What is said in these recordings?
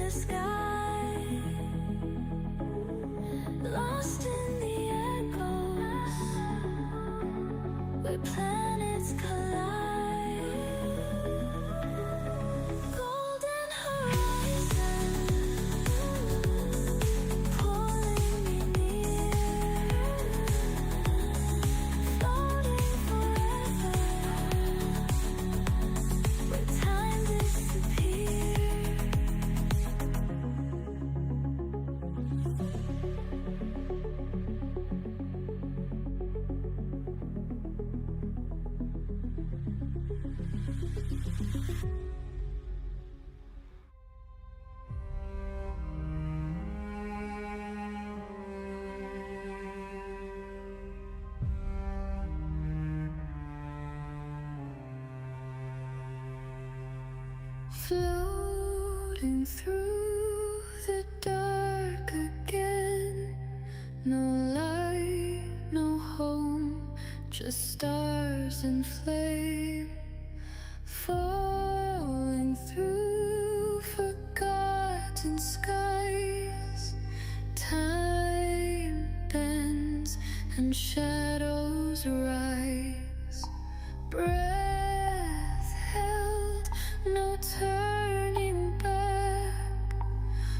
the sky, lost in the echoes where planets collide. Golden horizons pulling me near, floating forever where time disappears. Floating through the dark again. No light, no home, just stars and flame. Falling through forgotten skies. Time bends and shadows rise. Breath held, no turning back.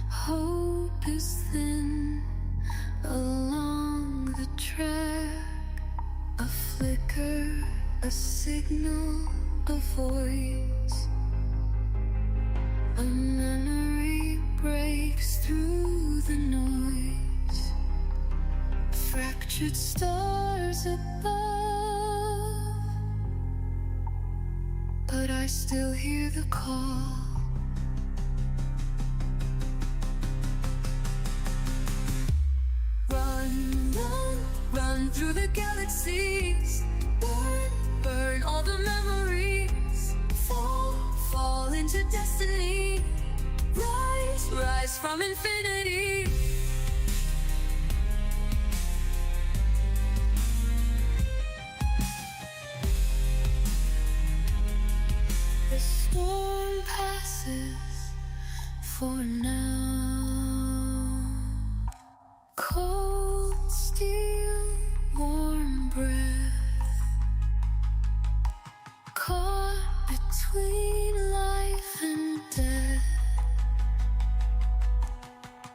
Hope is thin along the track. A flicker, a signal, a voice. A memory breaks through the noise. Fractured stars above, but I still hear the call. Run, run, run through the galaxies. Burn, burn all the memories. Fall, fall into destiny. Rise, rise from infinity. The storm passes for now. Cold steel, warm breath, caught between life and death.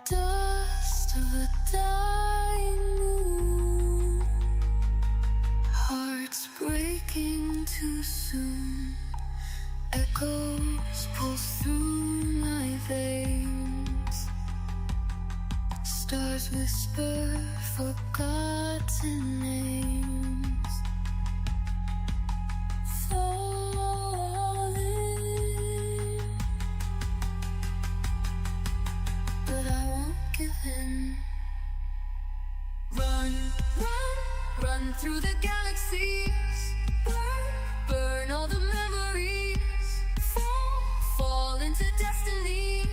Dust of a dying moon, hearts breaking too soon. Echoes pulse through my veins. Stars whisper forgotten names. Falling, but I won't give in. Run, run, run through the galaxies. Burn, burn all the memories. Fall, fall into destiny.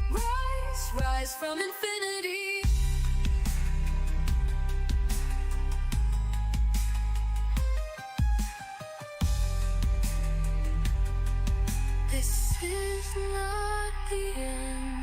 Rise, rise from infinity. This is not the end.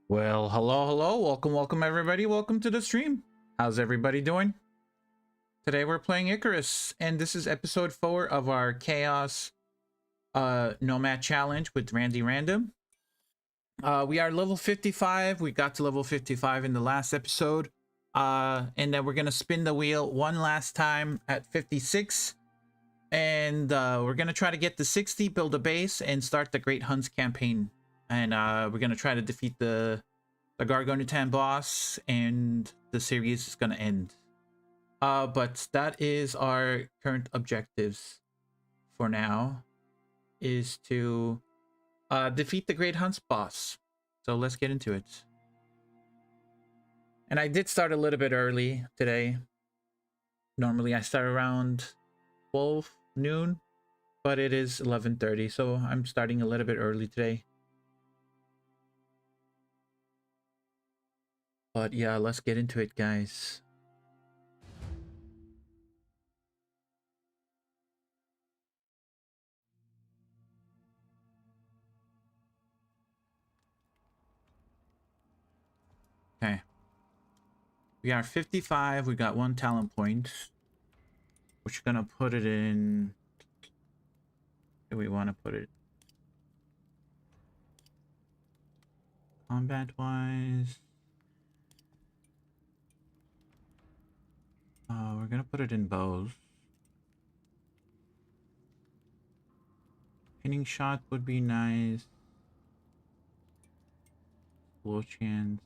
Well, hello, welcome everybody, welcome to the stream. How's everybody doing? Today we're playing Icarus, and this is episode 4 of our Chaos Nomad challenge with Randy Random. We are level 55, we got to level 55 in the last episode, and then we're gonna spin the wheel one last time at 56, and we're gonna try to get to 60, build a base, and start the Great Hunts campaign. And we're gonna try to defeat the Garganutan boss, and the series is gonna end. But that is our current objectives for now, is to defeat the Great Hunts boss. So let's get into it. And I did start a little bit early today. Normally I start around 12 noon, but it is 11:30, so I'm starting a little bit early today. But yeah, let's get into it, guys. Okay. We are 55. We got 1 talent point. We're gonna put it in... Where we want to put it? Combat-wise... we're gonna put it in bows. Pinning shot would be nice. Low chance.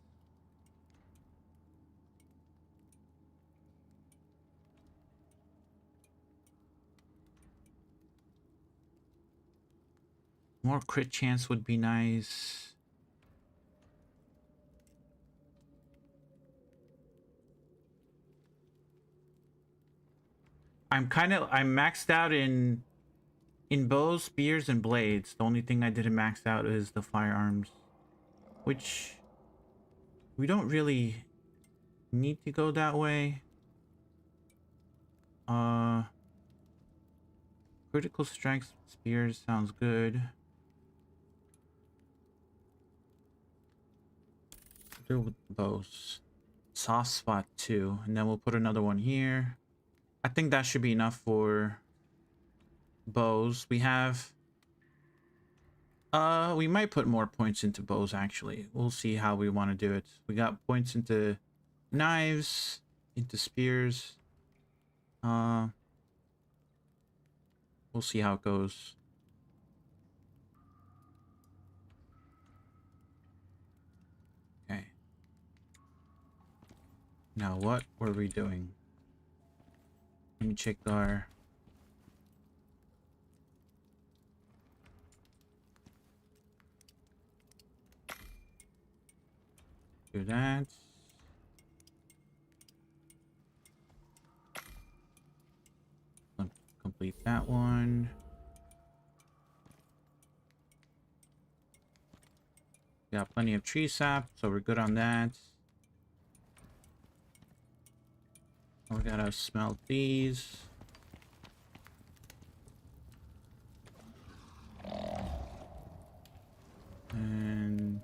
More crit chance would be nice. I'm maxed out in bows, spears, and blades. The only thing I didn't max out is the firearms, which we don't really need to go that way. Critical strikes, spears sounds good. Do with bows. Soft spot too, and then we'll put another one here. I think that should be enough for bows. We have... we might put more points into bows, actually. We'll see how we want to do it. We got points into knives, into spears. We'll see how it goes. Okay. Now, what were we doing? Let me check our... Do that. Complete that one. We got plenty of tree sap, so we're good on that. We gotta smelt these. And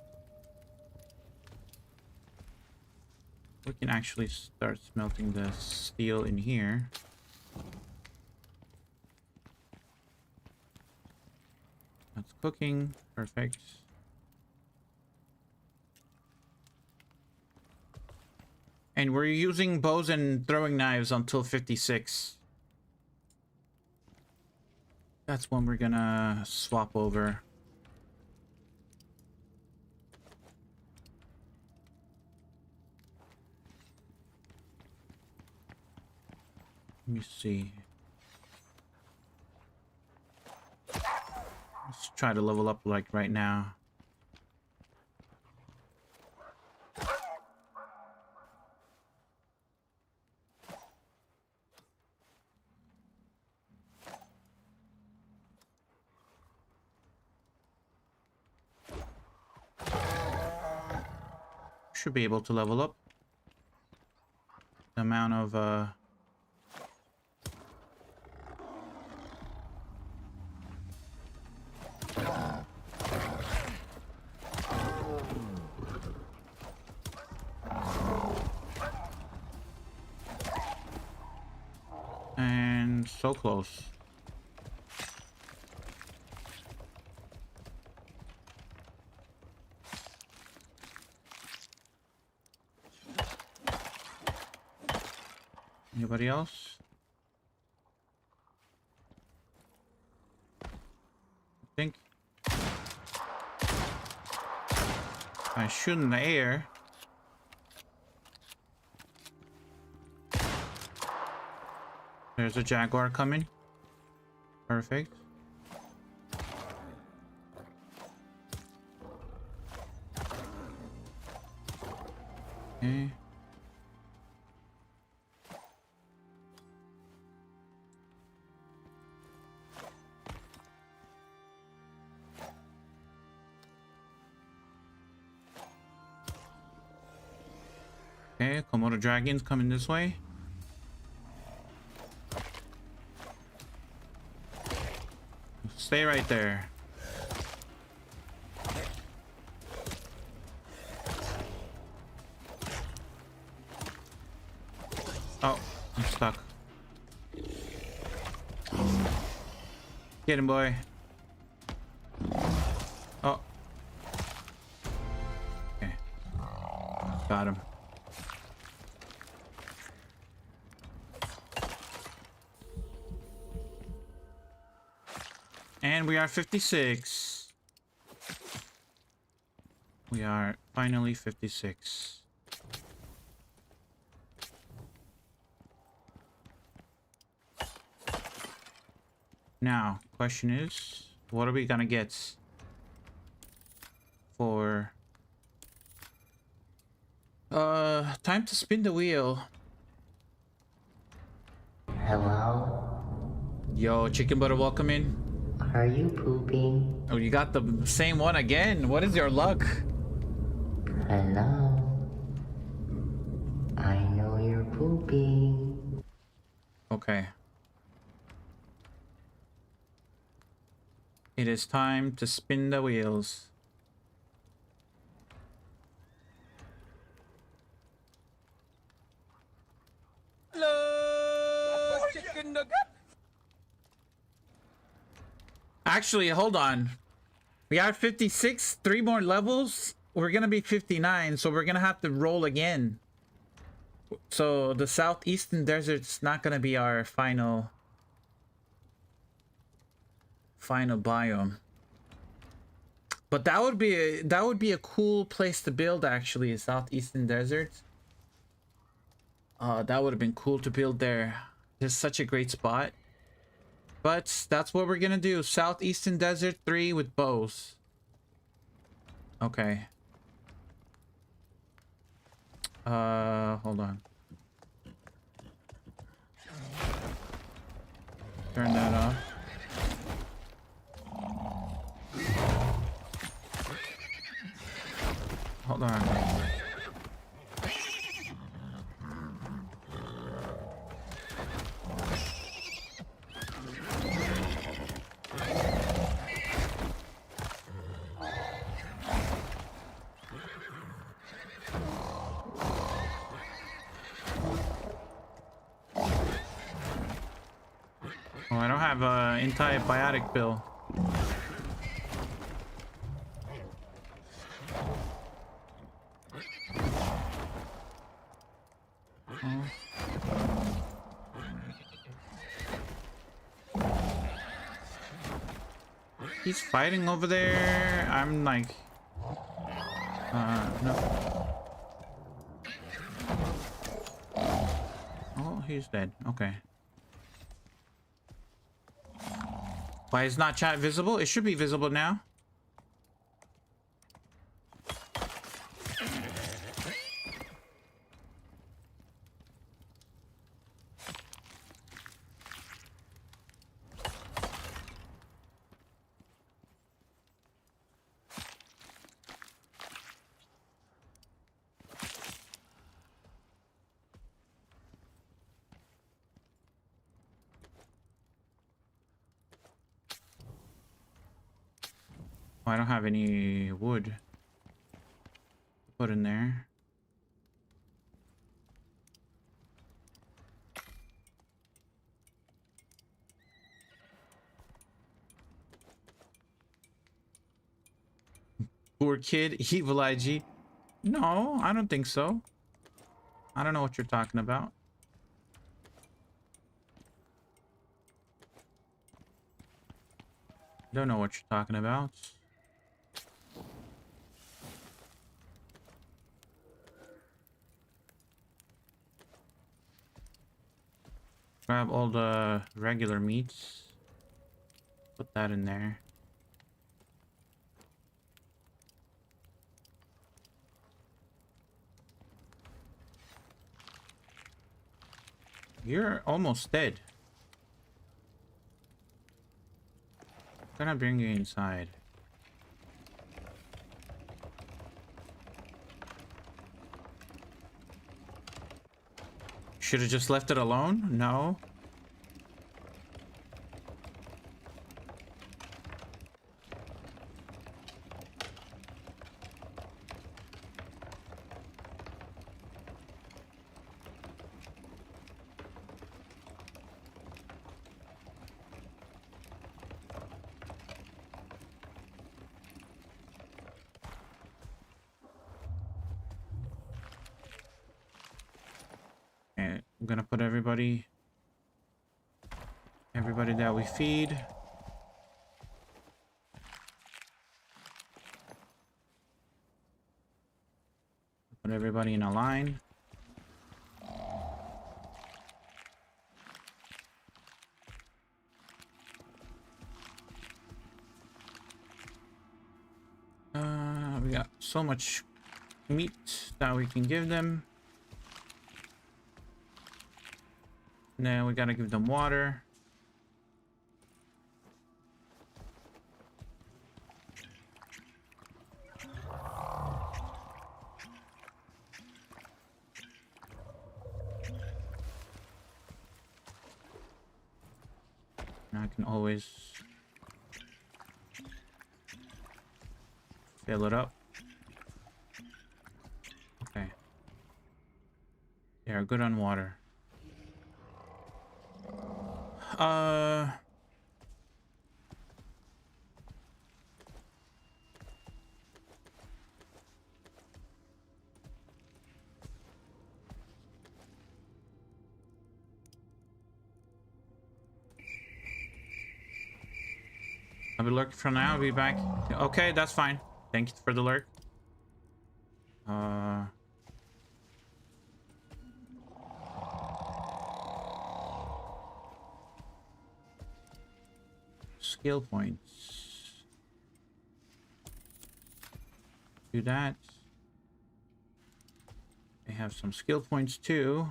we can actually start smelting the steel in here. That's cooking. Perfect. And we're using bows and throwing knives until 56. That's when we're gonna swap over. Let me see. Let's try to level up like right now. Should be able to level up. The amount of and so close. Anybody else? I think I shoot in the air. There's a jaguar coming. Perfect. Okay. Okay, Komodo dragons coming this way. Stay right there. Oh, I'm stuck. Get him, boy. Oh. Okay. Got him. And we are 56. We are finally 56. Now, question is, what are we gonna get for time to spin the wheel. Hello? Yo, chicken butter, welcome in. Are you pooping? Oh, you got the same one again. What is your luck? Hello? I know you're pooping. Okay. It is time to spin the wheels. Hello, chicken nugget. Actually, hold on. We are 56, 3 more levels. We're gonna be 59, so we're gonna have to roll again. So the southeastern desert's not gonna be our final biome. But that would be a cool place to build, actually, a southeastern desert. That would have been cool to build there. It's such a great spot. But that's what we're gonna do. Southeastern Desert 3 with bows. Okay. Hold on. Turn that off. Hold on. Oh, I don't have an antibiotic pill. Oh. He's fighting over there. I'm like, no. Oh, he's dead. Okay. Why is not chat visible? It should be visible now. Oh, I don't have any wood to put in there. Poor kid, evil IG. No, I don't think so. I don't know what you're talking about. Don't know what you're talking about. Grab all the regular meats. Put that in there. You're almost dead. I'm gonna bring you inside. Should have just left it alone? No. Okay, I'm gonna put everybody that we feed. Put everybody in a line. We got so much meat that we can give them. Now we gotta give them water. And I can always fill it up. Okay. They are good on water. I'll be lurking for now. I'll be back. Okay, that's fine. Thank you for the lurk. Skill points. Do that. They have some skill points too.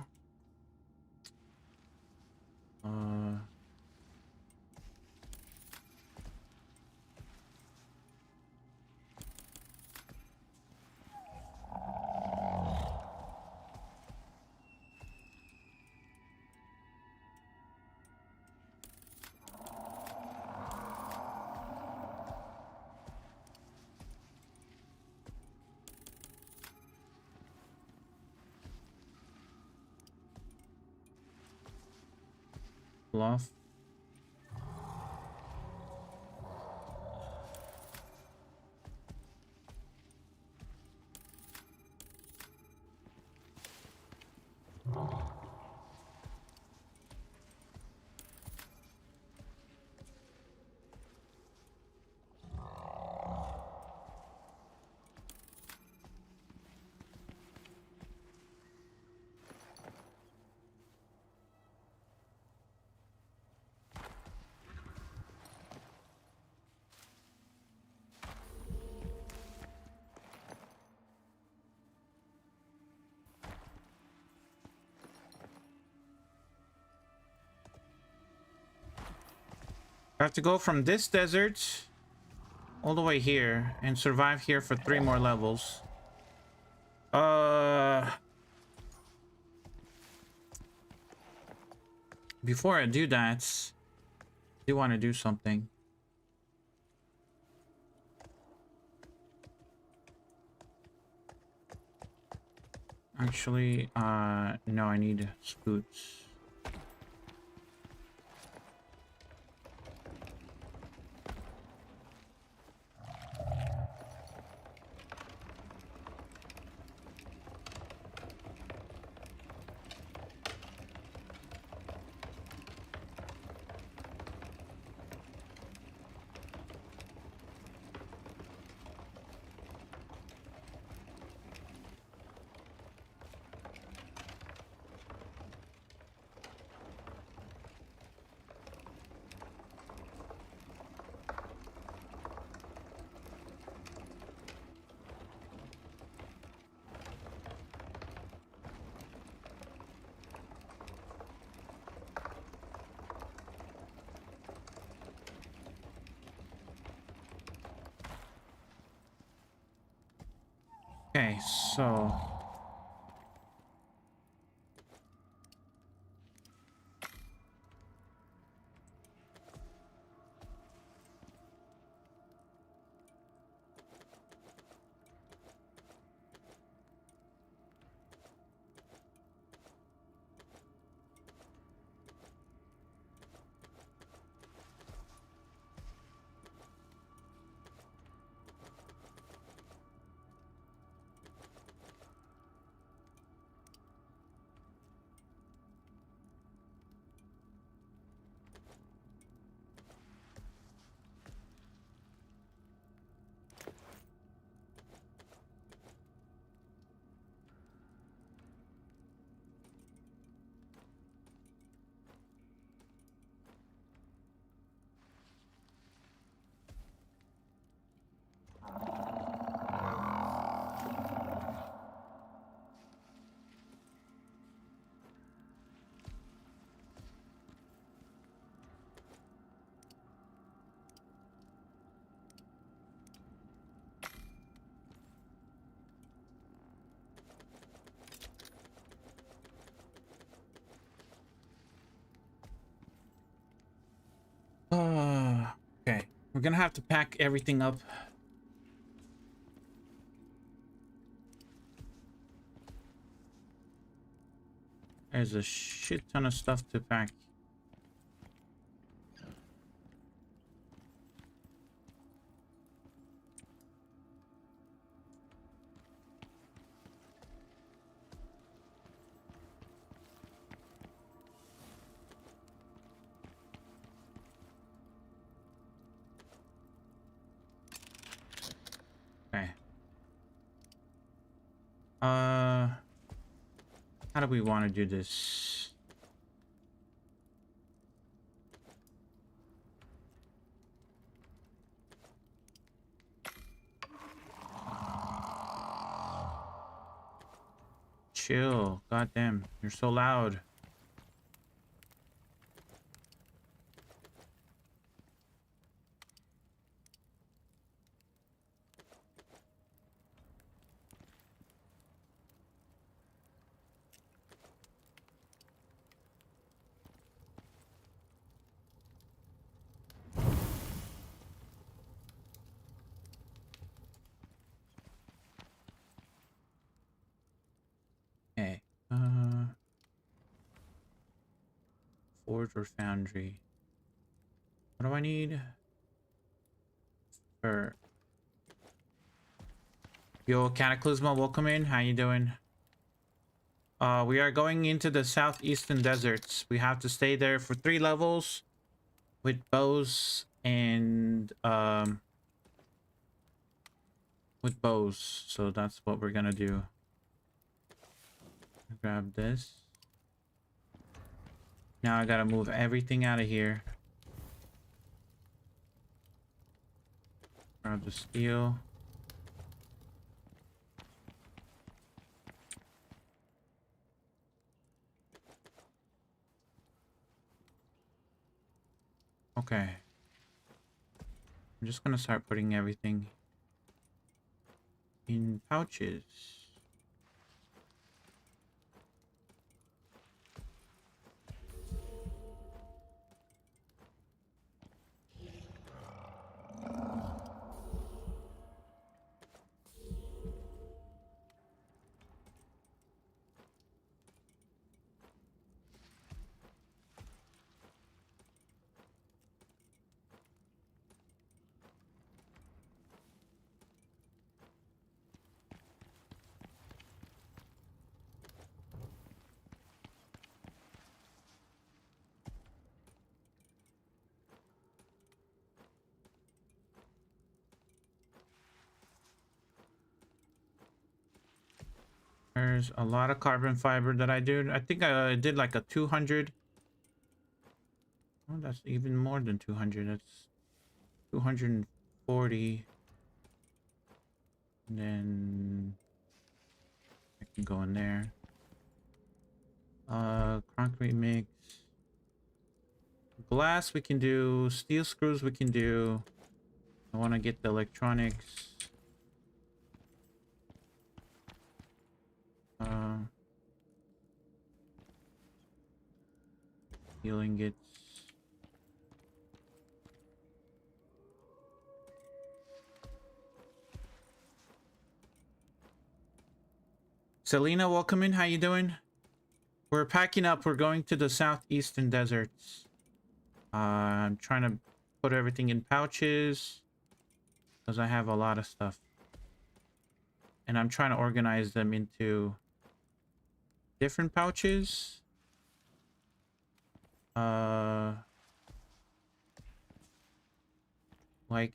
Bluff. I have to go from this desert all the way here and survive here for 3 more levels. Before I do that, I do want to do something. Actually, no, I need scoots. Okay, so We're gonna have to pack everything up. There's a shit ton of stuff to pack. Okay. How do we want to do this? Chill. Goddamn, you're so loud. Okay. Forge or foundry? What do I need? For Yo, Cataclysma, welcome in. How you doing? We are going into the southeastern deserts. We have to stay there for 3 levels with bows and with bows. So that's what we're gonna do. Grab this. Now I gotta move everything out of here. Grab the steel. Okay. I'm just gonna start putting everything in pouches. There's a lot of carbon fiber that I do. I think I did like a 200. Oh, that's even more than 200. That's 240. And then I can go in there. Concrete mix. Glass we can do. Steel screws we can do. I want to get the electronics. Steel ingots. Selena, welcome in. How you doing? We're packing up. We're going to the southeastern deserts. I'm trying to put everything in pouches because I have a lot of stuff. And I'm trying to organize them into different pouches. Like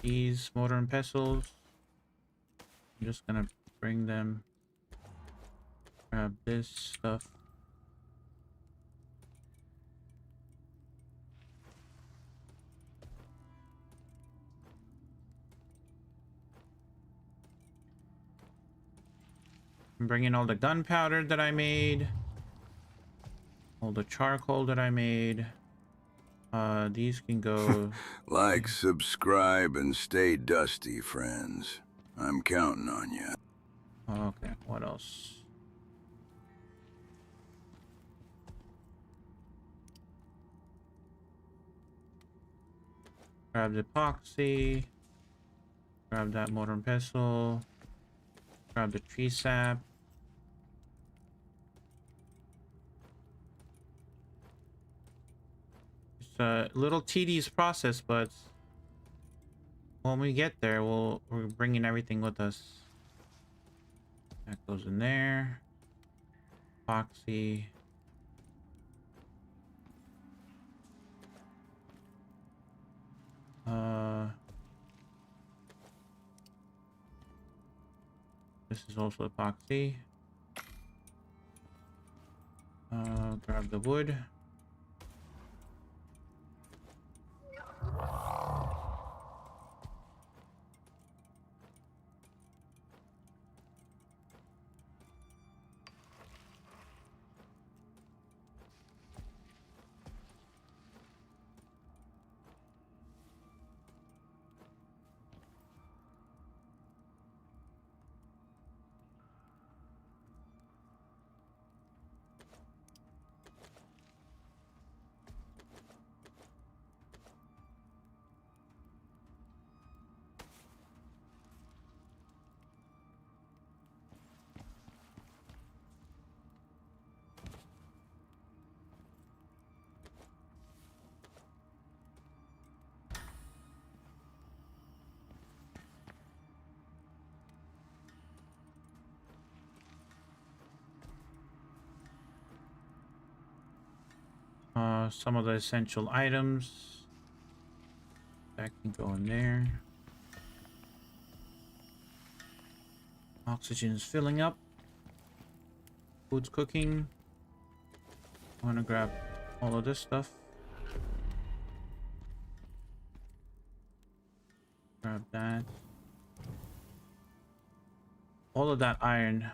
these mortar and pestles. I'm just gonna bring them. Grab this stuff. I'm bringing all the gunpowder that I made. All the charcoal that I made. These can go. Like, subscribe, and stay dusty, friends. I'm counting on you. Okay, what else? Grab the epoxy. Grab that mortar and pestle. Grab the tree sap. It's a little tedious process, but when we get there, we're bringing everything with us. That goes in there. Epoxy. This is also epoxy. Grab the wood. Some of the essential items that can go in there. Oxygen is filling up. Food's cooking. I'm gonna grab all of this stuff. Grab that. All of that iron.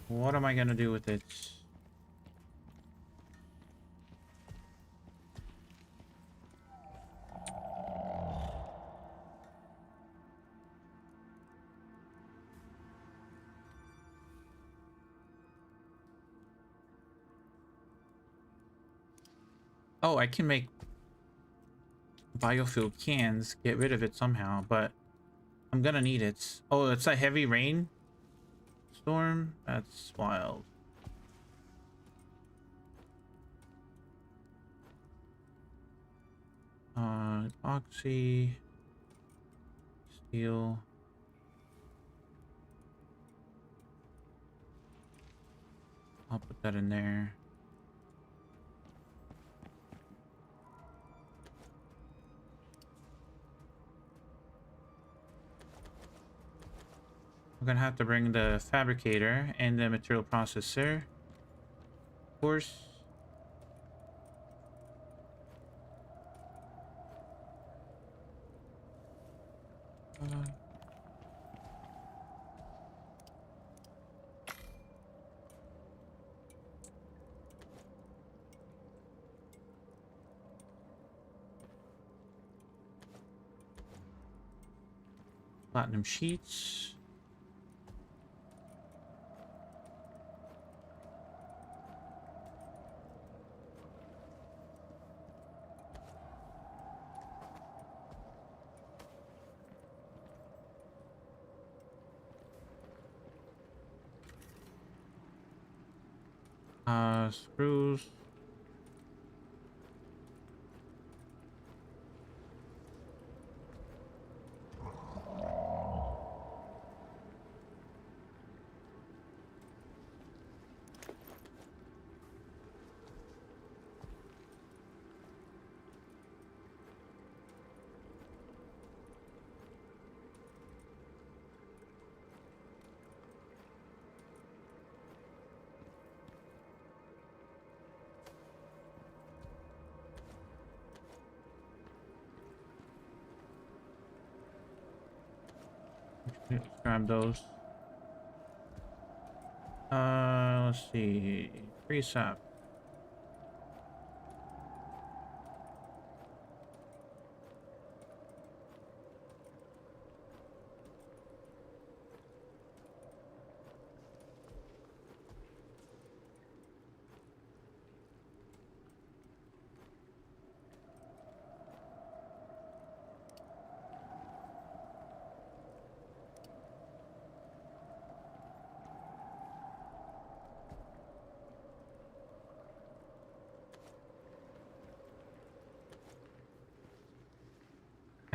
What am I gonna do with it? Oh, I can make biofuel cans, get rid of it somehow, but I'm gonna need it. Oh, it's a heavy rain storm? That's wild. Epoxy, steel. I'll put that in there. I'm gonna have to bring the fabricator and the material processor. Of course. Platinum sheets. Screws. Let's grab those. Let's see. Free sap.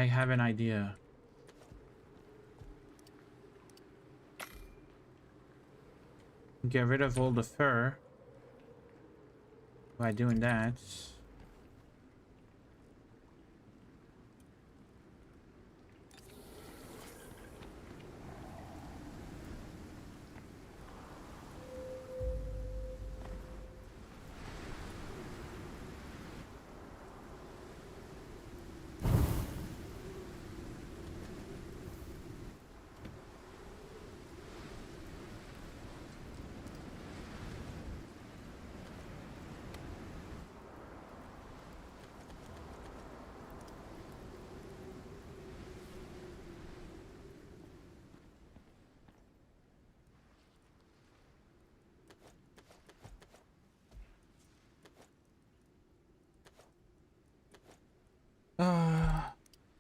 I have an idea. Get rid of all the fur by doing that.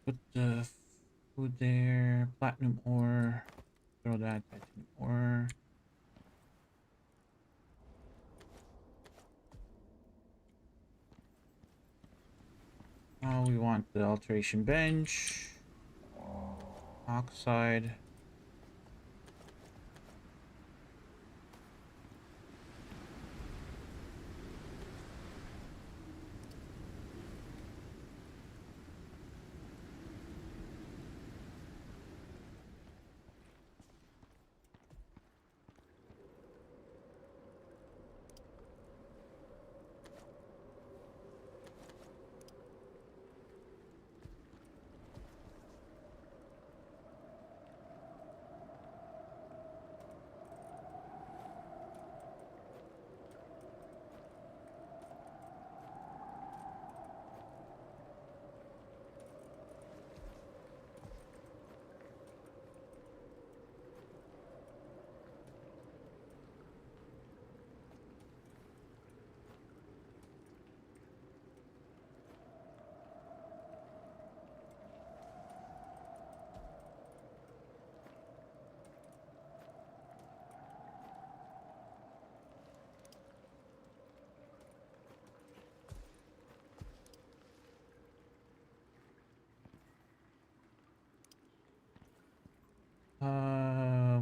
Put the food there. Platinum ore. Throw that titanium ore. Oh, we want the alteration bench. Oxide.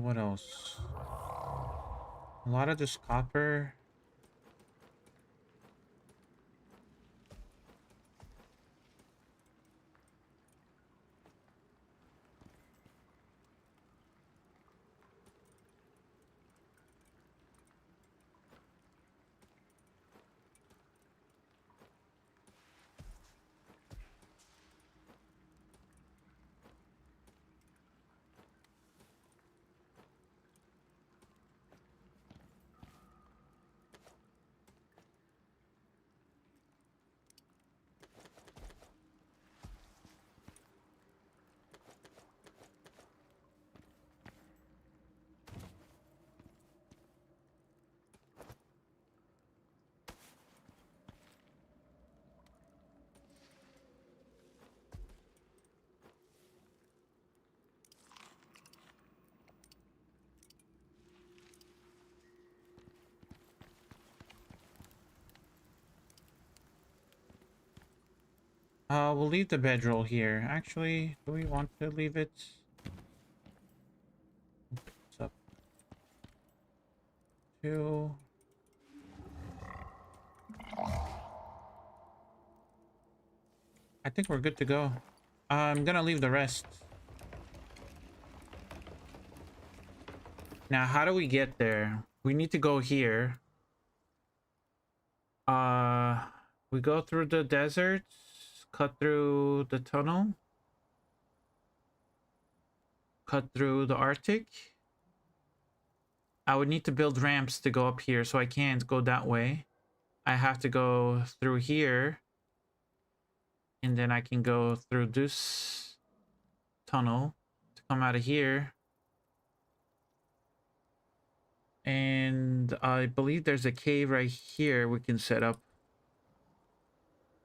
What else? A lot of this copper. We'll leave the bedroll here. Actually, do we want to leave it? What's up? 2. I think we're good to go. I'm gonna leave the rest. Now, how do we get there? We need to go here. We go through the desert, cut through the tunnel, cut through the Arctic. I would need to build ramps to go up here, so I can't go that way. I have to go through here, and then I can go through this tunnel to come out of here. And I believe there's a cave right here we can set up.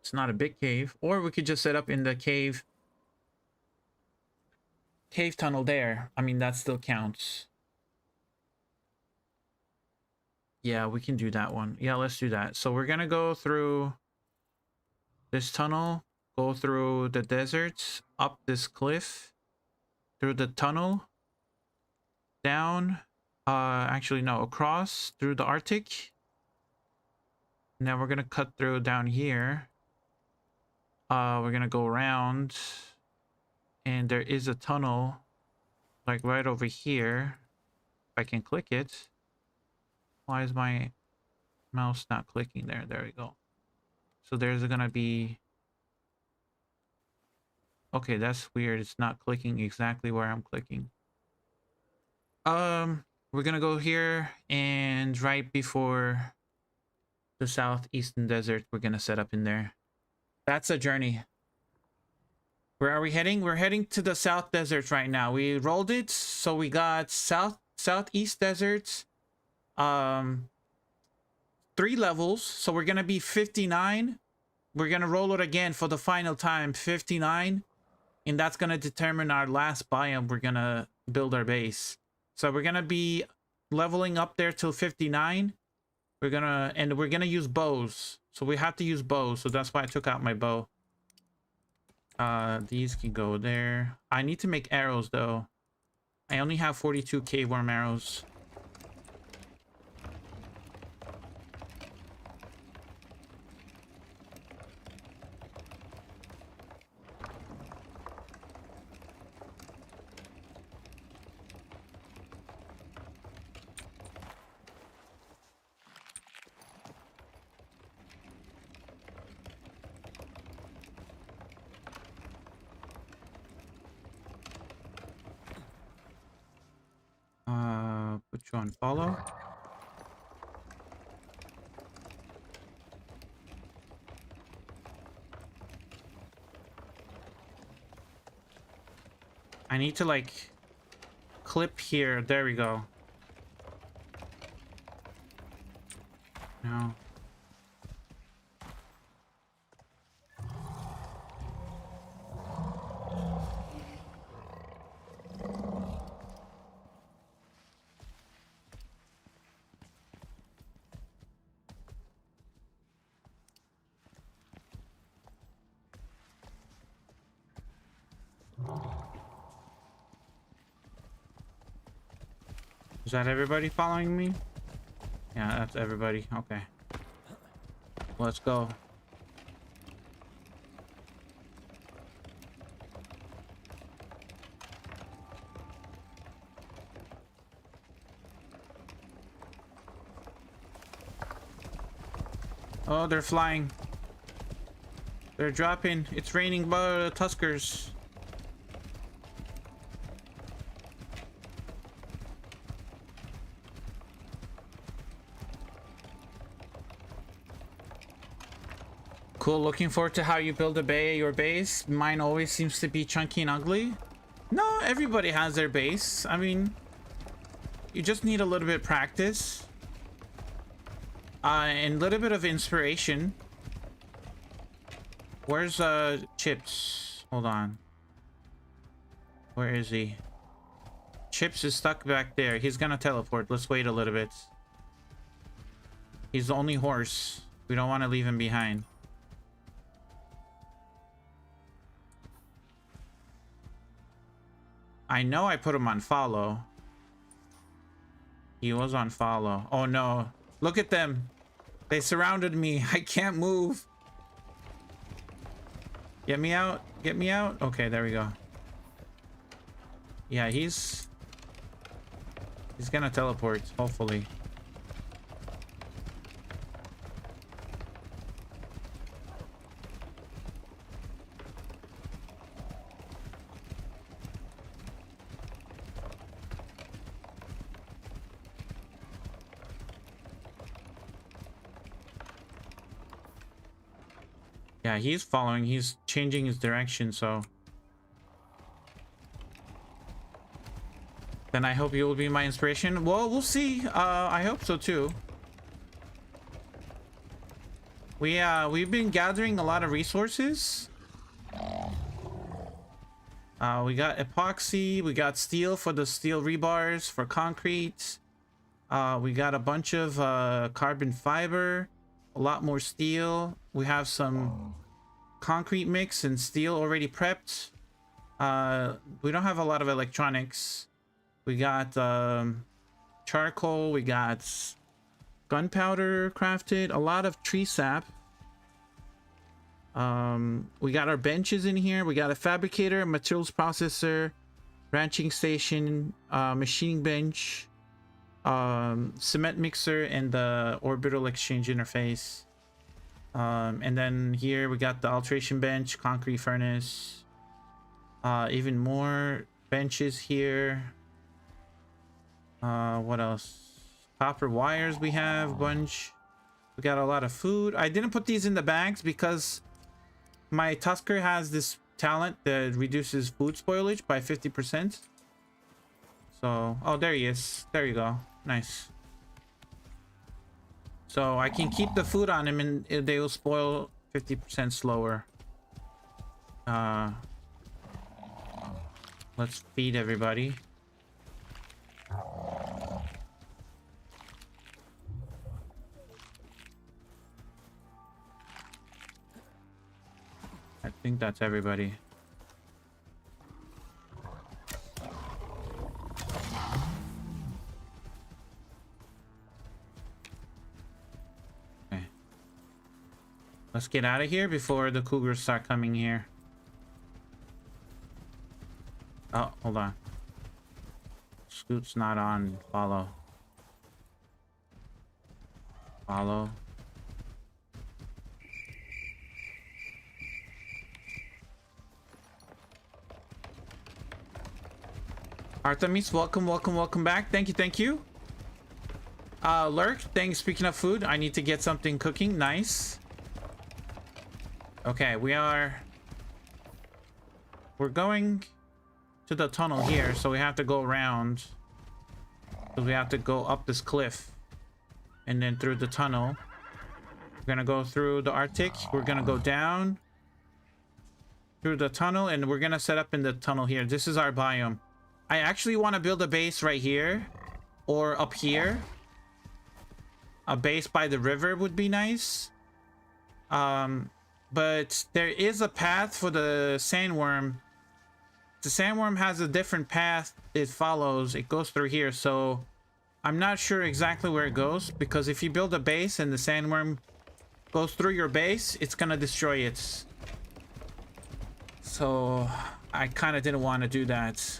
It's not a big cave. Or we could just set up in the cave tunnel there. I mean, that still counts. Yeah, we can do that one. Yeah, let's do that. So we're gonna go through this tunnel go through the deserts, up this cliff, through the tunnel, down, actually no, across through the Arctic. Now we're gonna cut through down here. We're gonna go around, and there is a tunnel like right over here. If I can click it. Why is my mouse not clicking there? There we go. So there's gonna be... Okay, that's weird. It's not clicking exactly where I'm clicking. We're gonna go here, and right before the southeastern desert, we're gonna set up in there. That's a journey. Where are we heading? We're heading to the South Desert right now. We rolled it, so we got Southeast Deserts. 3 levels, so we're gonna be 59. We're gonna roll it again for the final time, 59, and that's gonna determine our last biome. We're gonna build our base. So we're gonna be leveling up there till 59. We're gonna use bows. So we have to use bows, so that's why I took out my bow. These can go there. I need to make arrows though. I only have 42 cave worm arrows. Put you on follow. I need to like clip here. There we go. No. Is that everybody following me? Yeah, that's everybody. Okay. Let's go. Oh, they're flying. They're dropping. It's raining Tuskers. Cool, looking forward to how you build your base. Mine always seems to be chunky and ugly. No, everybody has their base. I mean, you just need a little bit of practice. And a little bit of inspiration. Where's Chips? Hold on. Where is he? Chips is stuck back there. He's gonna teleport. Let's wait a little bit. He's the only horse. We don't want to leave him behind. I know I put him on follow. He was on follow. Oh no. Look at them. They surrounded me. I can't move. Get me out. Get me out. Okay, there we go. Yeah, he's gonna teleport, hopefully. Yeah, he's following. He's changing his direction, so... Then I hope you will be my inspiration. Well, we'll see. I hope so too. We've been gathering a lot of resources. We got epoxy. We got steel for the steel rebars for concrete. We got a bunch of carbon fiber. A lot more steel. We have some concrete mix and steel already prepped. We don't have a lot of electronics. We got charcoal, we got gunpowder crafted, a lot of tree sap. We got our benches in here. We got a fabricator, a materials processor, ranching station, machining bench, cement mixer, and the orbital exchange interface. And then here we got the alteration bench, concrete furnace, even more benches here. What else? Copper wires we have a bunch. We got a lot of food. I didn't put these in the bags because my Tusker has this talent that reduces food spoilage by 50%. So, oh, there he is. There you go. Nice. So I can keep the food on him and they will spoil 50% slower. Let's feed everybody. I think that's everybody. Okay. Let's get out of here before the cougars start coming here. Oh, hold on. Scoot's not on. Follow. Follow. Artemis, welcome back. Thank you. Lurk, thanks. Speaking of food, I need to get something cooking. Nice. Okay, we're going to the tunnel here, so we have to go around. So we have to go up this cliff and then through the tunnel. We're gonna go through the Arctic. We're gonna go down through the tunnel and we're gonna set up in the tunnel here. This is our biome. I actually want to build a base right here or up here. A base by the river would be nice. But there is a path for the sandworm. The sandworm has a different path it follows. It goes through here, so I'm not sure exactly where it goes, because if you build a base and the sandworm goes through your base, it's gonna destroy it. So I kind of didn't want to do that.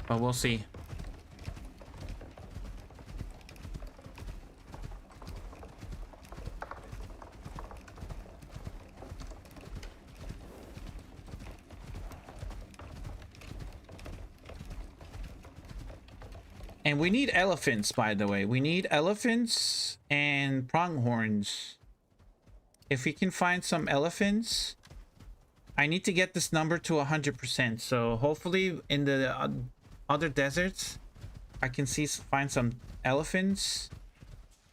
But we'll see. And we need elephants, by the way. We need elephants and pronghorns. If we can find some elephants, I need to get this number to 100%. So hopefully in the other deserts, I can find some elephants.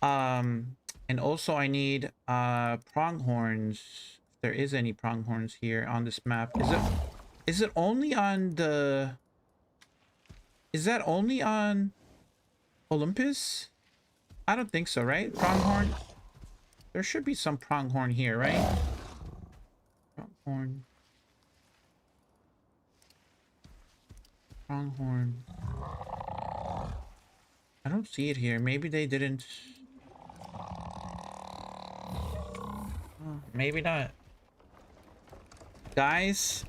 And also I need pronghorns. If there is any pronghorns here on this map. Is it only on the... Is that only on Olympus? I don't think so, right? Pronghorn. There should be some pronghorn here, right? Pronghorn. Pronghorn. I don't see it here. Maybe they didn't. Oh, maybe not. Guys.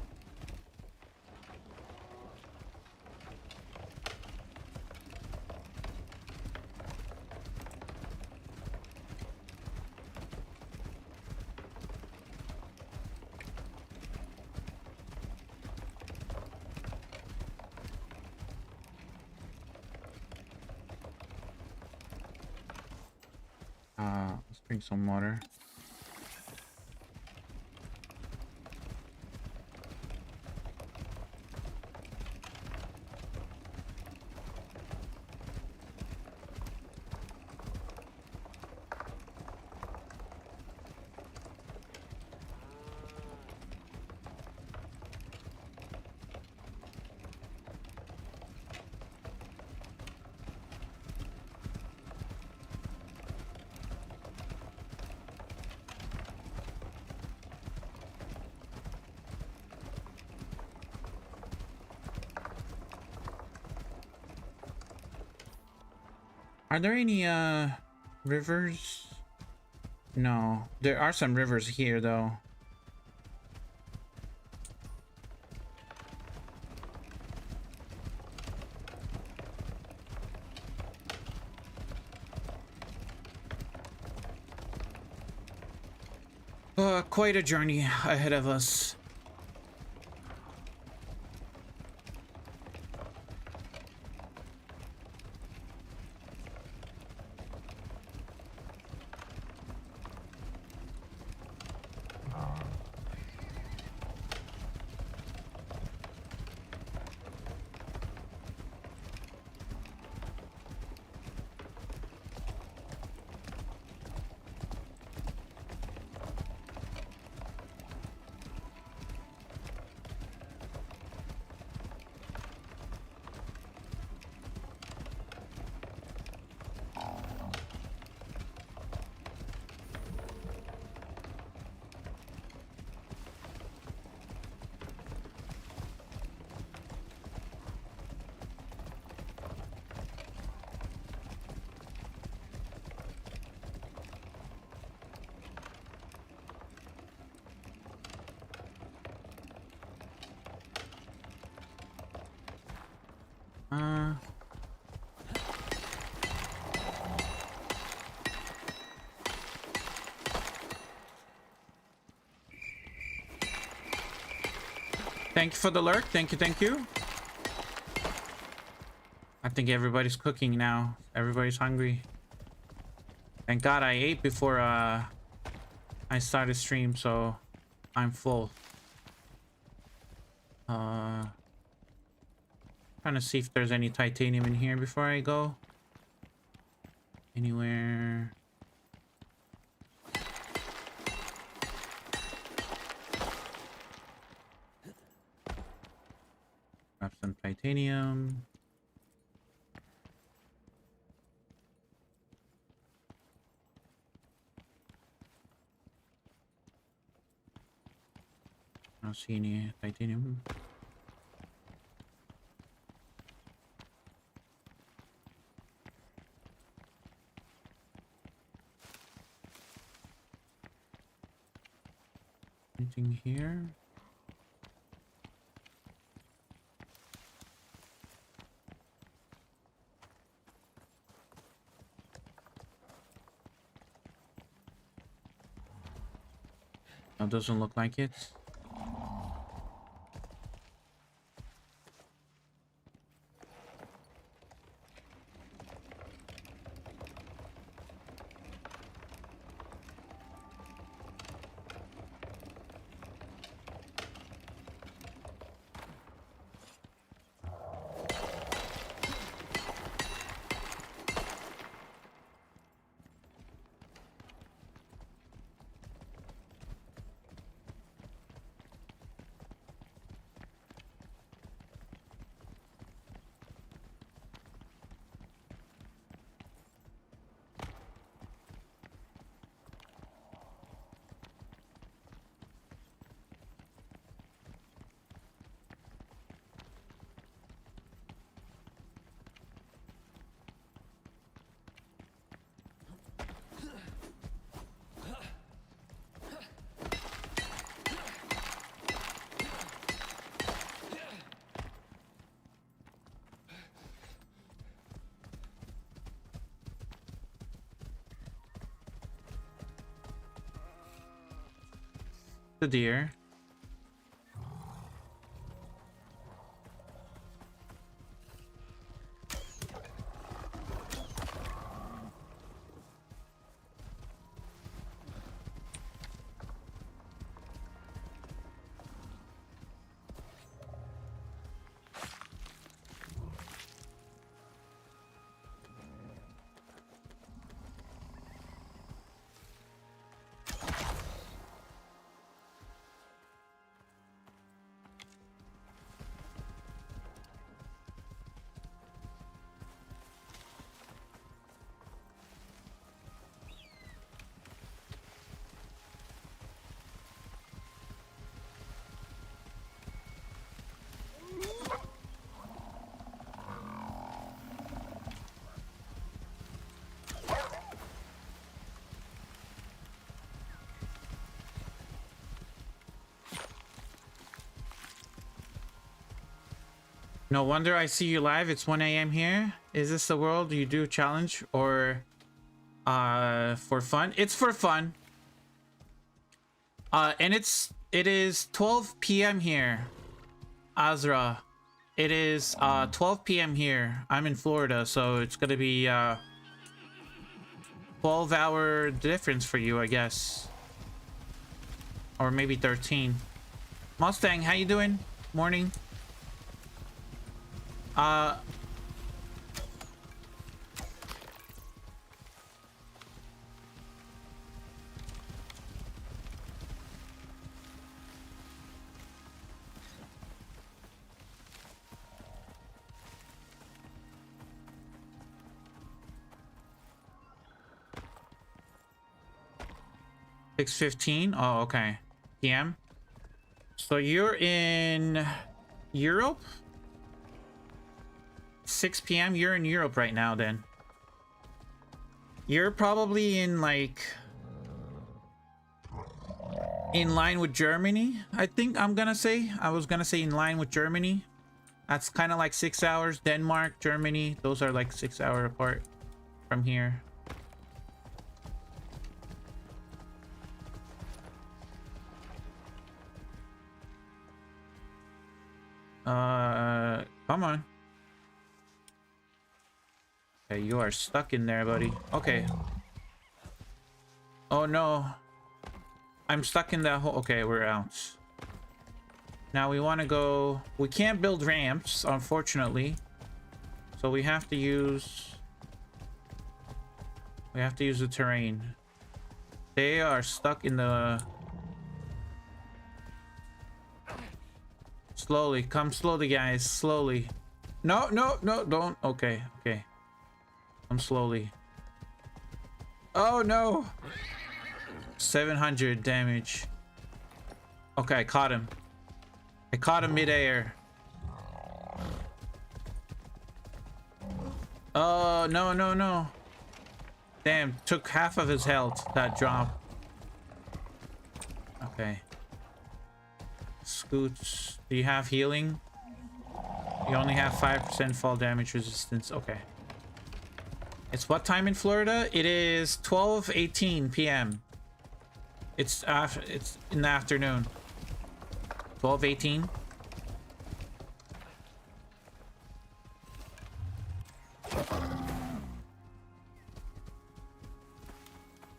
Let's drink some water. Are there any rivers? No, there are some rivers here though. Quite a journey ahead of us. Thank you for the lurk. Thank you, thank you. I think everybody's cooking now. Everybody's hungry. Thank God I ate before I started stream, so I'm full. Trying to see if there's any titanium in here before I go. Anywhere. Grab some titanium. I don't see any titanium. Anything here? No, doesn't look like it. The deer. No wonder I see you live. It's 1 a.m. here. Is this the world you do challenge or for fun? It's for fun. And it is 12 p.m. here. Azra. It is 12 p.m. here. I'm in Florida, so it's gonna be 12-hour difference for you, I guess. Or maybe 13. Mustang, how you doing? Morning. 6:15. Oh, okay. PM. So you're in Europe? 6 p.m. You're in Europe right now then. You're probably in like in line with Germany, I think I'm gonna say. I was gonna say in line with Germany. That's kind of like 6 hours. Denmark, Germany, those are like 6 hours apart from here. Come on. Okay, you are stuck in there, buddy. Okay. Oh no. I'm stuck in that hole. Okay, we're out. Now we want to go. We can't build ramps, unfortunately. So we have to use the terrain. They are stuck in the... Slowly, come slowly, guys. Slowly. No, no, no, don't. Okay, okay. Come slowly. Oh no! 700 damage. Okay, I caught him. I caught him midair. Oh, no, no, no. Damn, took half of his health, that drop. Okay. Scoots, do you have healing? You only have 5% fall damage resistance. Okay. It's what time in Florida? It is 12:18 p.m. It's in the afternoon. 12:18.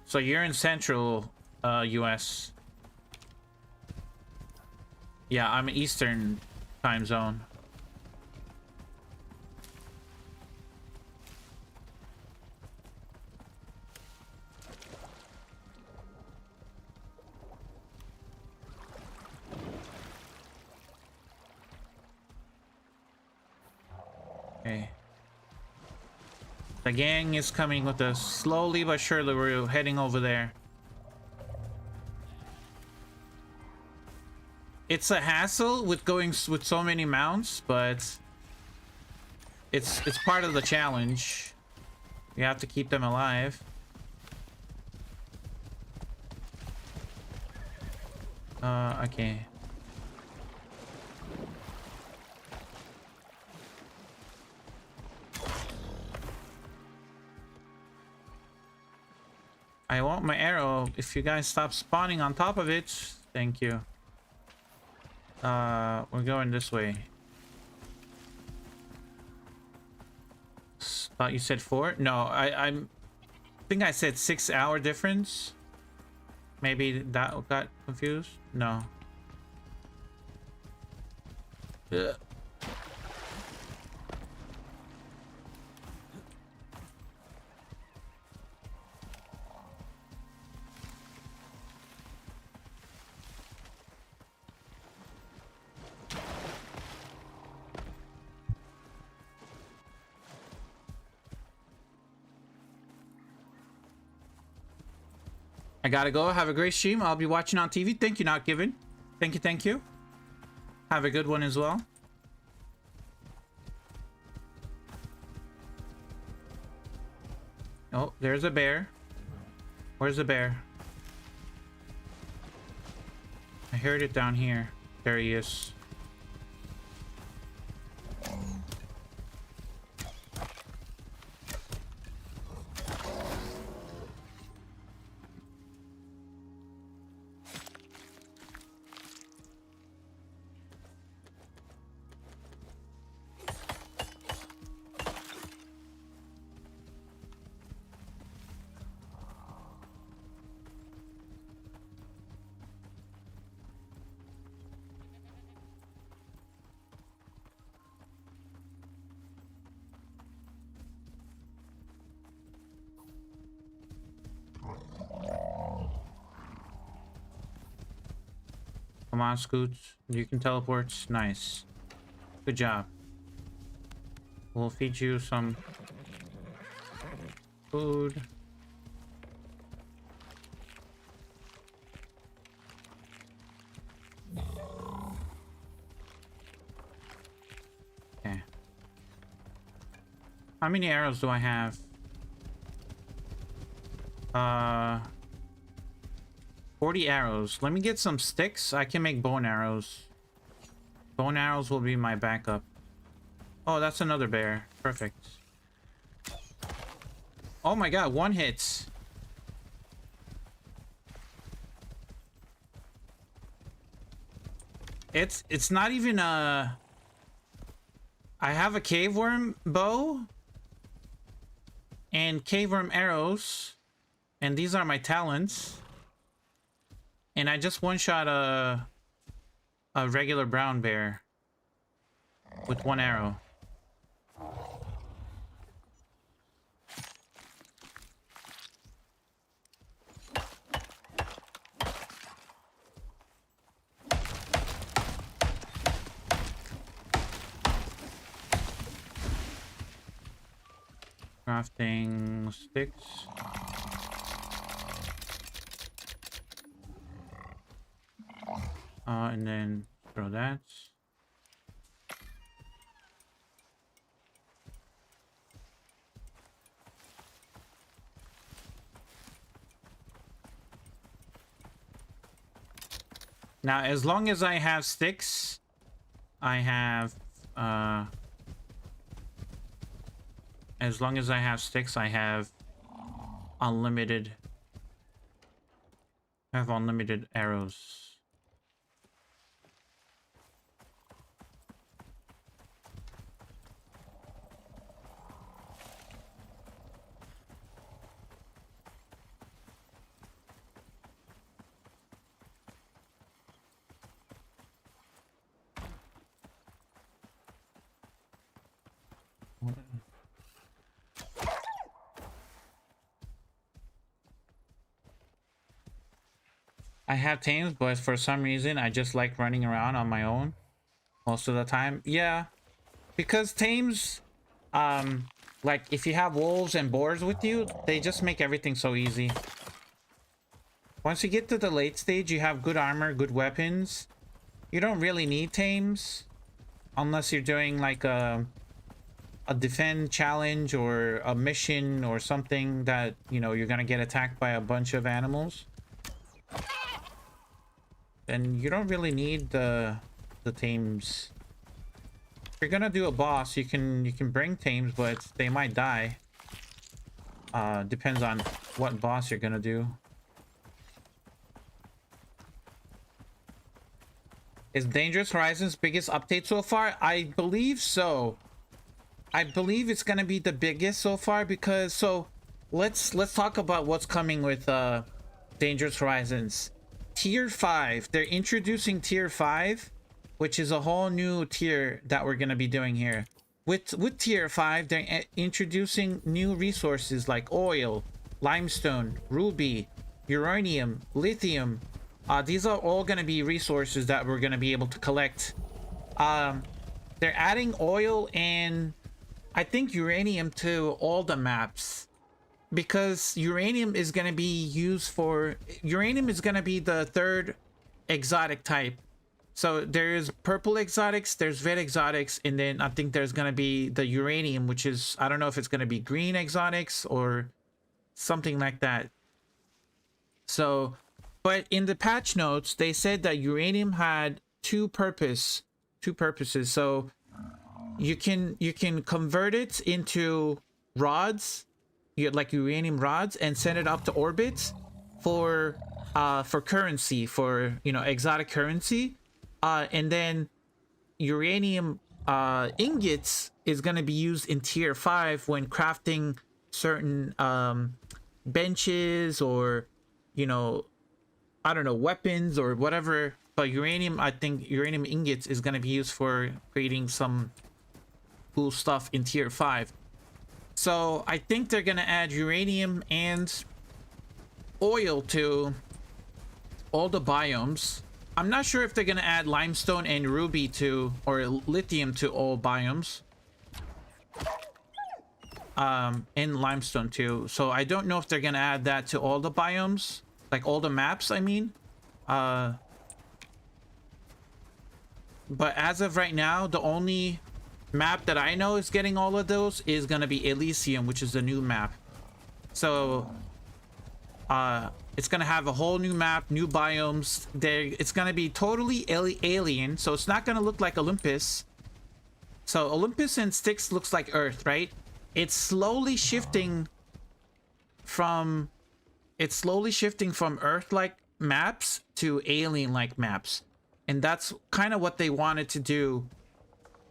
So you're in central US. Yeah, I'm Eastern time zone. Okay. The gang is coming with us. Slowly but surely we're heading over there. It's a hassle with going with so many mounts, but it's part of the challenge. You have to keep them alive. Okay. I want my arrow. If you guys stop spawning on top of it, thank you. We're going this way. Thought you said 4? No, I think I said 6 hour difference. Maybe that got confused. No. Ugh. I gotta go. Have a great stream. I'll be watching on TV. Thank you, Not Given. Thank you, thank you. Have a good one as well. Oh, there's a bear. Where's the bear? I heard it down here. There he is. Come on, Scoots. You can teleport. Nice. Good job. We'll feed you some food. Okay. How many arrows do I have? 40 arrows. Let me get some sticks. I can make bone arrows. Bone arrows will be my backup. Oh, that's another bear. Perfect. Oh my god, one hit. It's not even a... I have a cave worm bow and cave worm arrows, and these are my talents. And I just one-shot a regular brown bear with one arrow. Crafting sticks. And then throw that. Now, as long as I have sticks, I have, as long as I have sticks, I have unlimited, arrows. I have tames, but for some reason I just like running around on my own most of the time. Yeah, because tames, like if you have wolves and boars with you, they just make everything so easy. Once you get to the late stage, you have good armor, good weapons. You don't really need tames unless you're doing like a defend challenge or a mission or something that, you know, you're gonna get attacked by a bunch of animals. Then you don't really need the tames. If you're gonna do a boss, you can bring tames, but they might die. Depends on what boss you're gonna do. Is Dangerous Horizons biggest update so far? I believe so. I believe it's gonna be the biggest so far, because let's talk about what's coming with Dangerous Horizons. Tier 5. They're introducing Tier 5, which is a whole new tier that we're gonna be doing here. With Tier 5, they're introducing new resources like oil, limestone, ruby, uranium, lithium. These are all gonna be resources that we're gonna be able to collect. They're adding oil and I think uranium to all the maps, because uranium is going to be used for... Uranium is going to be the third exotic type. So there's purple exotics, there's red exotics, and then I think there's going to be the uranium, which is... I don't know if it's going to be green exotics or something like that. So, but in the patch notes, they said that uranium had two purposes. So you can convert it into rods, like uranium rods, and send it up to orbit for currency, for, you know, exotic currency. And then uranium ingots is going to be used in tier 5 when crafting certain benches, or, you know, I don't know, weapons or whatever. But uranium, I think uranium ingots is going to be used for creating some cool stuff in tier 5. So I think they're gonna add uranium and oil to all the biomes. I'm not sure if they're gonna add limestone and ruby to, or lithium to all biomes. And limestone too. So I don't know if they're gonna add that to all the biomes, like all the maps, I mean. But as of right now, the only map that I know is getting all of those is gonna be Elysium, which is the new map. So it's gonna have a whole new map, new biomes. It's gonna be totally alien, so it's not gonna look like Olympus. So Olympus and Styx looks like Earth, right? It's slowly shifting from Earth-like maps to alien-like maps, and that's kind of what they wanted to do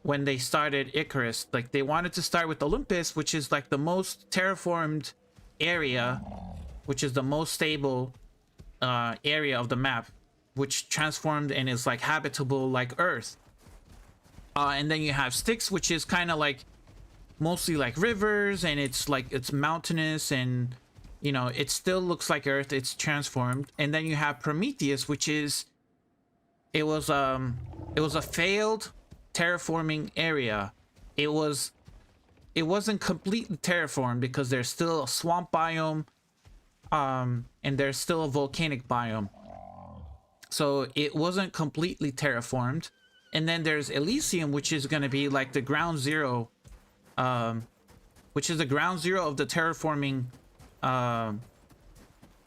when they started Icarus. Like, they wanted to start with Olympus, which is like the most terraformed area, which is the most stable area of the map, which transformed and is like habitable like Earth. And then you have Styx, which is kind of like mostly like rivers, and it's like it's mountainous, and you know, it still looks like Earth, it's transformed. And then you have Prometheus, which is it was a failed terraforming area. It wasn't completely terraformed because there's still a swamp biome, and there's still a volcanic biome, so it wasn't completely terraformed. And then there's Elysium, which is going to be like the ground zero, which is the ground zero of the terraforming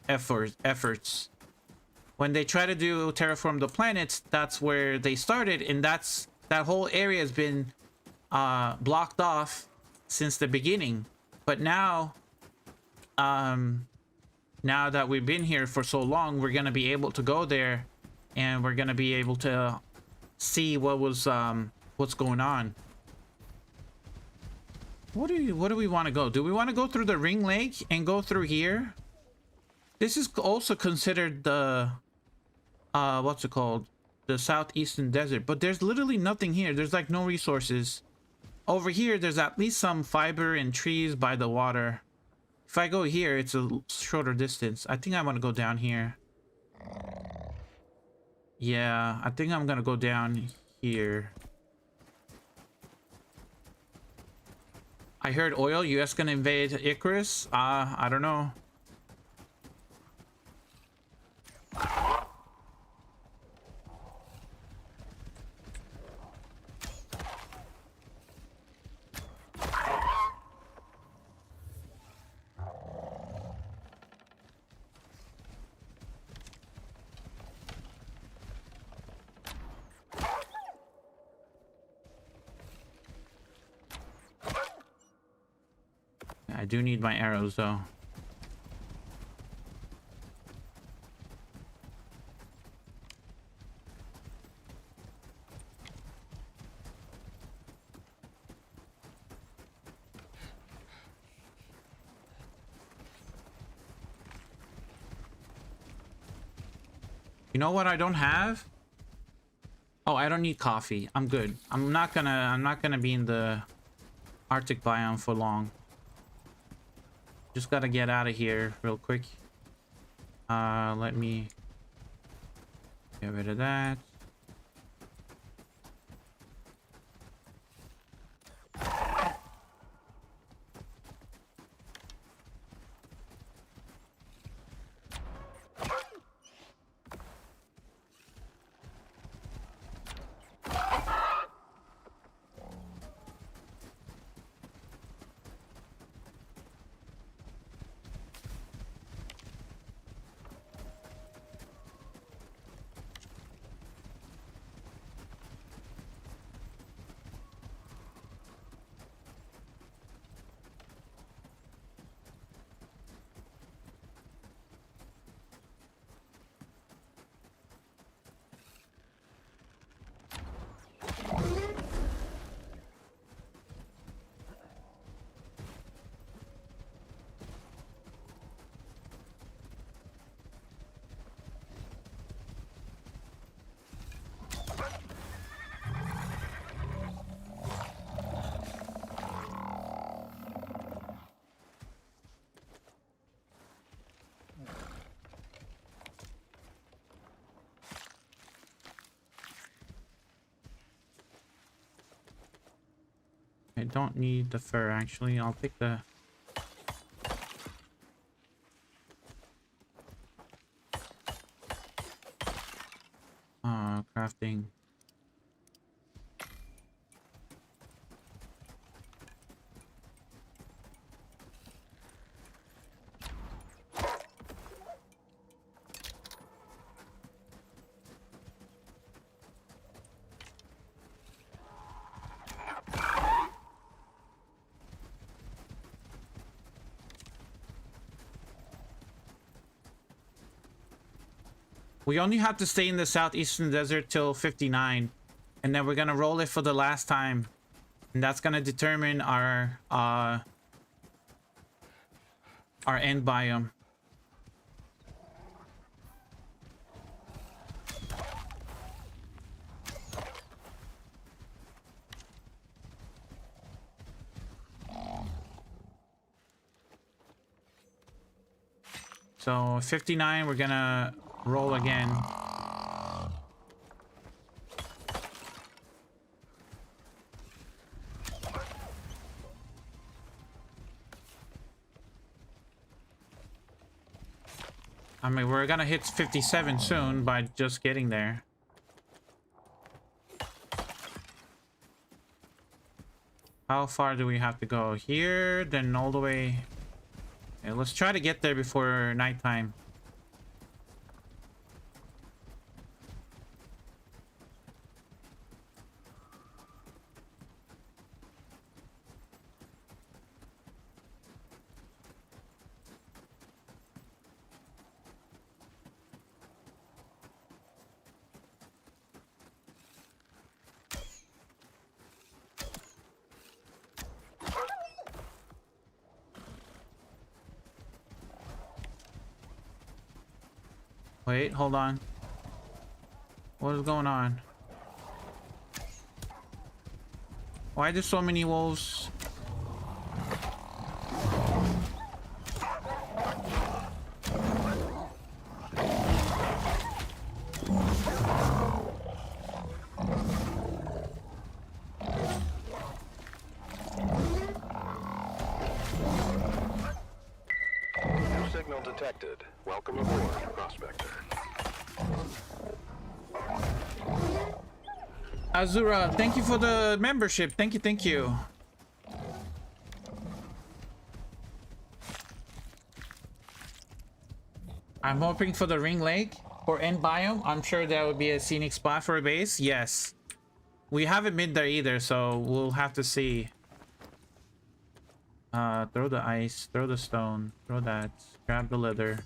efforts. When they try to terraform the planets, that's where they started, and that whole area has been blocked off since the beginning. But now that we've been here for so long, we're gonna be able to go there, and we're gonna be able to see what's going on. What do we want to go? Do we want to go through the Ring Lake and go through here? This is also considered the what's it called? The southeastern desert, but there's literally nothing here. There's like no resources. Over here, there's at least some fiber and trees by the water. If I go here, it's a shorter distance. I think I want to go down here. Yeah, I think I'm gonna go down here. I heard oil. US gonna invade Icarus? I don't know. I do need my arrows though. You know what I don't have? Oh, I don't need coffee. I'm good. I'm not gonna be in the Arctic biome for long. Just gotta get out of here real quick. Let me get rid of that. I don't need the fur, actually. I'll take the... crafting. We only have to stay in the southeastern desert till 59, and then we're gonna roll it for the last time, and that's gonna determine our end biome. So 59, we're gonna roll again. I mean, we're gonna hit 57 soon by just getting there. How far do we have to go? Here, then all the way. Okay, let's try to get there before nighttime. Wait, hold on. What is going on? Why are there so many wolves? New signal detected. Welcome aboard, Prospector. Azura, thank you for the membership. Thank you, thank you. I'm hoping for the Ring Lake or end biome. I'm sure that would be a scenic spot for a base. Yes. We haven't been there either, so we'll have to see. Throw the ice, throw the stone, throw that, grab the leather.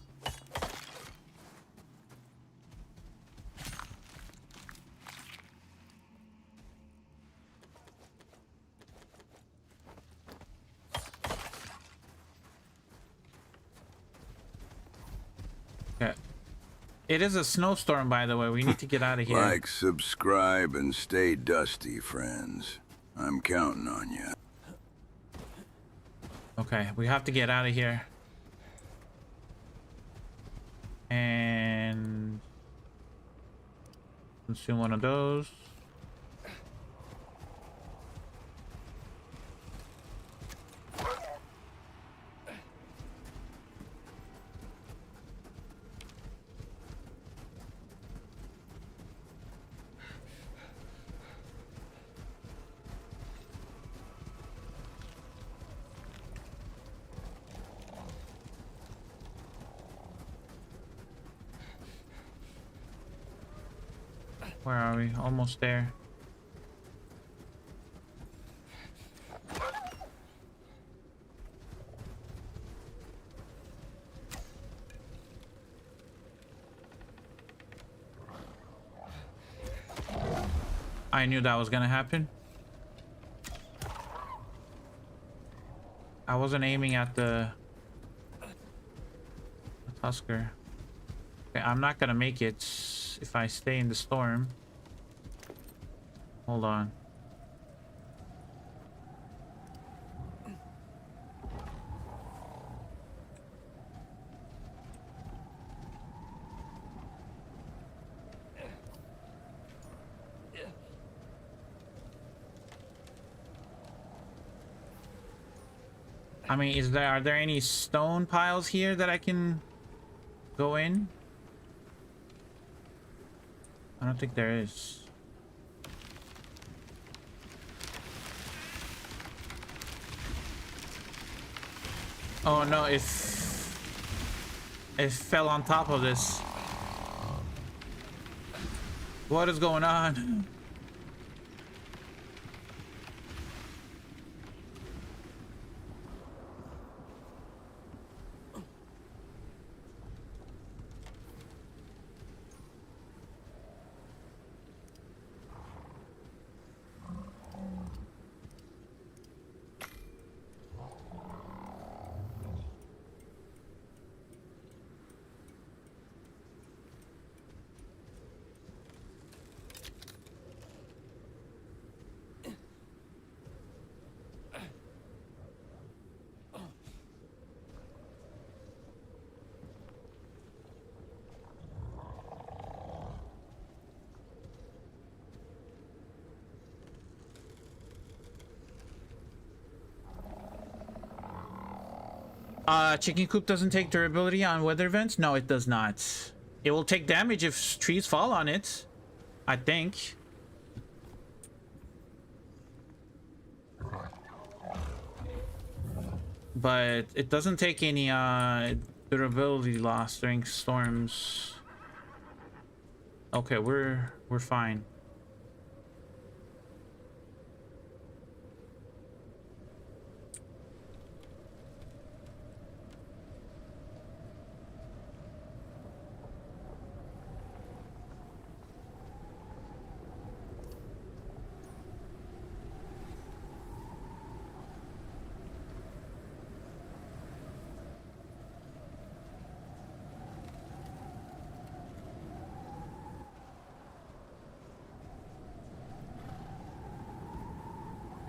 Okay. It is a snowstorm, by the way. We need to get out of here. Like, subscribe, and stay dusty, friends. I'm counting on you. Okay, we have to get out of here. And consume one of those. Where are we? Almost there. I knew that was gonna happen. I wasn't aiming at the Tusker. Okay, I'm not gonna make it if I stay in the storm. Hold on. I mean, are there any stone piles here that I can go in? I don't think there is. Oh no, it fell on top of this. What is going on? Chicken coop doesn't take durability on weather events? No, it does not. It will take damage if trees fall on it, I think. But it doesn't take any durability loss during storms. Okay, we're fine.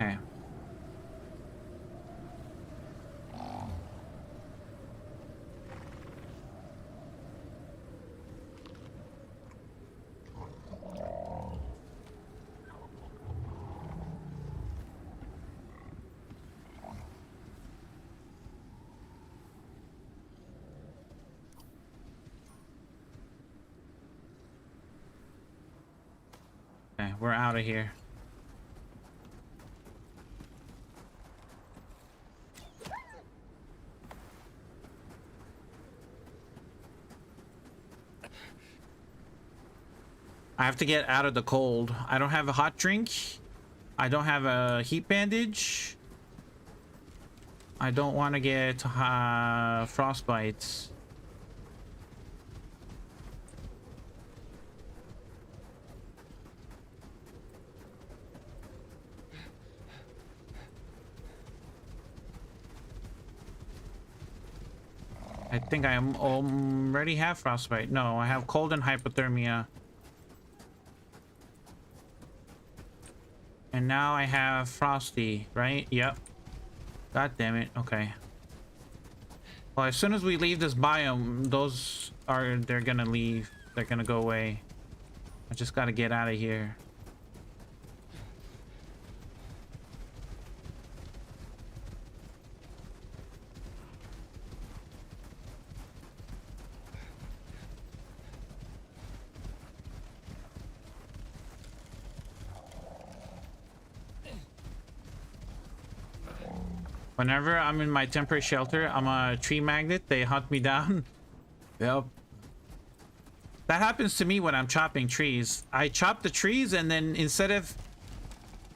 Okay. Okay, we're out of here. I have to get out of the cold. I don't have a hot drink. I don't have a heat bandage. I don't want to get frostbites. I think I already have frostbite. No, I have cold and hypothermia. And now I have frosty, right? Yep. God damn it. Okay. Well, as soon as we leave this biome, they're gonna leave. They're gonna go away. I just gotta get out of here. Whenever I'm in my temporary shelter, I'm a tree magnet. They hunt me down. Yep. That happens to me when I'm chopping trees. I chop the trees and then instead of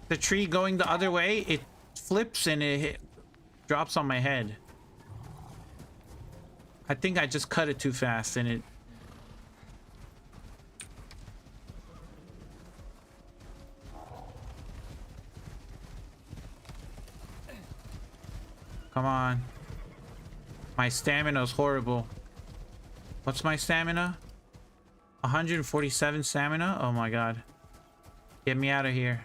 the tree going the other way, it flips and it drops on my head. I think I just cut it too fast and it... Come on. My stamina is horrible. What's my stamina? 147 stamina? Oh my god. Get me out of here.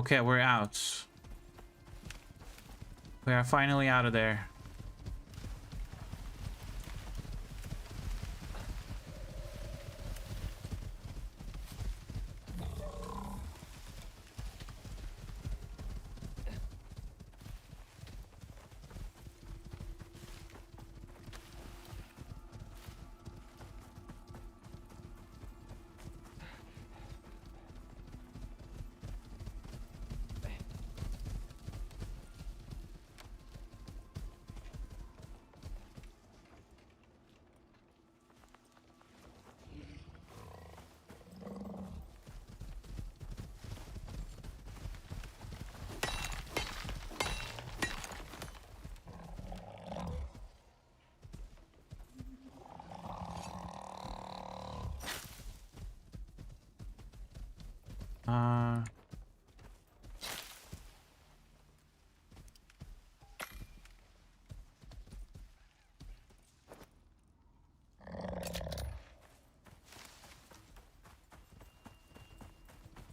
Okay, we're out. We are finally out of there.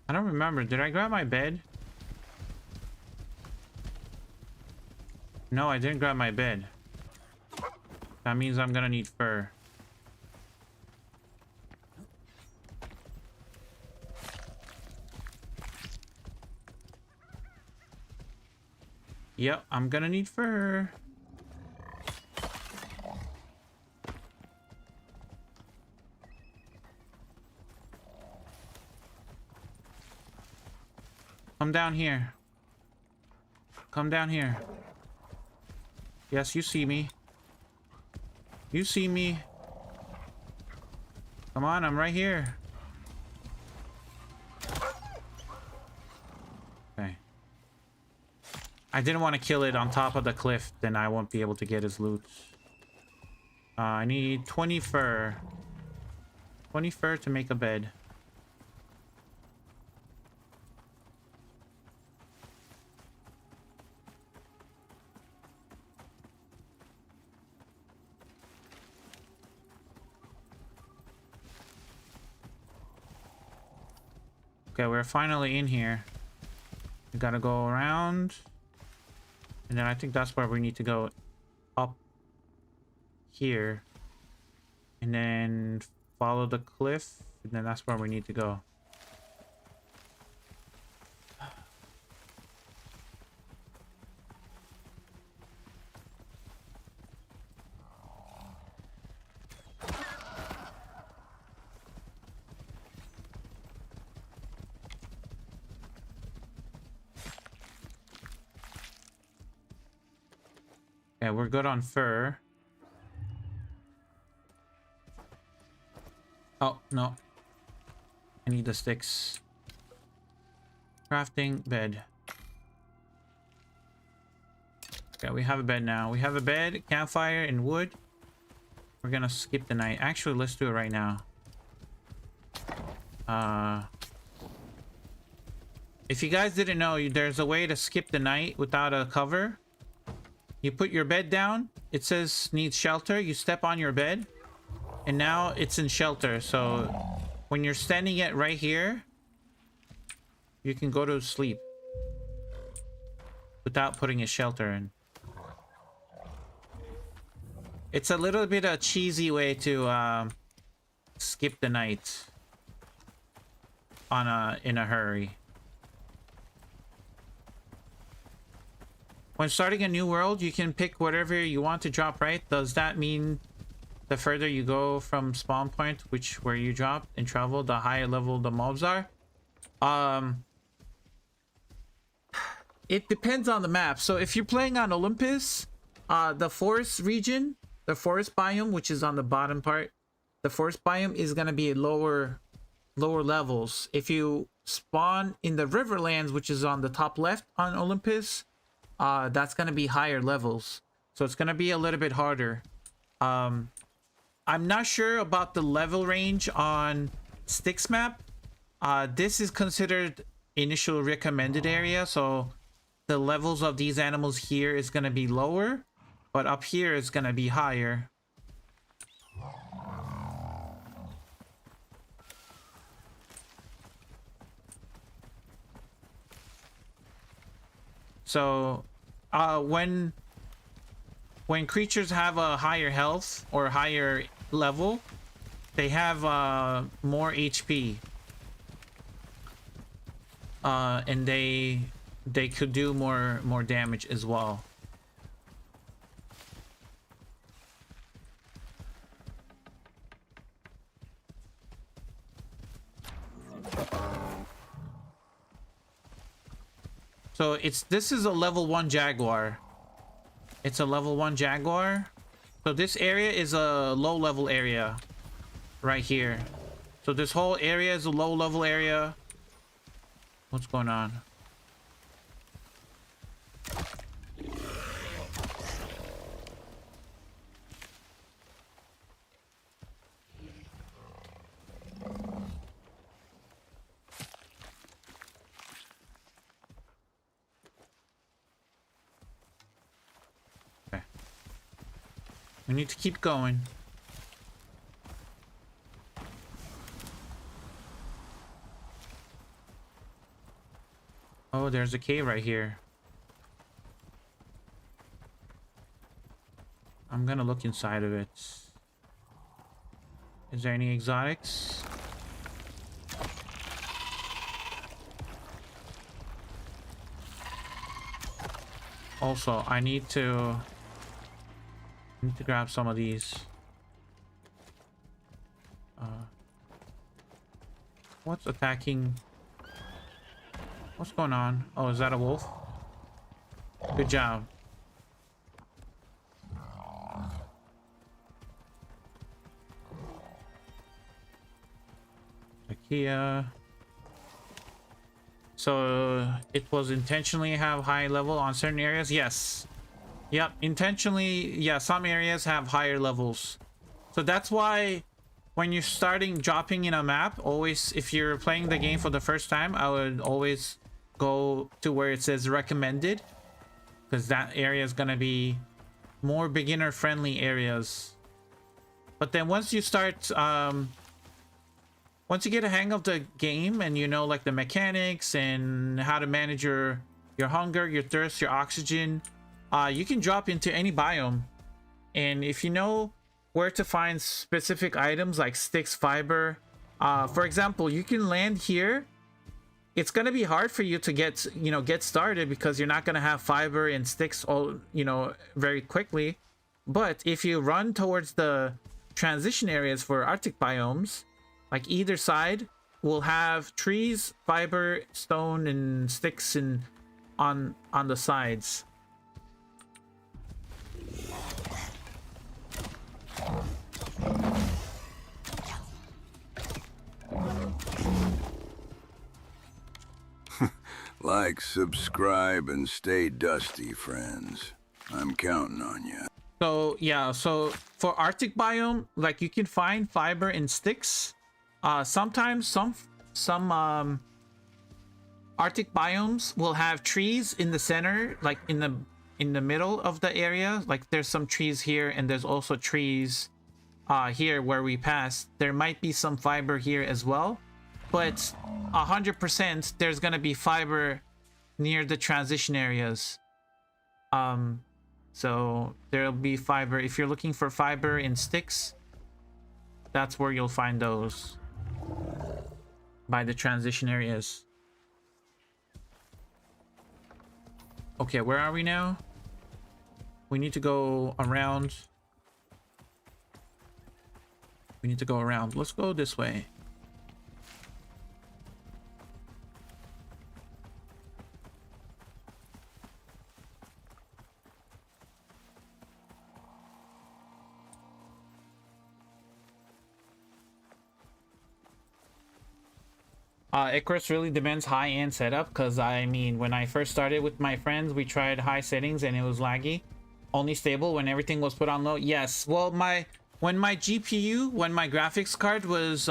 I don't remember. Did I grab my bed? No, I didn't grab my bed. That means I'm gonna need fur. Yep, I'm gonna need fur. Come down here. Come down here. Yes, you see me. You see me. Come on, I'm right here. Okay. I didn't want to kill it on top of the cliff, then I won't be able to get his loot. I need 20 fur. 20 fur to make a bed. Okay, we're finally in here. We gotta go around. And then I think that's where we need to go up here. And then follow the cliff. And then that's where we need to go. Yeah, we're good on fur. Oh, no. I need the sticks. Crafting bed. Okay, we have a bed now. We have a bed, campfire, and wood. We're gonna skip the night. Actually, let's do it right now. If you guys didn't know, there's a way to skip the night without a cover. You put your bed down. It says needs shelter. You step on your bed. And now it's in shelter. So when you're standing it right here, you can go to sleep without putting a shelter in. It's a little bit a cheesy way to skip the night on in a hurry. When starting a new world, you can pick whatever you want to drop, right? Does that mean the further you go from spawn point, where you drop and travel, the higher level the mobs are? It depends on the map. So if you're playing on Olympus, the forest region, the forest biome, which is on the bottom part, the forest biome is going to be lower levels. If you spawn in the Riverlands, which is on the top left on Olympus, that's going to be higher levels. So it's going to be a little bit harder. I'm not sure about the level range on Styx map. This is considered initial recommended area, so the levels of these animals here is going to be lower, but up here is going to be higher. So when creatures have a higher health or higher level, they have more HP, and they could do more damage as well. So this is a level 1 jaguar. It's a level 1 jaguar. So this area is a low level area right here. So this whole area is a low level area. What's going on? We need to keep going. Oh, there's a cave right here. I'm gonna look inside of it. Is there any exotics? Also, I need to grab some of these. What's attacking? What's going on? Oh, is that a wolf? Good job. IKEA. So it was intentionally have high level on certain areas? Yes. Yep, intentionally, yeah, some areas have higher levels. So that's why when you're starting dropping in a map, always, if you're playing the game for the first time, I would always go to where it says recommended, because that area is going to be more beginner friendly areas. But then once you start, once you get a hang of the game and you know like the mechanics and how to manage your hunger, your thirst, your oxygen, you can drop into any biome. And if you know where to find specific items like sticks, fiber, for example, you can land here. It's going to be hard for you to get started because you're not going to have fiber and sticks all, very quickly. But if you run towards the transition areas for Arctic biomes, like either side will have trees, fiber, stone, and sticks and on the sides. Like, subscribe, and stay dusty, friends. I'm counting on you. So yeah, so for Arctic biome, like you can find fiber and sticks. Sometimes some Arctic biomes will have trees in the center, like in the middle of the area. Like there's some trees here, and there's also trees here where we passed. There might be some fiber here as well, but 100% there's gonna be fiber near the transition areas. So there'll be fiber. If you're looking for fiber and sticks, that's where you'll find those, by the transition areas. Okay, where are we now? We need to go around. We need to go around. Let's go this way. Icarus really demands high-end setup, because I mean, when I first started with my friends, we tried high settings and it was laggy. Only stable when everything was put on low. Yes, well, when my graphics card was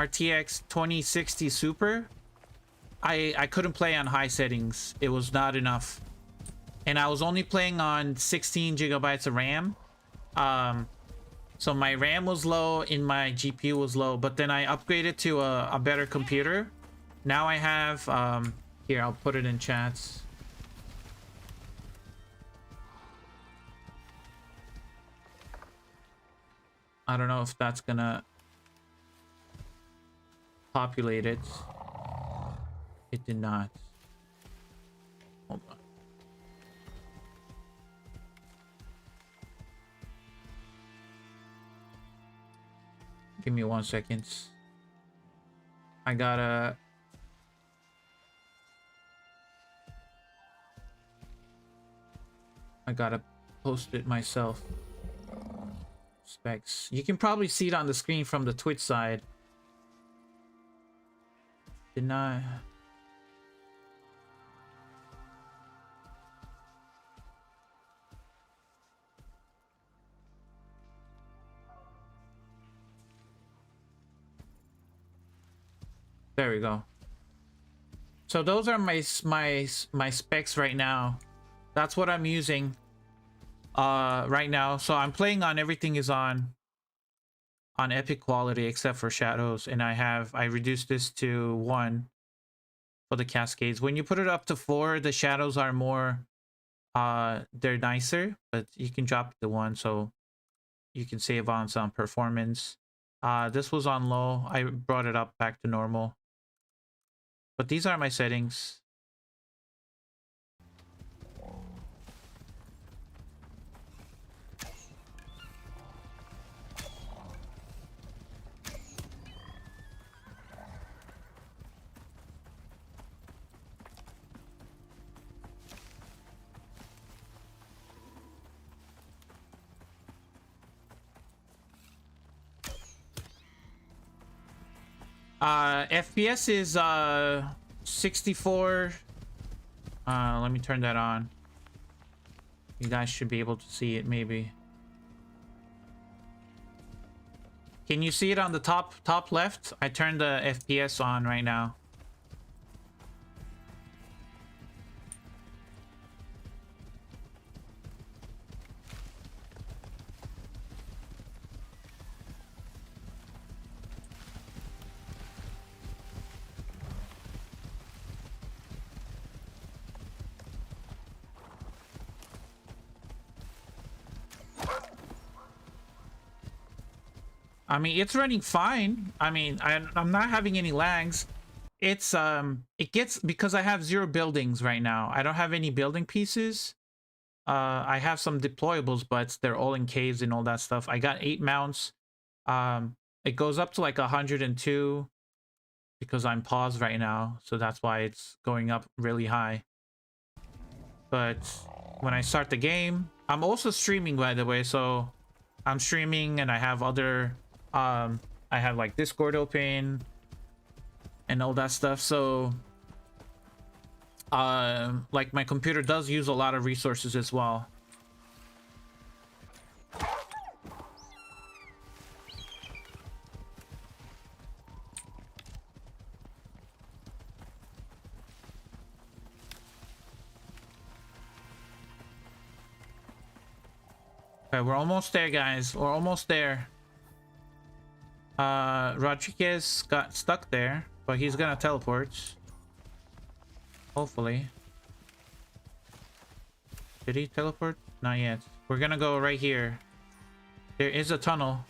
RTX 2060 Super, I couldn't play on high settings. It was not enough, and I was only playing on 16 gigabytes of RAM. So my RAM was low and my GPU was low, but then I upgraded to a better computer Now I have, here, I'll put it in chats. I don't know if that's gonna populate it. It did not. Hold on. Give me 1 second. I gotta post it myself. Specs. You can probably see it on the screen from the Twitch side. Did not. There we go. So those are my specs right now. That's what I'm using right now. So I'm playing on, everything is on epic quality except for shadows, and I reduced this to 1 for the cascades. When you put it up to 4, the shadows are more they're nicer, but you can drop it to 1 so you can save on some performance. This was on low. I brought it up back to normal. But these are my settings. FPS is 64. Let me turn that on. You guys should be able to see it, maybe. Can you see it on the top left? I turned the FPS on right now. I mean, it's running fine. I mean, I'm not having any lags. It's it gets, because I have 0 buildings right now. I don't have any building pieces. I have some deployables, but they're all in caves and all that stuff. I got 8 mounts. It goes up to like 102 because I'm paused right now, so that's why it's going up really high. But when I start the game, I'm also streaming, by the way, so I'm streaming and I have other I have like Discord open and all that stuff. So like my computer does use a lot of resources as well. Okay, we're almost there, guys. We're almost there. Rodriguez got stuck there, but he's gonna teleport. Hopefully. Did he teleport? Not yet. We're gonna go right here. There is a tunnel.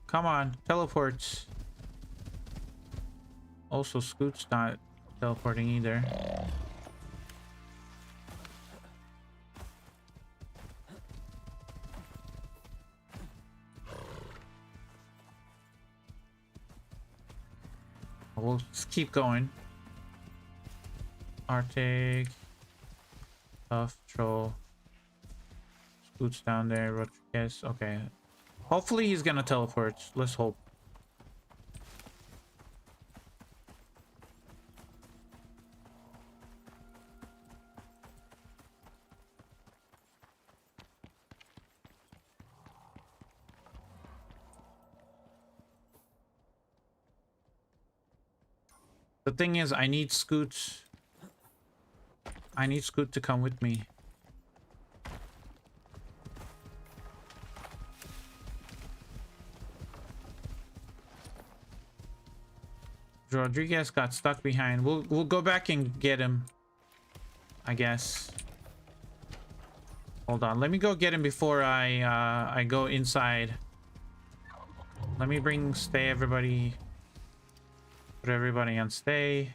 Come on, teleports. Also, Scoot's not teleporting either. We'll just keep going. Arctic. Tough Troll. Scoot's down there. Rodriguez. Okay. Hopefully he's gonna teleport. Let's hope. The thing is, I need Scoot. I need Scoot to come with me. Rodriguez got stuck behind. We'll go back and get him, I guess. Hold on. Let me go get him before I go inside. Let me bring stay everybody. Put everybody on stay.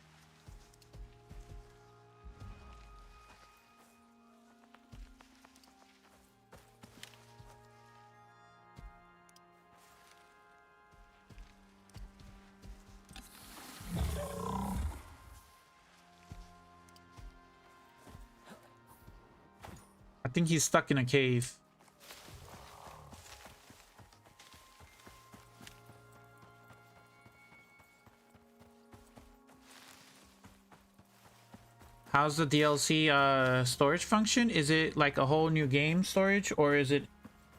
I think he's stuck in a cave. How's the DLC storage function? Is it like a whole new game storage, or is it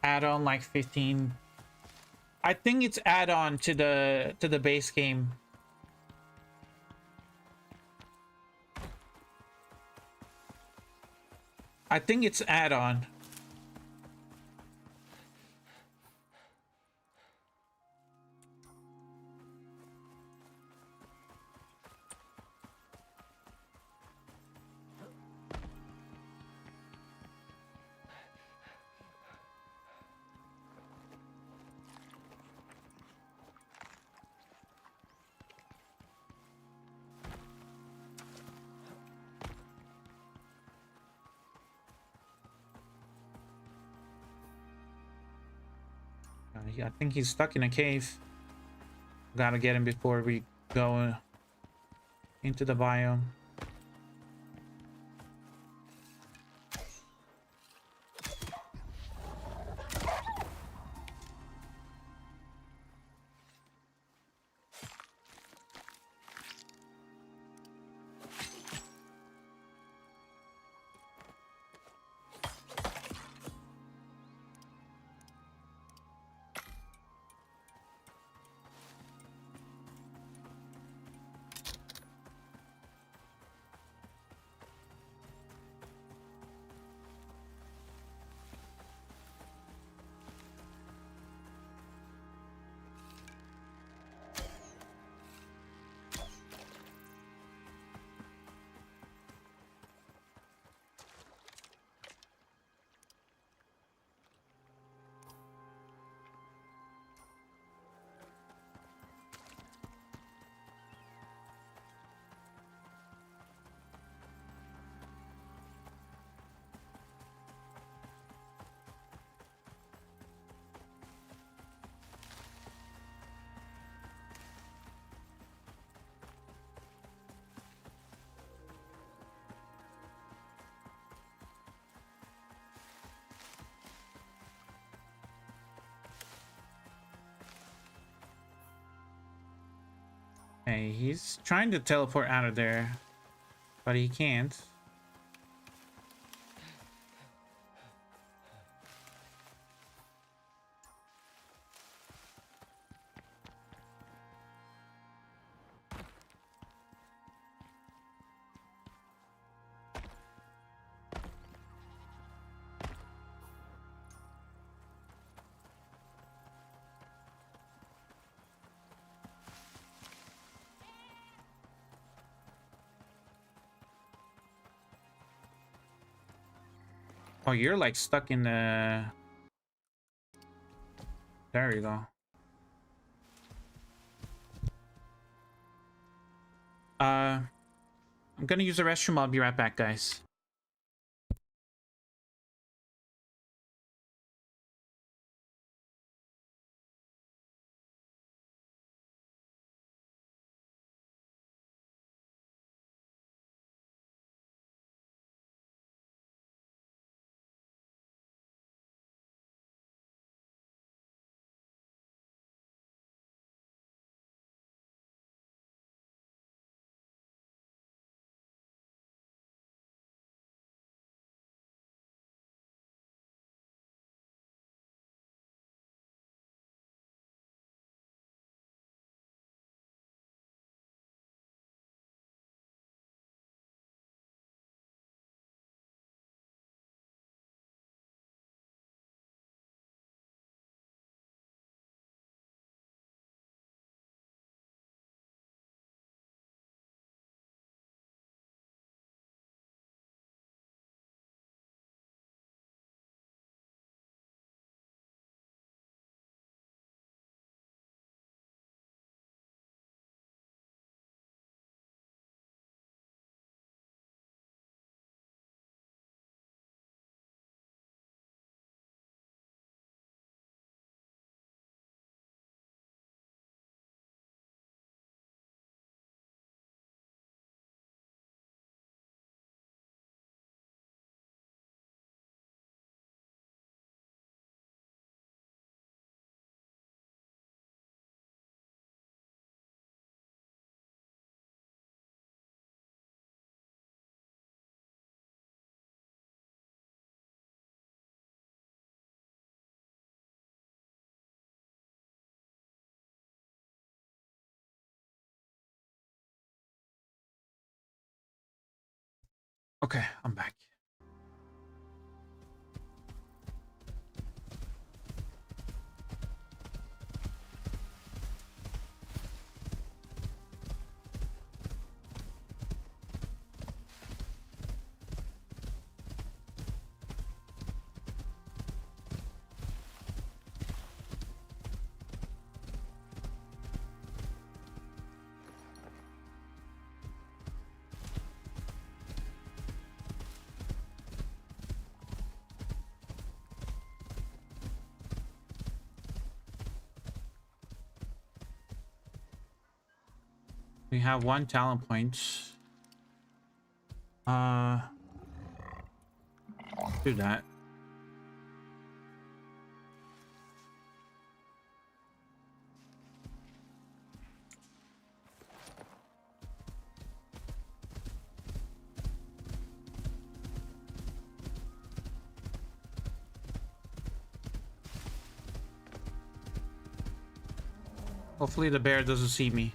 add-on like 15? I think it's add-on to the base game. I think it's add-on. I think he's stuck in a cave. Gotta get him before we go into the biome. Hey, he's trying to teleport out of there, but he can't. Oh, you're like stuck in the... There you go. I'm gonna use the restroom. I'll be right back, guys. Okay, I'm back. We have 1 talent point. Do that. Hopefully the bear doesn't see me.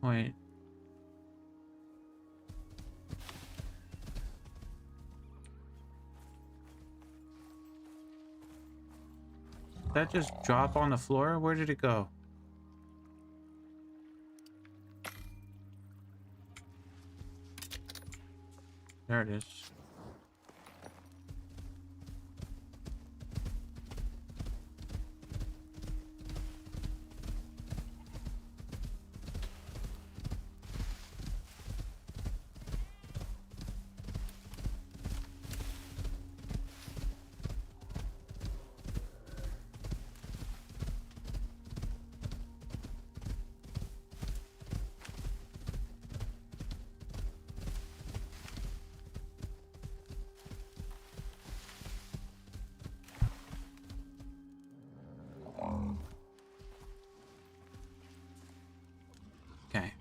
Wait. Did that just drop on the floor? Where did it go? There it is. Okay.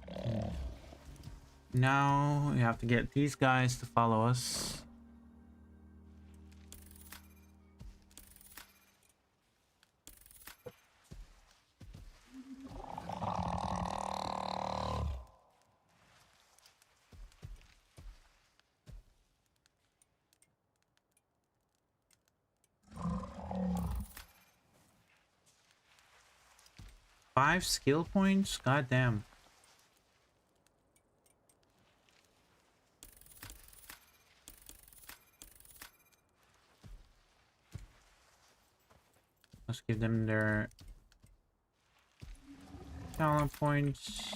Now we have to get these guys to follow us. Five skill points? God damn. Let's give them their talent points.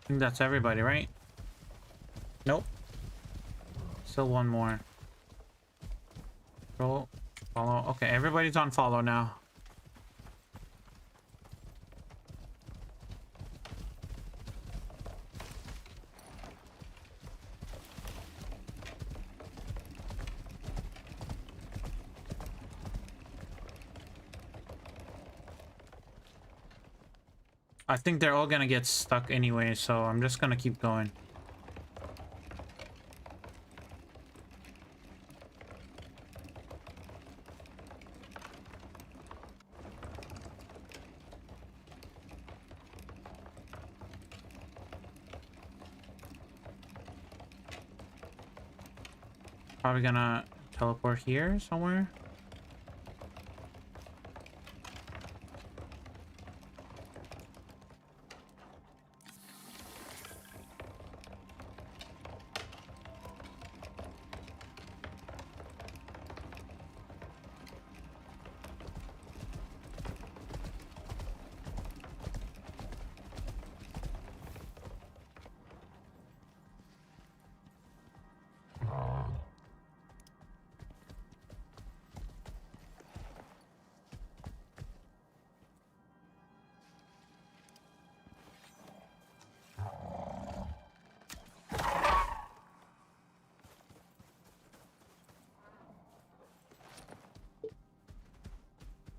I think that's everybody, right? Nope. Still one more. Roll. Follow. Okay, everybody's on follow now. I think they're all gonna get stuck anyway, so I'm just gonna keep going. Probably gonna teleport here somewhere.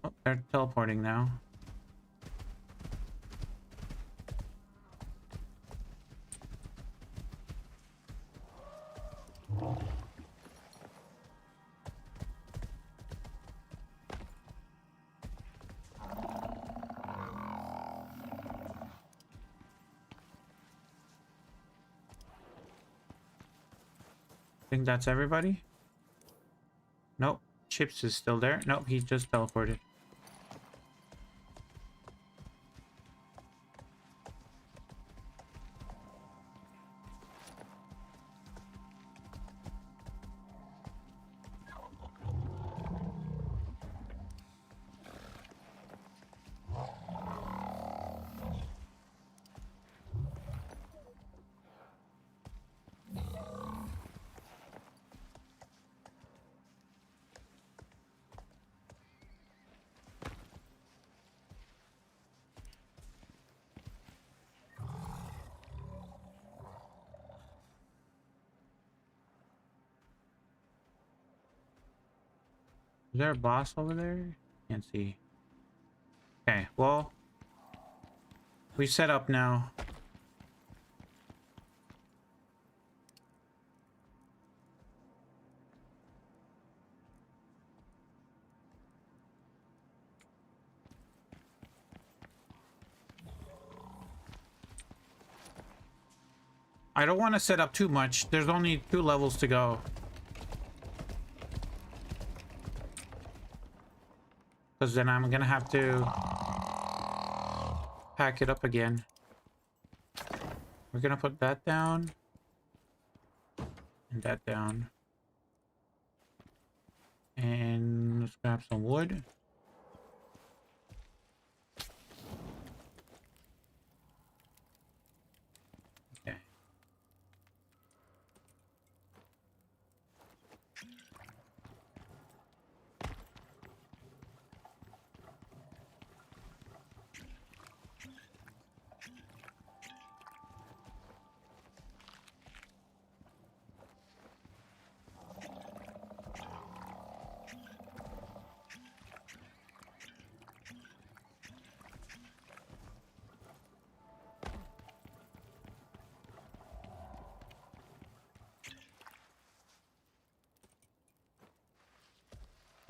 Oh, they're teleporting now. Think that's everybody? Nope. Chips is still there. Nope, he just teleported. Is there a boss over there? Can't see. Okay, well, we set up now. I don't want to set up too much. There's only 2 levels to go. Because then I'm gonna have to pack it up again. We're gonna put that down. And that down. And let's grab some wood. Okay.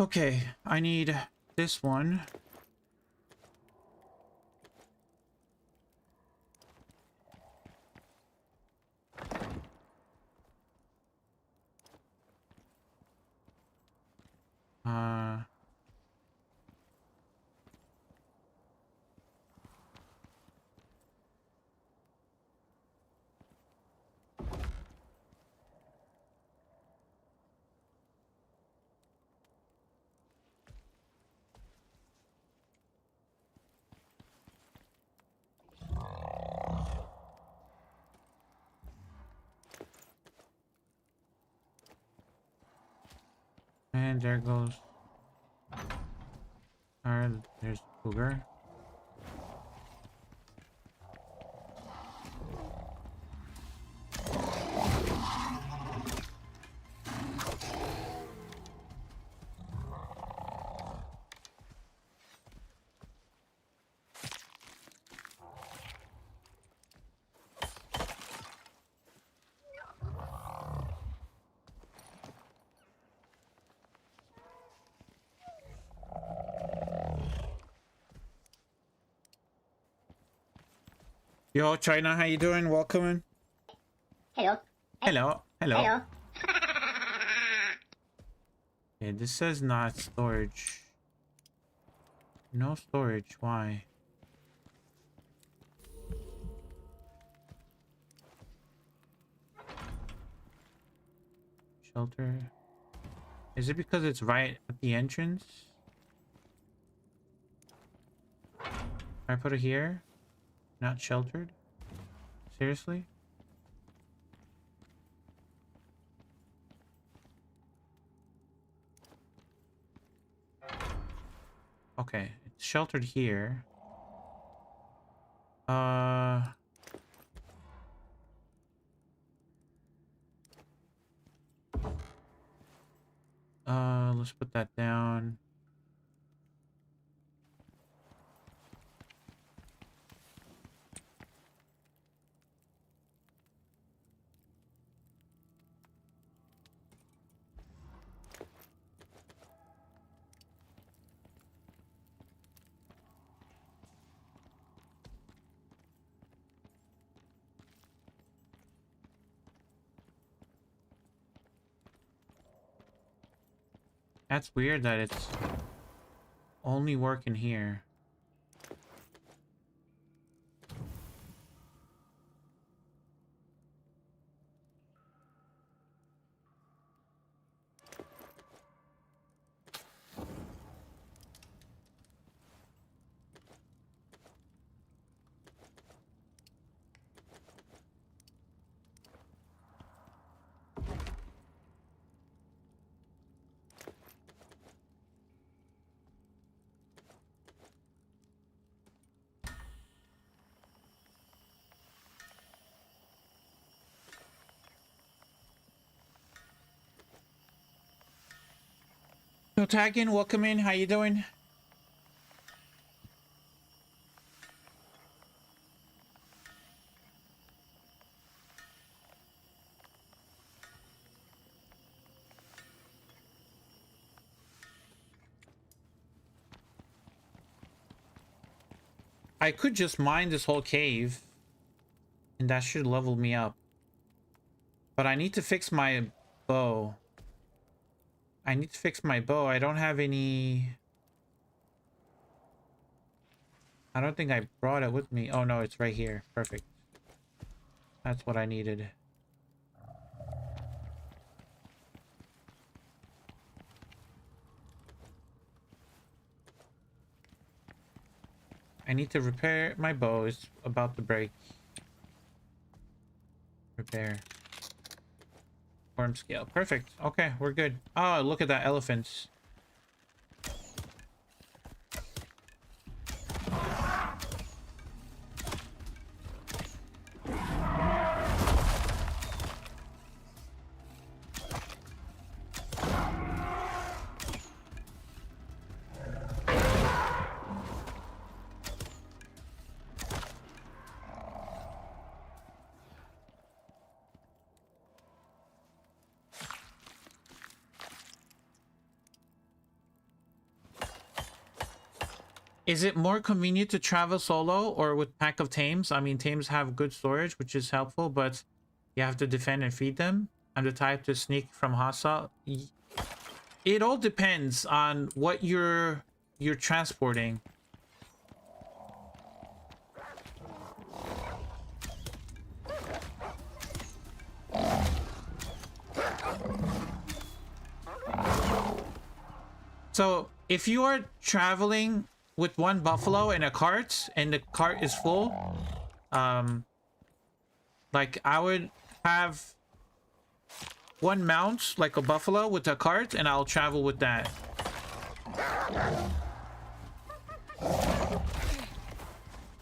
Okay, I need this one. Uh, And there goes. Alright, there's Cougar. Yo, China, how you doing? Welcome. Hello. Hello. Hello. Hello. Okay, this says not storage. No storage. Why? Shelter. Is it because it's right at the entrance? I put it here? Not sheltered? Seriously? Okay, it's sheltered here. Let's put that down. That's weird that it's only working here. No tagging, welcome in. How you doing? I could just mine this whole cave and that should level me up. But I need to fix my bow. I need to fix my bow. I don't have any... I don't think I brought it with me. Oh no, it's right here. Perfect. That's what I needed. I need to repair my bow. It's about to break. Repair. Form scale. Perfect. Okay, we're good. Oh, look at that elephant. Is it more convenient to travel solo or with pack of tames? I mean, tames have good storage, which is helpful, but you have to defend and feed them. I'm the type to sneak from hostile. It all depends on what you're transporting. So if you are traveling with one buffalo and a cart and the cart is full, like I would have one mount, like a buffalo with a cart, and I'll travel with that.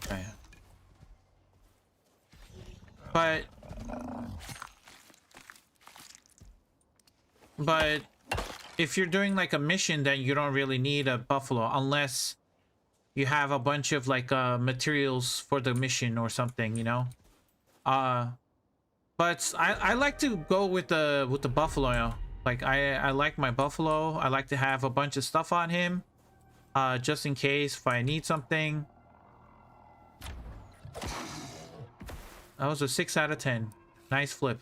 Okay. But if you're doing like a mission, then you don't really need a buffalo unless you have a bunch of like materials for the mission or something, you know. But I like to go with the buffalo, you know? Like I like my buffalo. I like to have a bunch of stuff on him, just in case if I need something. That was a 6 out of 10. Nice flip.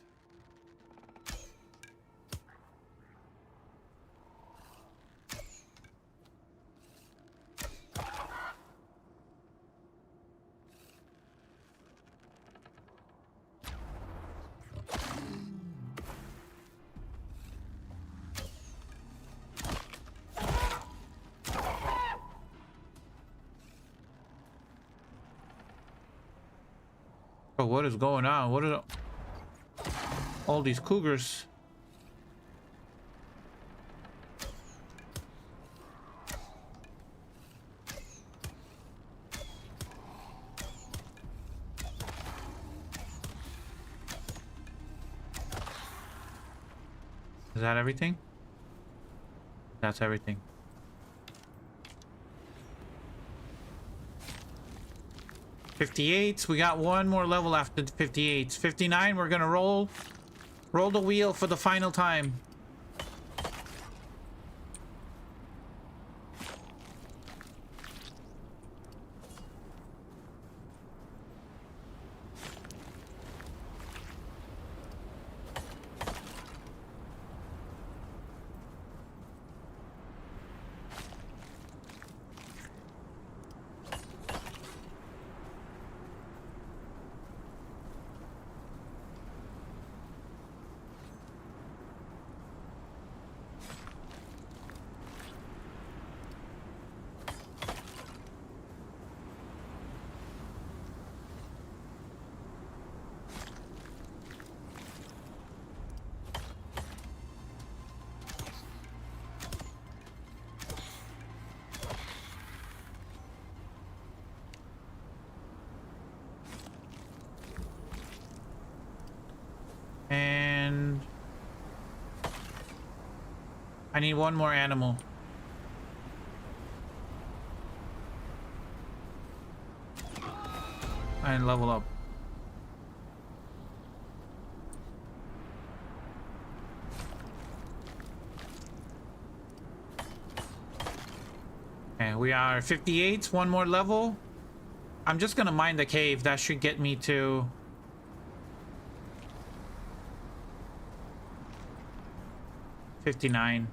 Oh, what is going on? What are all these cougars? Is that everything? That's everything. $58. We got one more level after 58. 59. We're gonna roll the wheel for the final time. And I need one more animal. And level up. And we are 58. One more level. I'm just gonna mine the cave. That should get me to 59.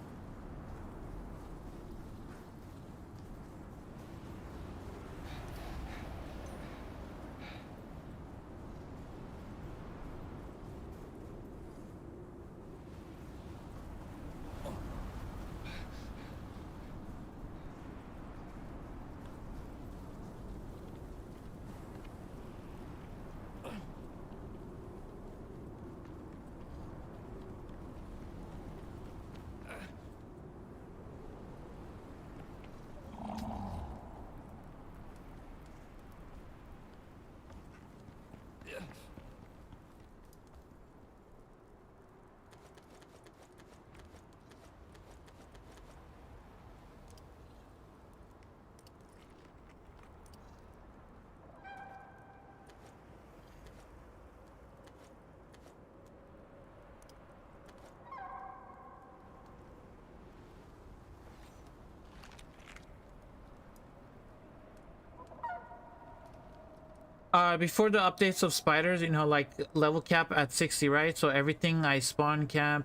Before the updates of spiders, you know, like level cap at 60, right? So everything I spawn cap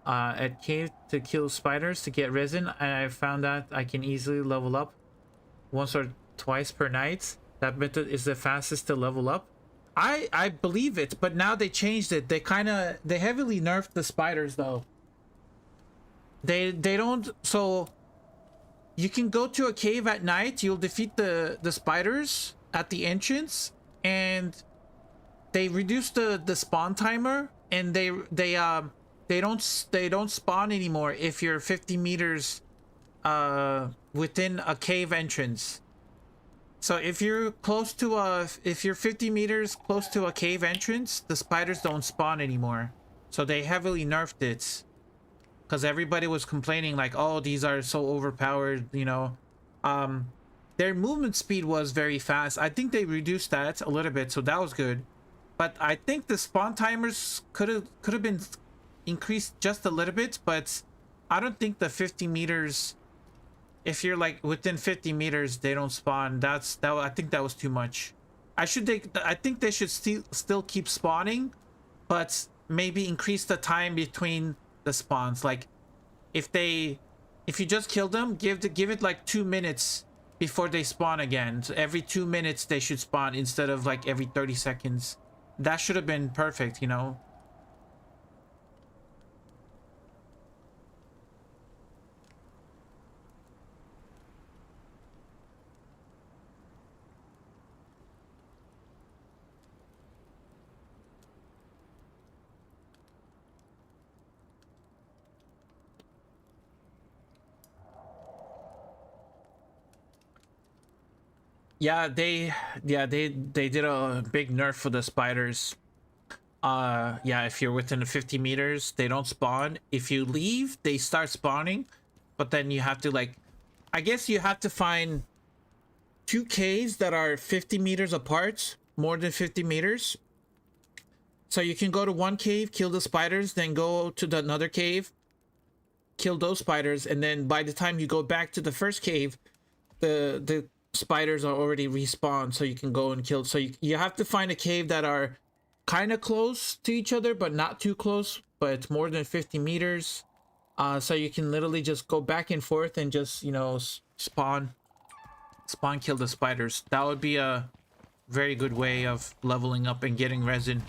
at cave to kill spiders to get resin, and I found that I can easily level up once or twice per night. That method is the fastest to level up. I believe it, but now they changed it. They heavily nerfed the spiders though. They don't, so you can go to a cave at night, you'll defeat the spiders at the entrance, and they reduced the spawn timer, and they they don't spawn anymore if you're 50 meters within a cave entrance. So if you're if you're 50 meters close to a cave entrance, the spiders don't spawn anymore. So they heavily nerfed it because everybody was complaining like, oh, these are so overpowered, you know. Their movement speed was very fast. I think they reduced that a little bit, so that was good. But I think the spawn timers could have been increased just a little bit, but I don't think the 50 meters, if you're like within 50 meters they don't spawn, I think that was too much. I think they should still keep spawning, but maybe increase the time between the spawns. Like if you just kill them, give it like 2 minutes before they spawn again. So every 2 minutes they should spawn instead of like every 30 seconds. That should have been perfect, you know. Yeah, they did a big nerf for the spiders. Yeah, if you're within 50 meters, they don't spawn. If you leave, they start spawning, but then you have to like, I guess you have to find 2 caves that are 50 meters apart, more than 50 meters. So you can go to one cave, kill the spiders, then go to another cave, kill those spiders, and then by the time you go back to the first cave, the spiders are already respawned, so you can go and kill. So you have to find a cave that are kind of close to each other but not too close, but it's more than 50 meters, so you can literally just go back and forth and just, you know, spawn kill the spiders. That would be a very good way of leveling up and getting resin.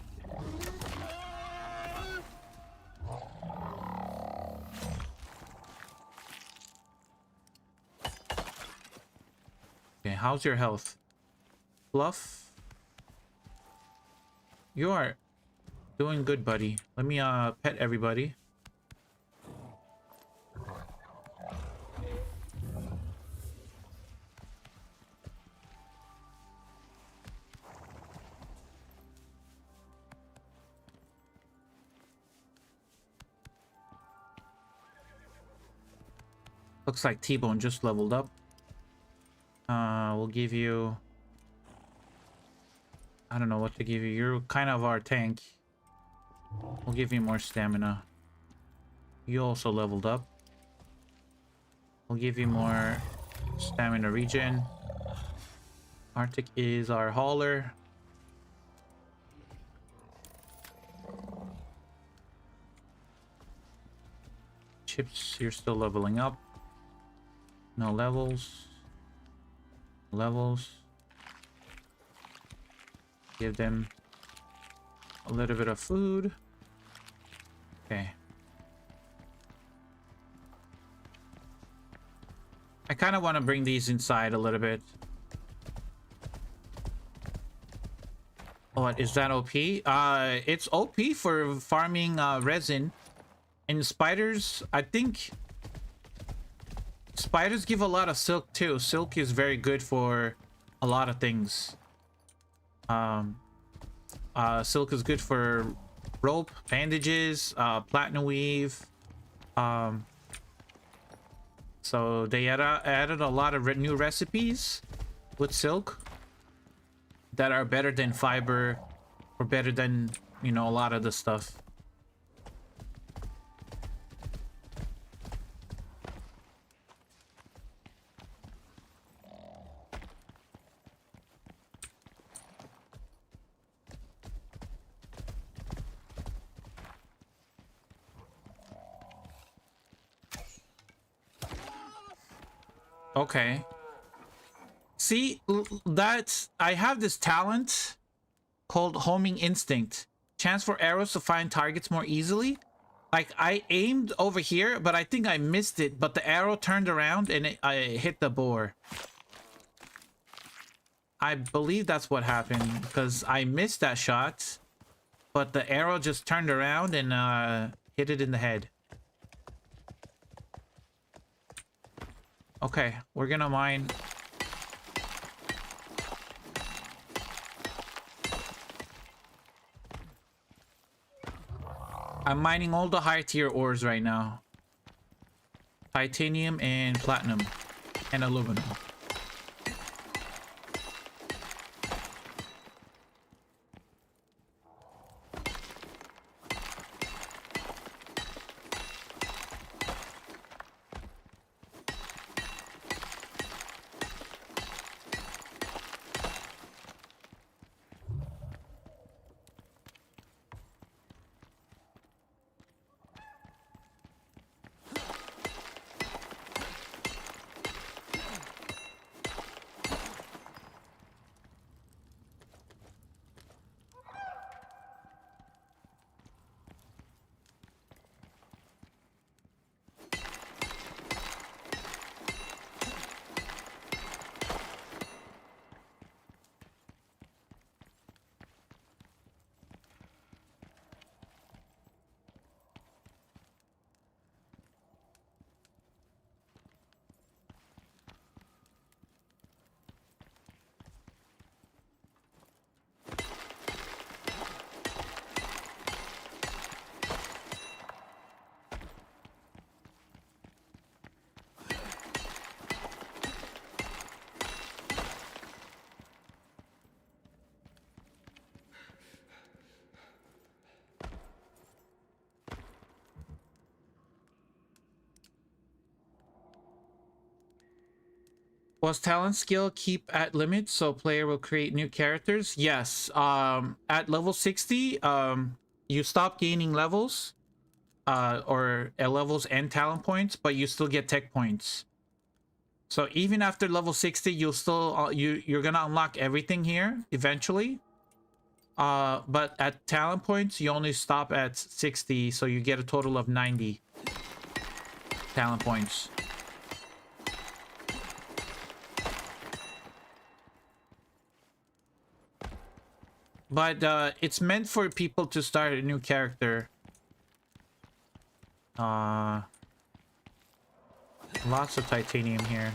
Okay, how's your health? Fluff? You are doing good, buddy. Let me pet everybody. Looks like T-Bone just leveled up. We'll give you, I don't know what to give you. You're kind of our tank. We'll give you more stamina. You also leveled up. We'll give you more stamina regen. Arctic is our hauler. Chips, you're still leveling up. No levels. Levels. Give them a little bit of food. Okay. I kind of want to bring these inside a little bit. What is that OP? It's OP for farming resin. And spiders, I think spiders give a lot of silk too. Silk is very good for a lot of things. Silk is good for rope, bandages, platinum weave. So they added a lot of new recipes with silk that are better than fiber or better than, you know, a lot of the stuff. Okay. See, that's, I have this talent called homing instinct. Chance for arrows to find targets more easily. Like, I aimed over here, but I think I missed it, but the arrow turned around and I hit the boar. I believe that's what happened, because I missed that shot, but the arrow just turned around and Hit it in the head. Okay, we're gonna mine. I'm mining all the high tier ores right now. Titanium and platinum and aluminum. Was talent skill keep at limit so player will create new characters? Yes. At level 60, you stop gaining levels, or levels and talent points, but you still get tech points. So even after level 60, you'll still you're gonna unlock everything here eventually. But at talent points, you only stop at 60, so you get a total of 90 talent points. But it's meant for people to start a new character. Lots of titanium here.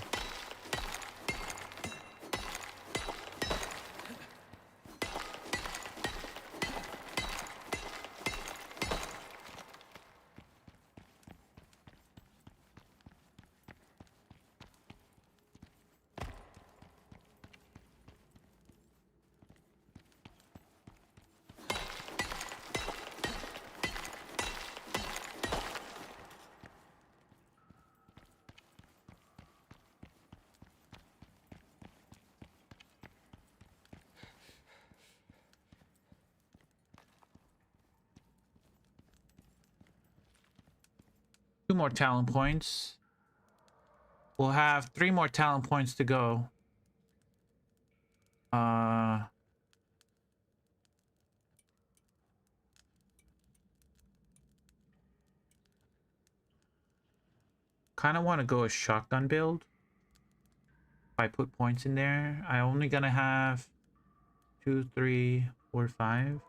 Two more talent points. We'll have 3 more talent points to go. Kind of want to go a shotgun build. If I put points in there, I only gonna have 2, 3, 4, 5.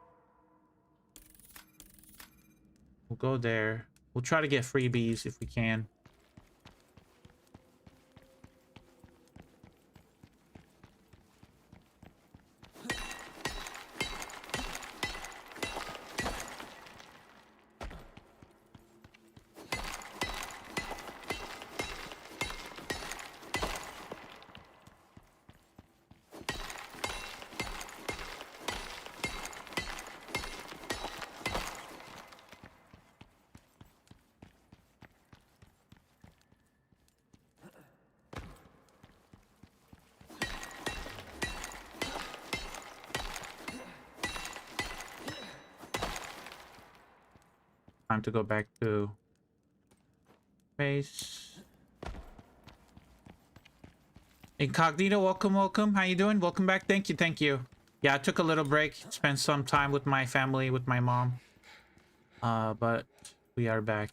We'll go there. We'll try to get freebies if we can. Time to go back to base. Incognito, welcome, welcome. How you doing? Welcome back. Thank you, thank you. Yeah, I took a little break, spent some time with my family, with my mom. But we are back.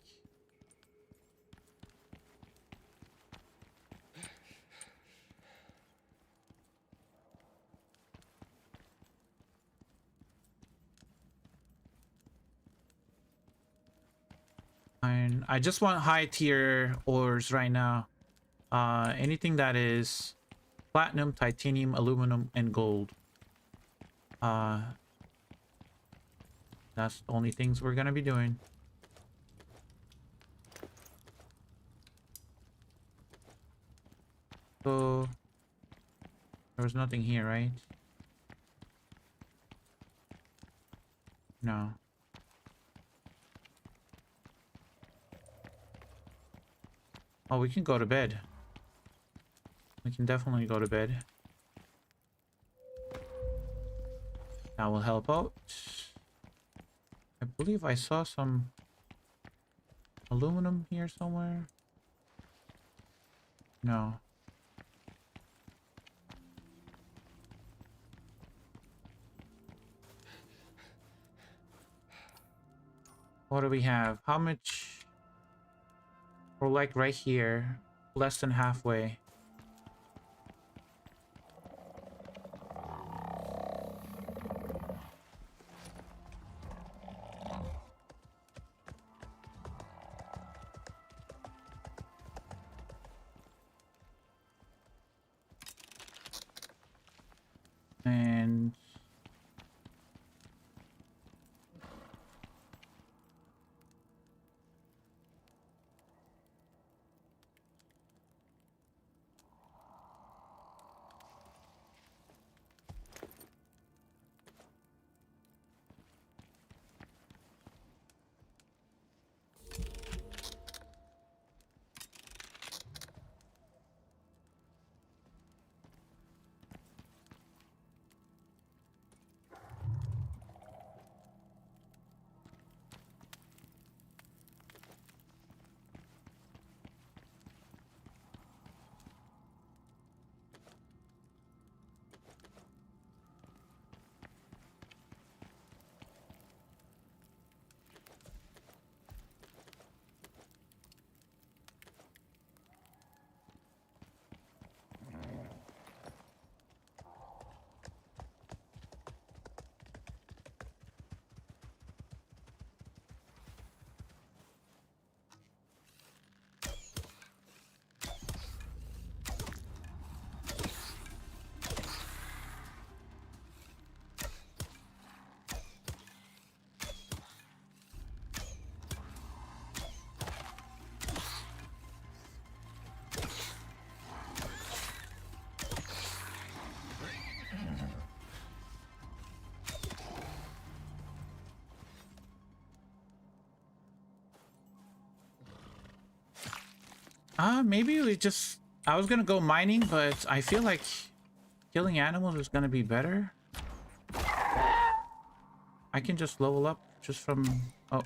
fine. I just want high tier ores right now. Anything that is platinum, titanium, aluminum, and gold. That's the only things we're gonna be doing. So there was nothing here, right? No. Oh, we can go to bed. We can definitely go to bed. That will help out. I believe I saw some aluminum here somewhere. No. What do we have? How much? We're like right here. Less than halfway. And maybe we just... I was gonna go mining, but I feel like killing animals is gonna be better. I can just level up just from... Oh.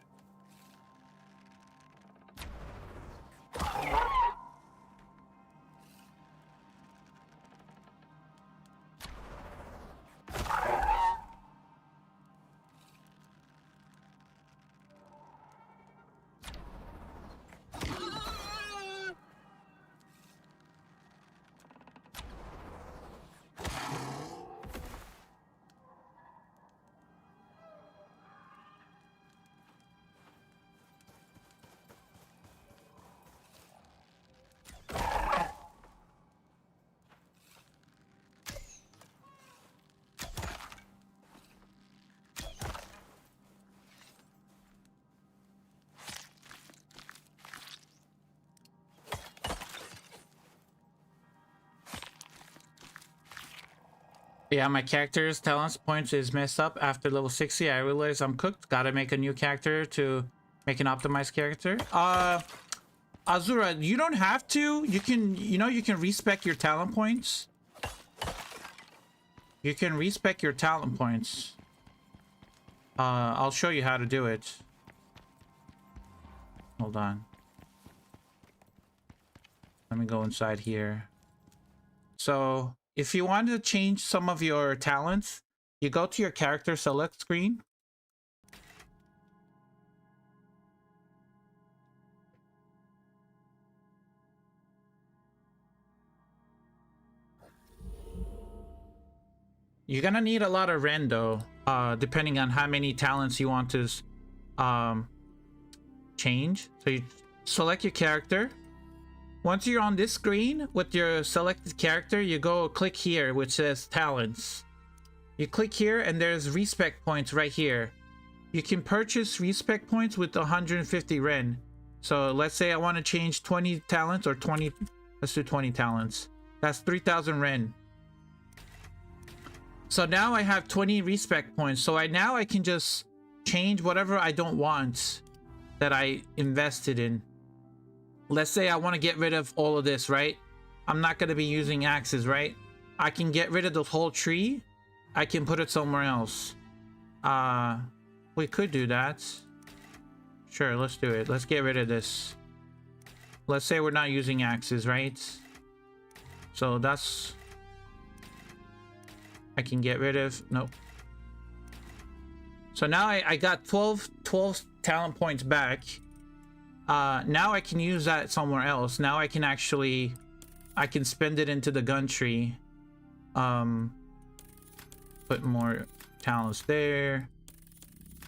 Yeah, my character's talents points is messed up after level 60. I realize I'm cooked. Gotta make a new character to make an optimized character. Azura, you don't have to. You can, you can respec your talent points. You can respec your talent points. I'll show you how to do it. Hold on. Let me go inside here. So if you want to change some of your talents, you go to your character select screen. You're gonna need a lot of rend though, depending on how many talents you want to change. So you select your character. Once you're on this screen with your selected character, you go click here which says talents. You click here and there's respec points right here. You can purchase respec points with 150 Ren. So let's say I want to change 20 talents or 20, let's do 20 talents. That's 3,000 Ren. So now I have 20 respec points. So now I can just change whatever I don't want that I invested in. Let's say I want to get rid of all of this, right? I'm not going to be using axes, right? I can get rid of the whole tree. I can put it somewhere else. We could do that. Sure, let's do it. Let's get rid of this. Let's say we're not using axes, right? So that's... I can get rid of... Nope. So now I got 12 talent points back. Now I can use that somewhere else. Now I can actually... I can spend it into the gun tree. Put more talents there.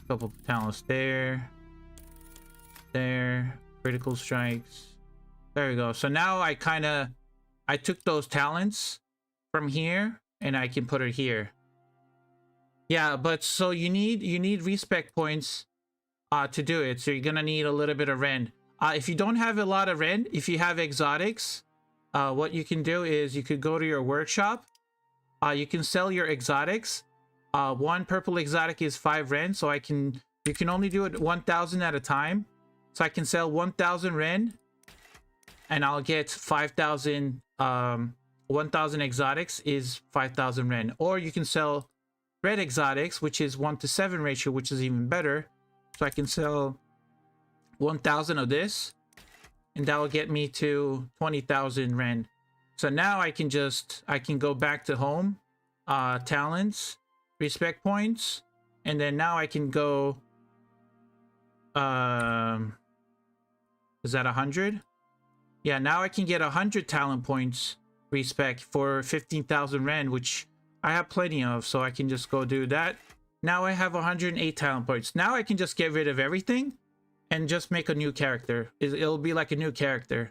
Couple talents there. There. Critical strikes. There we go. So now I took those talents from here and I can put it here. Yeah, but so you need respec points to do it. So you're gonna need a little bit of Ren. If you don't have a lot of Ren, if you have exotics, what you can do is you could go to your workshop. You can sell your exotics. One purple exotic is 5 Ren, so you can only do it 1,000 at a time. So I can sell 1,000 Ren, and I'll get 5,000. 1,000 exotics is 5,000 Ren. Or you can sell red exotics, which is 1:7 ratio, which is even better. So I can sell 1,000 of this, and that will get me to 20,000 Ren. So now I can go back to home, talents, respec points, and then now I can go, is that 100? Yeah, now I can get 100 talent points respec for 15,000 Ren, which I have plenty of, so I can just go do that. Now I have 108 talent points. Now I can just get rid of everything and just make a new character. It'll be like a new character.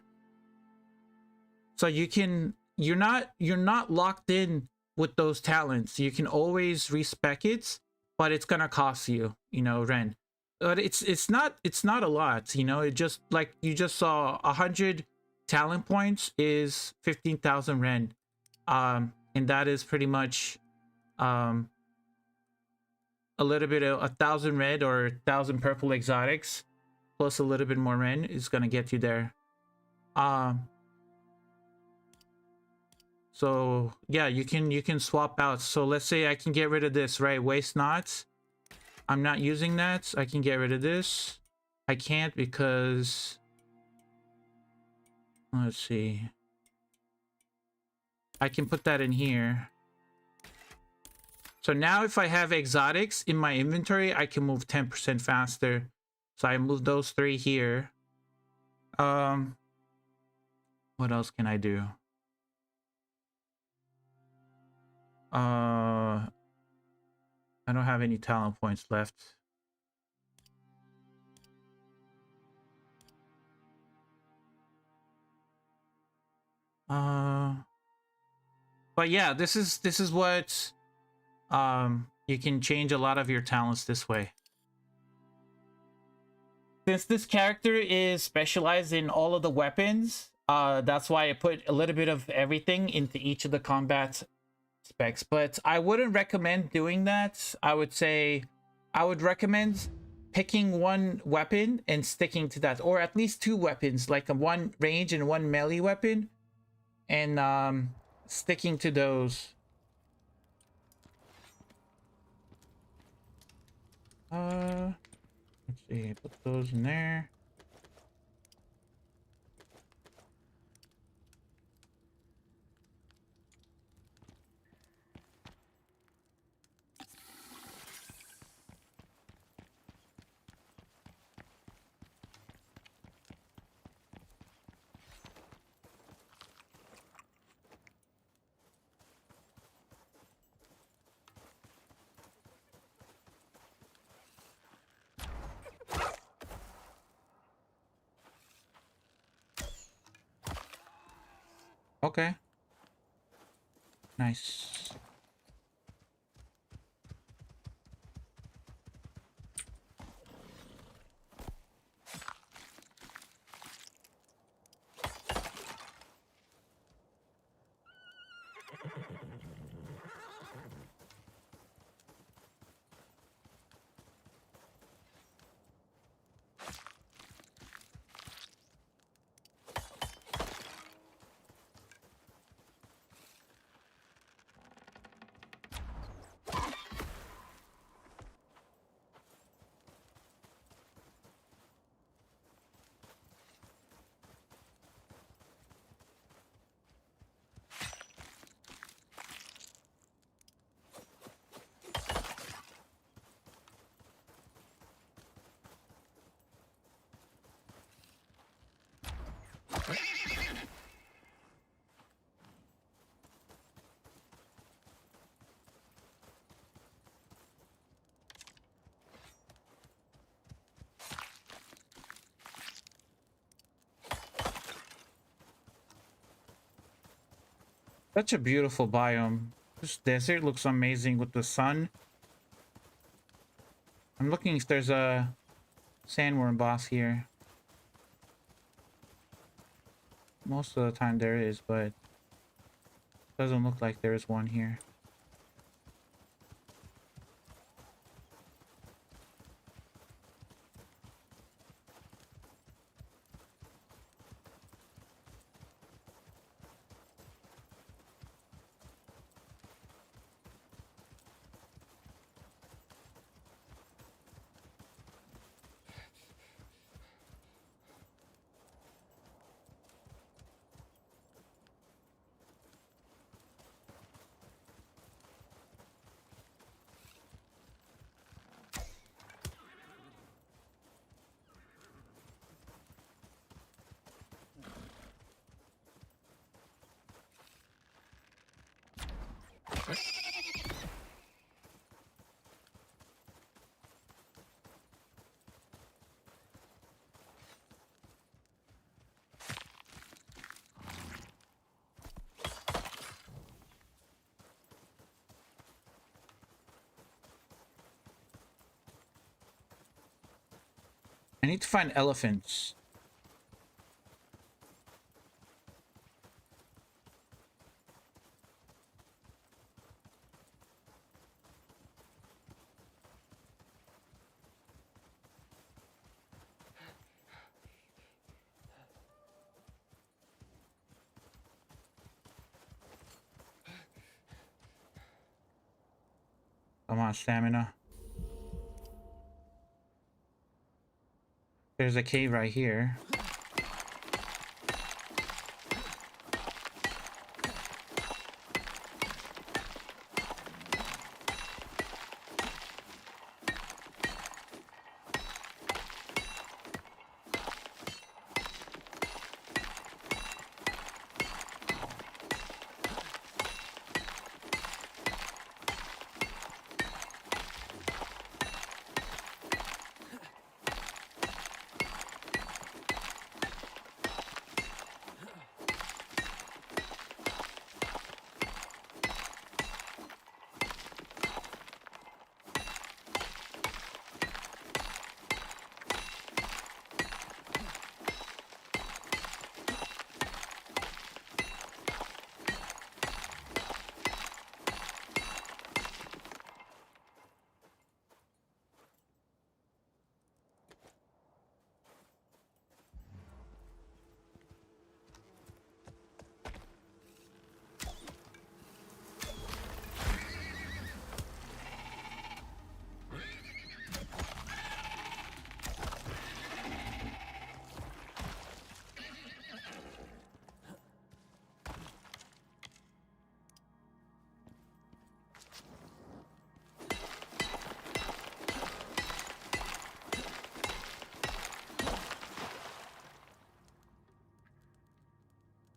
So you're not locked in with those talents. You can always respec it, but it's gonna cost you, Ren. But it's not a lot, It just, like you just saw, 100 talent points is 15,000 Ren. And that is pretty much a little bit of 1,000 red or 1,000 purple exotics plus a little bit more Ren is gonna get you there. So yeah, you can swap out. So let's say I can get rid of this, right? Waste not. I'm not using that. I can get rid of this. I can't because, let's see, I can put that in here. So now if I have exotics in my inventory, I can move 10% faster. So I move those 3 here. What else can I do? I don't have any talent points left. But yeah, this is what you can change a lot of your talents this way. Since this character is specialized in all of the weapons, that's why I put a little bit of everything into each of the combat specs. But I wouldn't recommend doing that. I would say I would recommend picking one weapon and sticking to that, or at least 2 weapons, like one range and one melee weapon, and sticking to those. Let's see, put those in there. Okay. Nice. Such a beautiful biome. This desert looks amazing with the sun. I'm looking if there's a sandworm boss here. Most of the time there is, but doesn't look like there is one here. I need to find elephants. Come on, stamina. There's a cave right here.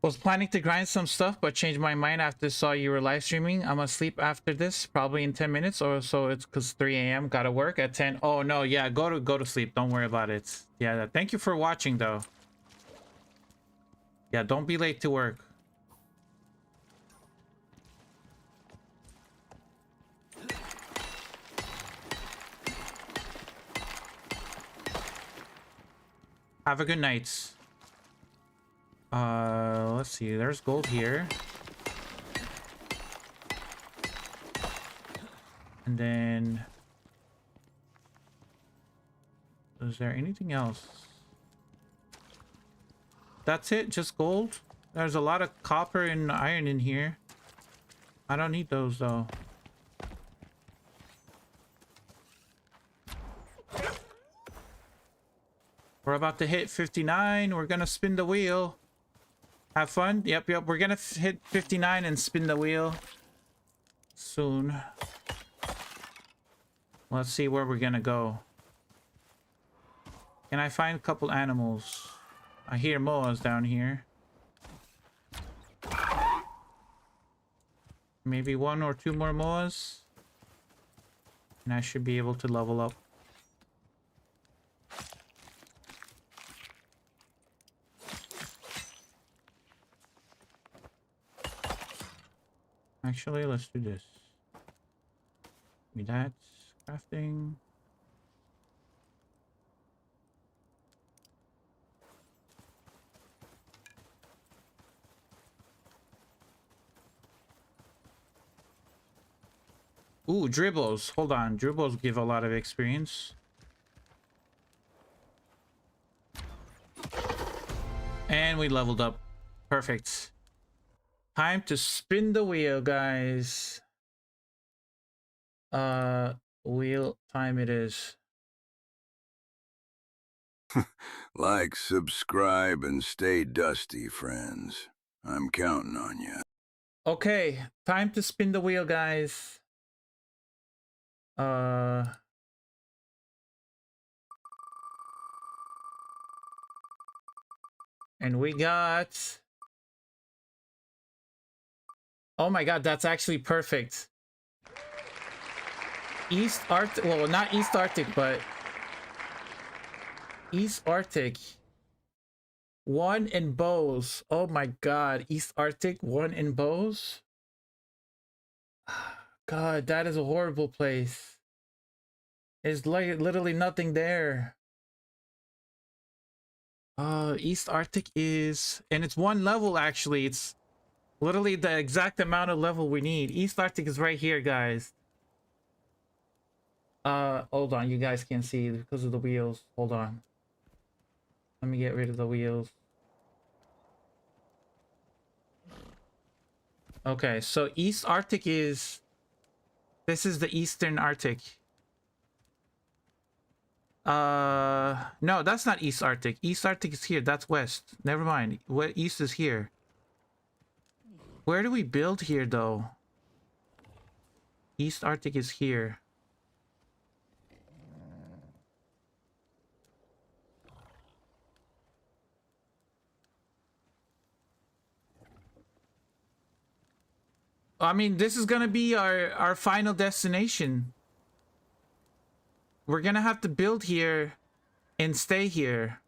Was planning to grind some stuff, but changed my mind after saw you were live streaming. I'm asleep after this, probably in 10 minutes or so. It's because 3 a.m. Gotta work at 10. Oh no, yeah, go to sleep. Don't worry about it. Yeah, thank you for watching though. Yeah, don't be late to work. Have a good night. Let's see. There's gold here. And then... is there anything else? That's it? Just gold? There's a lot of copper and iron in here. I don't need those, though. We're about to hit 59. We're gonna spin the wheel. Have fun. Yep. We're gonna hit 59 and spin the wheel soon. Let's see where we're gonna go. Can I find a couple animals? I hear moas down here. Maybe 1 or 2 more moas. And I should be able to level up. Actually, let's do this. Give me that. Crafting. Ooh, dribbles. Hold on. Dribbles give a lot of experience. And we leveled up. Perfect. Time to spin the wheel, guys. Wheel time it is. Like, subscribe, and stay dusty, friends. I'm counting on you. Okay, time to spin the wheel, guys. And we got... oh my god, that's actually perfect. East Arctic, well, not East Arctic, but East Arctic. 1 in bows. Oh my god, East Arctic 1 in bows. God, that is a horrible place. There's like literally nothing there. East Arctic is, and it's 1 level actually. It's literally the exact amount of level we need. East Arctic is right here, guys. Hold on, you guys can't see because of the wheels. Hold on. Let me get rid of the wheels. Okay, so East Arctic is... this is the Eastern Arctic. No, that's not East Arctic. East Arctic is here. That's west. Never mind. East is here. Where do we build here, though? East Arctic is here. I mean, this is gonna be our final destination. We're gonna have to build here and stay here.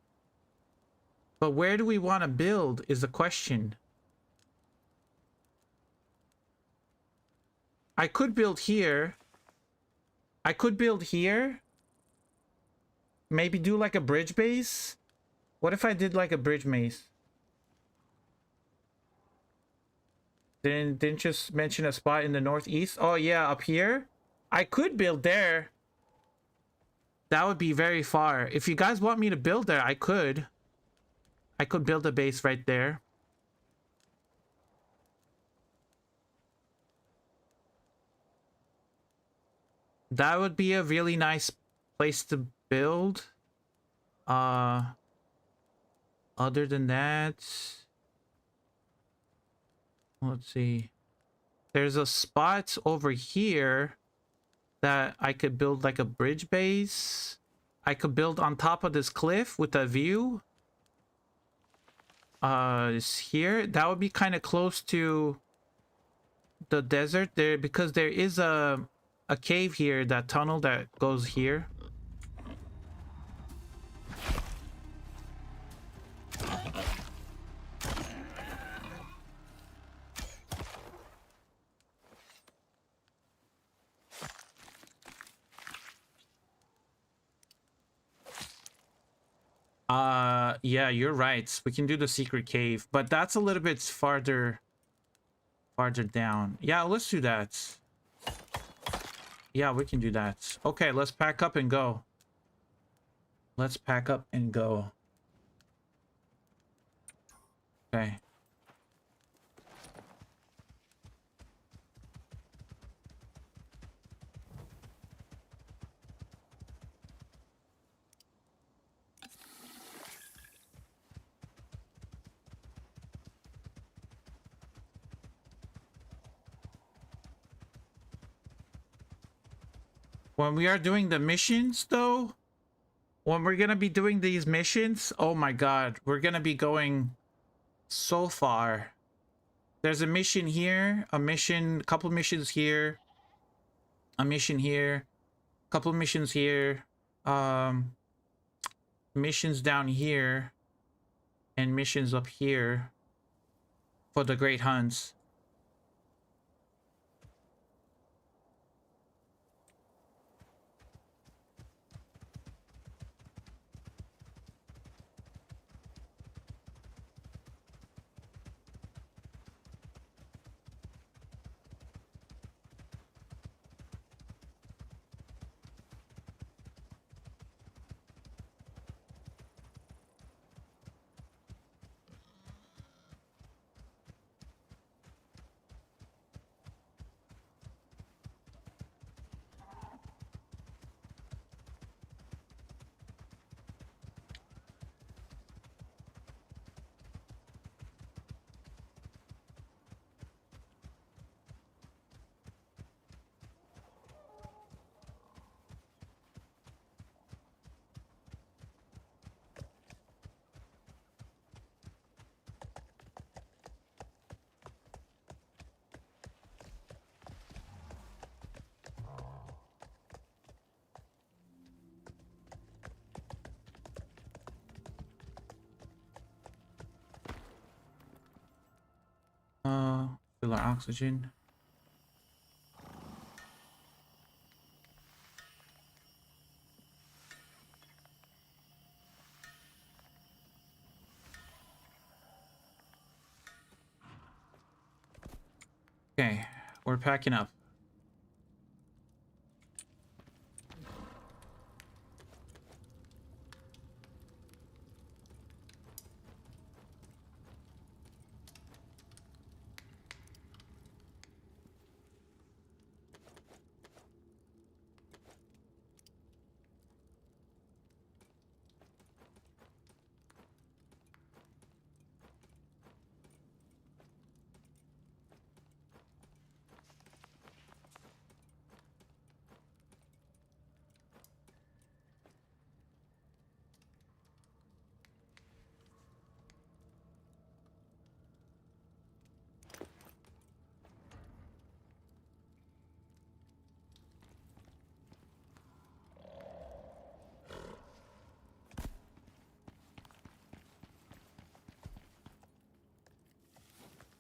But where do we want to build is the question. I could build here. I could build here. Maybe do like a bridge base. What if I did like a bridge base? Didn't just mention a spot in the northeast? Oh yeah, up here? I could build there. That would be very far. If you guys want me to build there, I could. I could build a base right there. That would be a really nice place to build. Other than that, let's see. There's a spot over here that I could build like a bridge base. I could build on top of this cliff with a view. It's here. That would be kind of close to the desert there because there is a cave here, that tunnel that goes here. Yeah, you're right. We can do the secret cave, but that's a little bit farther down. Yeah, let's do that. Yeah, we can do that. Okay, let's pack up and go. Let's pack up and go. Okay. When we are doing the missions, though, when we're gonna be doing these missions, oh my god, we're gonna be going so far. There's a mission here, a mission, couple missions here, a mission here, couple missions here, missions down here, and missions up here for the Great Hunts. Fill our oxygen. Okay, we're packing up.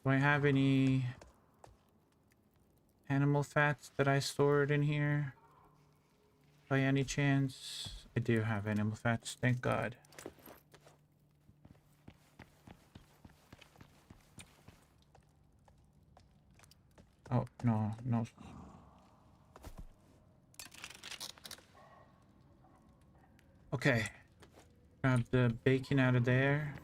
Do I have any animal fats that I stored in here? By any chance? I do have animal fats, thank God. Oh, no, no. Okay. Grab the bacon out of there.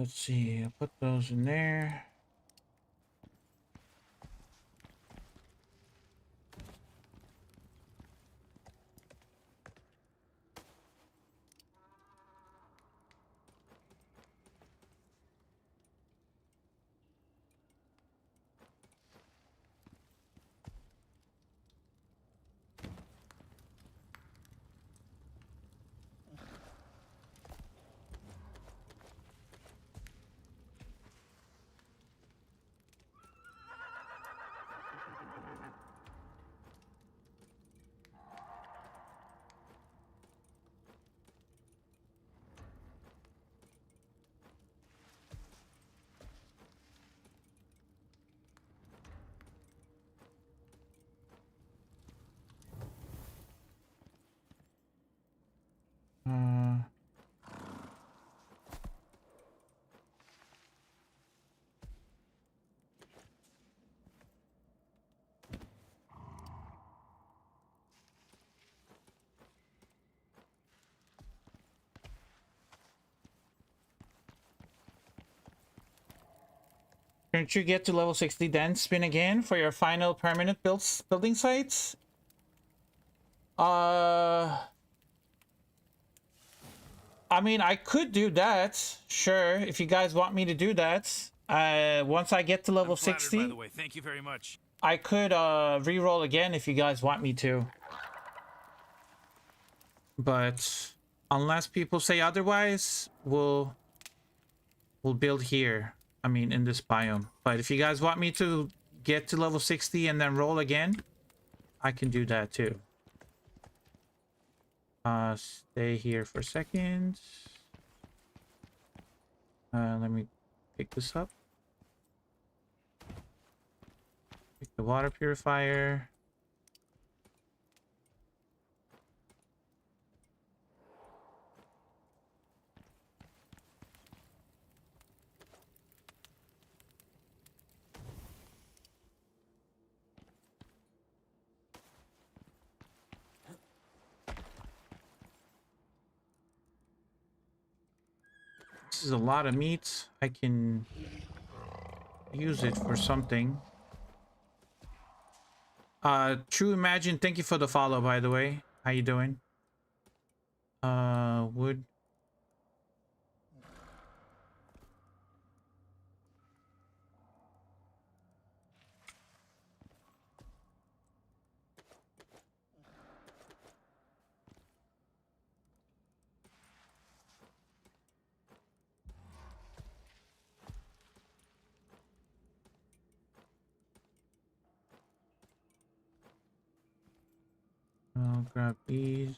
let's see. I'll put those in there. Uh, Can't you get to level 60 then spin again for your final permanent building sites? I mean, I could do that, sure, if you guys want me to do that. Once I get to level I'm flattered, 60, by the way. Thank you very much. I could re-roll again if you guys want me to. But unless people say otherwise, we'll build here. I mean, in this biome. But if you guys want me to get to level 60 and then roll again, I can do that too. Stay here for a second. Let me pick this up. Pick the water purifier. This is a lot of meat. I can use it for something. True Imagine, thank you for the follow, by the way. How you doing? Wood. I'll grab these.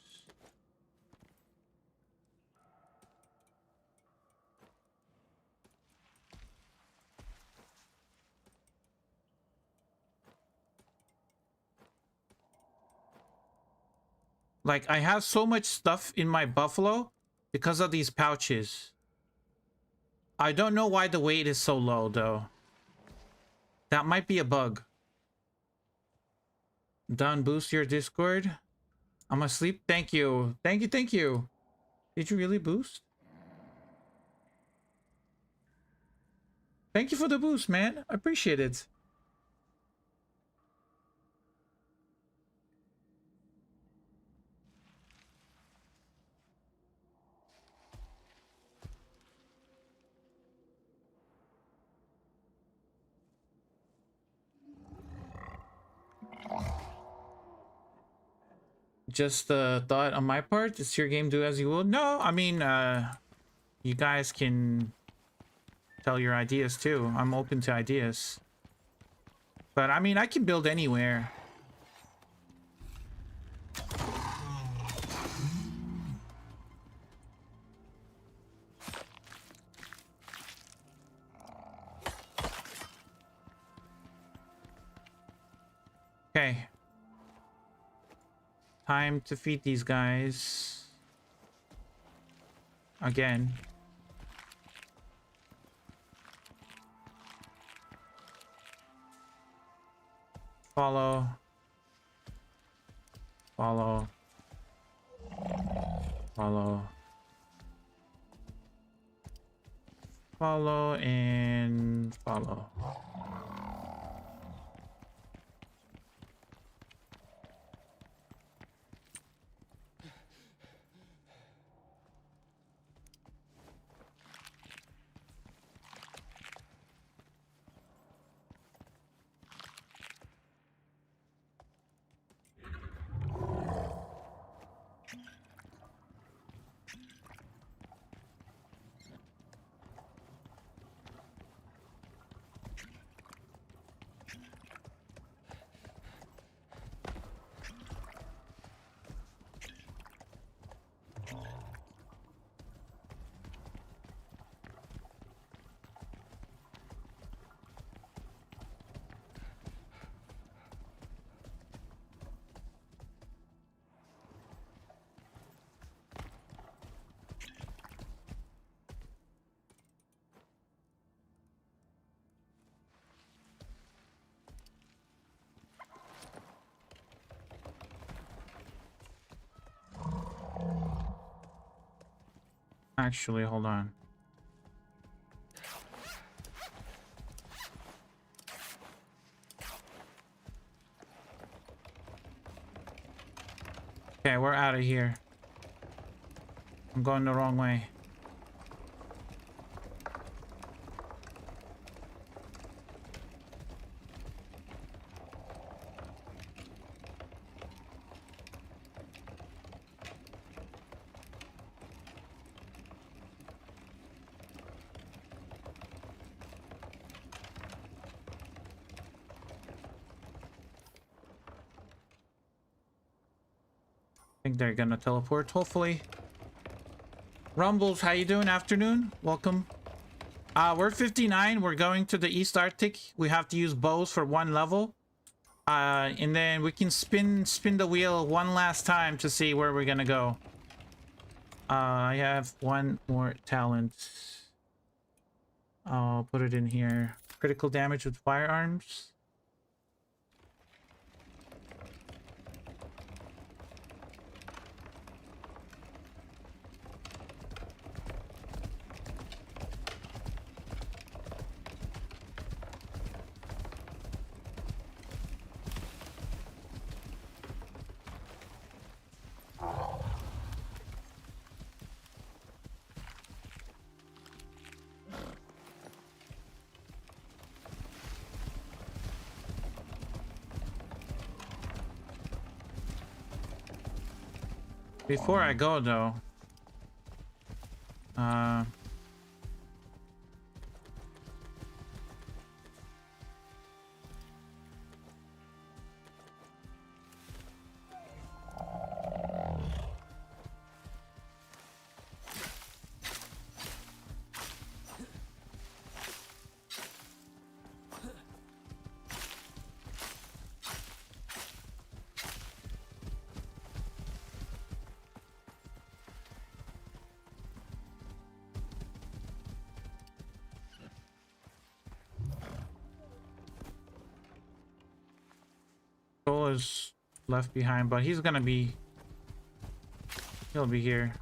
Like, I have so much stuff in my buffalo because of these pouches. I don't know why the weight is so low, though. That might be a bug. Done, boost your Discord. I'm asleep. Thank you. Thank you, thank you. Did you really boost? Thank you for the boost, man. I appreciate it. Just a thought on my part. It's your game, do as you will. No, I mean, you guys can tell your ideas too. I'm open to ideas. But I mean, I can build anywhere. Okay. Time to feed these guys. Again. Follow. Follow. Follow. Follow and follow. Actually, hold on. Okay, we're out of here. I'm going the wrong way. I think they're gonna teleport, hopefully. Rumbles, how you doing? Afternoon, welcome. We're 59. We're going to the East Arctic. We have to use bows for one level. And then we can spin the wheel one last time to see where we're gonna go. I have one more talent. I'll put it in here. Critical damage with firearms. Before I go though, Joel is left behind, but he'll be here.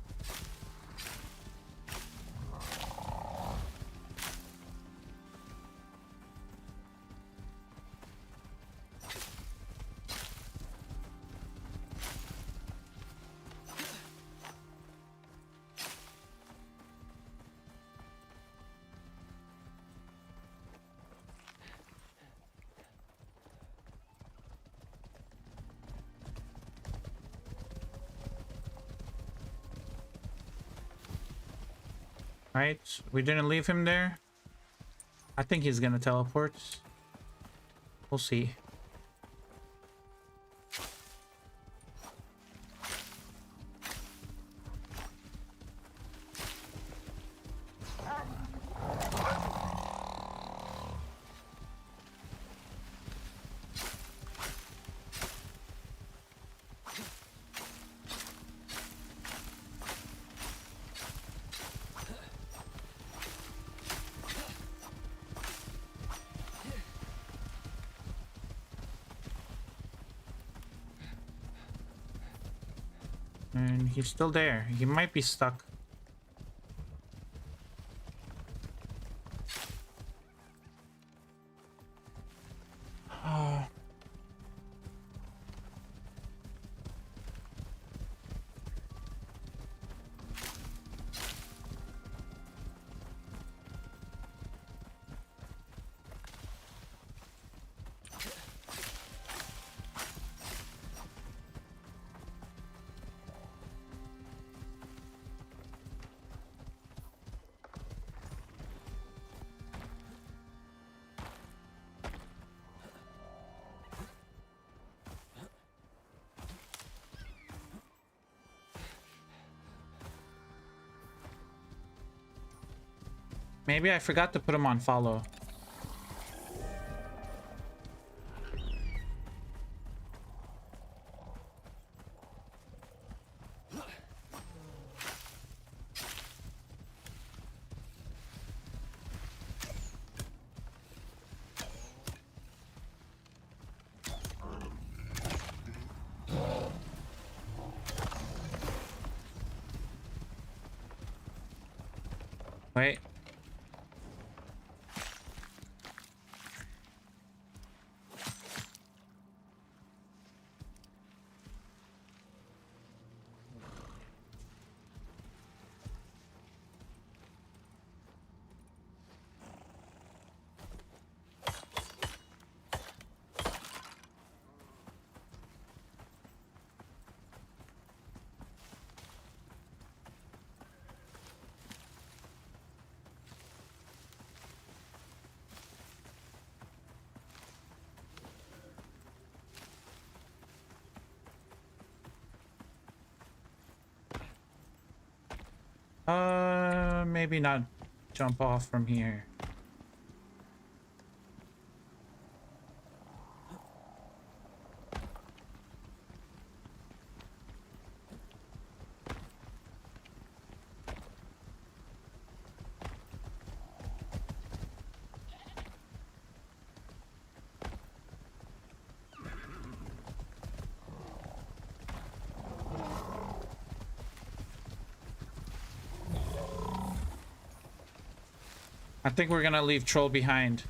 Right, we didn't leave him there. I think he's gonna teleport. We'll see. And he's still there. He might be stuck. Maybe I forgot to put him on follow. Wait. Maybe not jump off from here. I think we're gonna leave Troll behind.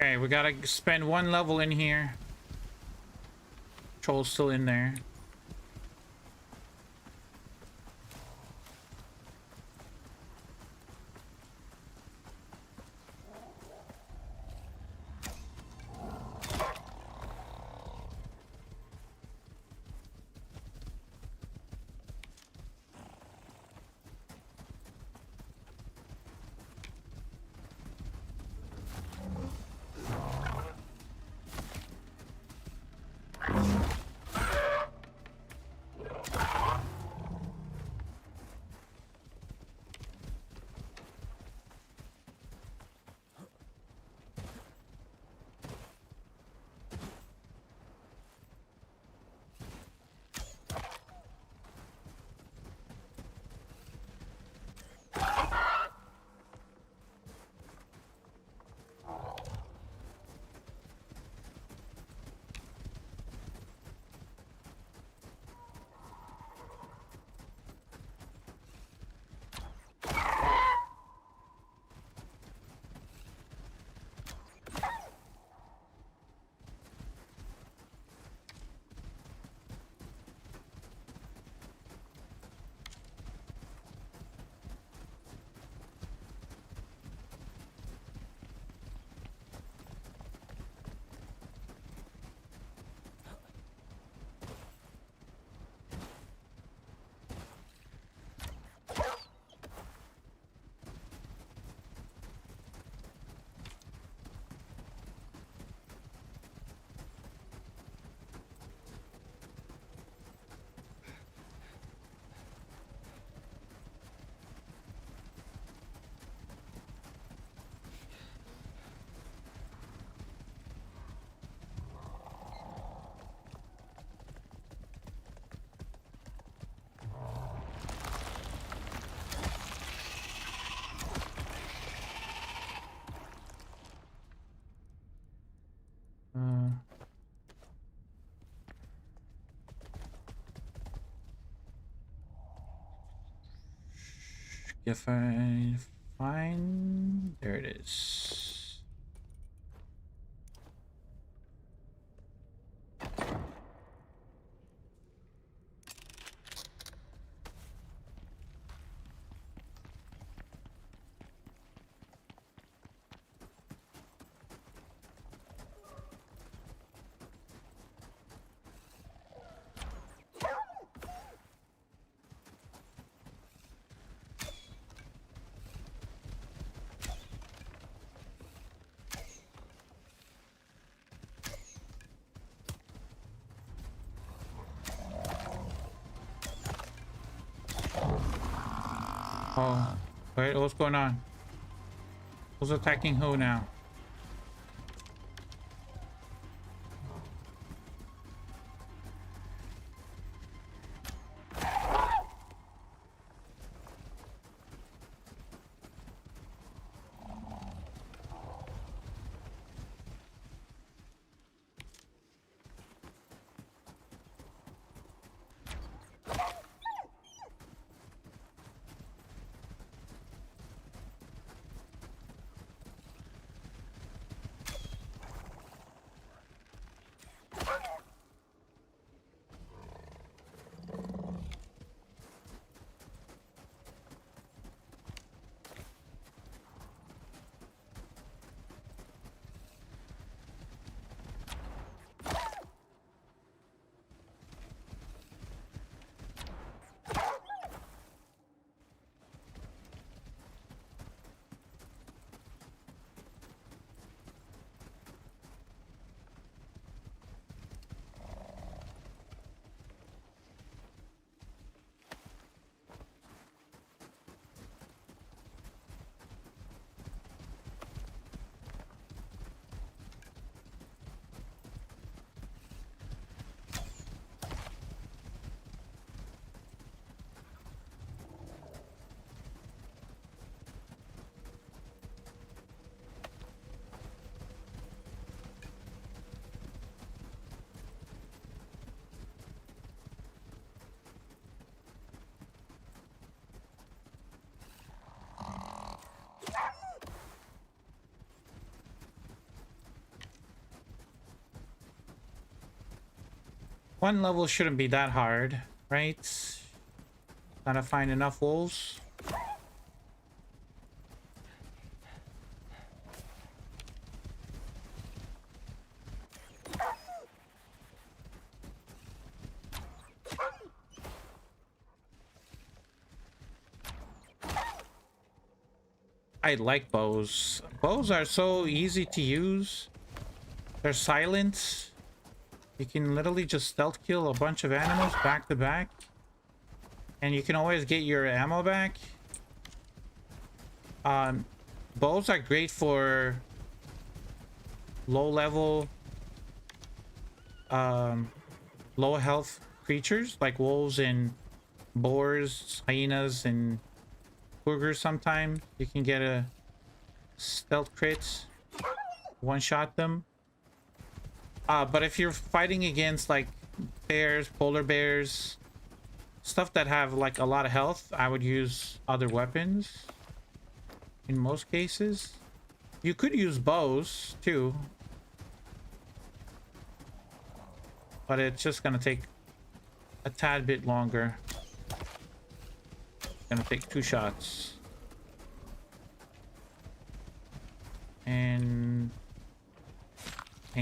Okay, we gotta spend one level in here. Troll's still in there. If I find, there it is. Oh, wait, what's going on? Who's attacking who now? One level shouldn't be that hard, right? Gotta find enough wolves. I like bows. Bows are so easy to use. They're silent. You can literally just stealth kill a bunch of animals back to back. And you can always get your ammo back. Bows are great for low level, low health creatures like wolves and boars, hyenas, and cougars. Sometimes you can get a stealth crit, one shot them. But if you're fighting against like bears, polar bears, stuff that have like a lot of health, I would use other weapons. In most cases, you could use bows too, but it's just gonna take a tad bit longer. It's gonna take 2 shots. And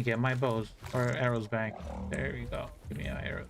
get my bows or arrows back. There you go. Give me my arrows.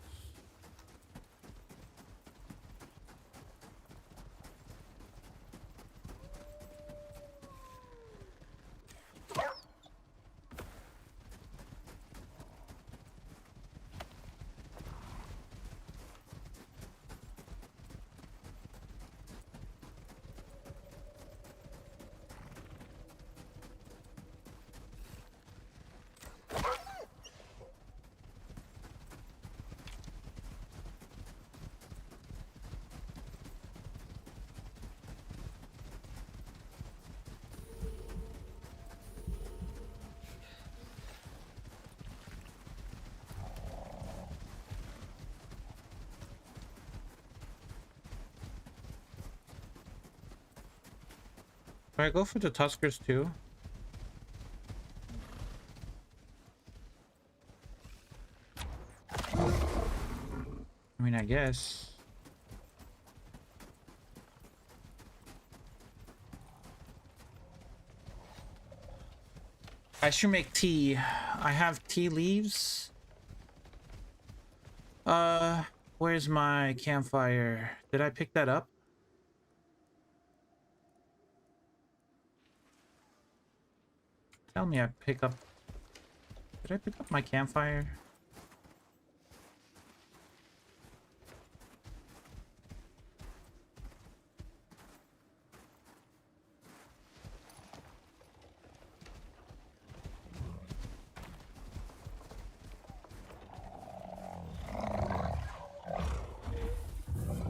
I go for the Tuskers too? I mean, I guess. I should make tea. I have tea leaves. Where's my campfire? Did I pick that up? Tell me I pick up... Did I pick up my campfire?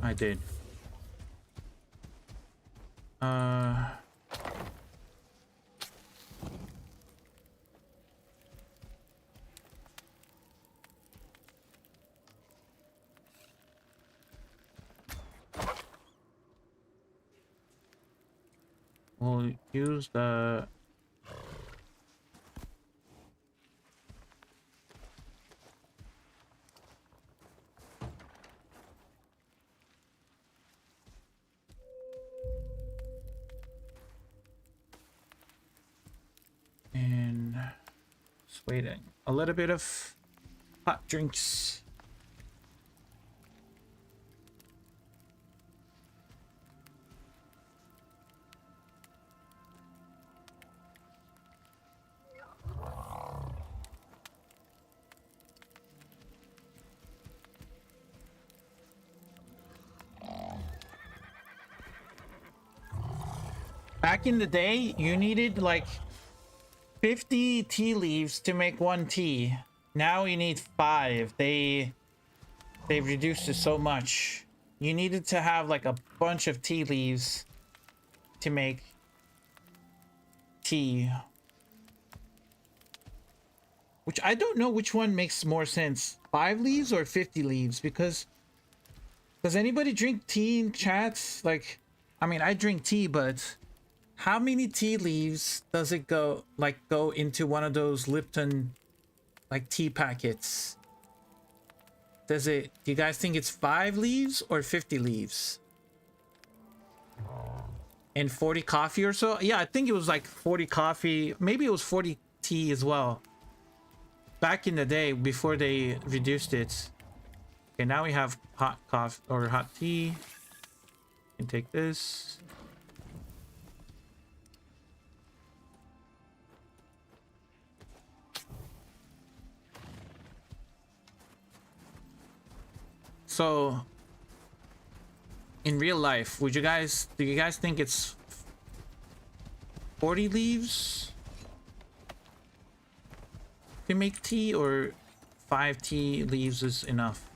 I did. We'll use the... And just waiting. A little bit of hot drinks. Back in the day, you needed like 50 tea leaves to make one tea. Now you need 5. They've reduced it so much. You needed to have like a bunch of tea leaves to make tea. Which I don't know which one makes more sense. 5 leaves or 50 leaves? Because does anybody drink tea in chats? Like, I mean, I drink tea, but how many tea leaves does it go into one of those Lipton like tea packets? Does it, do you guys think it's 5 leaves or 50 leaves? And 40 coffee or so? Yeah, I think it was like 40 coffee. Maybe it was 40 tea as well. Back in the day before they reduced it. Okay, now we have hot coffee or hot tea. You can take this. So, in real life, do you guys think it's 40 leaves to make tea, or 5 tea leaves is enough?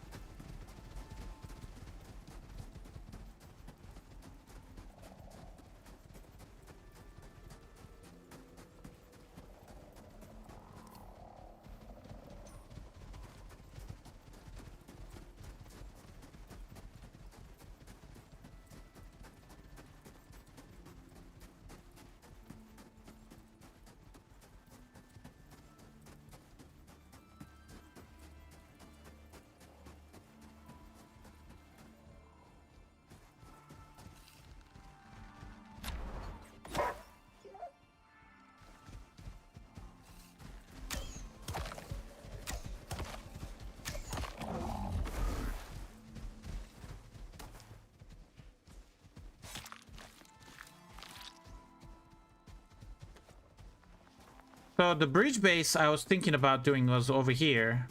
So the bridge base I was thinking about doing was over here.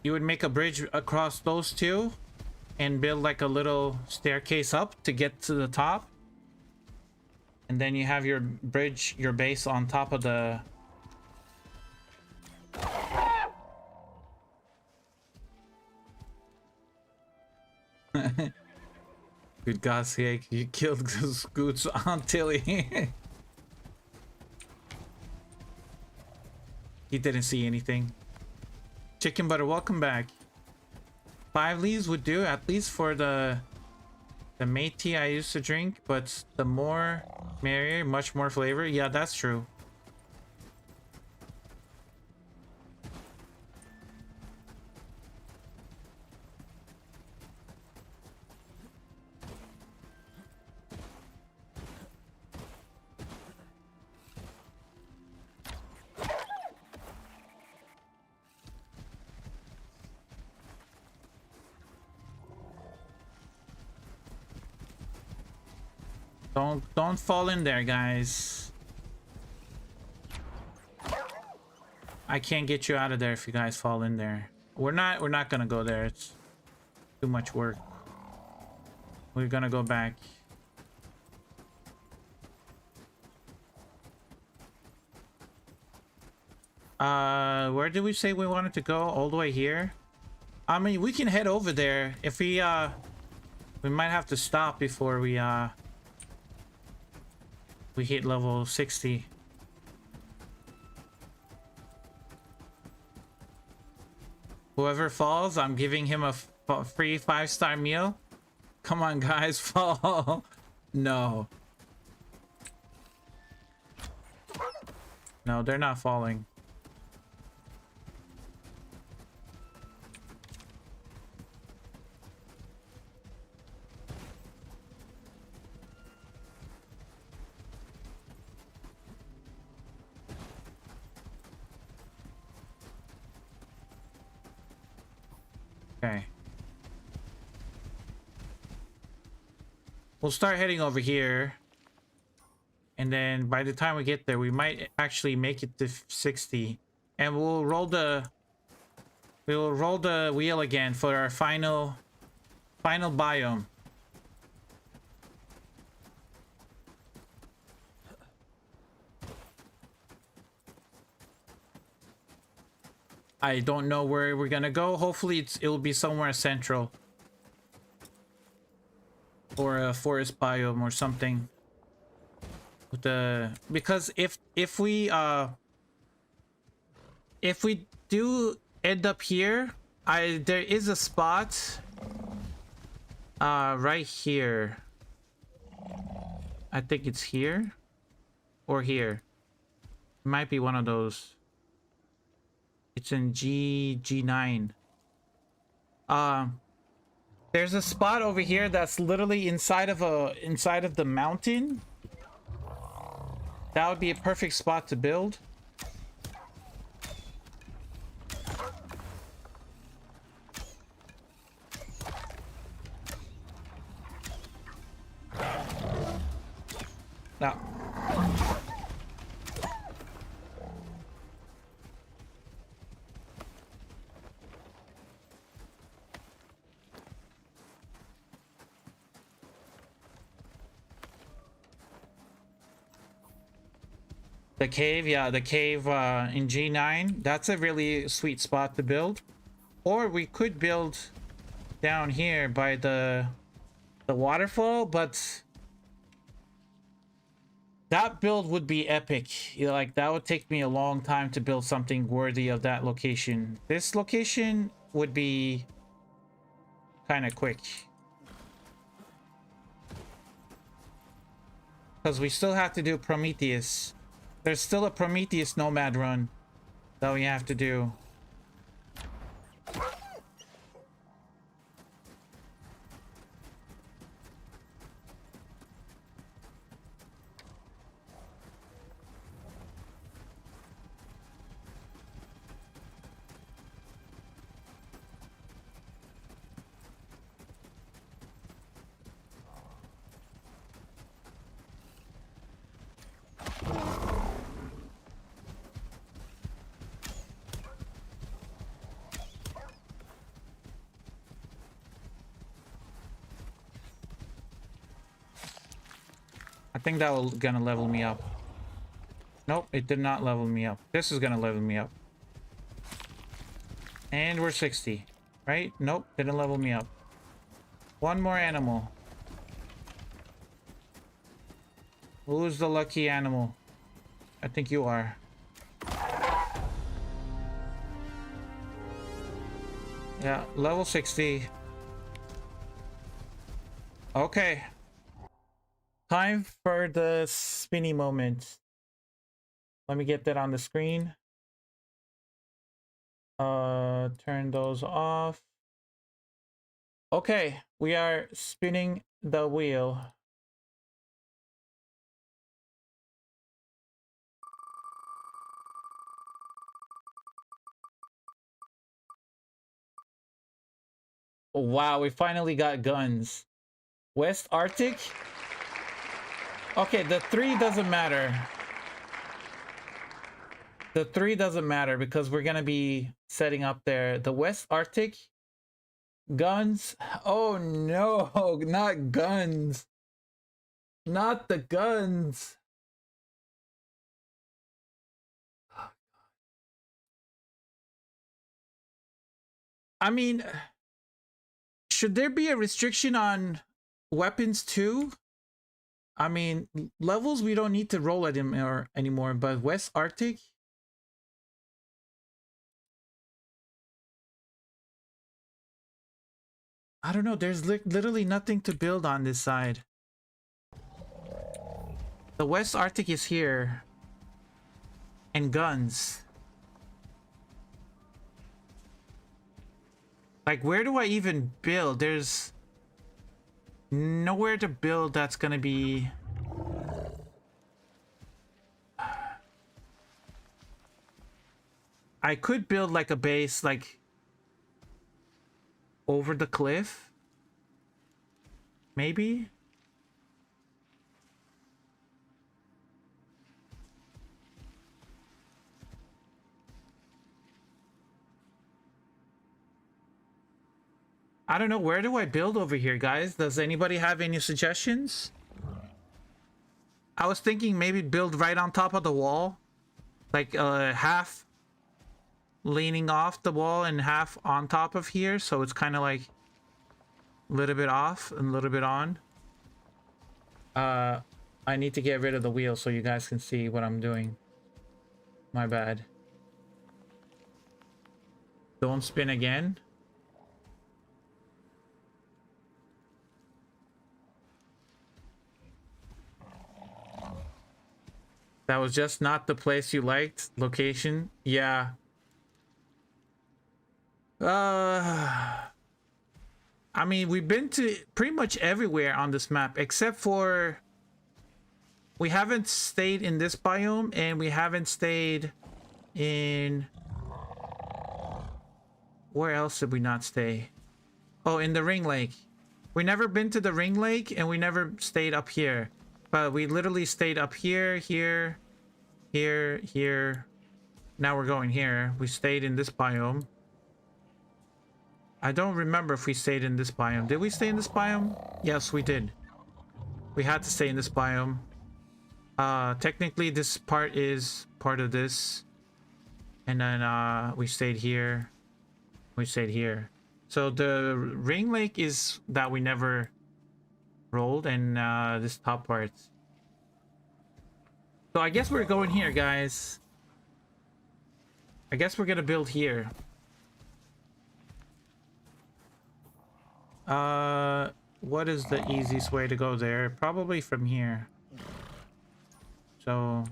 You would make a bridge across those two and build like a little staircase up to get to the top. And then you have your bridge, your base on top of the... Good God's sake, you killed the Scoots on Tilly. He didn't see anything. Chicken Butter, welcome back. 5 leaves would do, at least for the Mate tea I used to drink, but the more merrier, much more flavor. Yeah, that's true. Don't fall in there, guys. I can't get you out of there if you guys fall in there. We're not gonna go there. It's too much work. We're gonna go back. Where did we say we wanted to go? All the way here? I mean, we can head over there. If we might have to stop before we hit level 60. Whoever falls, I'm giving him a free 5-star meal. Come on, guys, fall. No. No, they're not falling. Okay. We'll start heading over here. And then by the time we get there, we might actually make it to 60. And we'll roll the wheel again for our final biome. I don't know where we're gonna go. Hopefully it'll be somewhere central. Or a forest biome or something. With the because if we do end up here, there is a spot right here. I think it's here or here. It might be one of those. It's in G9. There's a spot over here that's literally inside of the mountain. That would be a perfect spot to build. Now. The cave, yeah, the cave in G9. That's a really sweet spot to build. Or we could build down here by the waterfall, but that build would be epic. You know, like that would take me a long time to build something worthy of that location. This location would be kind of quick. Because we still have to do Prometheus. There's still a Prometheus Nomad run that we have to do. I think that will gonna level me up. Nope, it did not level me up. This is gonna level me up. And we're 60, right? Nope, didn't level me up. One more animal. Who's the lucky animal? I think you are. Yeah, level 60. Okay. Time for the spinny moment. Let me get that on the screen. Turn those off. Okay, we are spinning the wheel. Wow, we finally got guns. West Arctic? Okay, the 3 doesn't matter. The 3 doesn't matter because we're gonna be setting up there. The West Arctic guns. Oh no, not guns. Not the guns. I mean, should there be a restriction on weapons too? I mean, levels we don't need to roll at him anymore, but West Arctic? I don't know. There's literally nothing to build on this side. The West Arctic is here. And guns. Like, where do I even build? There's nowhere to build that's gonna be... I could build like a base like over the cliff. Maybe? I don't know. Where do I build over here, guys? Does anybody have any suggestions? I was thinking maybe build right on top of the wall. Like half leaning off the wall and half on top of here. So it's kind of like a little bit off and a little bit on. I need to get rid of the wheel so you guys can see what I'm doing. My bad. Don't spin again. That was just not the place you liked. Location. Yeah. I mean, we've been to pretty much everywhere on this map, except for we haven't stayed in this biome and we haven't stayed in... Where else did we not stay? Oh, in the Ring Lake. We never been to the Ring Lake and we never stayed up here. But we literally stayed up here, here, here, here. Now we're going here. We stayed in this biome. I don't remember if we stayed in this biome. Did we stay in this biome? Yes, we did. We had to stay in this biome. Technically, this part is part of this. And then we stayed here. We stayed here. So the Ring Lake is that we never rolled, and this top part. So I guess we're going here, guys. I guess we're gonna build here. What is the easiest way to go there? Probably from here. So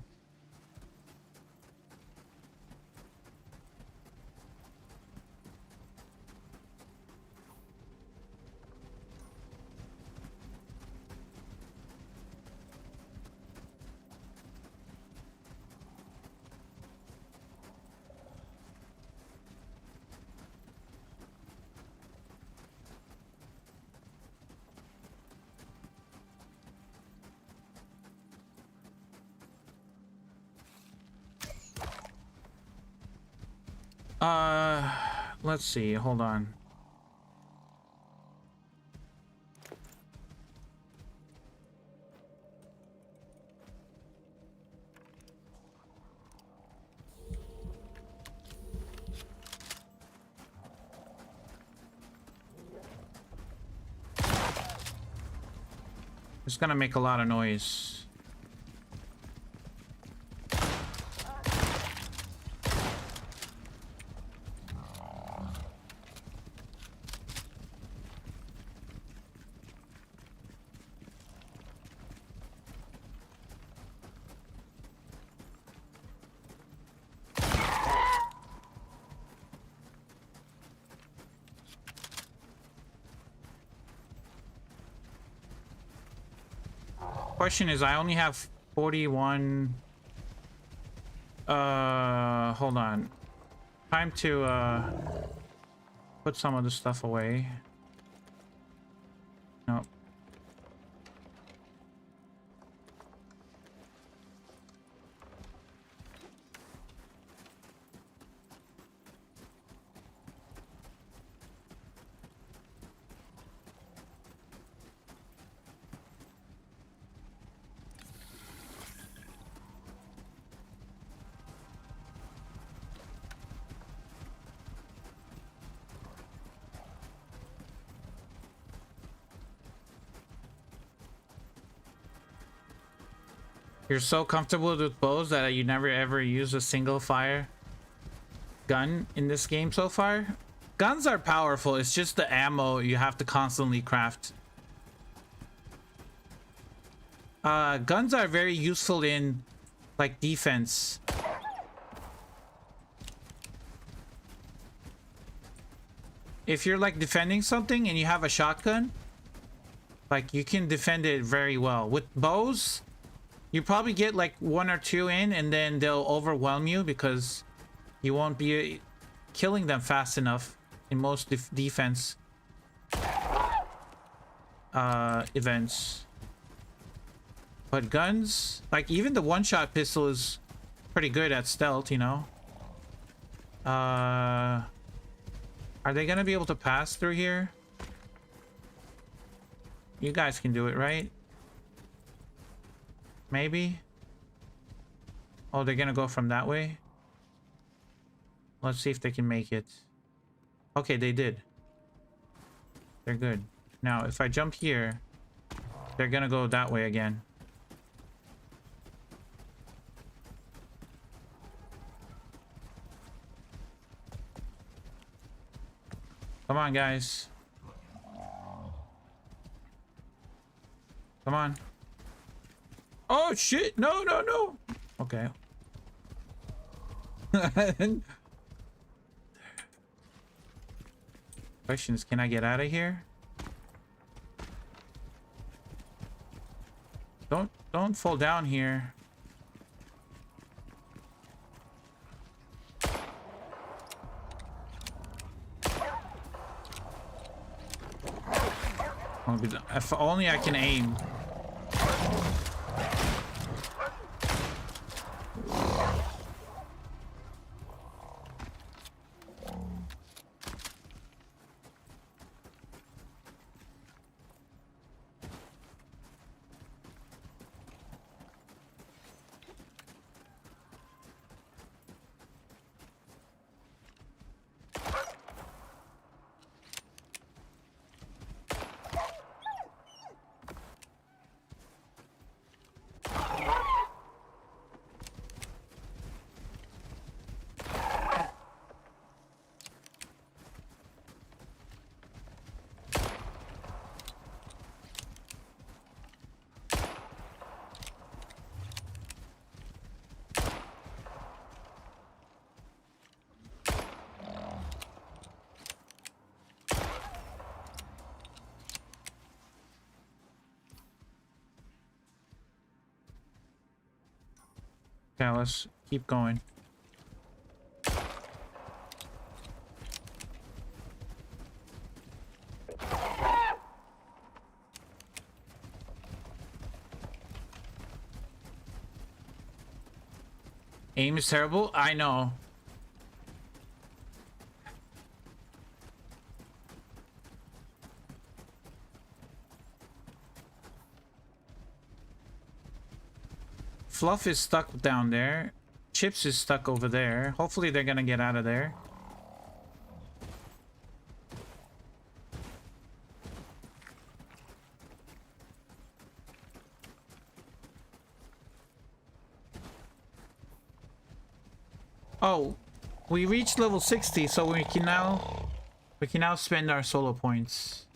let's see, hold on. It's gonna make a lot of noise. Question is, I only have 41. Hold on. Time to put some of the stuff away. No. You're so comfortable with bows that you never ever use a single fire gun in this game so far? Guns are powerful, it's just the ammo you have to constantly craft. Guns are very useful in like defense. If you're like defending something and you have a shotgun, like you can defend it very well. With bows, you probably get like 1 or 2 in and then they'll overwhelm you because you won't be killing them fast enough in most defense events. But guns, like even the one-shot pistol is pretty good at stealth, you know. Are they gonna be able to pass through here? You guys can do it, right? Maybe. Oh, they're gonna go from that way. Let's see if they can make it. Okay, they did. They're good. Now, if I jump here, they're gonna go that way again. Come on, guys. Come on. Oh, shit. No, no, no. Okay. Question is, can I get out of here? Don't fall down here. If only I can aim. Okay, let's keep going. Aim is terrible? I know. Fluff is stuck down there. Chips is stuck over there. Hopefully they're gonna get out of there. Oh, we reached level 60, so we can now spend our solo points.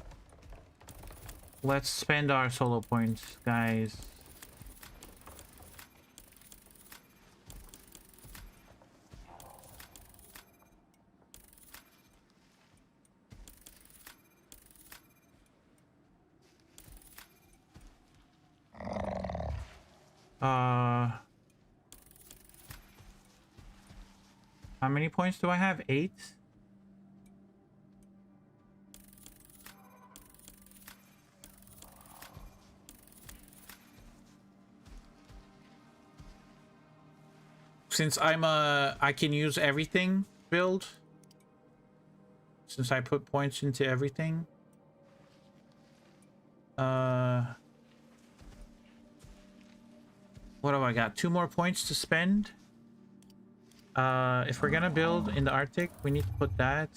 Let's spend our solo points, guys. How many points do I have? 8? Since I can use everything build. Since I put points into everything. What do I got? 2 more points to spend. If we're gonna build in the Arctic, we need to put that.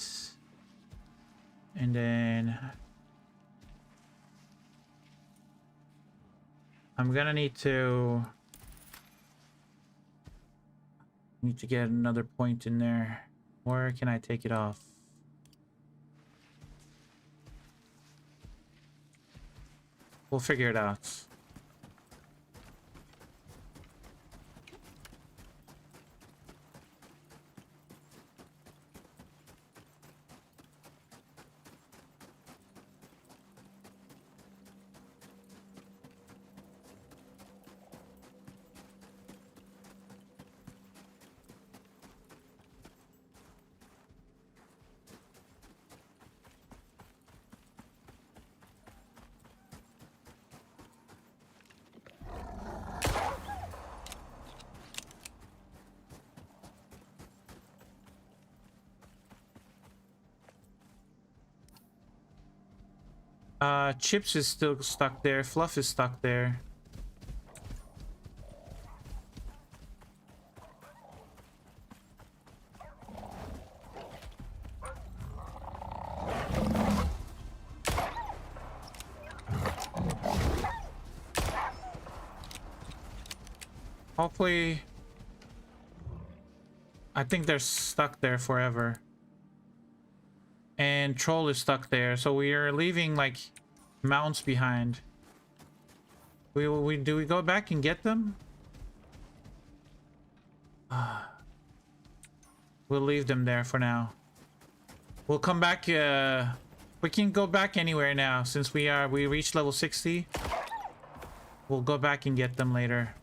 And then I'm gonna need to get another point in there. Where can I take it off? We'll figure it out. Chips is still stuck there. Fluff is stuck there. Hopefully, I think they're stuck there forever. And Troll is stuck there, so we are leaving like mounts behind. Do we go back and get them? We'll leave them there for now. We'll come back. We can go back anywhere now since we reached level 60. We'll go back and get them later.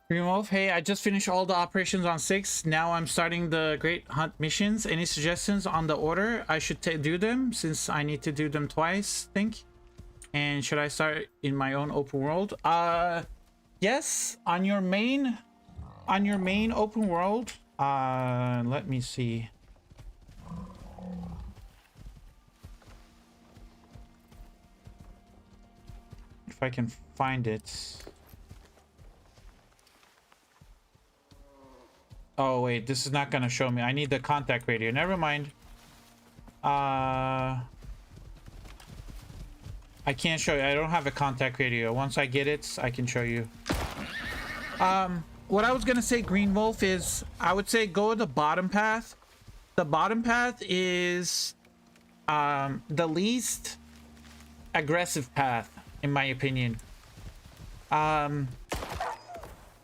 Green Wolf, hey, I just finished all the operations on 6. Now I'm starting the Great Hunt missions. Any suggestions on the order I should do them, since I need to do them twice, think? And should I start in my own open world? Yes, on your main open world. Let me see. If I can find it. Oh wait, this is not gonna show me. I need the contact radio. Never mind. I can't show you. I don't have a contact radio. Once I get it, I can show you. What I was gonna say, Green Wolf, is I would say go the bottom path. The bottom path is the least aggressive path, in my opinion.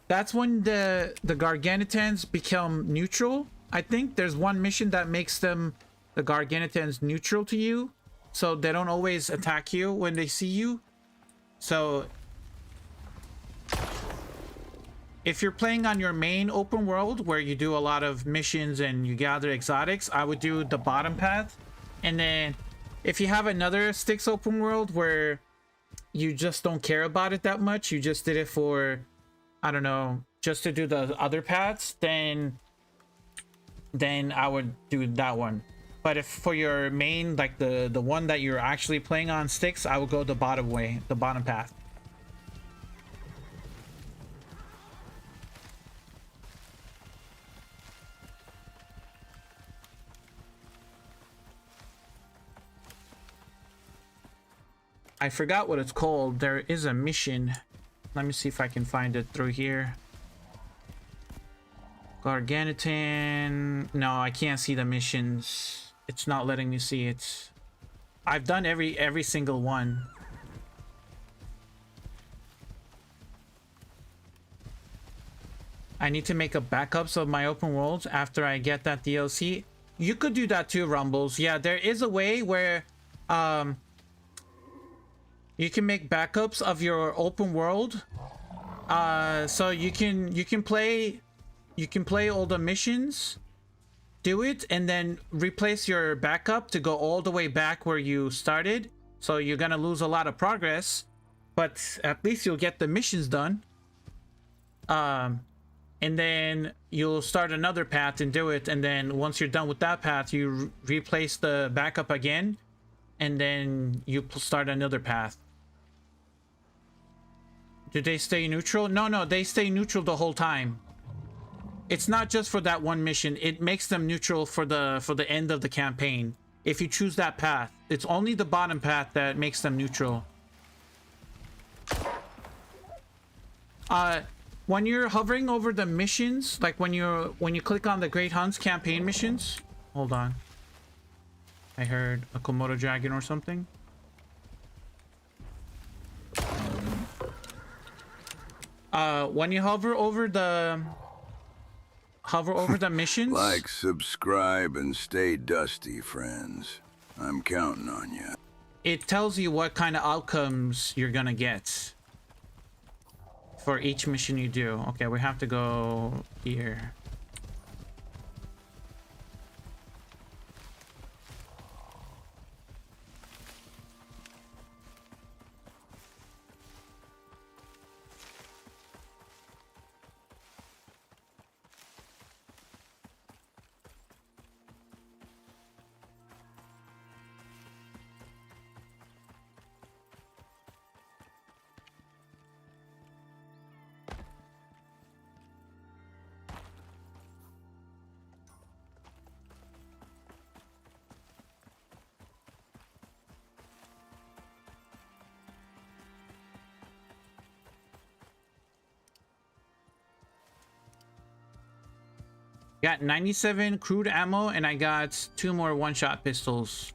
That's when the Garganutans become neutral. I think there's one mission that makes them, the Garganutans, neutral to you, so they don't always attack you when they see you. So if you're playing on your main open world where you do a lot of missions and you gather exotics, I would do the bottom path. And then if you have another Styx open world where you just don't care about it that much, you just did it for, I don't know, just to do the other paths, then I would do that one. But if for your main, like the one that you're actually playing on Styx, I would go the bottom way, the bottom path. I forgot what it's called. There is a mission. Let me see if I can find it through here. Garganutan. No, I can't see the missions. It's not letting me see it. I've done every single one. I need to make a backups of my open worlds after I get that DLC. You could do that too, Rumbles. Yeah, there is a way where you can make backups of your open world. So you can play all the missions, do it, and then replace your backup to go all the way back where you started. So you're gonna lose a lot of progress, but at least you'll get the missions done. And then you'll start another path and do it, and then once you're done with that path, you replace the backup again, and then you start another path. Do they stay neutral? No, they stay neutral the whole time. It's not just for that one mission. It makes them neutral for the end of the campaign. If you choose that path, it's only the bottom path that makes them neutral. When you're hovering over the missions, like when you click on the Great Hunts campaign missions, hold on. I heard a Komodo dragon or something. When you hover over the missions, Like, subscribe, and stay dusty, friends. I'm counting on you. it tells you what kind of outcomes you're gonna get for each mission you do. Okay, we have to go here. Got 97 crude ammo, and I got 2 more one-shot pistols.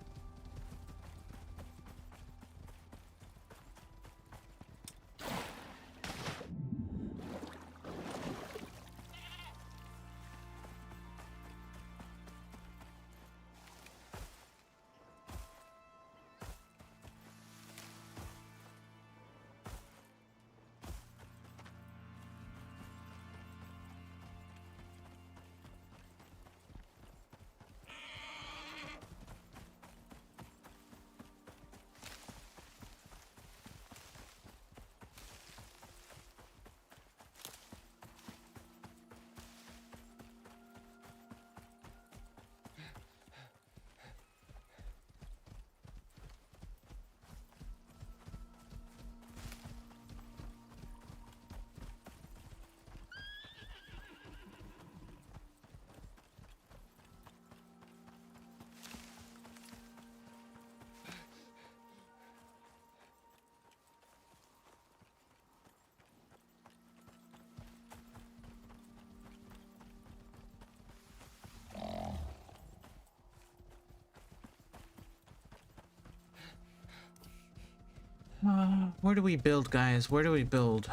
Where do we build, guys? Where do we build?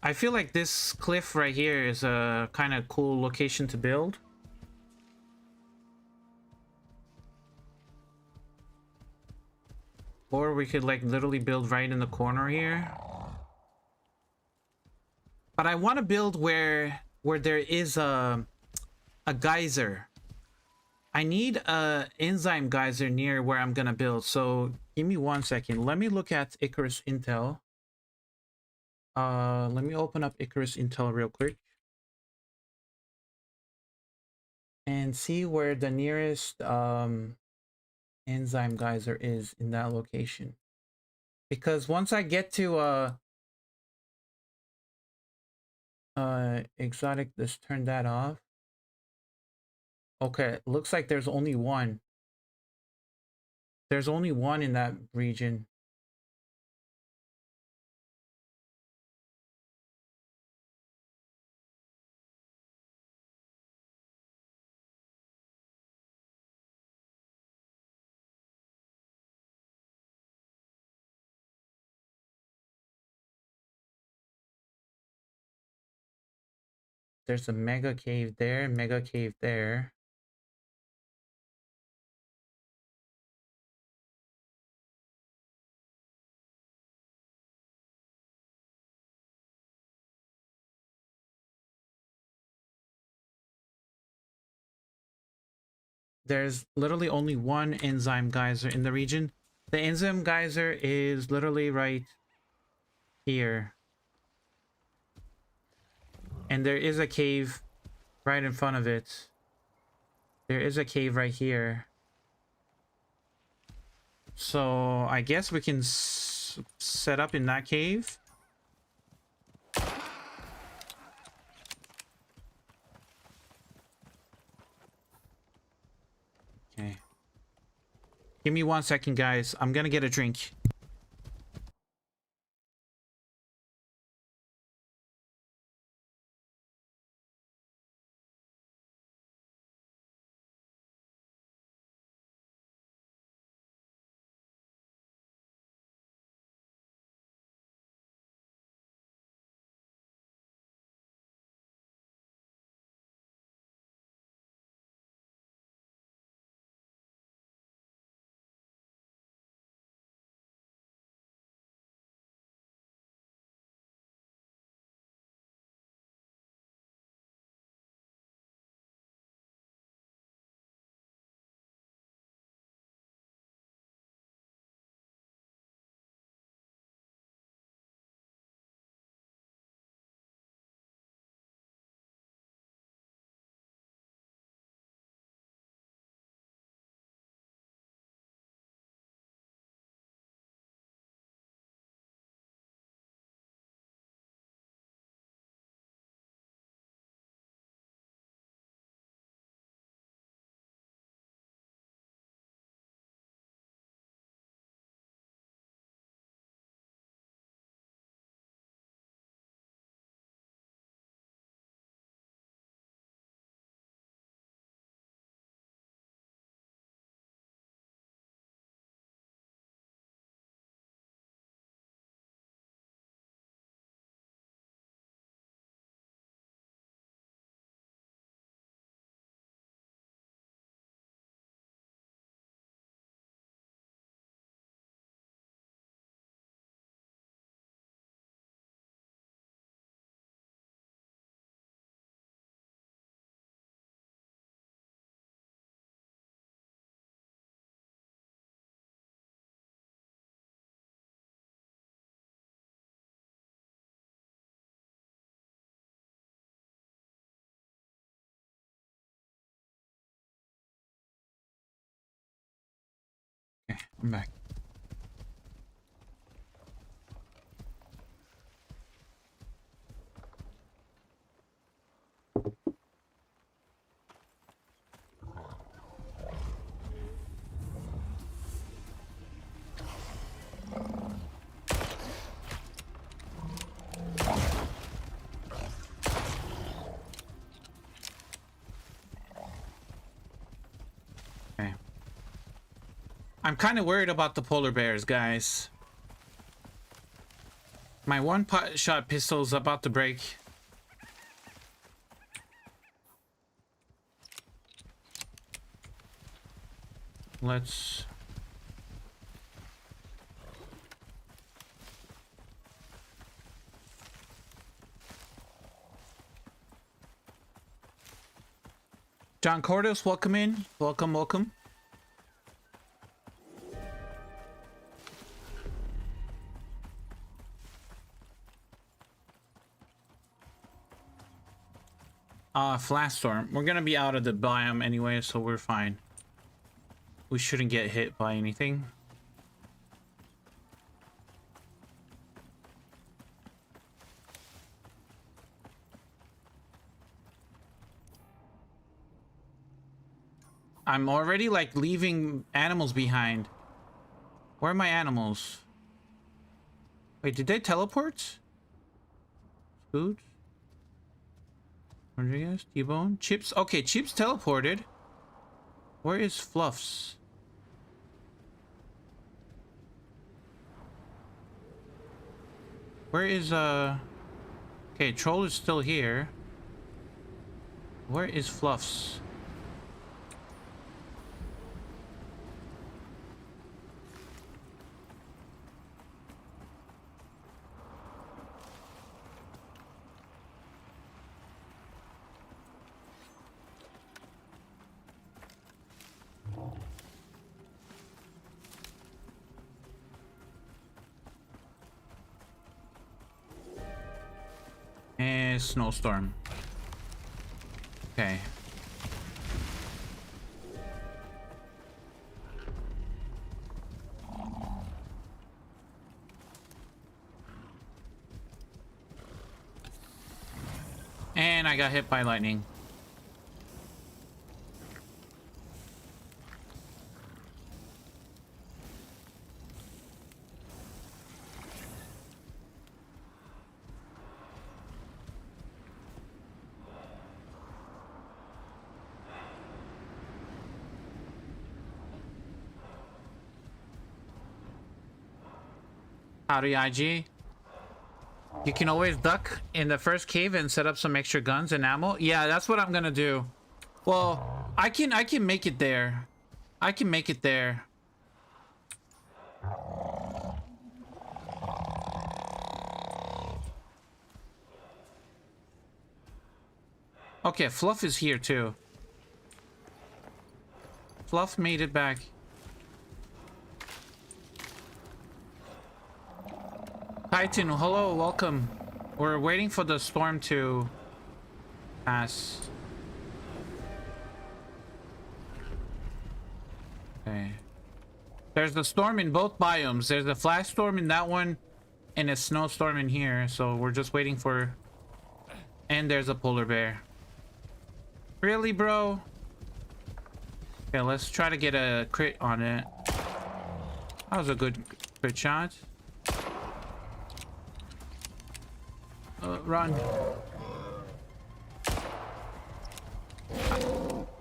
I feel like this cliff right here is a kind of cool location to build. Or we could like literally build right in the corner here. But I want to build where there is a geyser. I need a enzyme geyser near where I'm gonna build. So give me 1 second. Let me look at Icarus Intel. Let me open up Icarus Intel real quick and see where the nearest enzyme geyser is in that location. Because once I get to exotic, let's turn that off. Okay, looks like there's only one. There's only one in that region. There's a mega cave there, mega cave there. There's literally only one enzyme geyser in the region. The enzyme geyser is literally right here. And there is a cave right in front of it. There is a cave right here. So I guess we can set up in that cave. Okay. Give me 1 second, guys. I'm gonna get a drink. Okay, I'm back. Okay. I'm kind of worried about the polar bears, guys. My one pot shot pistol's about to break. Let's... John Cordes, welcome in. Welcome, welcome. Flash storm. We're gonna be out of the biome anyway, so we're fine. We shouldn't get hit by anything. I'm already like leaving animals behind. Where are my animals? Wait, did they teleport? Food? Rodriguez, T-Bone, Chips. Okay, Chips teleported. Where is Fluffs? Where is okay, Troll is still here. Where is Fluffs? And snowstorm. Okay. And I got hit by lightning. Howdy, IG. You can always duck in the first cave and set up some extra guns and ammo. Yeah, that's what I'm gonna do. Well, I can make it there. I can make it there. Okay, Fluff is here too. Fluff made it back. Titan, hello, welcome. We're waiting for the storm to pass. Okay. There's the storm in both biomes. There's a flash storm in that one and a snowstorm in here. So we're just waiting for... And there's a polar bear. Really, bro? Okay, let's try to get a crit on it. That was a good crit shot. Run.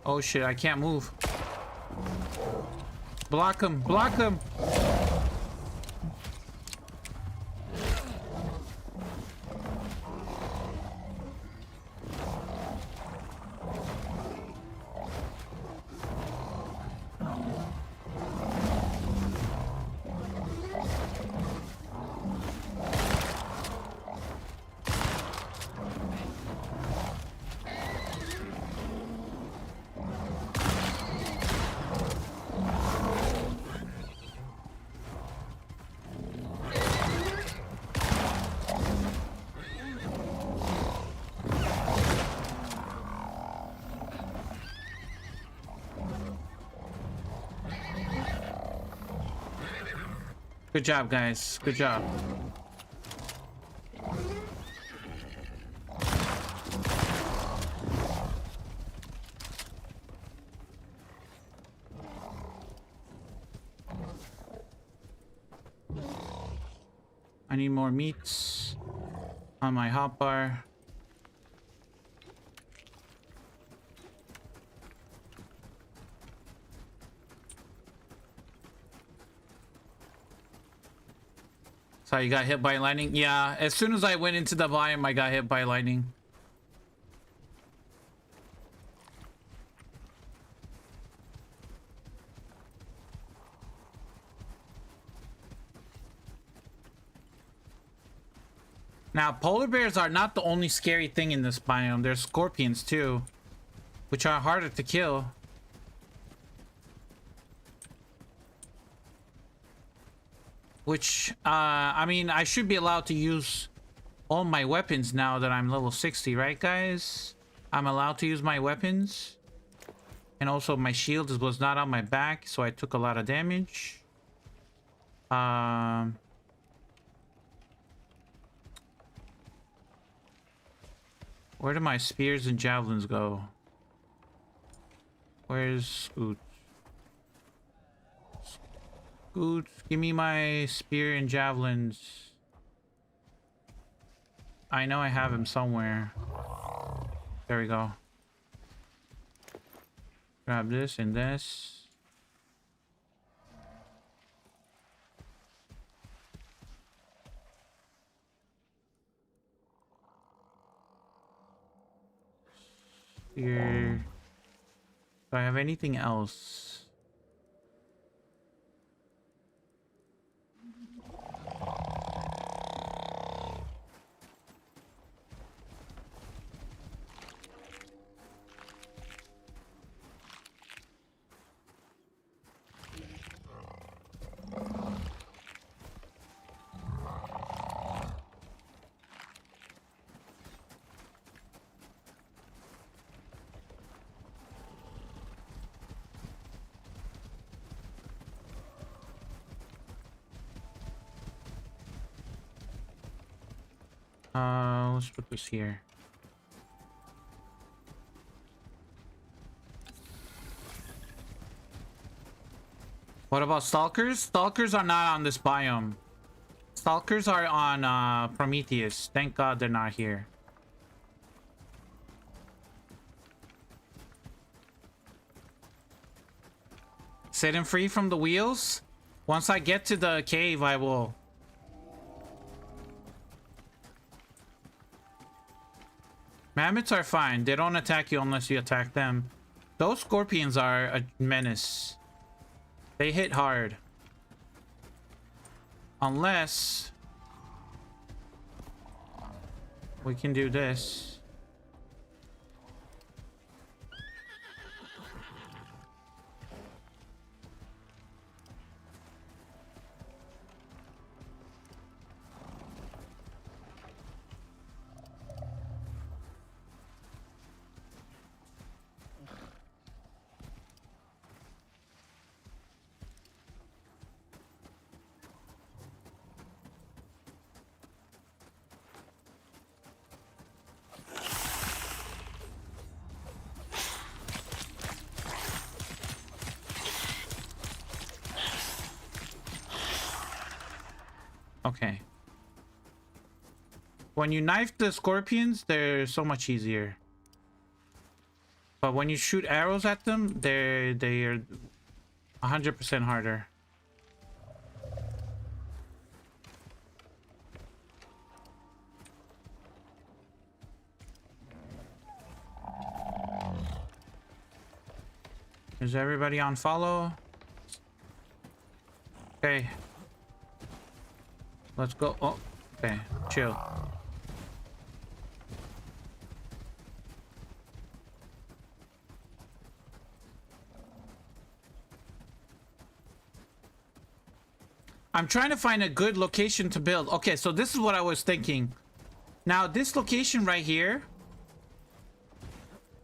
Oh shit, I can't move. Block him, block him. Good job, guys. Good job. I need more meats on my hotbar. So you got hit by lightning? Yeah, as soon as I went into the biome, I got hit by lightning. Now, polar bears are not the only scary thing in this biome. There's scorpions too, which are harder to kill. Which, I mean, I should be allowed to use all my weapons now that I'm level 60, right, guys? I'm allowed to use my weapons. And also my shield was not on my back, so I took a lot of damage. Where do my spears and javelins go? Where's Scoot? Scoot, give me my spear and javelins. I know I have him somewhere. There we go. Grab this and this. Here. Do I have anything else? Let's put this here. What about stalkers? Stalkers are not on this biome. Stalkers are on Prometheus. Thank God they're not here. Set him free from the wheels. Once I get to the cave, I will. Mammoths are fine. They don't attack you unless you attack them. Those scorpions are a menace. They hit hard. Unless we can do this. Okay. When you knife the scorpions, they're so much easier. But when you shoot arrows at them, they're 100% harder. Is everybody on follow? Okay. Let's go. Oh, okay. Chill. I'm trying to find a good location to build. Okay, so this is what I was thinking. Now, this location right here.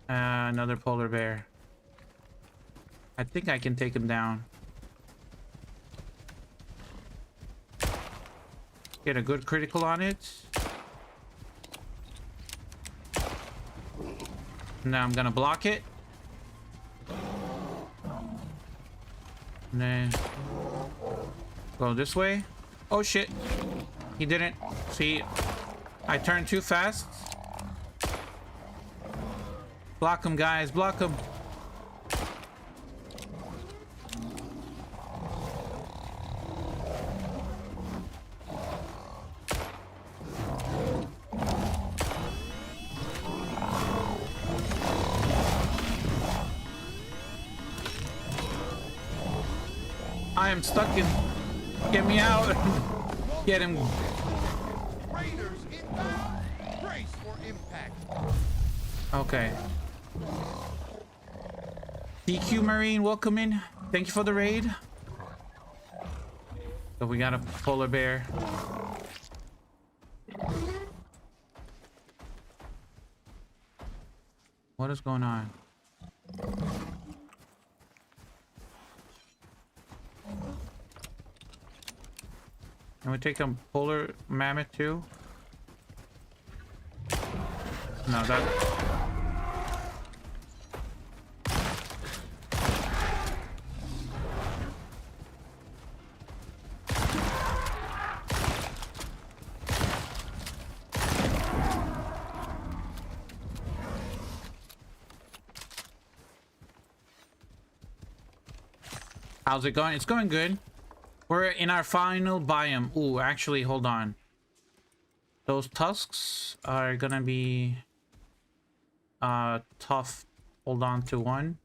Another polar bear. I think I can take him down. Get a good critical on it. Now I'm gonna block it. And then go this way. Oh shit. He didn't. See, I turned too fast. Block him, guys. Block him. I am stuck in. Get me out. Get him. Raiders inbound. Brace for impact. Okay. DQ Marine, welcome in. Thank you for the raid. So we got a polar bear. What is going on? Can we take a polar mammoth too? No, that... How's it going? It's going good. We're in our final biome. Ooh, actually, hold on. Those tusks are gonna be tough. Hold on to one.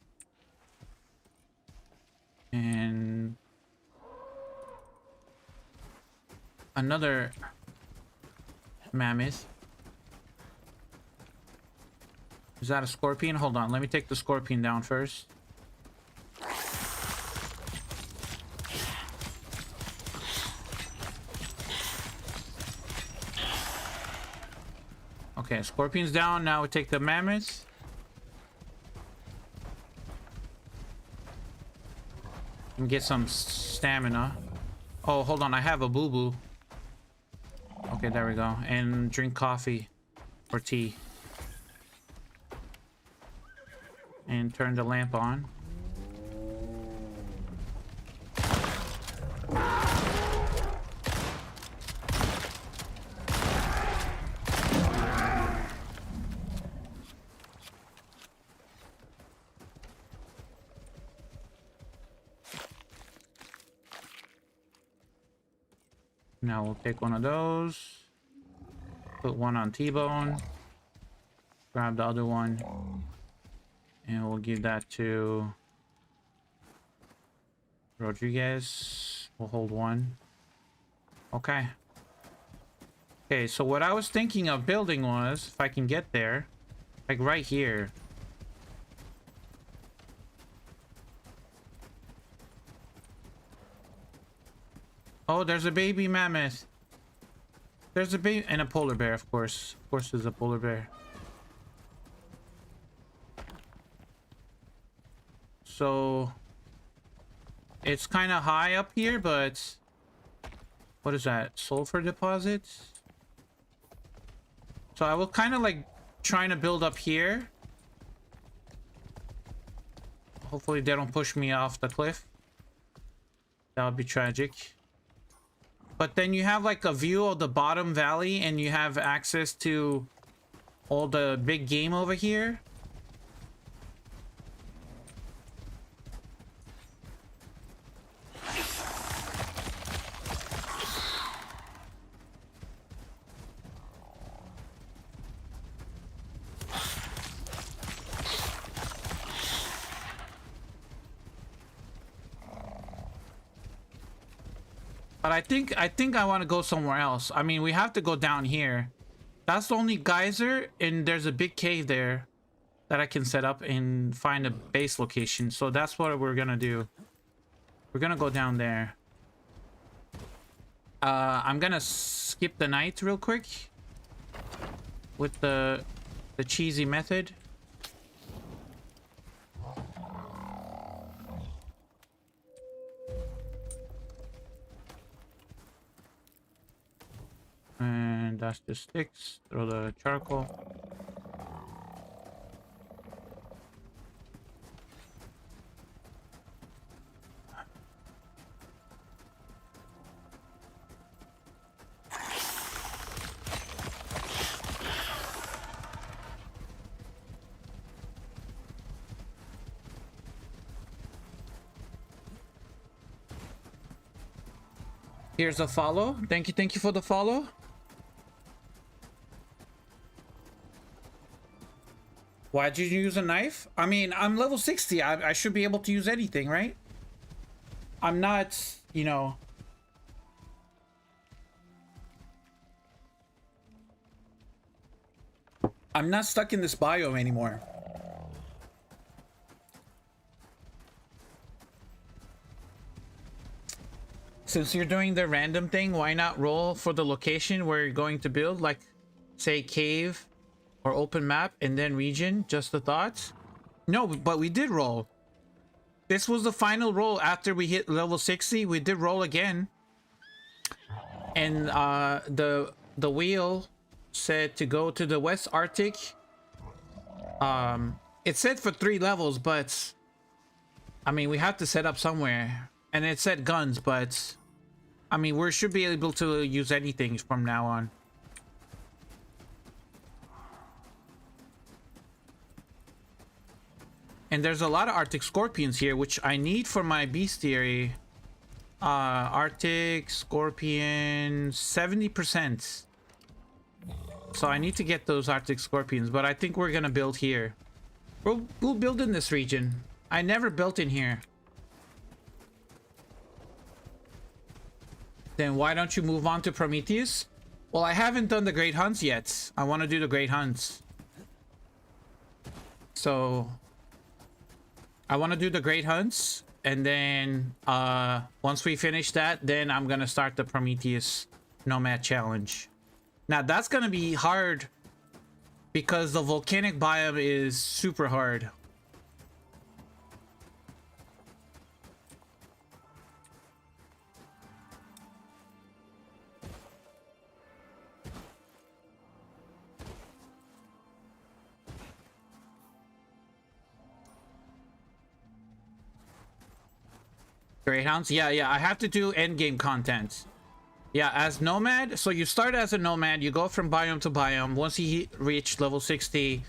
And another mammoth. Is that a scorpion? Hold on, let me take the scorpion down first. Okay, scorpion's down. Now we take the mammoth. And get some stamina. Oh, hold on. I have a boo-boo. Okay, there we go. And drink coffee or tea. And turn the lamp on. Now we'll take one of those, put one on T-Bone, grab the other one, and we'll give that to Rodriguez. We'll hold one. Okay. Okay, so what I was thinking of building was, if I can get there, like right here. Oh, there's a baby mammoth. There's a baby and a polar bear, of course. Of course, there's a polar bear. So it's kind of high up here, but what is that? Sulfur deposits. So I will kind of like trying to build up here. Hopefully they don't push me off the cliff. That would be tragic. But then you have like a view of the bottom valley and you have access to all the big game over here. But I think I want to go somewhere else. I mean, we have to go down here. That's the only geyser, and there's a big cave there that I can set up and find a base location. So that's what we're gonna do. We're gonna go down there. I'm gonna skip the night real quick with the cheesy method. And that's the sticks. Throw the charcoal. Here's a follow. Thank you for the follow. Why'd you use a knife? I mean, I'm level 60. I should be able to use anything, right? I'm not, you know, I'm not stuck in this biome anymore. Since you're doing the random thing, why not roll for the location where you're going to build, like say cave or open map and then region? Just the thoughts. No, but we did roll. This was the final roll after we hit level 60. We did roll again. And the wheel said to go to the West Arctic. It said for 3 levels, but I mean, we have to set up somewhere. And it said guns, but I mean, we should be able to use anything from now on. And there's a lot of Arctic scorpions here, which I need for my bestiary. Arctic scorpion 70%. So I need to get those Arctic scorpions, but I think we're gonna build here. We'll build in this region. I never built in here. Then why don't you move on to Prometheus? Well, I haven't done the Great Hunts yet. I want to do the Great Hunts. So I want to do the Great Hunts, and then once we finish that, then I'm gonna start the Prometheus Nomad Challenge. Now that's gonna be hard because the volcanic biome is super hard. Greyhounds? Yeah, I have to do endgame content. Yeah, as Nomad, so you start as a Nomad, you go from biome to biome. Once you reach level 60,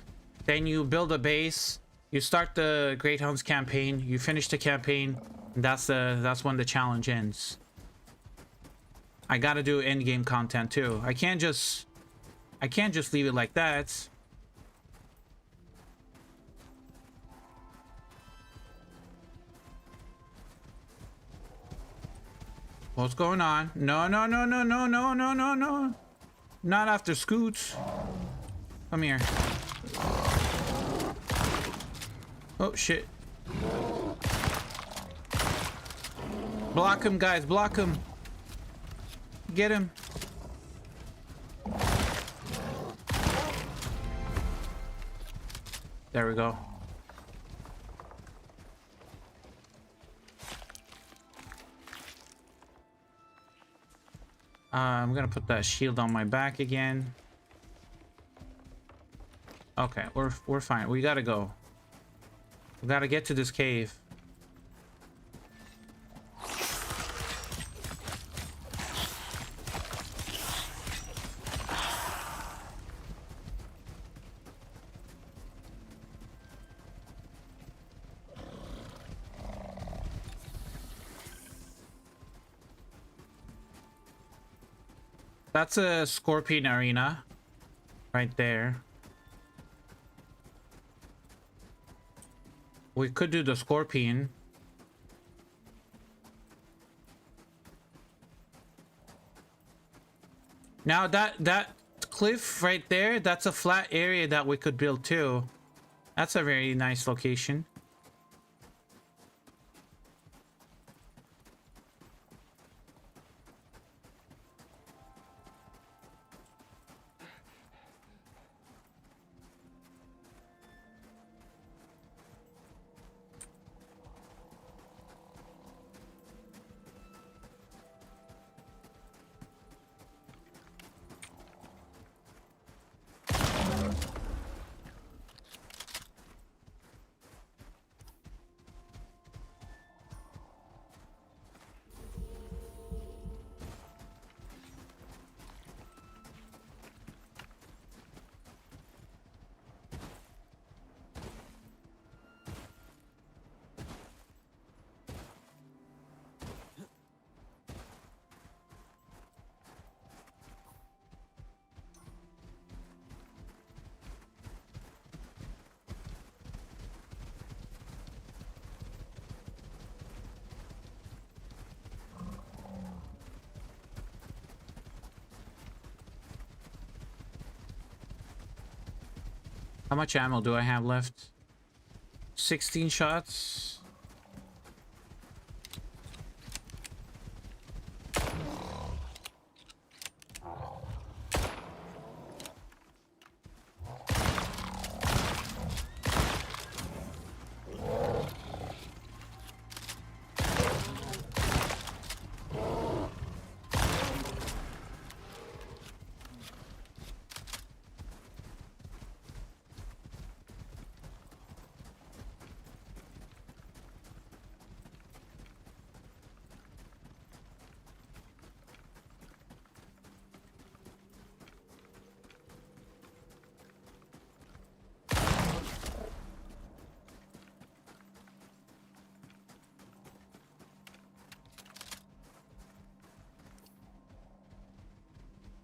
then you build a base, you start the Greyhounds campaign, you finish the campaign, and that's when the challenge ends. I gotta do endgame content too. I can't just leave it like that. What's going on? No. Not after Scoots. Come here. Oh, shit. Block him, guys. Block him. Get him. There we go. I'm gonna put that shield on my back again. Okay, we're fine. We gotta go. We gotta get to this cave. That's a scorpion arena right there. We could do the scorpion. Now that cliff right there, that's a flat area that we could build too. That's a very nice location. How much ammo do I have left? 16 shots.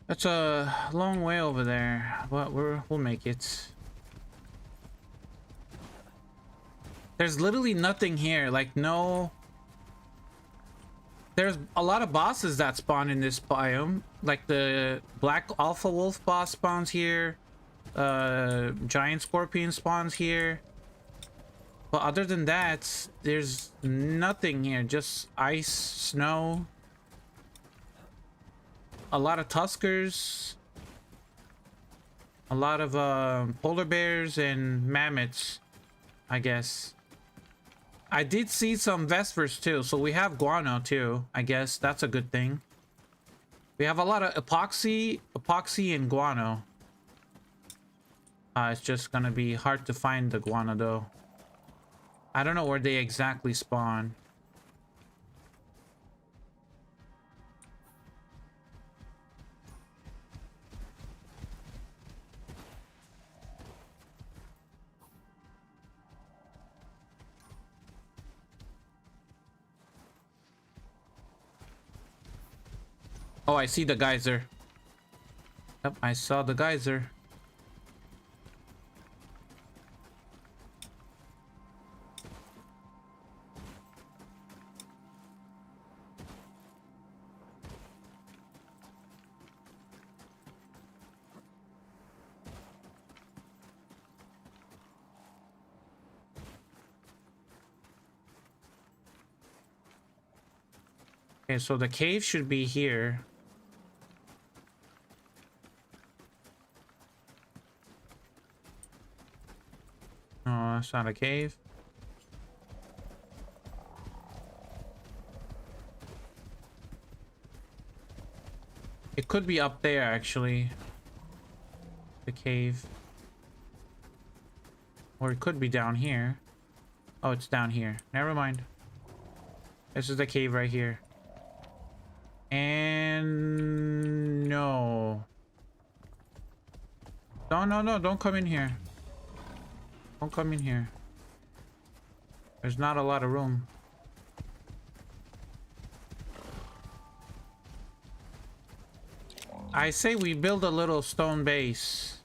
That's a long way over there, but we'll make it. There's literally nothing here, like no... There's a lot of bosses that spawn in this biome, like the Black Alpha Wolf boss spawns here, Giant Scorpion spawns here. But other than that, there's nothing here, just ice, snow. A lot of tuskers, a lot of polar bears and mammoths, I guess. I did see some vespers too, so we have guano too. I guess that's a good thing. We have a lot of epoxy and guano. It's just gonna be hard to find the guano though. I don't know where they exactly spawn. Oh, I see the geyser. Yep, I saw the geyser. Okay, so the cave should be here. No, that's not a cave. It could be up there, actually. The cave. Or it could be down here. Oh, it's down here. Never mind. This is the cave right here. And... no. No, don't come in here. Don't come in here. There's not a lot of room. I say we build a little stone base.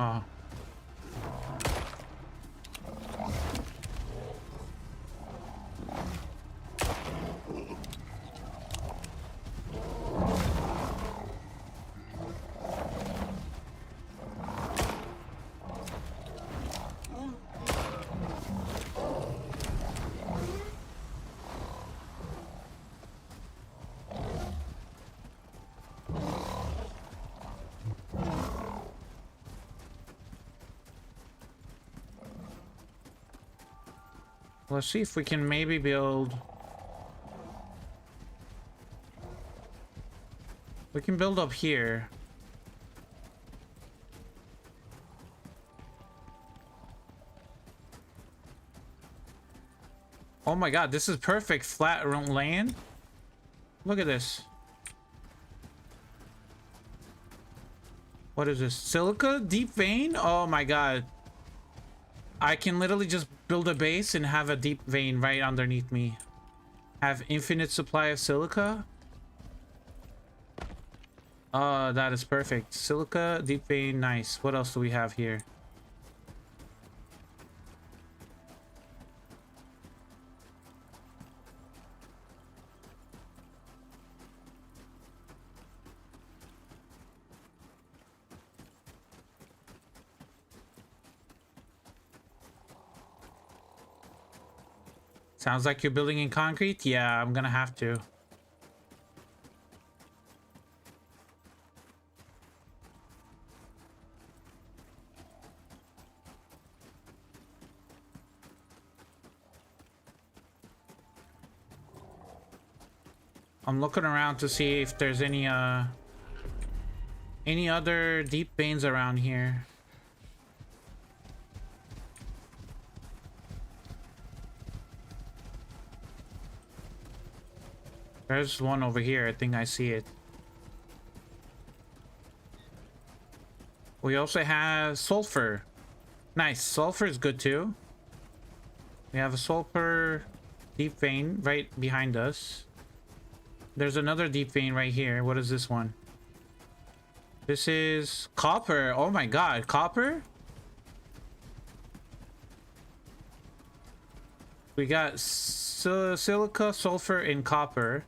Oh. Let's see if we can maybe build... We can build up here. Oh my god, this is perfect flat land. Look at this. What is this? Silica? Deep vein? Oh my god. I can literally just build a base and have a deep vein right underneath me. Have infinite supply of silica. That is perfect. Silica, deep vein, nice. What else do we have here? Sounds like you're building in concrete. Yeah, I'm gonna have to. I'm looking around to see if there's any other deep veins around here. There's one over here. I think I see it. We also have sulfur. Nice. Sulfur is good too. We have a sulfur deep vein right behind us. There's another deep vein right here. What is this one? This is copper. Oh my god, copper? We got silica, sulfur, and copper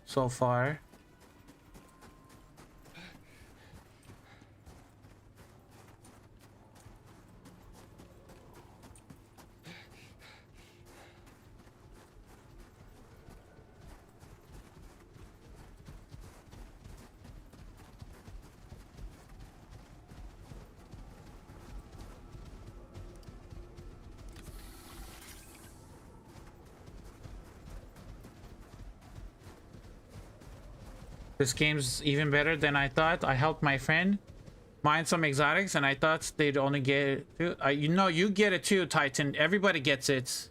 so far. This game's even better than I thought. I helped my friend mine some exotics and I thought they'd only get it too. You know, you get it too, Titan. Everybody gets it.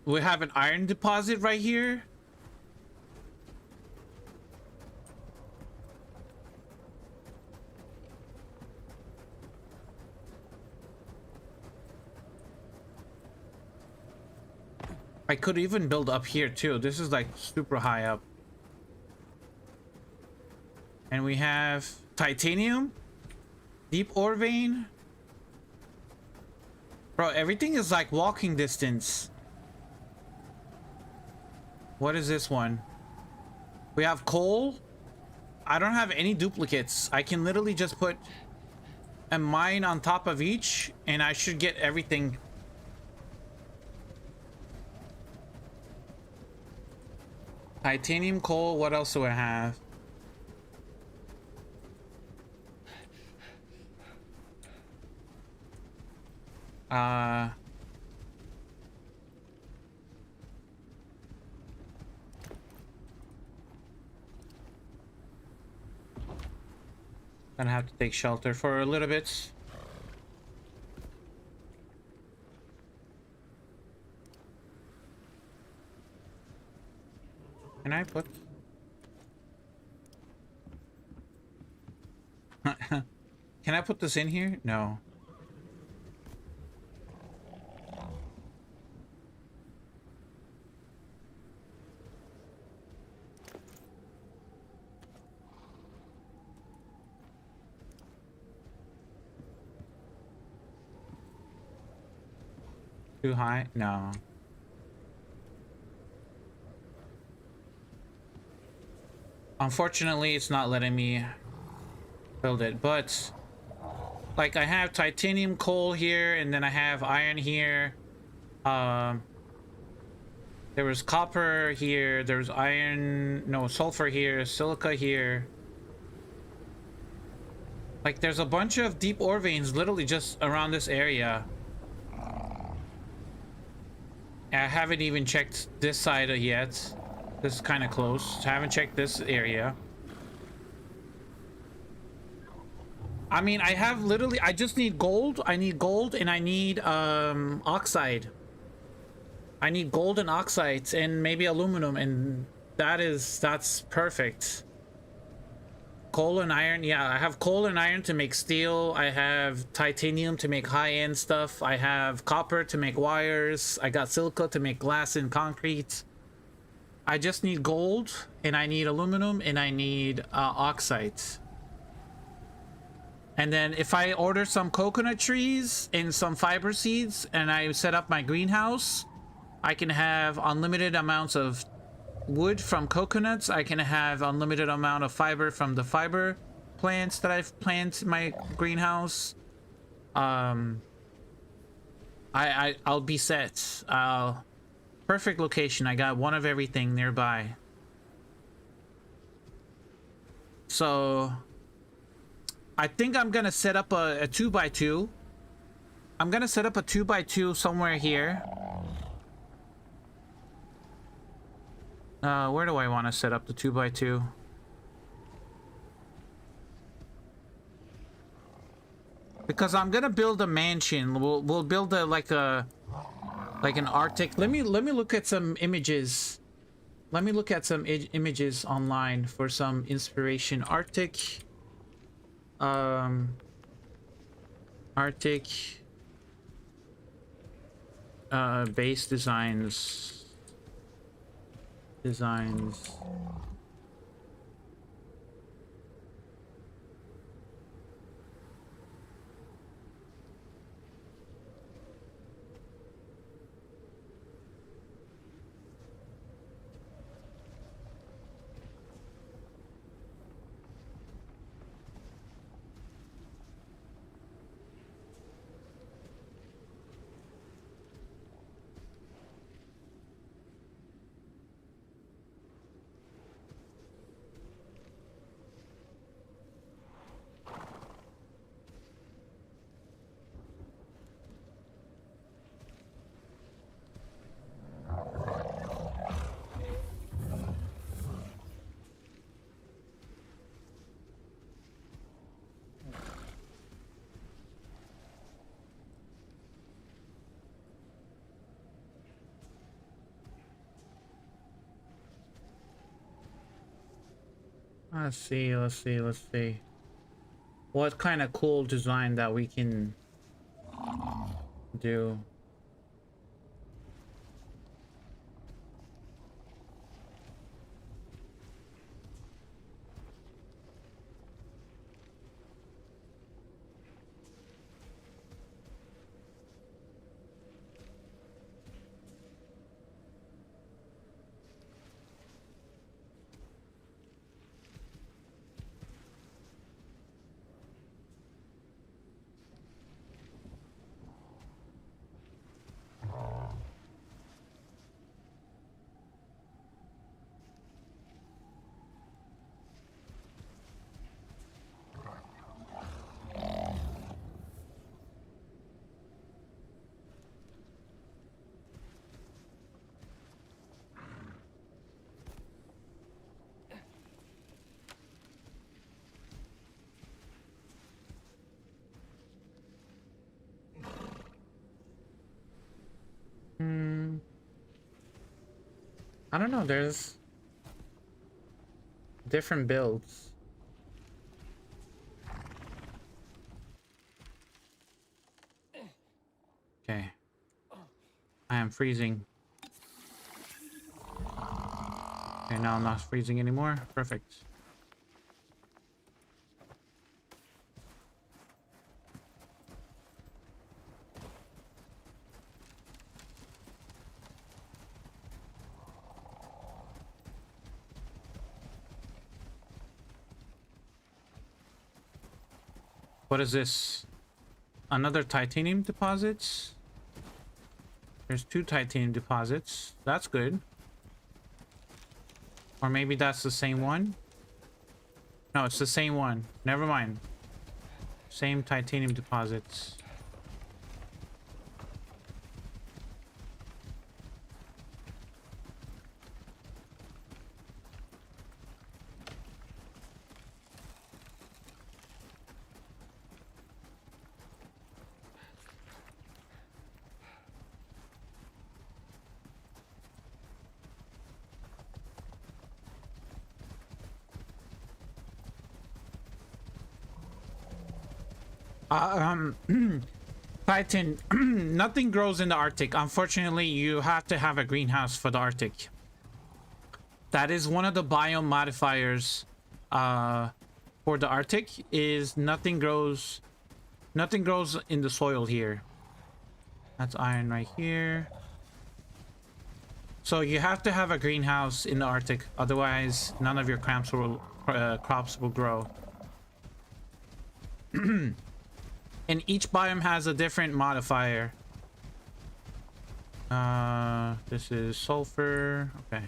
We have an iron deposit right here. I could even build up here too. This is like super high up. And we have titanium, deep ore vein. Bro, everything is like walking distance. What is this one? We have coal. I don't have any duplicates. I can literally just put a mine on top of each and I should get everything. Titanium, coal. What else do I have? Gonna have to take shelter for a little bit. Can I put? Can I put this in here? No. Too high? No. Unfortunately, it's not letting me build it, but like I have titanium coal here and then I have iron here. There was copper here, there's iron, no, sulfur here, silica here. Like there's a bunch of deep ore veins literally just around this area. I haven't even checked this side yet. This is kind of close. I haven't checked this area. I mean, I have literally, I just need gold. I need gold and I need oxide. I need gold and oxides and maybe aluminum, and that's perfect. Coal and iron. Yeah, I have coal and iron to make steel. I have titanium to make high-end stuff. I have copper to make wires. I got silica to make glass and concrete. I just need gold and I need aluminum and I need oxides. And then if I order some coconut trees and some fiber seeds and I set up my greenhouse, I can have unlimited amounts of wood from coconuts. I can have unlimited amount of fiber from the fiber plants that I've planted in my greenhouse. I'll be set. Perfect location. I got one of everything nearby. So I think I'm gonna set up a 2x2. I'm gonna set up a 2x2 somewhere here. Where do I want to set up the 2x2? Because I'm gonna build a mansion. We'll build a like an Arctic. Let me look at some images. Let me look at some images online for some inspiration. Arctic base designs. Let's see. What kind of cool design that we can do? I don't know, there's different builds. Okay. I am freezing. Okay, now I'm not freezing anymore. Perfect. What is this? Another titanium deposits? There's 2 titanium deposits. That's good. Or maybe that's the same one. No, it's the same one. Never mind. Same titanium deposits. Titan, nothing grows in the Arctic. Unfortunately, you have to have a greenhouse for the Arctic. That is one of the biome modifiers for the Arctic is nothing grows in the soil here. That's iron right here. So you have to have a greenhouse in the Arctic, otherwise none of your crops will grow. And each biome has a different modifier. This is sulfur. Okay.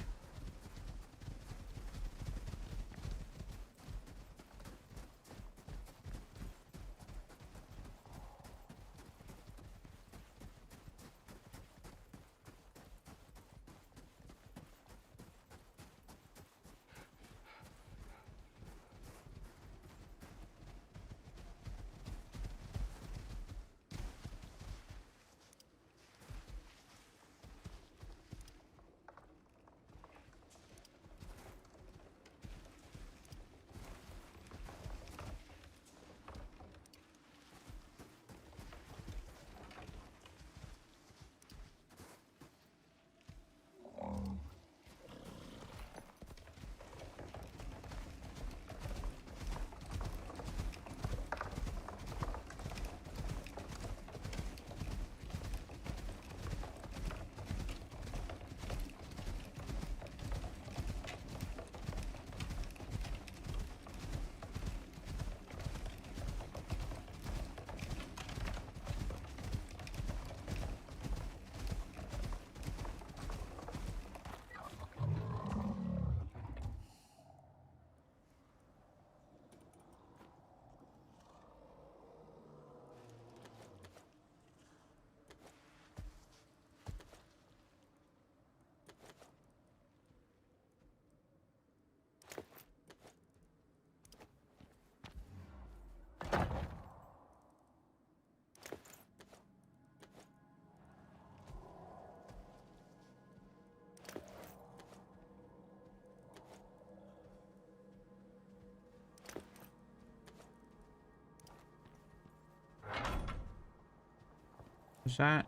Is that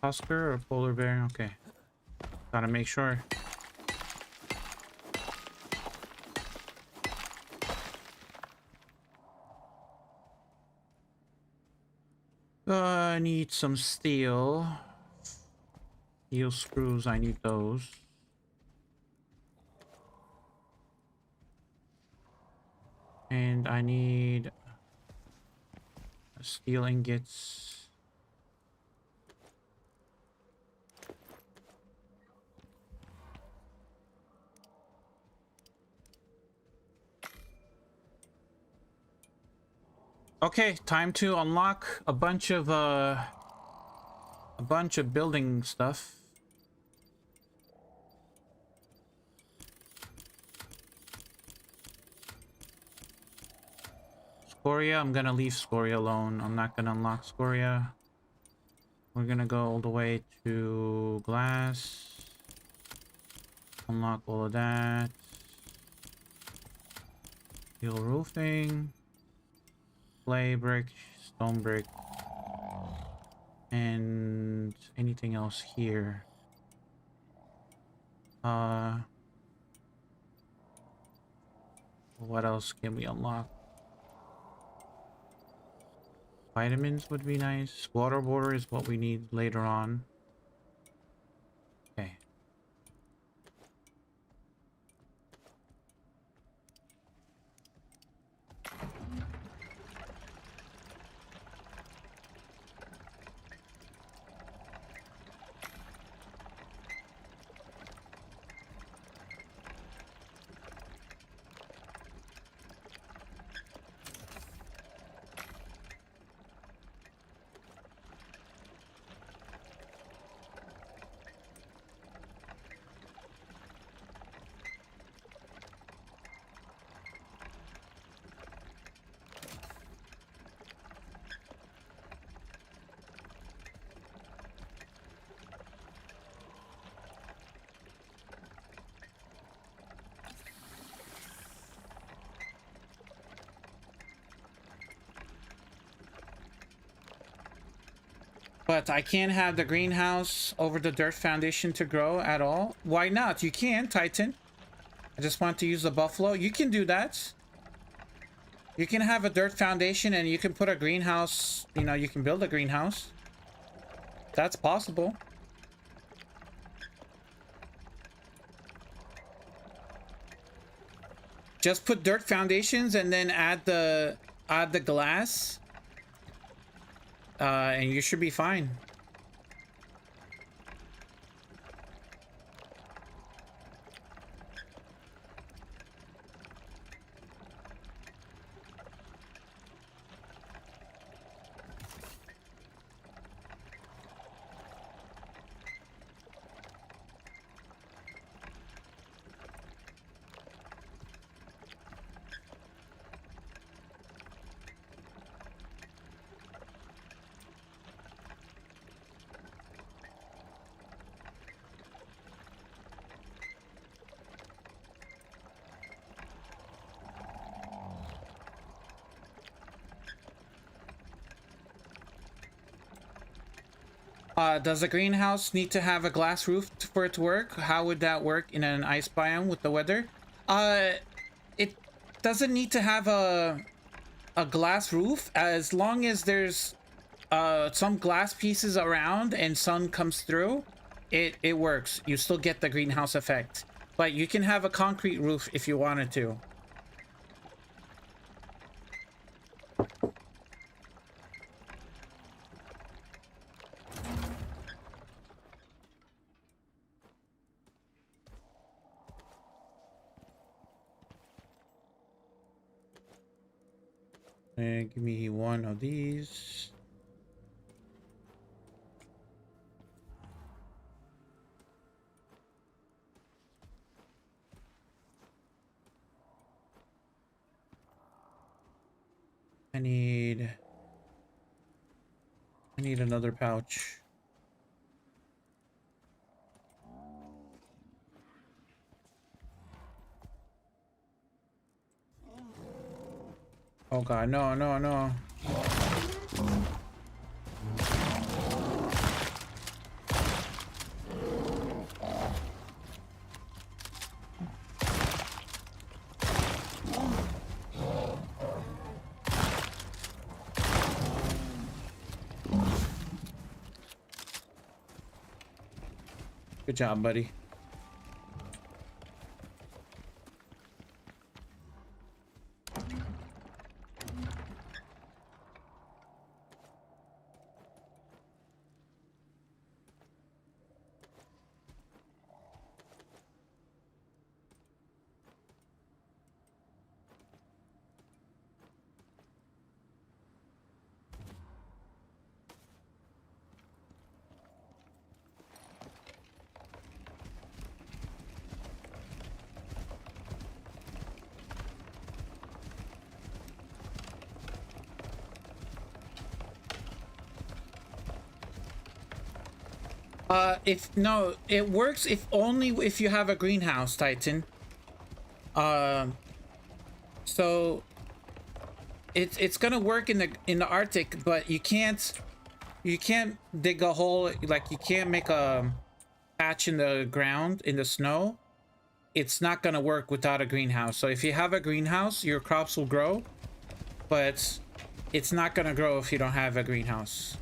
Oscar or polar bear? Okay. Gotta make sure. I need some steel. Steel screws, I need those. And I need steel ingots. Okay, time to unlock a bunch of building stuff. Scoria, I'm gonna leave Scoria alone. I'm not gonna unlock Scoria. We're gonna go all the way to glass. Unlock all of that. Steel roofing. Clay brick, stone brick. And anything else here. What else can we unlock? Vitamins would be nice. Water border is what we need later on. Okay. But I can't have the greenhouse over the dirt foundation to grow at all. Why not? You can, Titan. I just want to use the buffalo. You can do that. You can have a dirt foundation and you can put a greenhouse, you know, you can build a greenhouse. That's possible. Just put dirt foundations and then add the glass. And you should be fine. Does a greenhouse need to have a glass roof for it to work? How would that work in an ice biome with the weather? It doesn't need to have a glass roof as long as there's some glass pieces around and sun comes through. It works. You still get the greenhouse effect, but you can have a concrete roof if you wanted to. And give me one of these. I need another pouch. Oh god, no, no, no. Good job, buddy. It works if only if you have a greenhouse, Titan. So it's gonna work in the Arctic, but you can't dig a hole, like you can't make a patch in the ground in the snow. It's not gonna work without a greenhouse. So if you have a greenhouse, your crops will grow, but it's not gonna grow if you don't have a greenhouse.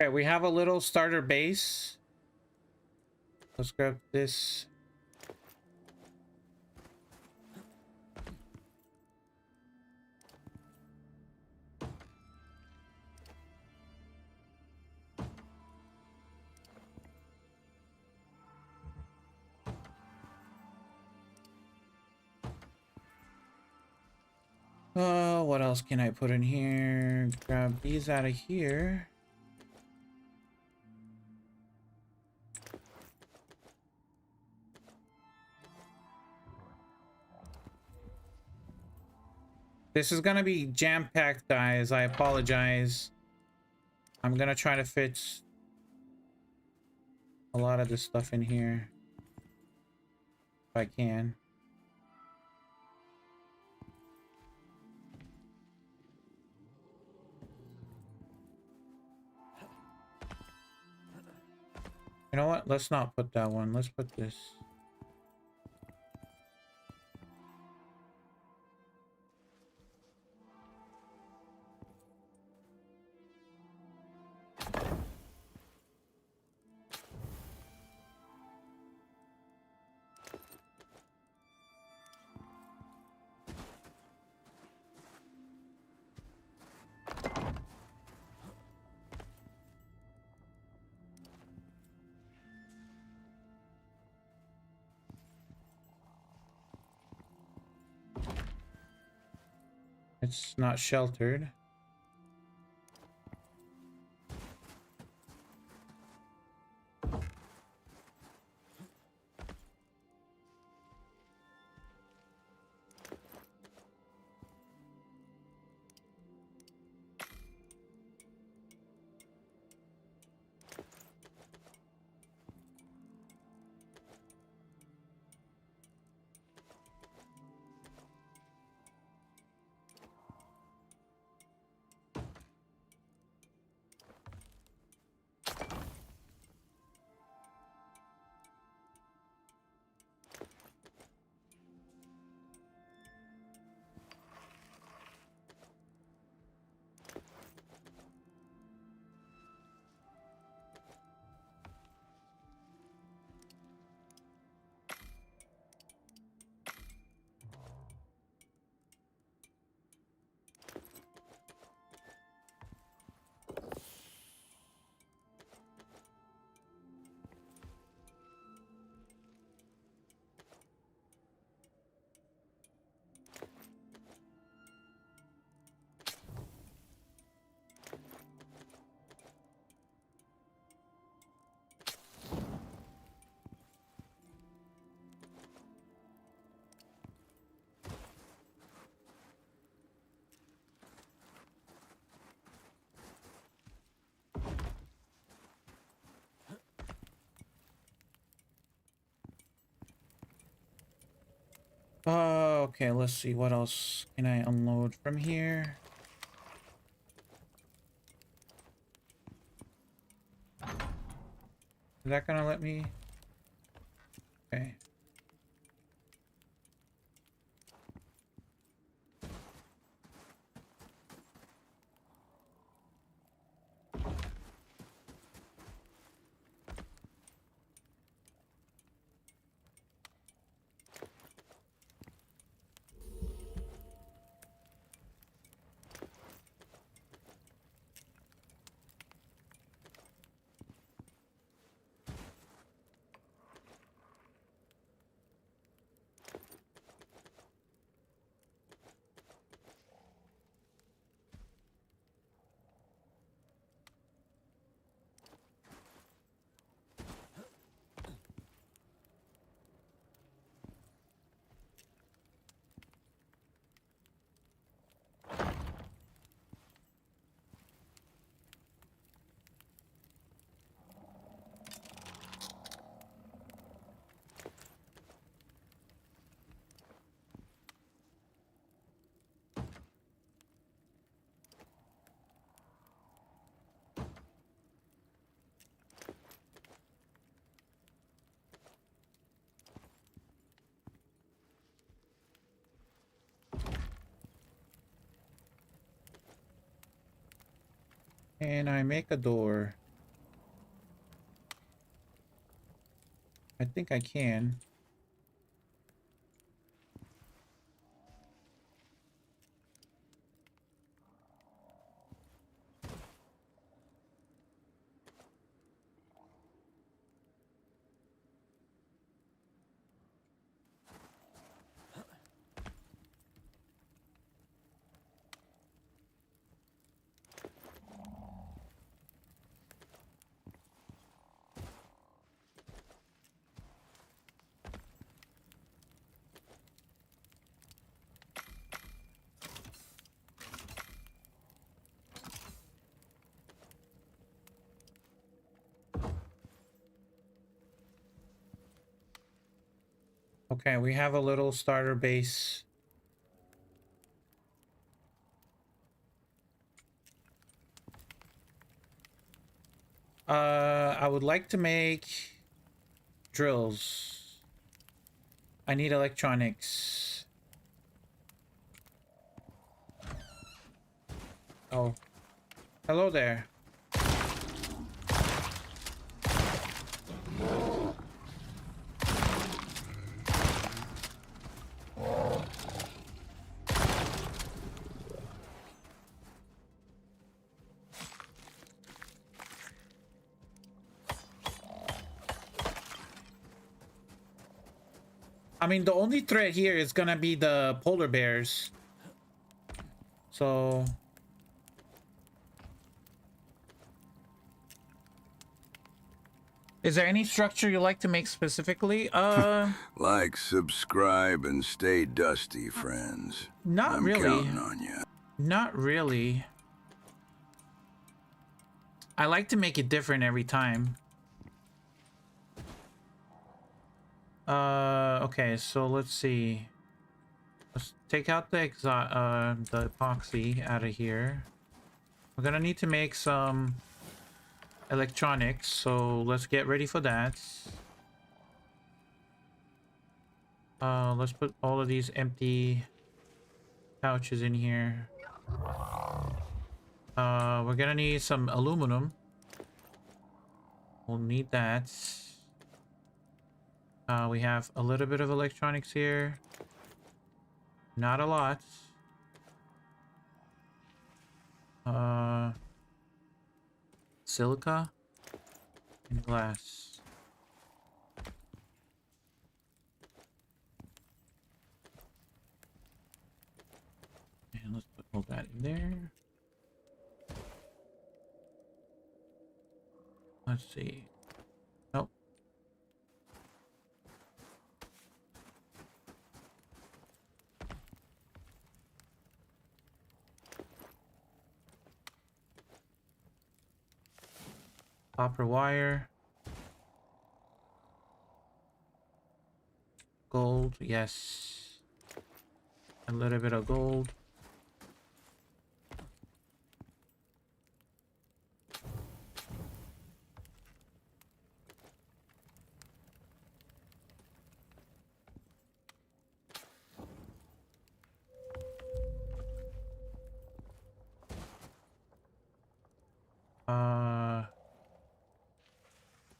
Okay, we have a little starter base. Let's grab this. What else can I put in here? Grab these out of here. This is gonna be jam-packed, guys. I apologize. I'm gonna try to fit a lot of this stuff in here if I can. You know what? Let's not put that one. Let's put this. It's not sheltered. Okay, let's see. What else can I unload from here? Is that gonna let me? Okay. And I make a door. I think I can. Okay, we have a little starter base. I would like to make drills. I need electronics. Oh. Hello there. I mean, the only threat here is gonna be the polar bears. So... Is there any structure you like to make specifically? Like, subscribe, and stay dusty, friends. Not I'm really. counting on you. Not really. I like to make it different every time. Okay, so let's see. Let's take out the epoxy out of here. We're gonna need to make some electronics, so let's get ready for that. Let's put all of these empty pouches in here. We're gonna need some aluminum. We'll need that. We have a little bit of electronics here. Not a lot. Silica and glass. And let's put all that in there. Let's see. Nope. Copper wire. Gold, yes. A little bit of gold.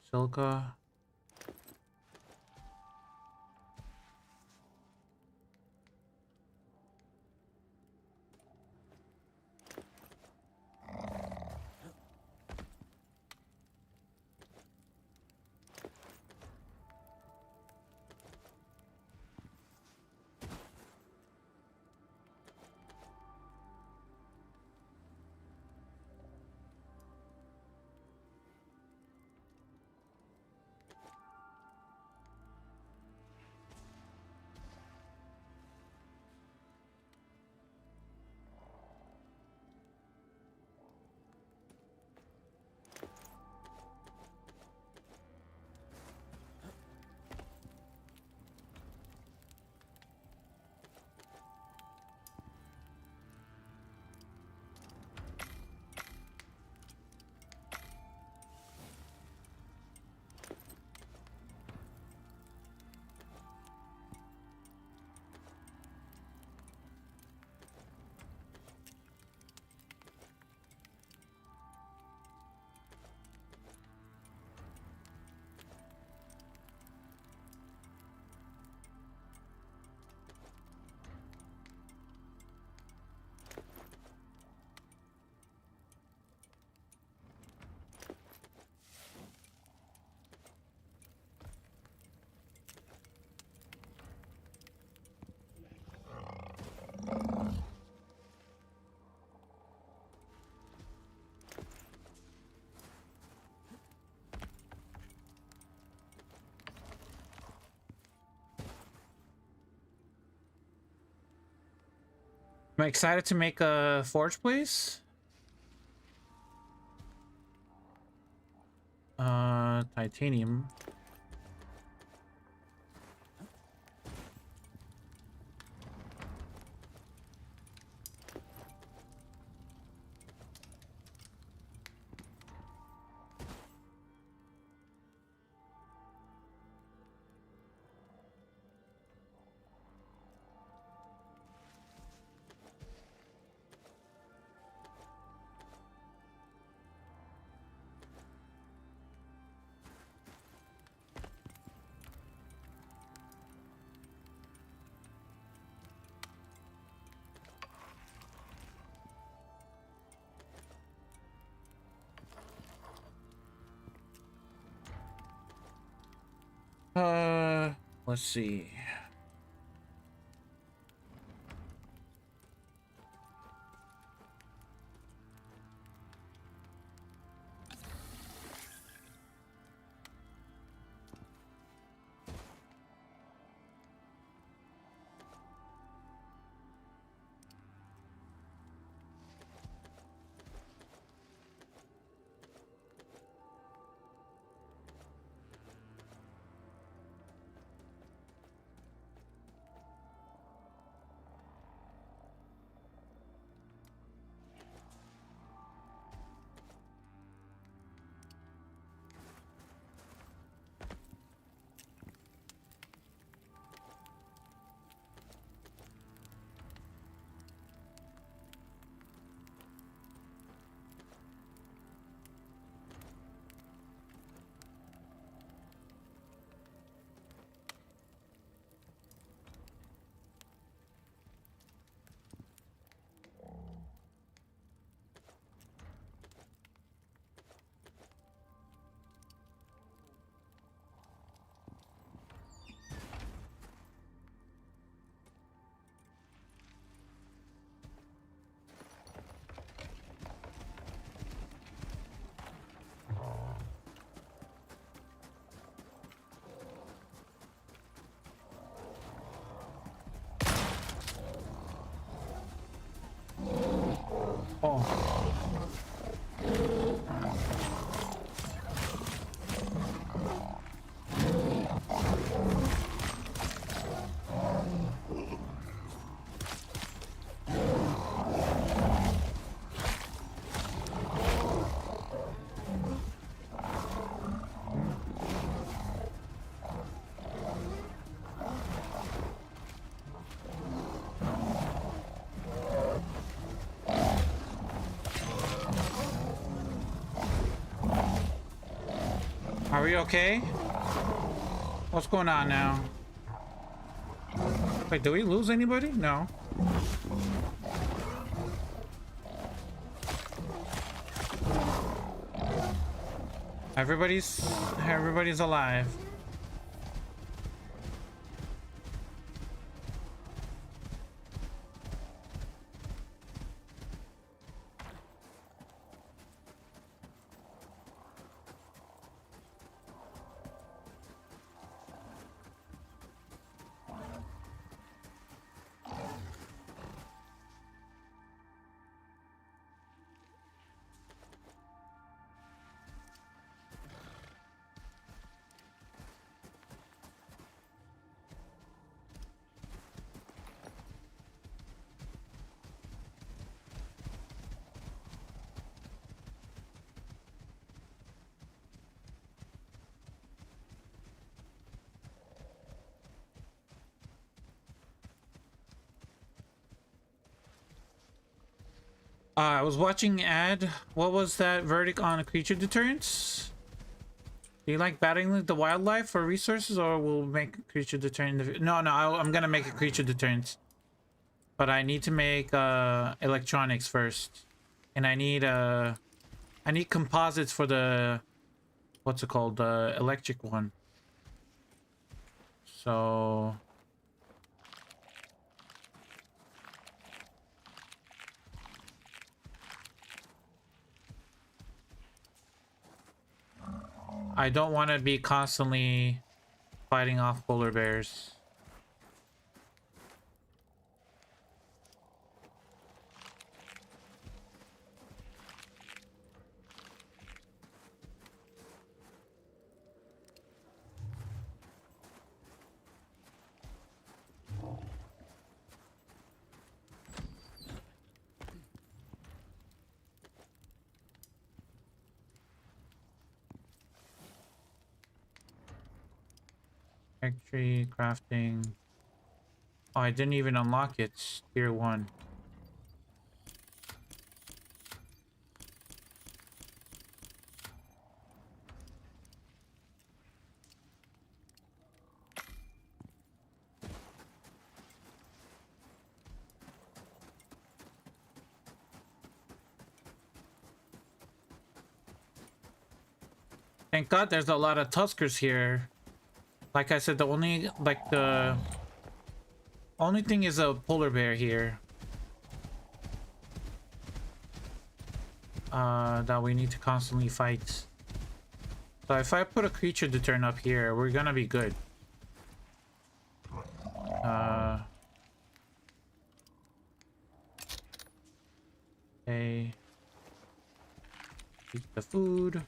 Silica. I'm excited to make a forge place. Titanium. Let's see. Oh. Are we okay? What's going on now? Wait, did we lose anybody? No. Everybody's alive. I was watching ad. What was that verdict on creature deterrence? Do you like battling the wildlife for resources, or will make creature deterrent? No, I'm gonna make a creature deterrent, but I need to make electronics first, and I need composites for the what's it called, the electric one. So I don't want to be constantly fighting off polar bears. Factory, crafting. Oh, I didn't even unlock it. Tier 1. Thank God there's a lot of Tuskers here. Like I said, the only thing is a polar bear here. That we need to constantly fight. So if I put a creature to turn up here, we're gonna be good. Okay. Eat the food.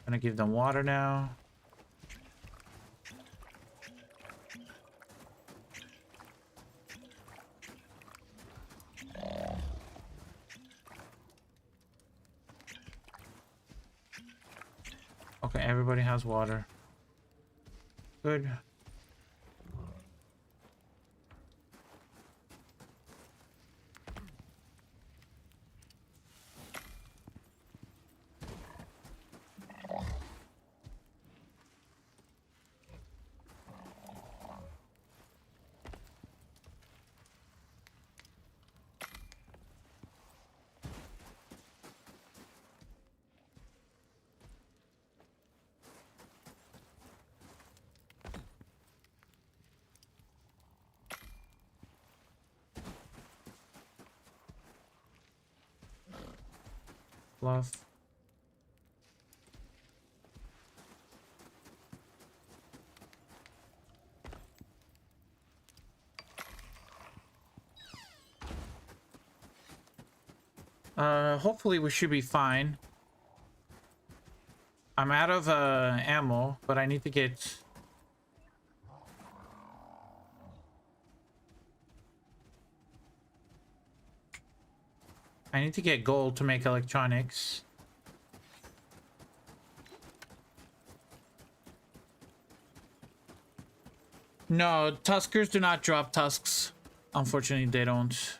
Gonna give them water now. Okay, everybody has water. Good. Fluff. Hopefully we should be fine. I'm out of ammo, but I need to get... I need to get gold to make electronics. No, Tuskers do not drop tusks. Unfortunately, they don't.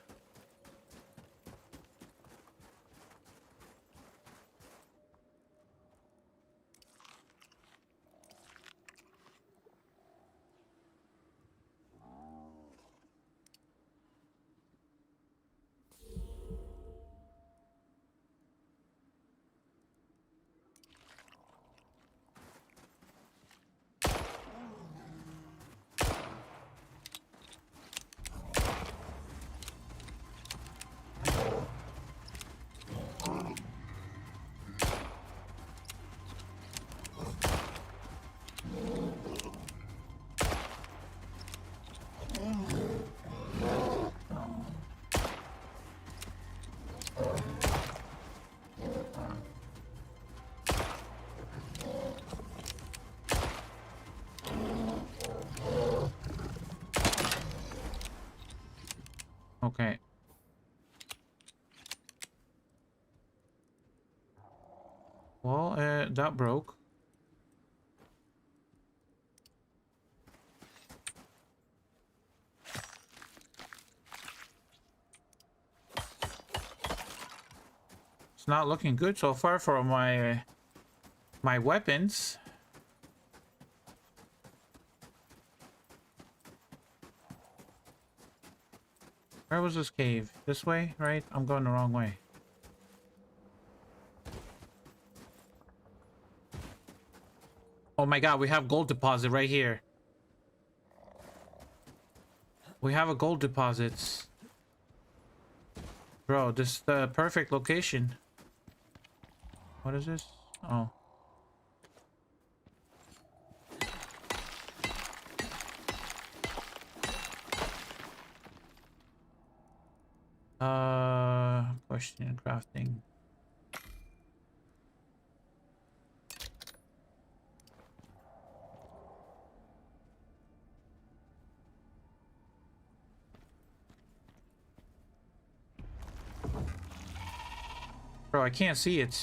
Okay. Well, that broke. It's not looking good so far for my weapons. Where was this cave? This way, right? I'm going the wrong way. Oh my god, we have gold deposit right here. We have a gold deposit. Bro, this is the perfect location. What is this? Oh. Question crafting. Bro, I can't see it.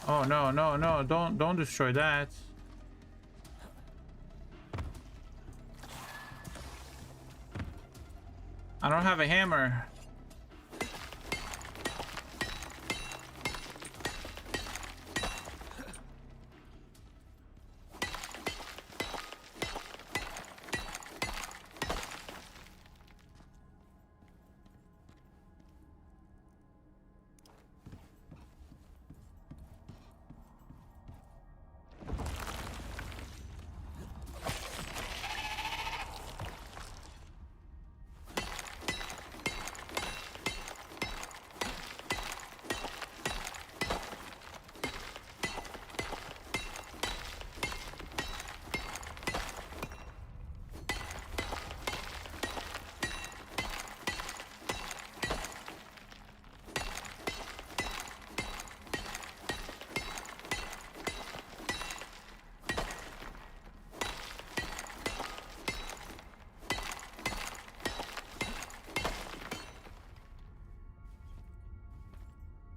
Oh no, no, no, don't destroy that. I don't have a hammer.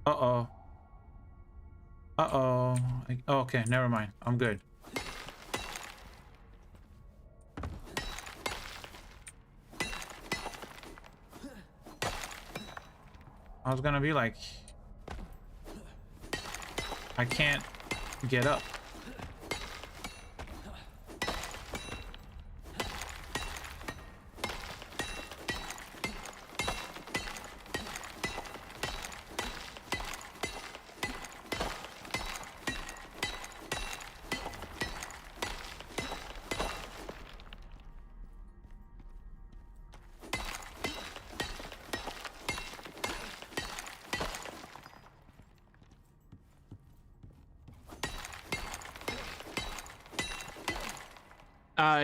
Uh-oh. Uh-oh. Okay, never mind. I'm good. I was gonna be like, I can't get up.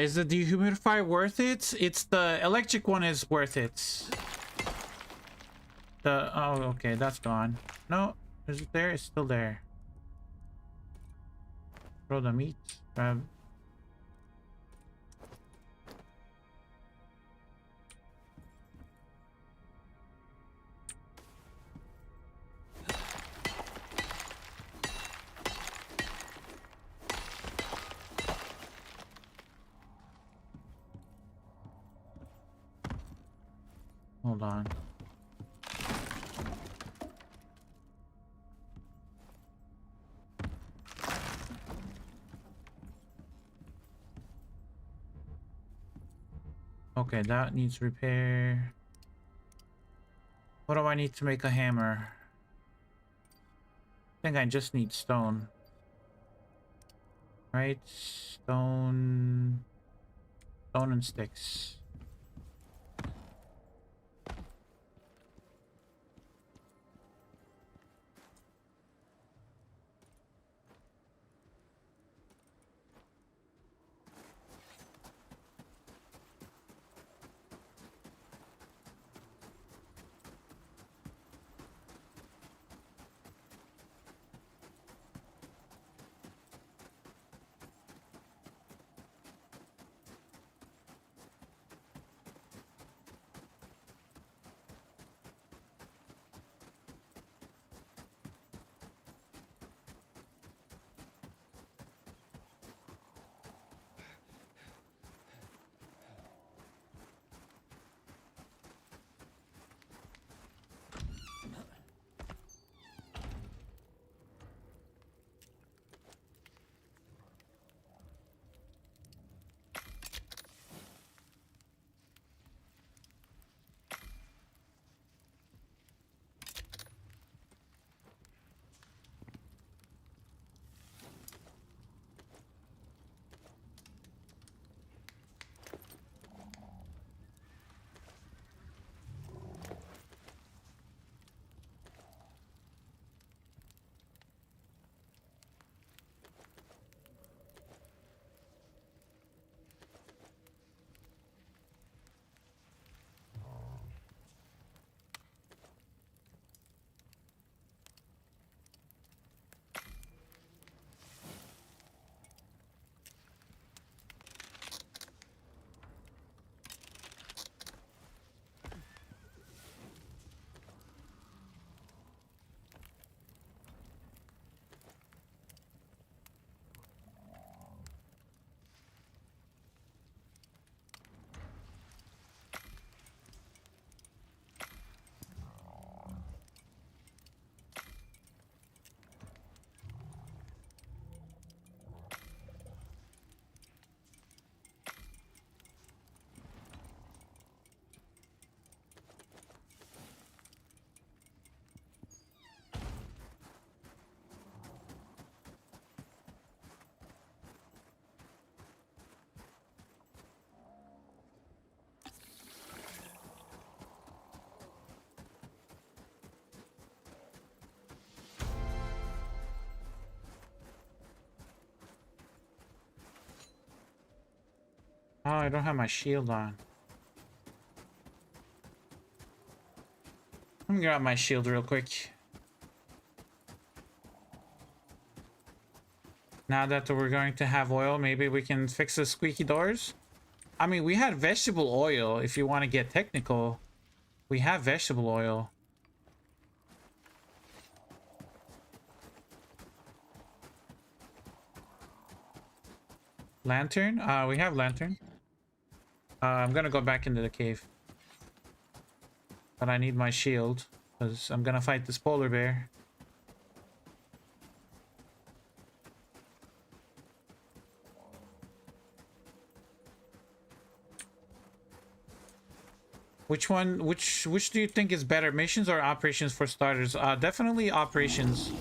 Is the dehumidifier worth it? It's the electric one is worth it. Oh, okay, that's gone. No, is it there? It's still there. Throw the meat. Grab. Hold on. Okay, that needs repair. What do I need to make a hammer? I think I just need stone. Right? Stone and sticks. Oh, I don't have my shield on. Let me grab my shield real quick. Now that we're going to have oil, maybe we can fix the squeaky doors. I mean, we had vegetable oil. If you want to get technical, we have vegetable oil. Lantern? We have lantern. I'm gonna go back into the cave. But I need my shield, because I'm gonna fight this polar bear. Which do you think is better, missions or operations for starters? Definitely operations.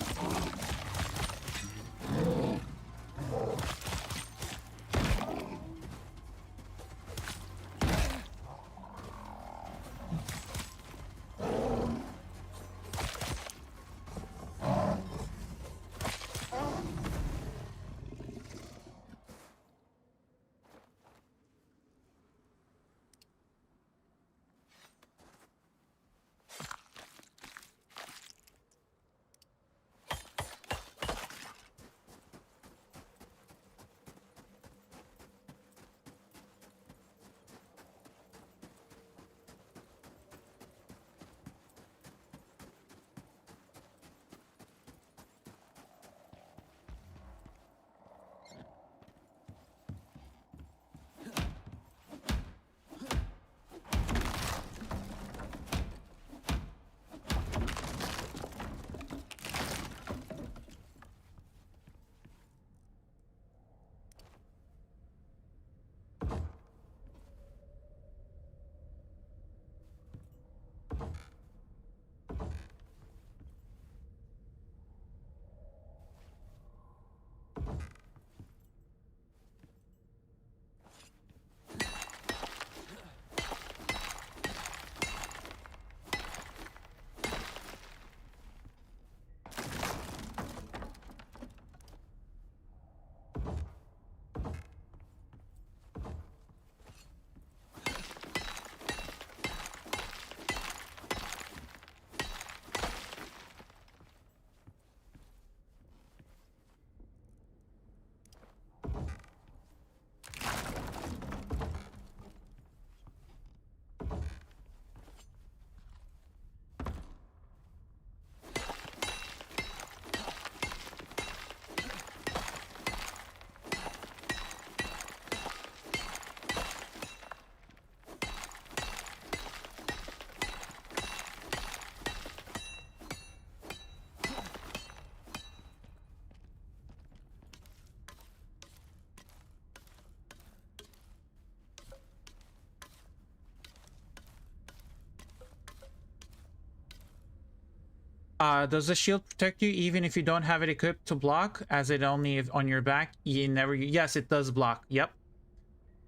Does the shield protect you even if you don't have it equipped to block, as it only if on your back? You never. Yes, it does block. Yep.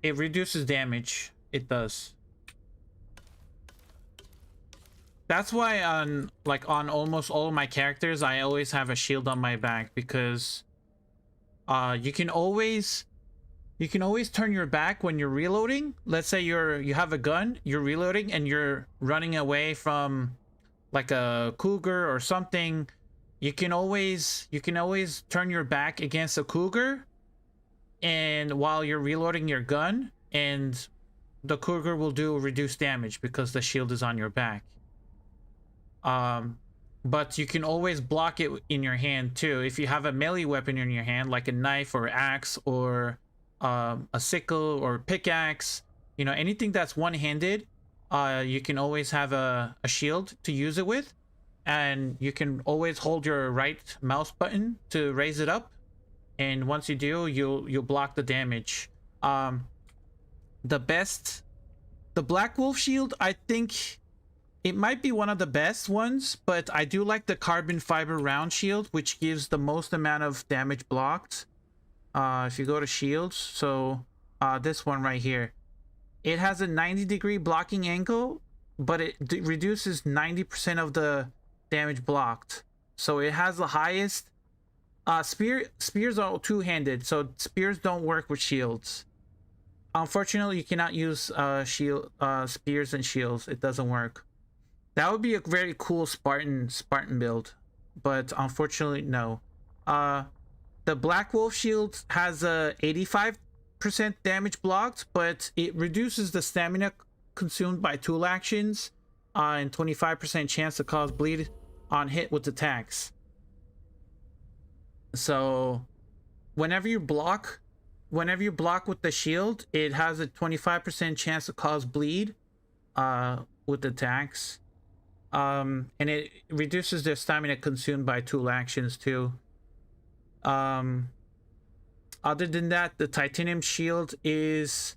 It reduces damage. It does. That's why on almost all of my characters, I always have a shield on my back, because you can always turn your back when you're reloading. Let's say you have a gun, you're reloading and you're running away from like a cougar or something. You can always turn your back against a cougar, and while you're reloading your gun, and the cougar will do reduced damage because the shield is on your back. But you can always block it in your hand too. If you have a melee weapon in your hand, like a knife or axe or a sickle or pickaxe, you know, anything that's one-handed, you can always have a shield to use it with, and you can always hold your right mouse button to raise it up, and once you do, you'll block the damage. The Black Wolf shield, I think it might be one of the best ones, but I do like the carbon fiber round shield, which gives the most amount of damage blocked. If you go to shields, so this one right here, it has a 90-degree blocking angle, but it reduces 90% of the damage blocked. So it has the highest. Spears are two-handed, so spears don't work with shields. Unfortunately, you cannot use shield spears and shields. It doesn't work. That would be a very cool Spartan build, but unfortunately, no. The Black Wolf shield has a 85% damage blocked, but it reduces the stamina consumed by tool actions, and 25% chance to cause bleed on hit with attacks. So whenever you block with the shield, it has a 25% chance to cause bleed with attacks. And it reduces the stamina consumed by tool actions too. Other than that, the titanium shield is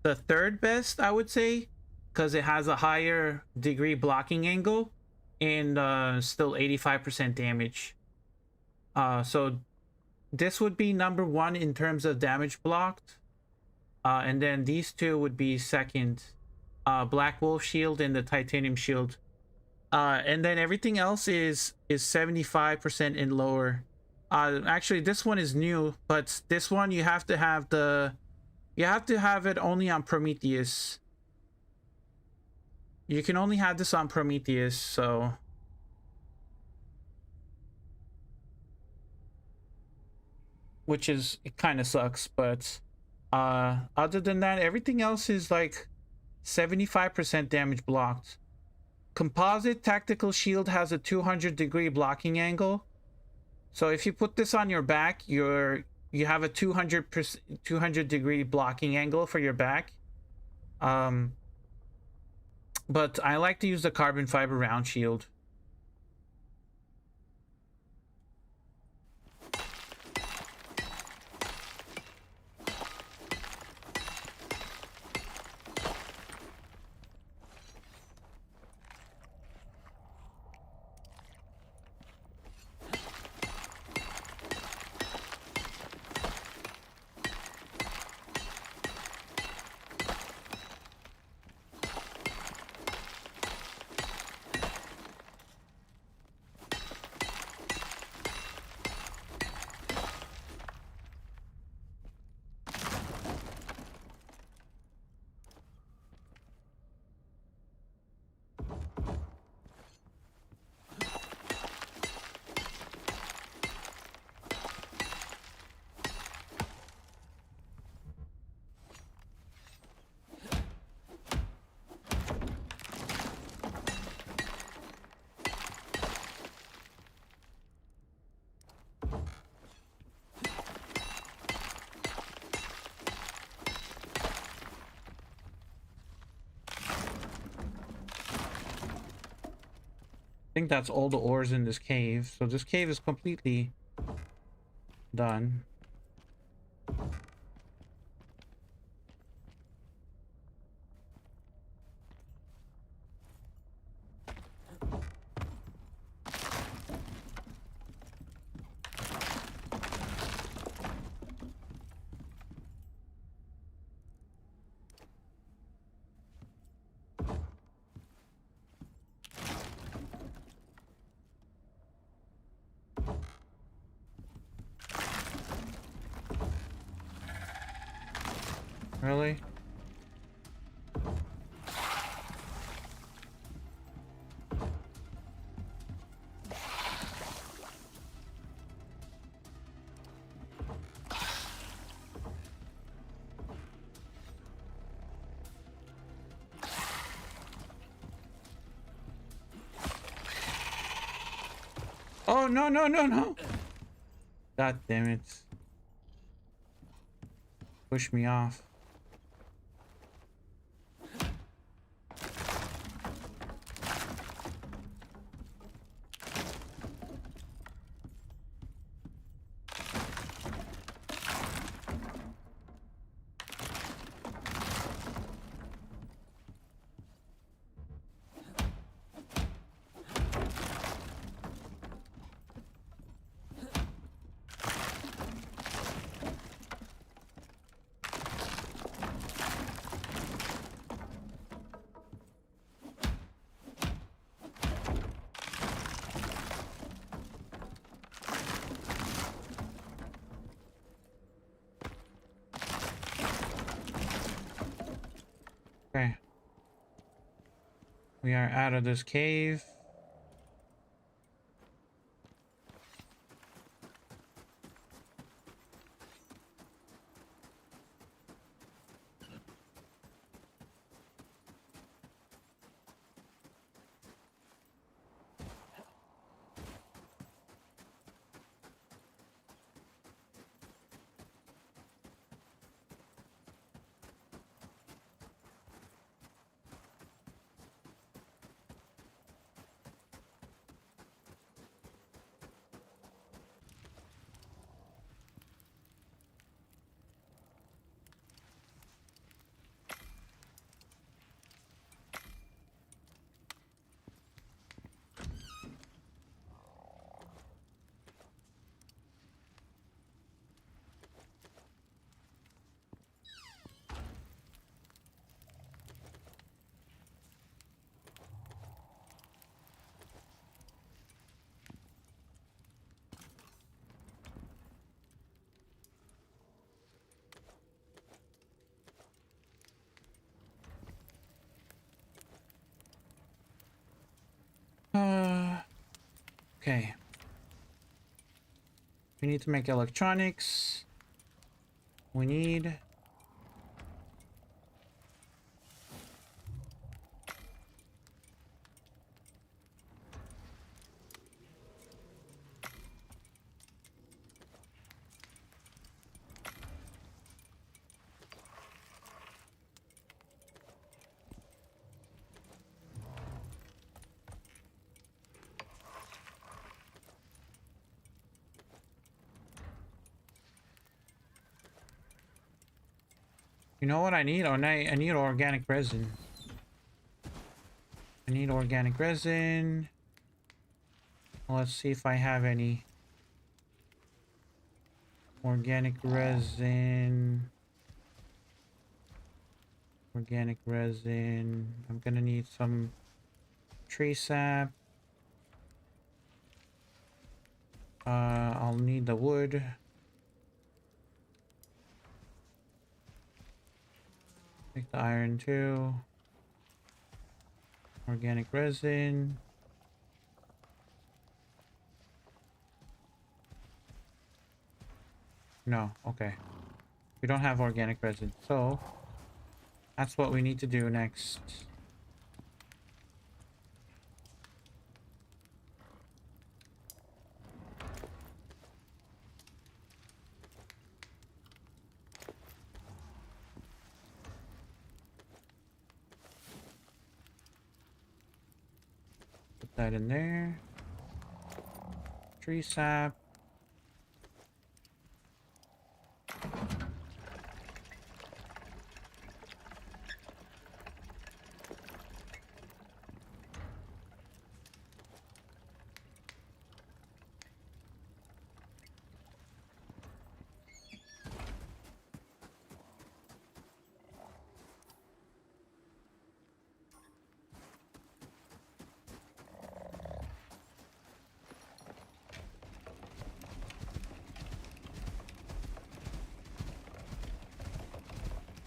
the third best, I would say, because it has a higher degree blocking angle and still 85% damage. So this would be number one in terms of damage blocked, and then these two would be second, Black Wolf shield and the titanium shield, and then everything else is 75% and lower. Actually, this one is new, but this one you have to have it only on Prometheus. You can only have this on Prometheus, so which is, it kind of sucks, but other than that, everything else is like 75% damage blocked. Composite tactical shield has a 200-degree blocking angle, so if you put this on your back, you have a 200-degree blocking angle for your back. But I like to use the carbon fiber round shield. I think that's all the ores in this cave. So this cave is completely done. Really? Oh, no, no, no, no. God damn it. Push me off. We are out of this cave. Okay. We need to make electronics. We need... You know what I need? I need organic resin. I need organic resin. Let's see if I have any organic resin. Organic resin. I'm gonna need some tree sap. I'll need the wood. Take the iron too. Organic resin. No, okay. We don't have organic resin, so that's what we need to do next. Put that in there. Tree sap.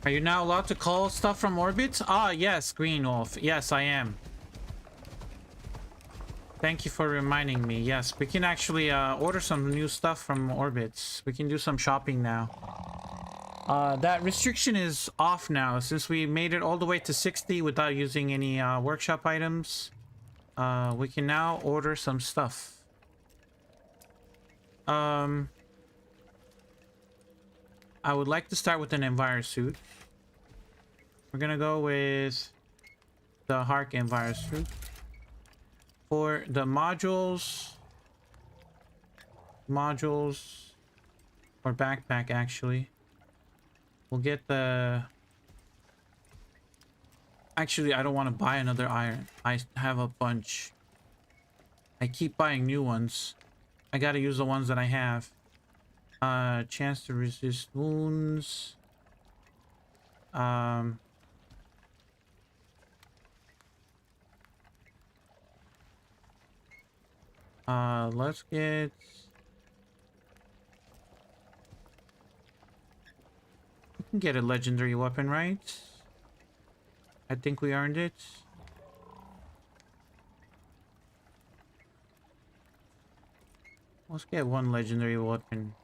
Are you now allowed to call stuff from orbit? Ah, yes, Green Wolf. Yes, I am. Thank you for reminding me. Yes, we can actually order some new stuff from orbits. We can do some shopping now. That restriction is off now since we made it all the way to 60 without using any workshop items. We can now order some stuff. I would like to start with an Enviro suit. We're gonna go with the Hark Enviro suit. For the modules, or backpack actually, we'll get the... Actually, I don't want to buy another iron. I have a bunch. I keep buying new ones. I gotta use the ones that I have. Chance to resist wounds. Let's get... We can get a legendary weapon, right? I think we earned it. Let's get one legendary weapon.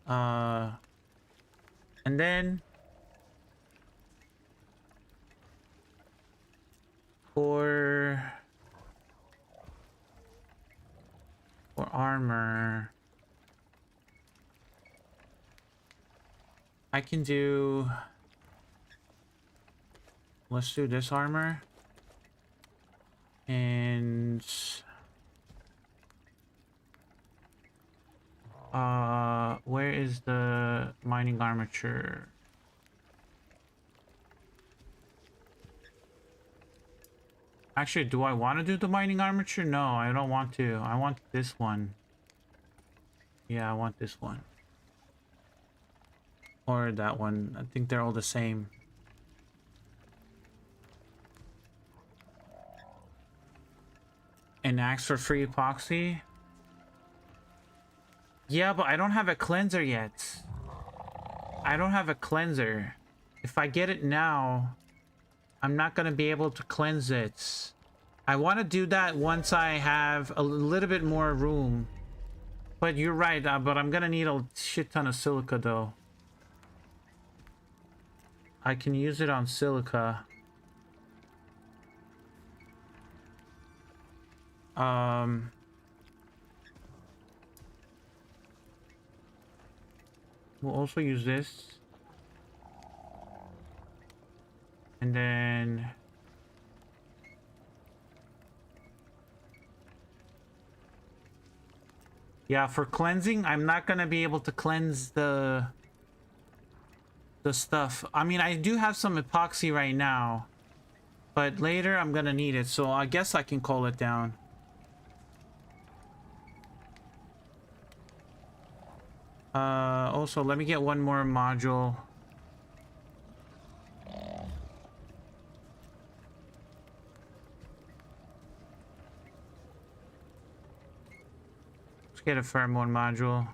And then for armor, I can do. Let's do this armor. And where is the mining armature? Actually, do I want to do the mining armature? No, I don't want to. I want this one. Yeah, I want this one. Or that one. I think they're all the same. An axe for free epoxy? Yeah, but I don't have a cleanser yet. I don't have a cleanser. If I get it now, I'm not going to be able to cleanse it. I want to do that once I have a little bit more room. But you're right, but I'm going to need a shit ton of silica though. I can use it on silica. We'll also use this. And then yeah, for cleansing, I'm not gonna be able to cleanse the stuff. I mean, I do have some epoxy right now, but later I'm gonna need it, so I guess I can call it down. Also, let me get one more module. Let's get a pheromone module.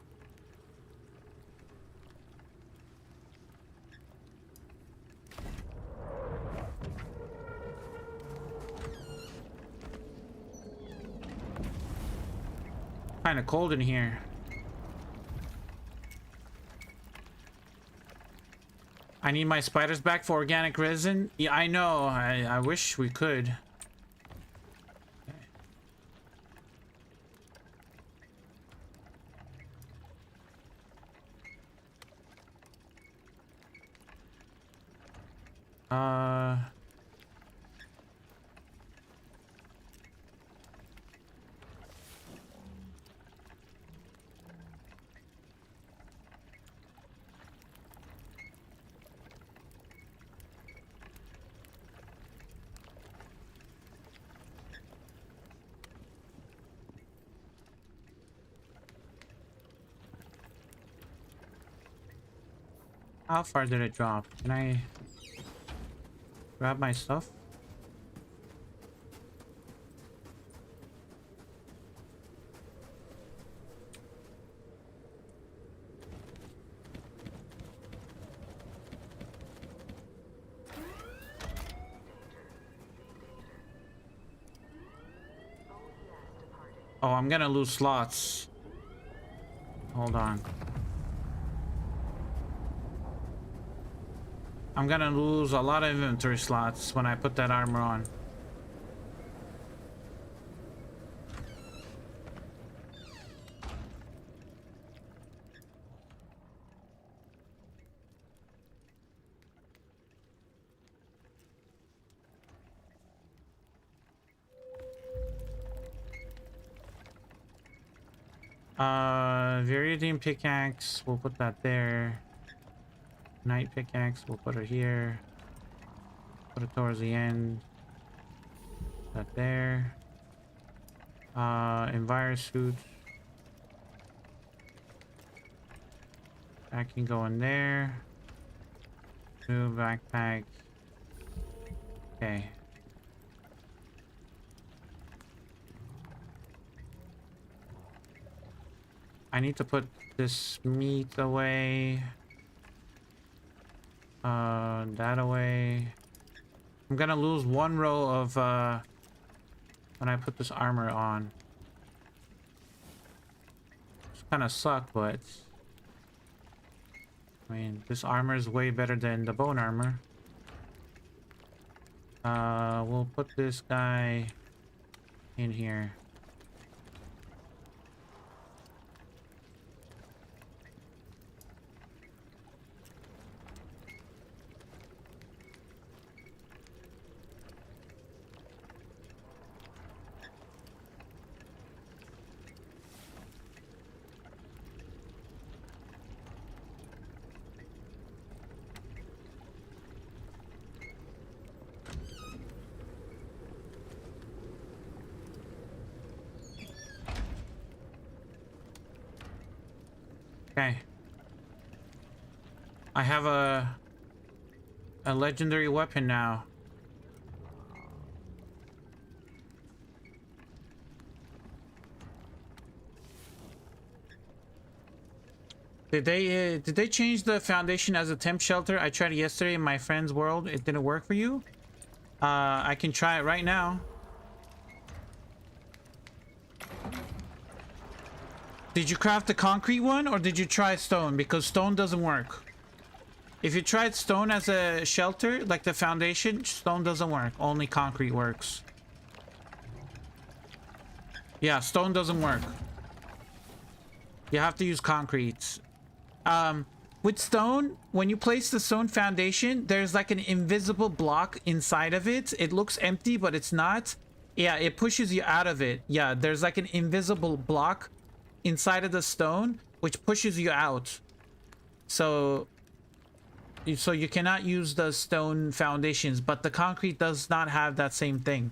Kind of cold in here. I need my spiders back for organic resin. Yeah, I know. I wish we could. How far did it drop? Can I grab my stuff? Oh, I'm gonna lose slots. Hold on. I'm gonna lose a lot of inventory slots when I put that armor on. Viridian pickaxe, we'll put that there. Night pickaxe, we'll put it here. Put it towards the end. That there. Enviro suit. That can go in there. New backpack. Okay. I need to put this meat away. That away. I'm gonna lose one row of when I put this armor on. kind of suck, but I mean, this armor is way better than the bone armor. We'll put this guy in here. Okay. I have a legendary weapon now. Did they change the foundation as a temp shelter? I tried it yesterday in my friend's world. It didn't work for you. I can try it right now. Did you craft the concrete one or did you try stone? Because stone doesn't work. If you tried stone as a shelter, like the foundation, stone doesn't work. Only concrete works. Yeah, stone doesn't work. You have to use concrete. With stone, when you place the stone foundation, there's like an invisible block inside of it. It looks empty, but it's not. Yeah, it pushes you out of it. Yeah, there's like an invisible block inside of the stone which pushes you out, so you cannot use the stone foundations, but the concrete does not have that same thing,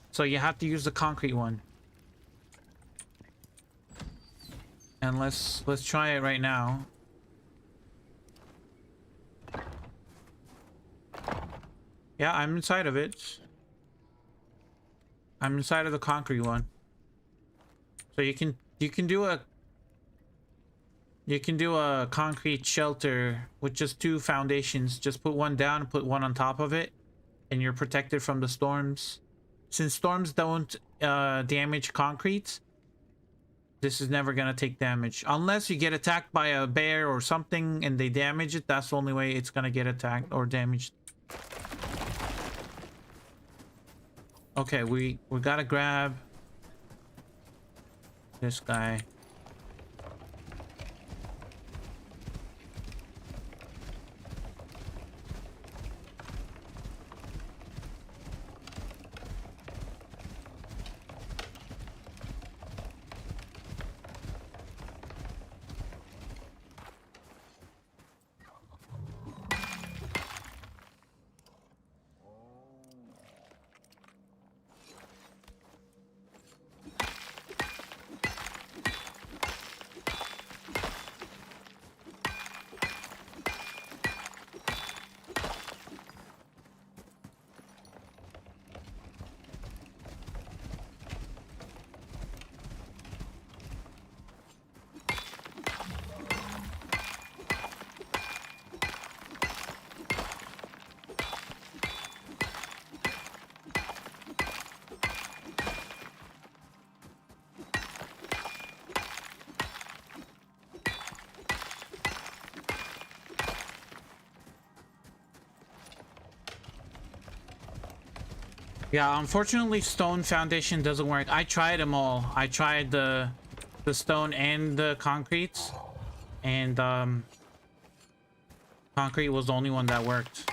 so you have to use the concrete one. And let's try it right now. Yeah, I'm inside of it. I'm inside of the concrete one, so you can do a concrete shelter with just 2 foundations. Just put one down and put one on top of it, and you're protected from the storms. Since storms don't damage concrete, this is never gonna take damage unless you get attacked by a bear or something and they damage it. That's the only way it's gonna get attacked or damaged. Okay, we gotta grab this guy. Yeah, unfortunately stone foundation doesn't work. I tried them all. I tried the stone and the concrete, and concrete was the only one that worked.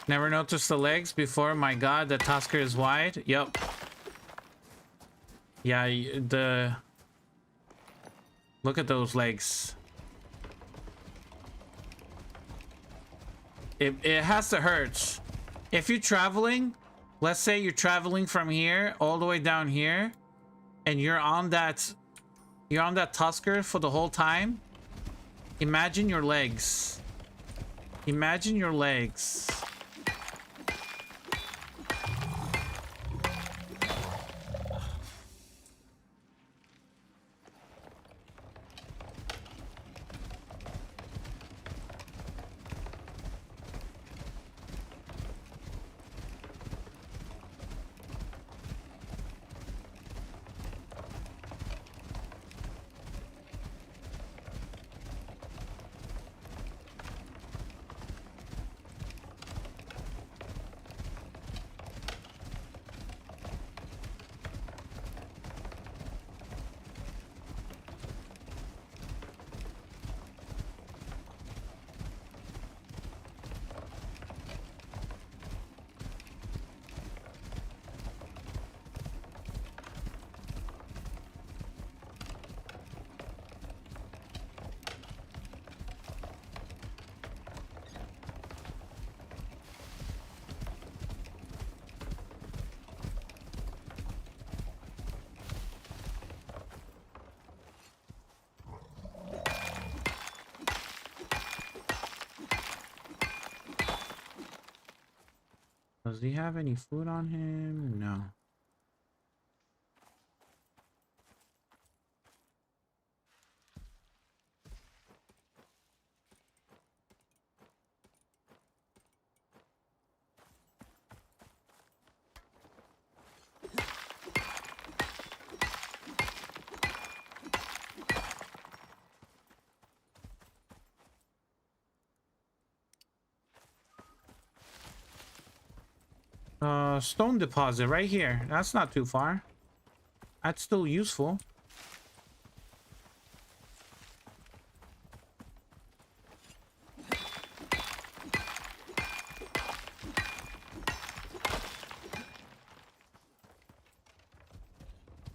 Never noticed the legs before. My god, the tusker is wide. Yep. Yeah, look at those legs. It has to hurt. If you're traveling, let's say you're traveling from here all the way down here, and you're on that tusker for the whole time. Imagine your legs. Imagine your legs. Does he have any food on him? No. Stone deposit right here. That's not too far. That's still useful.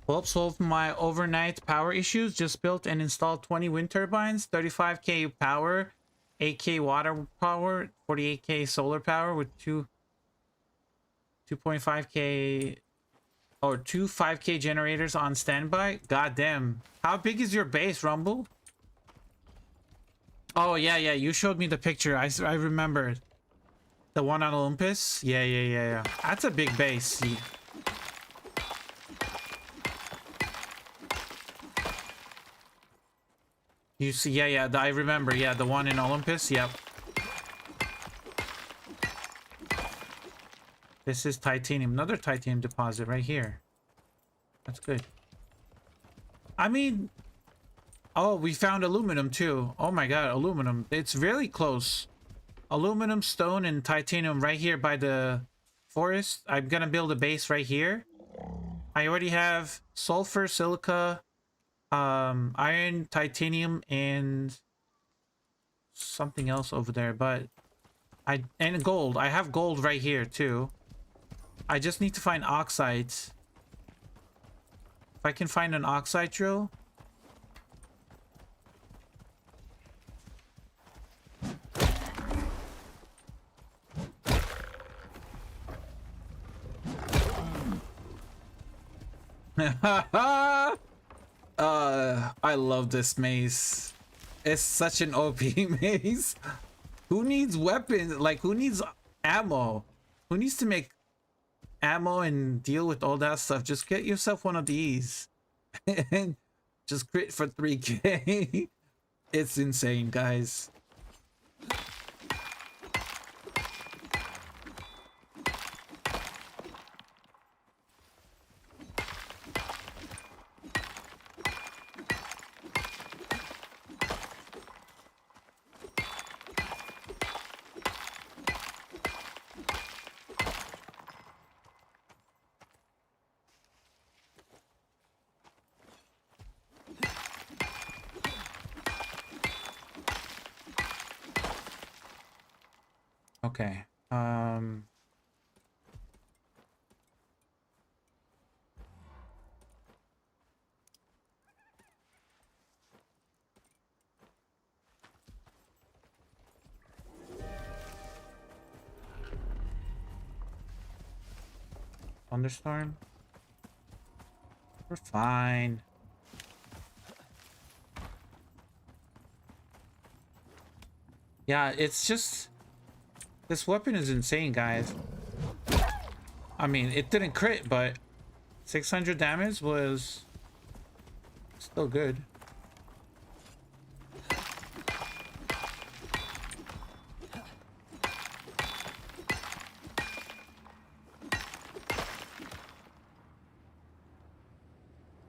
Well, solved my overnight power issues. Just built and installed 20 wind turbines, 35k power, 8k water power, 48k solar power with 2.5k or two 5k generators on standby. God damn. How big is your base, Rumble? Oh, yeah, yeah. You showed me the picture. I remember. The one on Olympus? Yeah. That's a big base. Yeah. You see, yeah, I remember. Yeah, the one in Olympus. Yep. This is titanium. Another titanium deposit right here. That's good. I mean, oh, we found aluminum too. Oh my god, aluminum. It's really close. Aluminum, stone, and titanium right here by the forest. I'm gonna build a base right here. I already have sulfur, silica, iron, titanium, and something else over there, but and gold. I have gold right here too. I just need to find oxides. If I can find an oxide drill. I love this maze. It's such an OP maze. Who needs weapons? Like, who needs ammo? Who needs to make ammo and deal with all that stuff? Just get yourself one of these and just crit for 3k. It's insane, guys. Okay. Thunderstorm. We're fine. Yeah, it's just this weapon is insane, guys. I mean, it didn't crit, but 600 damage was still good.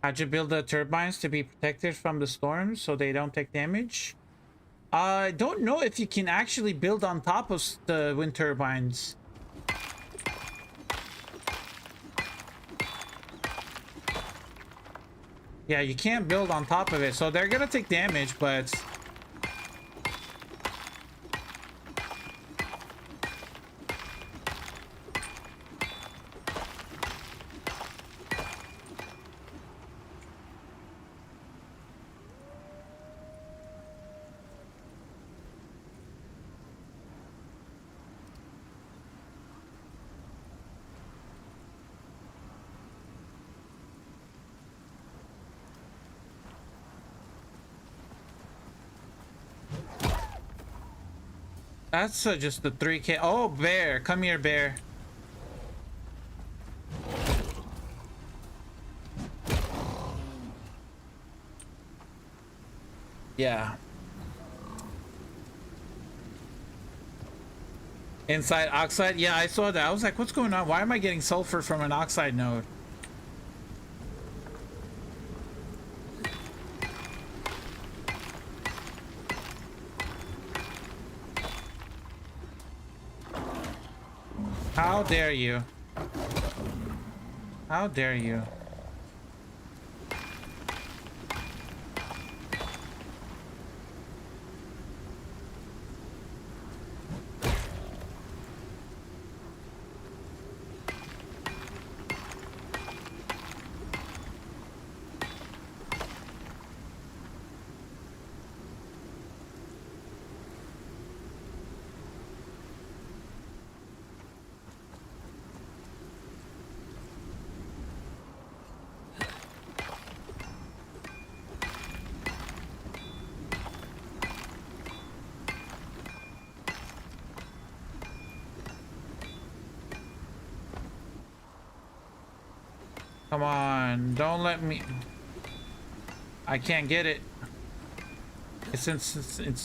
How'd you build the turbines to be protected from the storms so they don't take damage? I don't know if you can actually build on top of the wind turbines. Yeah, you can't build on top of it, so they're gonna take damage, but that's just the 3k. Oh, bear, come here, bear. Yeah. Inside oxide? Yeah, I saw that. I was like, what's going on? Why am I getting sulfur from an oxide node? How dare you? How dare you? Come on, don't let me. I can't get it. It's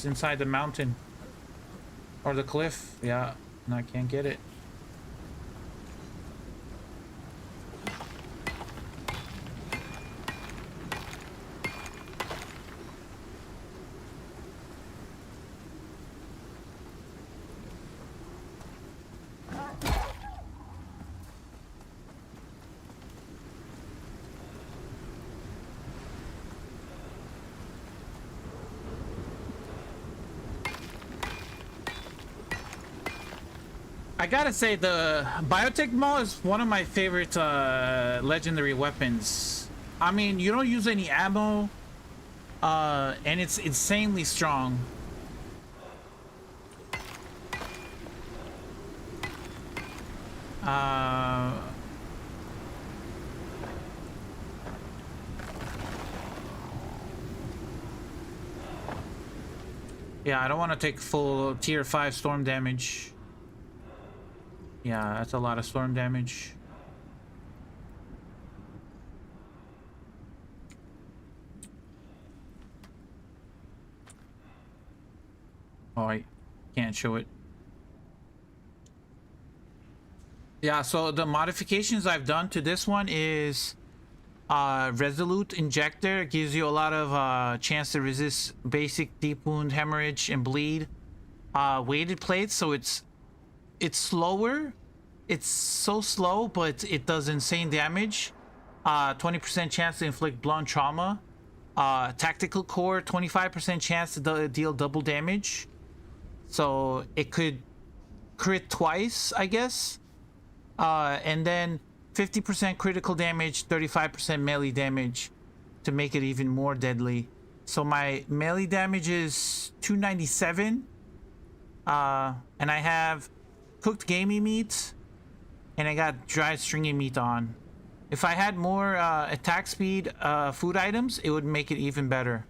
inside the mountain or the cliff. Yeah, and I can't get it. I gotta say, the biotech maul is one of my favorite legendary weapons. I mean, you don't use any ammo, and it's insanely strong. Yeah, I don't want to take full tier 5 storm damage. Yeah, that's a lot of storm damage. Oh, I can't show it. Yeah, so the modifications I've done to this one is Resolute Injector. It gives you a lot of chance to resist basic deep wound, hemorrhage, and bleed. Weighted plates, so it's slower. It's so slow, but it does insane damage. 20% chance to inflict blunt trauma. Tactical core, 25% chance to deal double damage. So it could crit twice, I guess. And then 50% critical damage, 35% melee damage to make it even more deadly. So my melee damage is 297. And I have cooked gamey meat, and I got dried stringy meat on. If I had more attack speed food items, it would make it even better.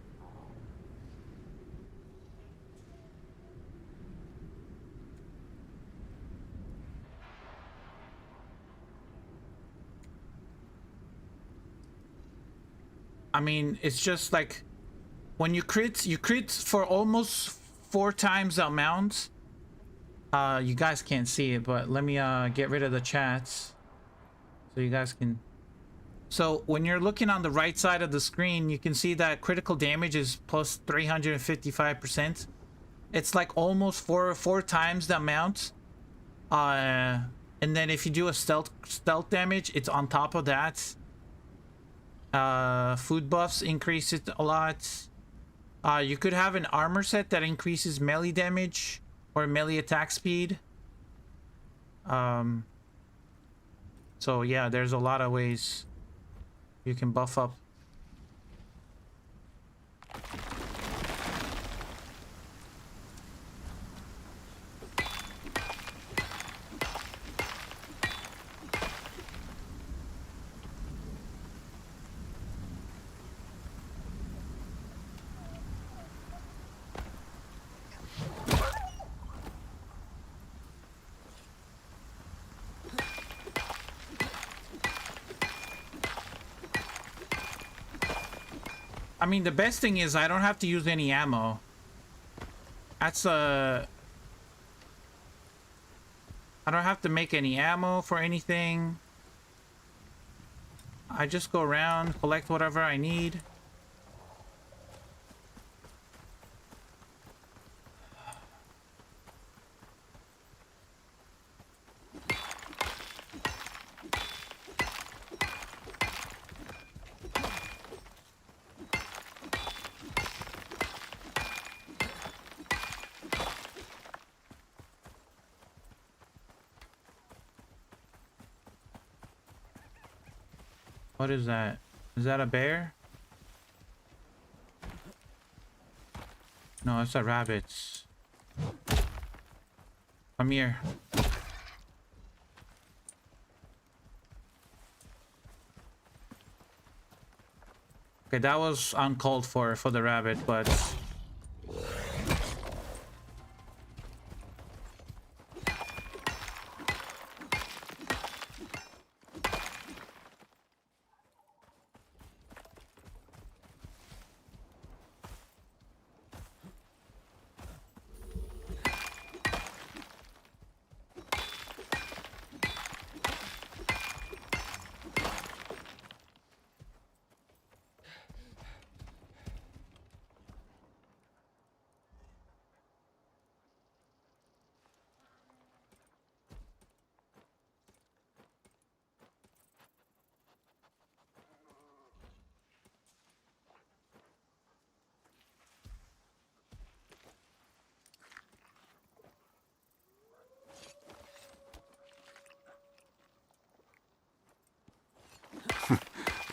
I mean, it's just like when you crit for almost 4 times the amount. You guys can't see it, but let me get rid of the chats so you guys can. So when you're looking on the right side of the screen, you can see that critical damage is plus 355%. It's like almost four times the amount. And then if you do a stealth damage, it's on top of that. Food buffs increase it a lot. You could have an armor set that increases melee damage or melee attack speed. So yeah, there's a lot of ways you can buff up. I mean, the best thing is I don't have to use any ammo. That's I don't have to make any ammo for anything. I just go around, collect whatever I need. What is that? Is that a bear? No, it's a rabbit. Come here. Okay, that was uncalled for the rabbit, but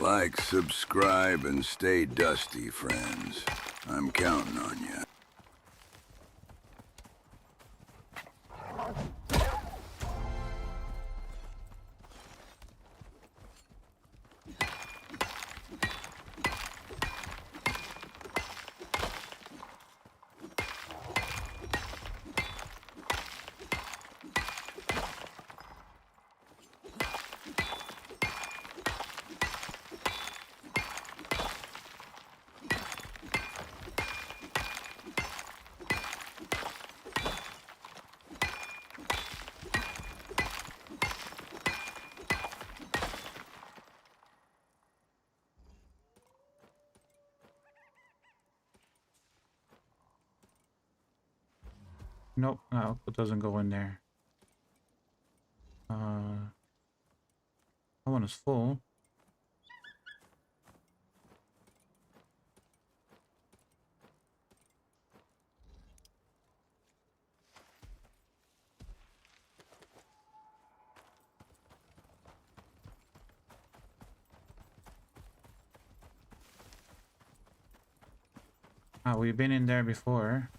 Like, subscribe, and stay dusty, friends. I'm counting on you. nope, no, it doesn't go in there. That one is full. Ah, we've been in there before.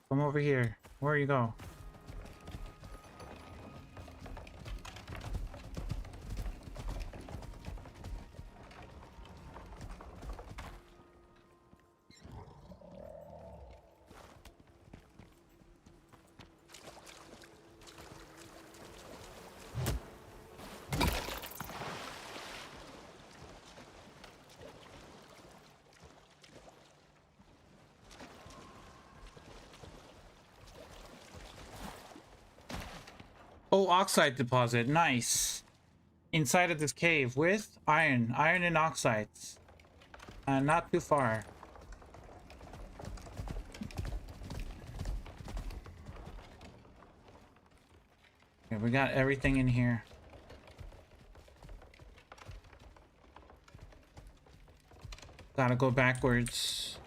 Come over here. Where you go? Oh, oxide deposit. Nice. Inside of this cave with iron. Iron and oxides. Not too far. Okay, we got everything in here. Gotta go backwards.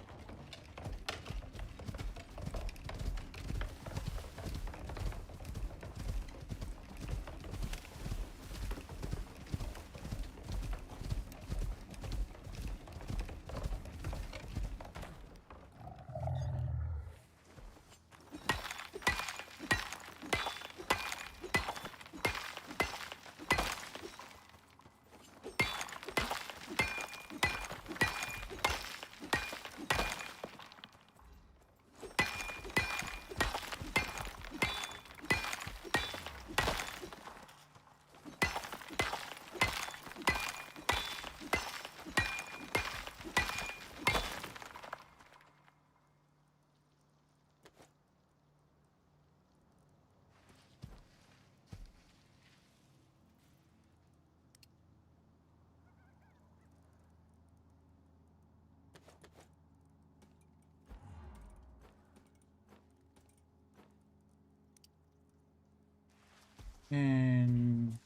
And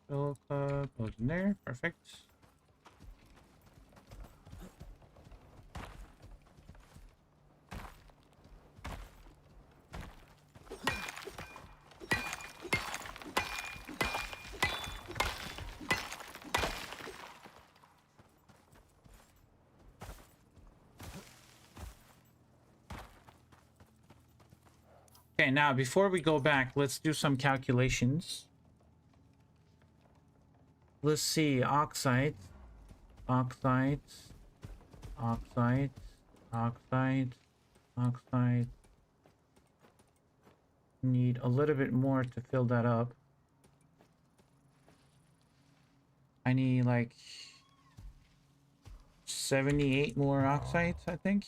silica goes in there. Perfect. Okay, now before we go back, let's do some calculations. Let's see, oxide, oxide, oxide, oxide, oxide. Need a little bit more to fill that up. I need like 78 more oxides, I think.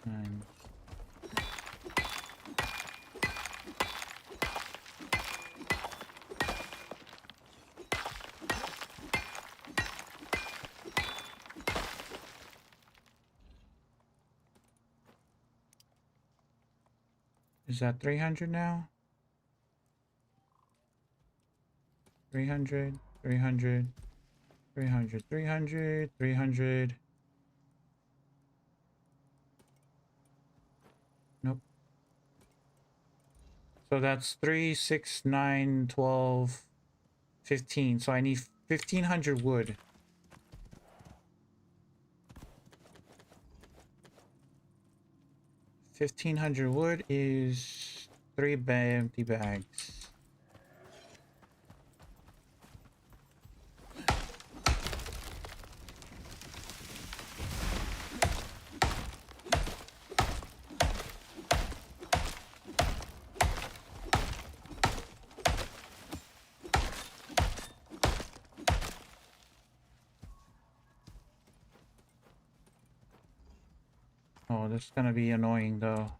And is that 300 now? 300, 300, 300, 300, 300. Nope. So that's 3, 6, 9, 12, 15. So I need 1500 wood. 1500 wood is 3 empty bags. Oh, this is gonna be annoying though.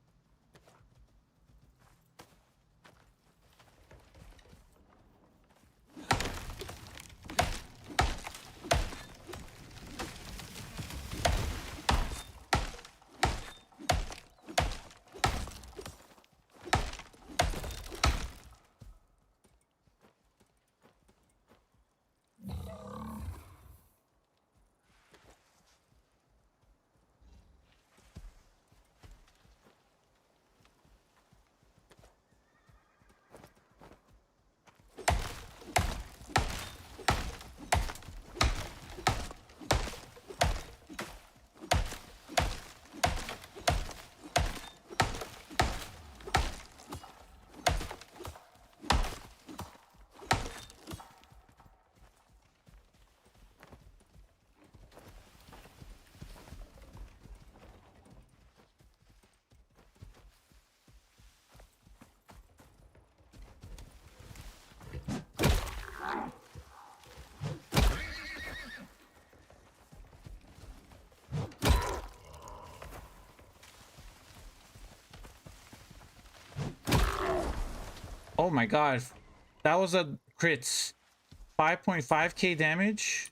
Oh my god. That was a crits. 5.5k damage.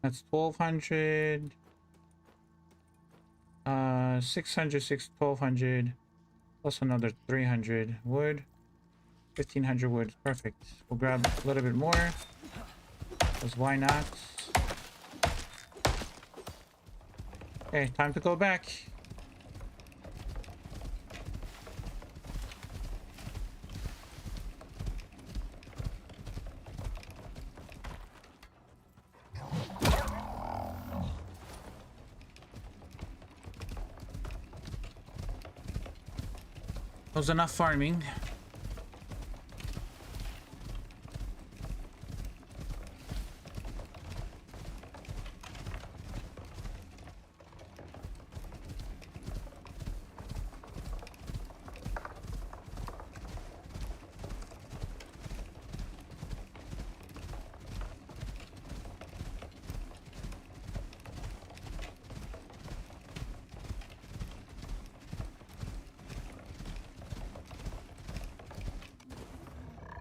That's 1200. 600, 1200 plus another 300 wood. 1500 wood. Perfect. We'll grab a little bit more, because why not? Okay, time to go back. Was enough farming.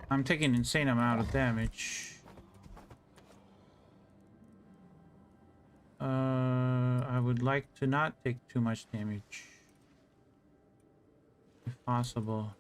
I'm taking an insane amount of damage. I would like to not take too much damage, if possible.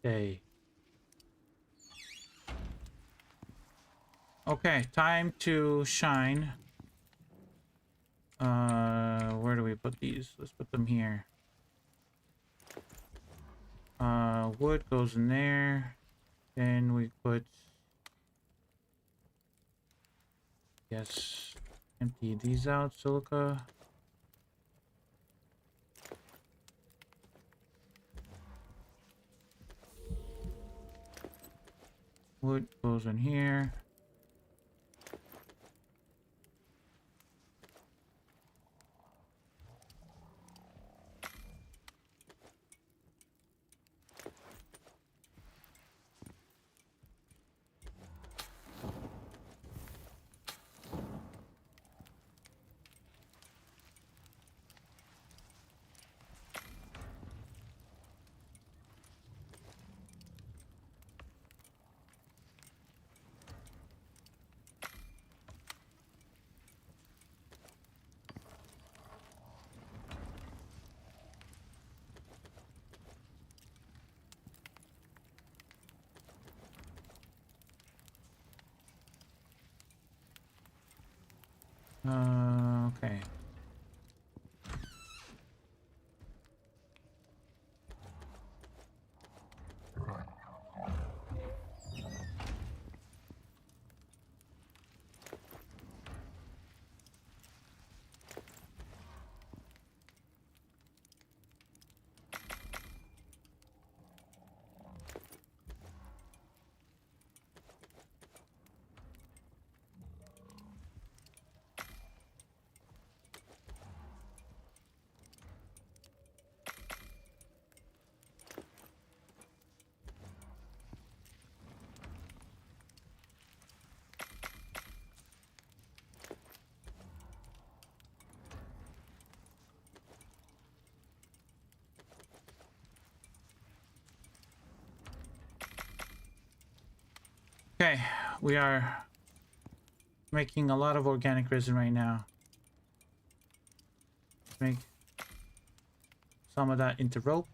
Okay. Okay, time to shine. Where do we put these? Let's put them here. Wood goes in there. Then we put Yes. Empty these out, silica. Wood goes in here. Okay. Okay, we are making a lot of organic resin right now. Make some of that into rope.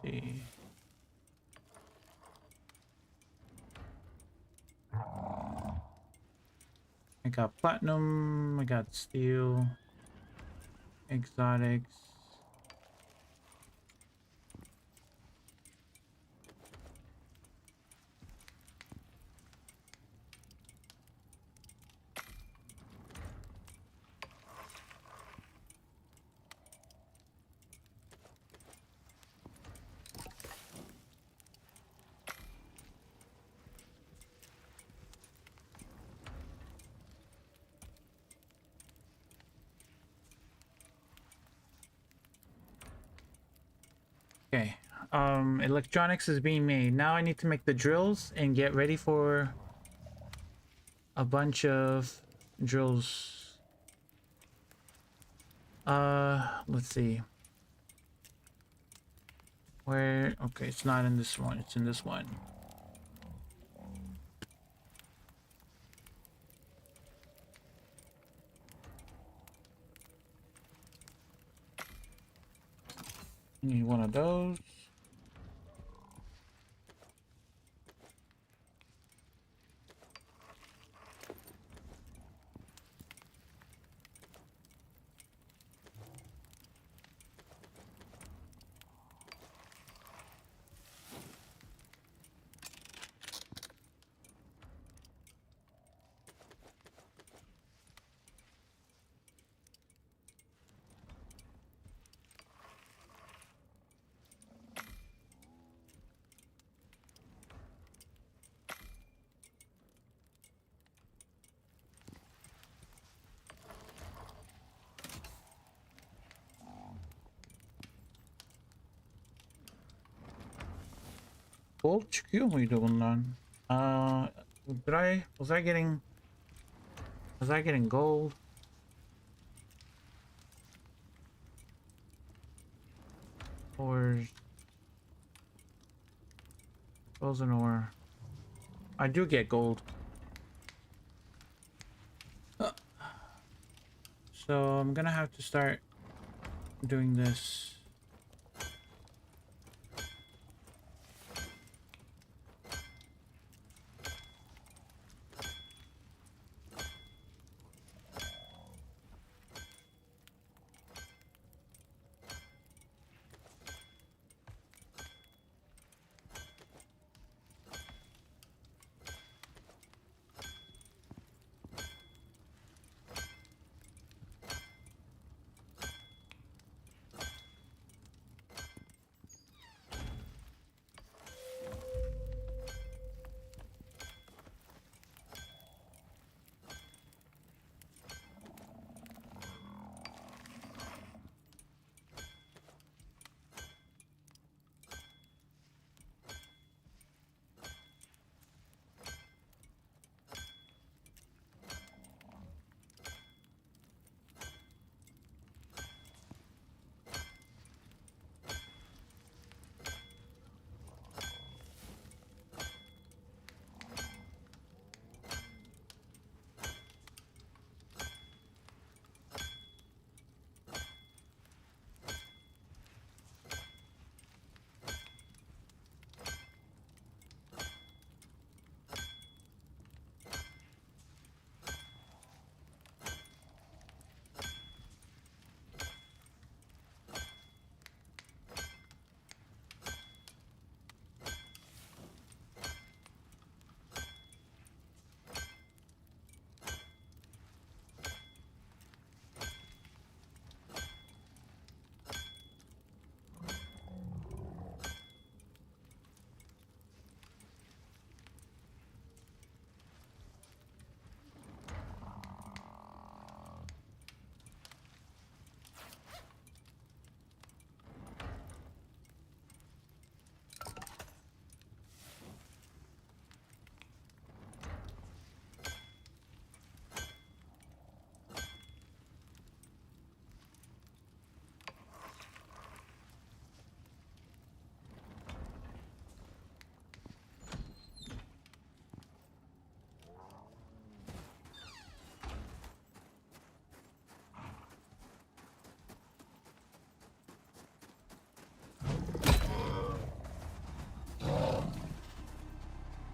see. I got platinum, I got steel, exotics. Okay, electronics is being made. Now I need to make the drills and get ready for a bunch of drills. Let's see. Where? Okay, it's not in this one. It's in this one. Need one of those. Gold çıkıyor muydu bundan? Was I getting gold? Or frozen ore? I do get gold. So I'm gonna have to start doing this.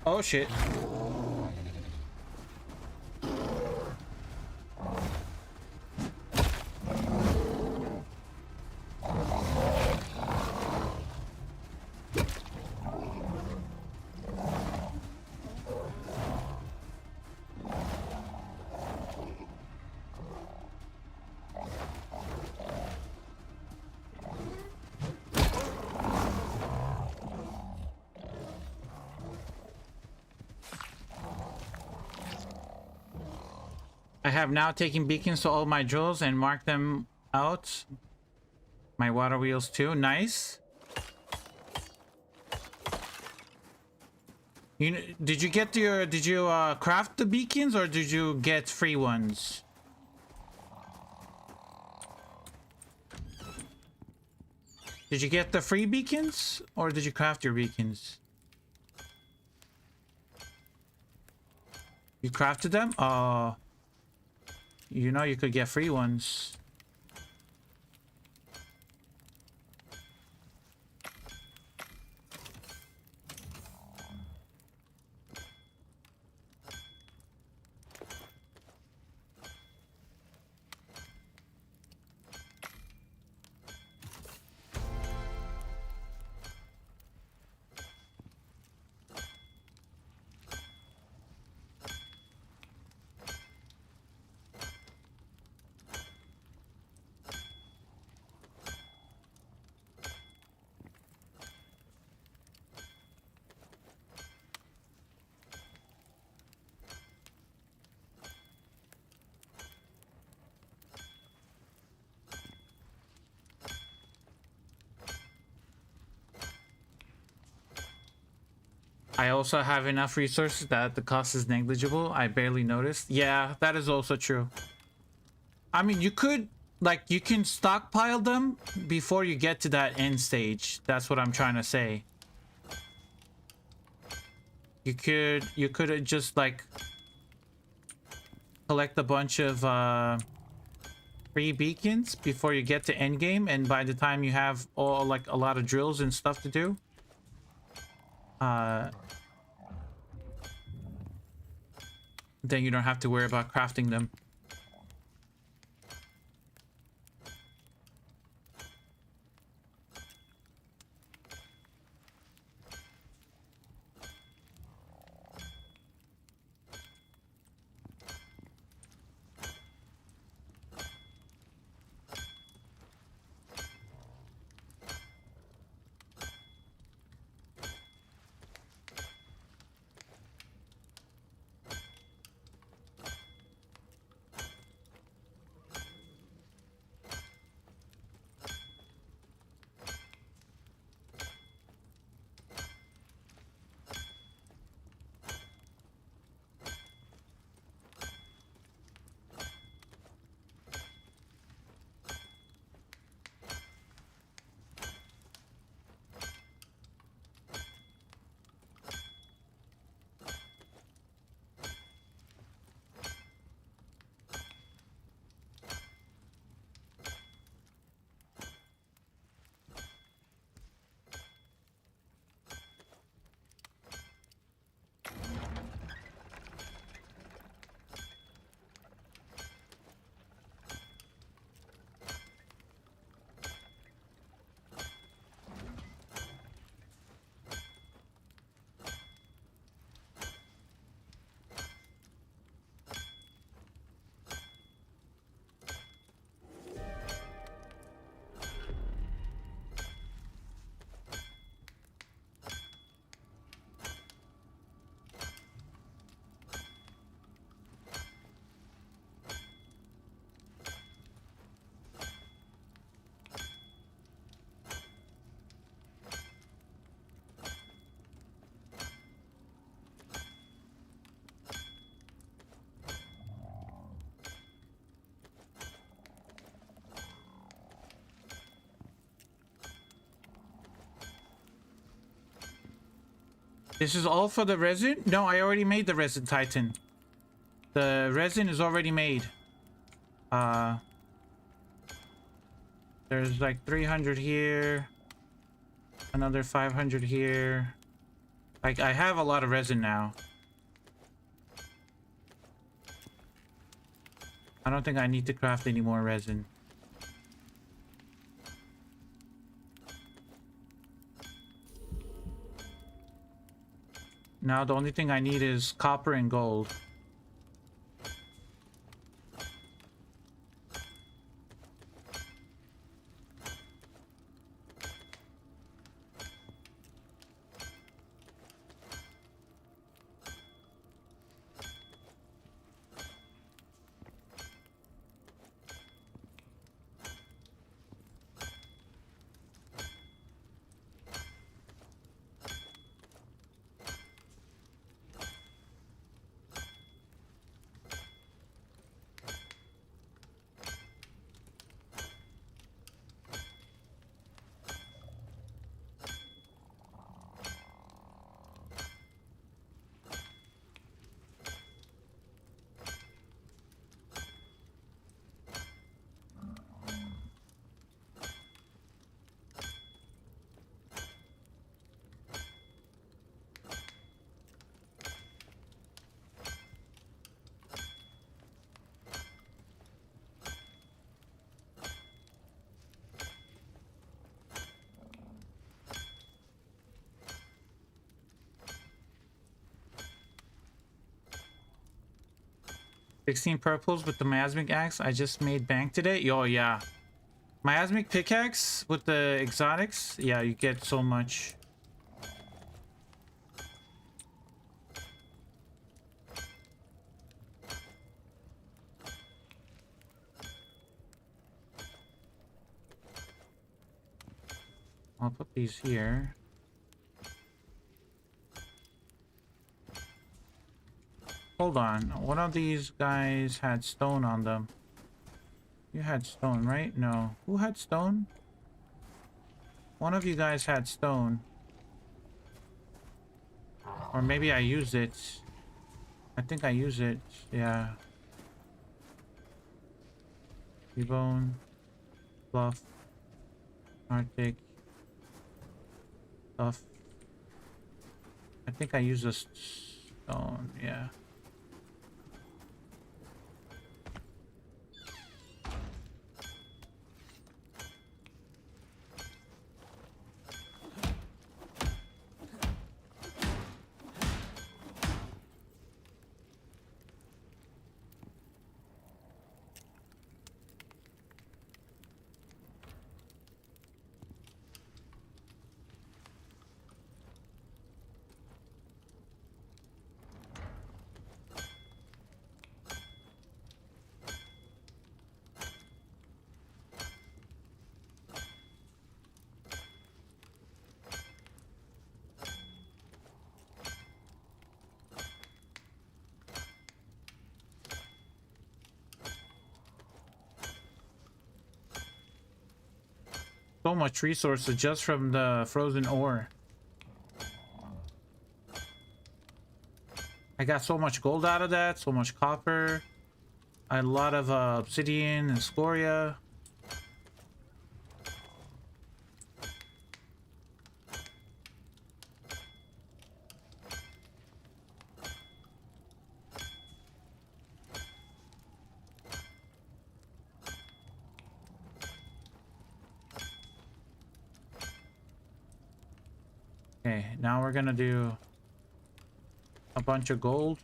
Oh shit. I have now taken beacons to all my drills and marked them out. My water wheels too. Nice. Did you get your, did you craft the beacons or did you get free ones? Did you get the free beacons or did you craft your beacons? You crafted them? You know you could get free ones. I also have enough resources that the cost is negligible. I barely noticed. Yeah, that is also true. I mean, you could, like, you can stockpile them before you get to that end stage. That's what I'm trying to say. You could just, like, collect a bunch of free beacons before you get to endgame, and by the time you have all, like, a lot of drills and stuff to do, then you don't have to worry about crafting them. This is all for the resin? No, I already made the resin titan. The resin is already made. There's like 300 here. Another 500 here. Like, I have a lot of resin now. I don't think I need to craft any more resin. Now the only thing I need is copper and gold. $16 purples with the miasmic axe. I just made bank today. Yo, yeah. Miasmic pickaxe with the exotics. Yeah, you get so much. I'll put these here. Hold on. One of these guys had stone on them. You had stone, right? No. Who had stone? One of you guys had stone. Or maybe I used it. I think I used it. Yeah. T-bone. Fluff. Arctic. Stuff. I think I used a stone. Yeah. So much resources just from the frozen ore. I got so much gold out of that, so much copper. I had a lot of obsidian and scoria. Okay, now we're gonna do a bunch of gold.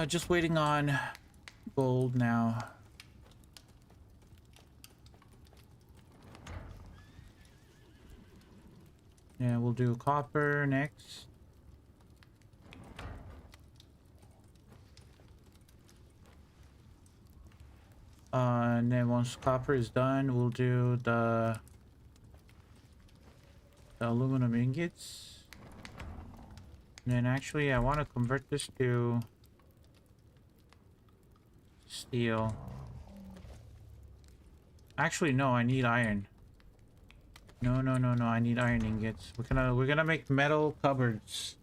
Just waiting on gold now. Yeah, we'll do copper next. And then once copper is done, we'll do the aluminum ingots. And then actually, I want to convert this to Steel. Actually, no, I need iron. No, no, no, no, I need iron ingots. We're gonna make metal cupboards.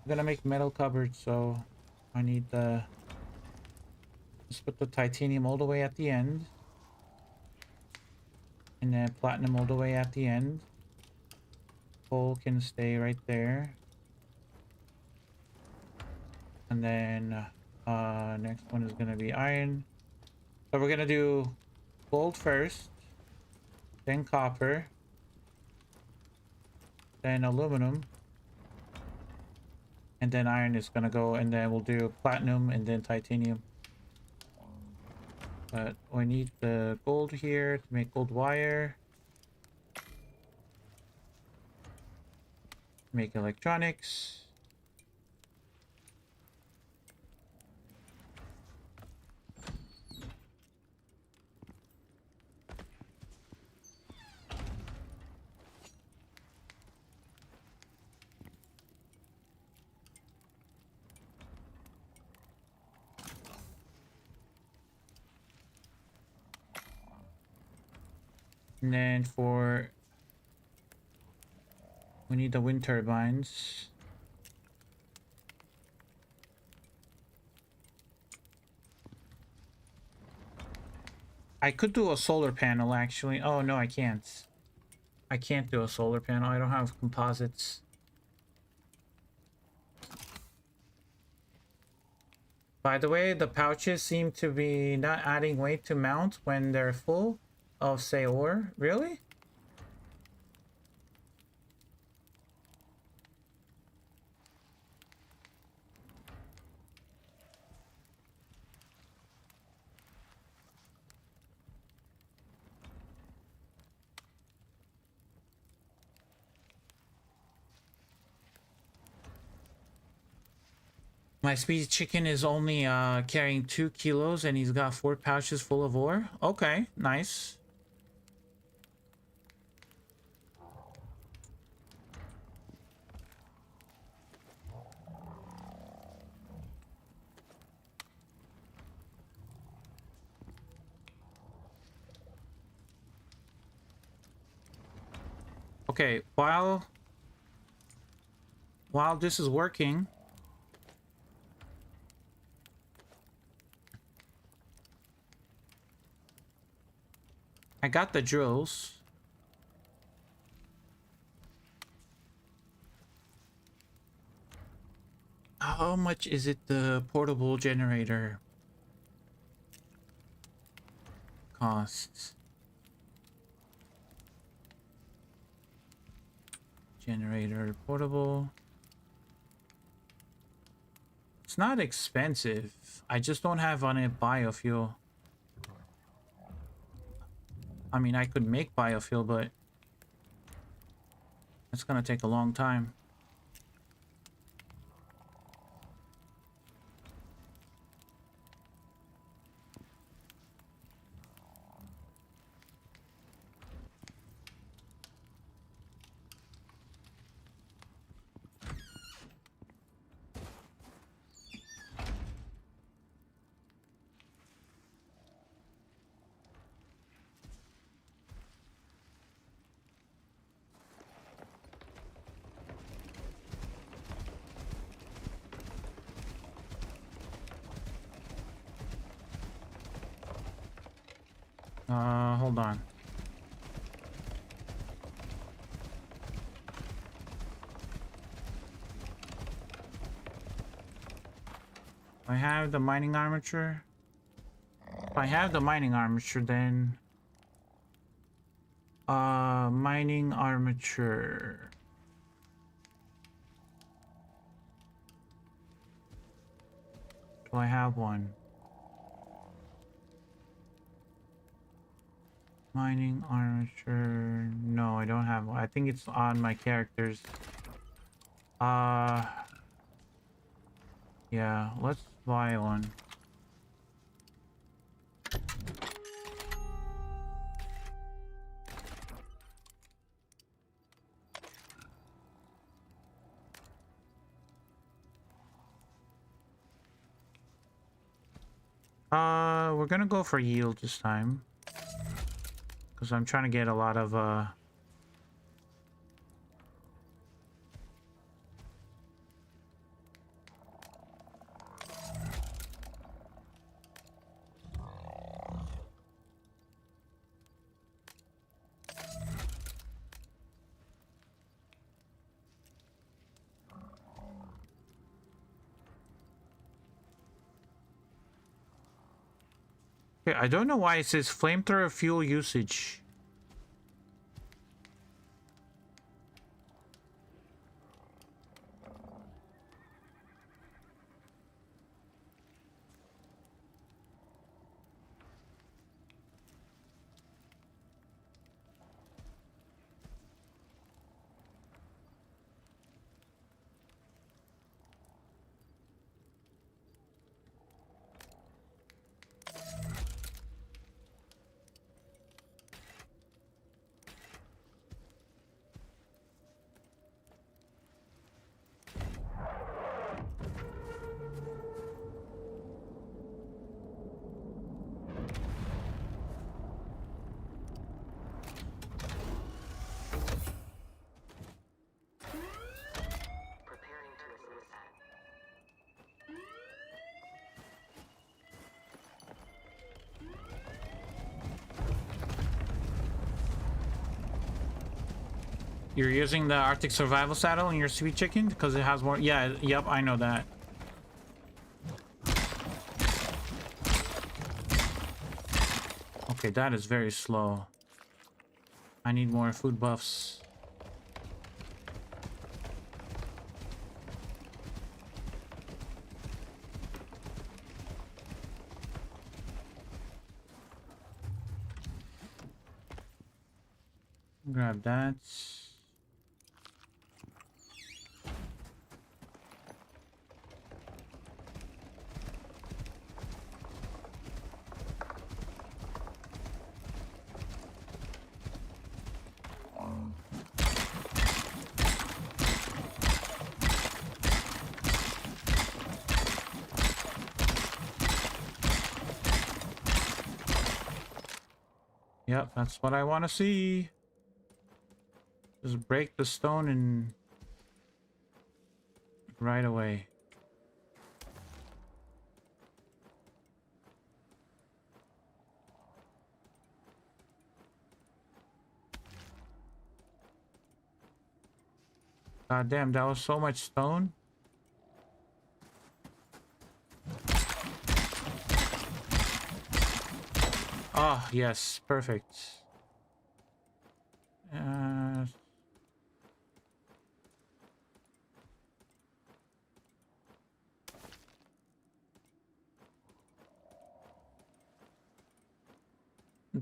We're gonna make metal cupboards, so I need the... Let's put the titanium all the way at the end. And then platinum all the way at the end. Coal can stay right there. And then next one is gonna be iron. So we're gonna do gold first, then copper, then aluminum, and then iron is gonna go, and then we'll do platinum and then titanium. But we need the gold here to make gold wire, make electronics. And then we need the wind turbines. I could do a solar panel actually. Oh no, I can't. I can't do a solar panel. I don't have composites. By the way, the pouches seem to be not adding weight to mount when they're full of, say, ore. Really? My speed chicken is only carrying 2 kilos and he's got 4 pouches full of ore. Okay, nice. Okay, while this is working, I got the drills. How much is it the portable generator costs? Generator portable. It's not expensive. I just don't have on it biofuel. I mean, I could make biofuel, but it's gonna take a long time. Hold on. I have the mining armature. If I have the mining armature, then mining armature. Do I have one? Mining armature. No, I don't have one. I think it's on my characters. Yeah, let's buy one. we're gonna go for yield this time. Because I'm trying to get a lot of, Okay, I don't know why it says flamethrower fuel usage. Preparing to ascend. You're using the Arctic Survival Saddle in your Sweet Chicken because it has more. Yeah, yep, I know that. Okay, that is very slow. I need more food buffs. Grab that. Yep, that's what I want to see. Just break the stone and right away. God damn, that was so much stone. Oh, yes, perfect.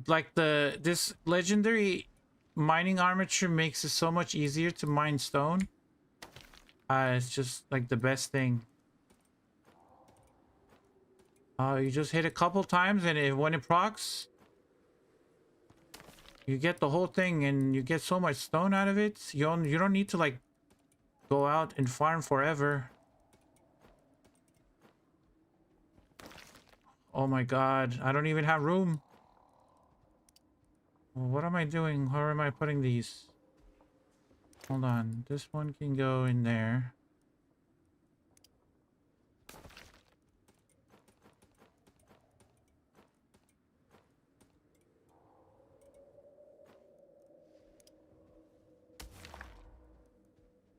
Like this legendary mining armature makes it so much easier to mine stone. It's just like the best thing. You just hit a couple times and when it procs, you get the whole thing and you get so much stone out of it. You don't need to like go out and farm forever. Oh my god, I don't even have room. What am I doing? How am I putting these? Hold on, this one can go in there.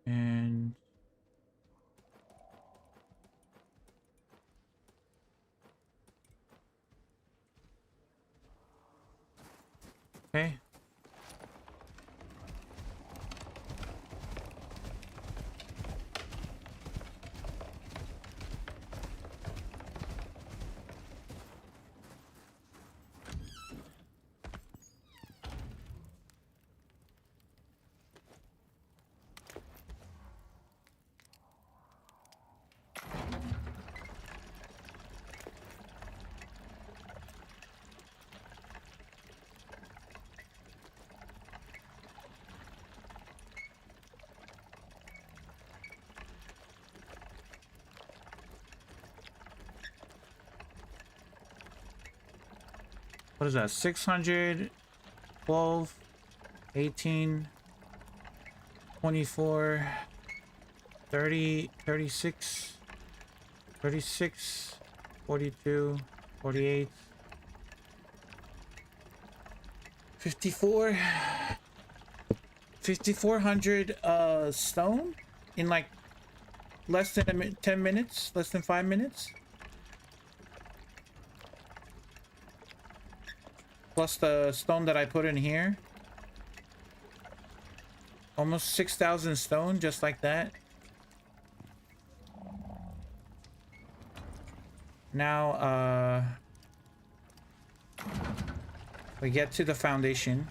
And okay. What is that? 600, 12, 18, 24, 30, 36, 36, 42, 48, 54, 5,400 stone in like less than 10 minutes, less than 5 minutes. Plus the stone that I put in here. Almost 6,000 stone just like that. Now, we get to the foundation.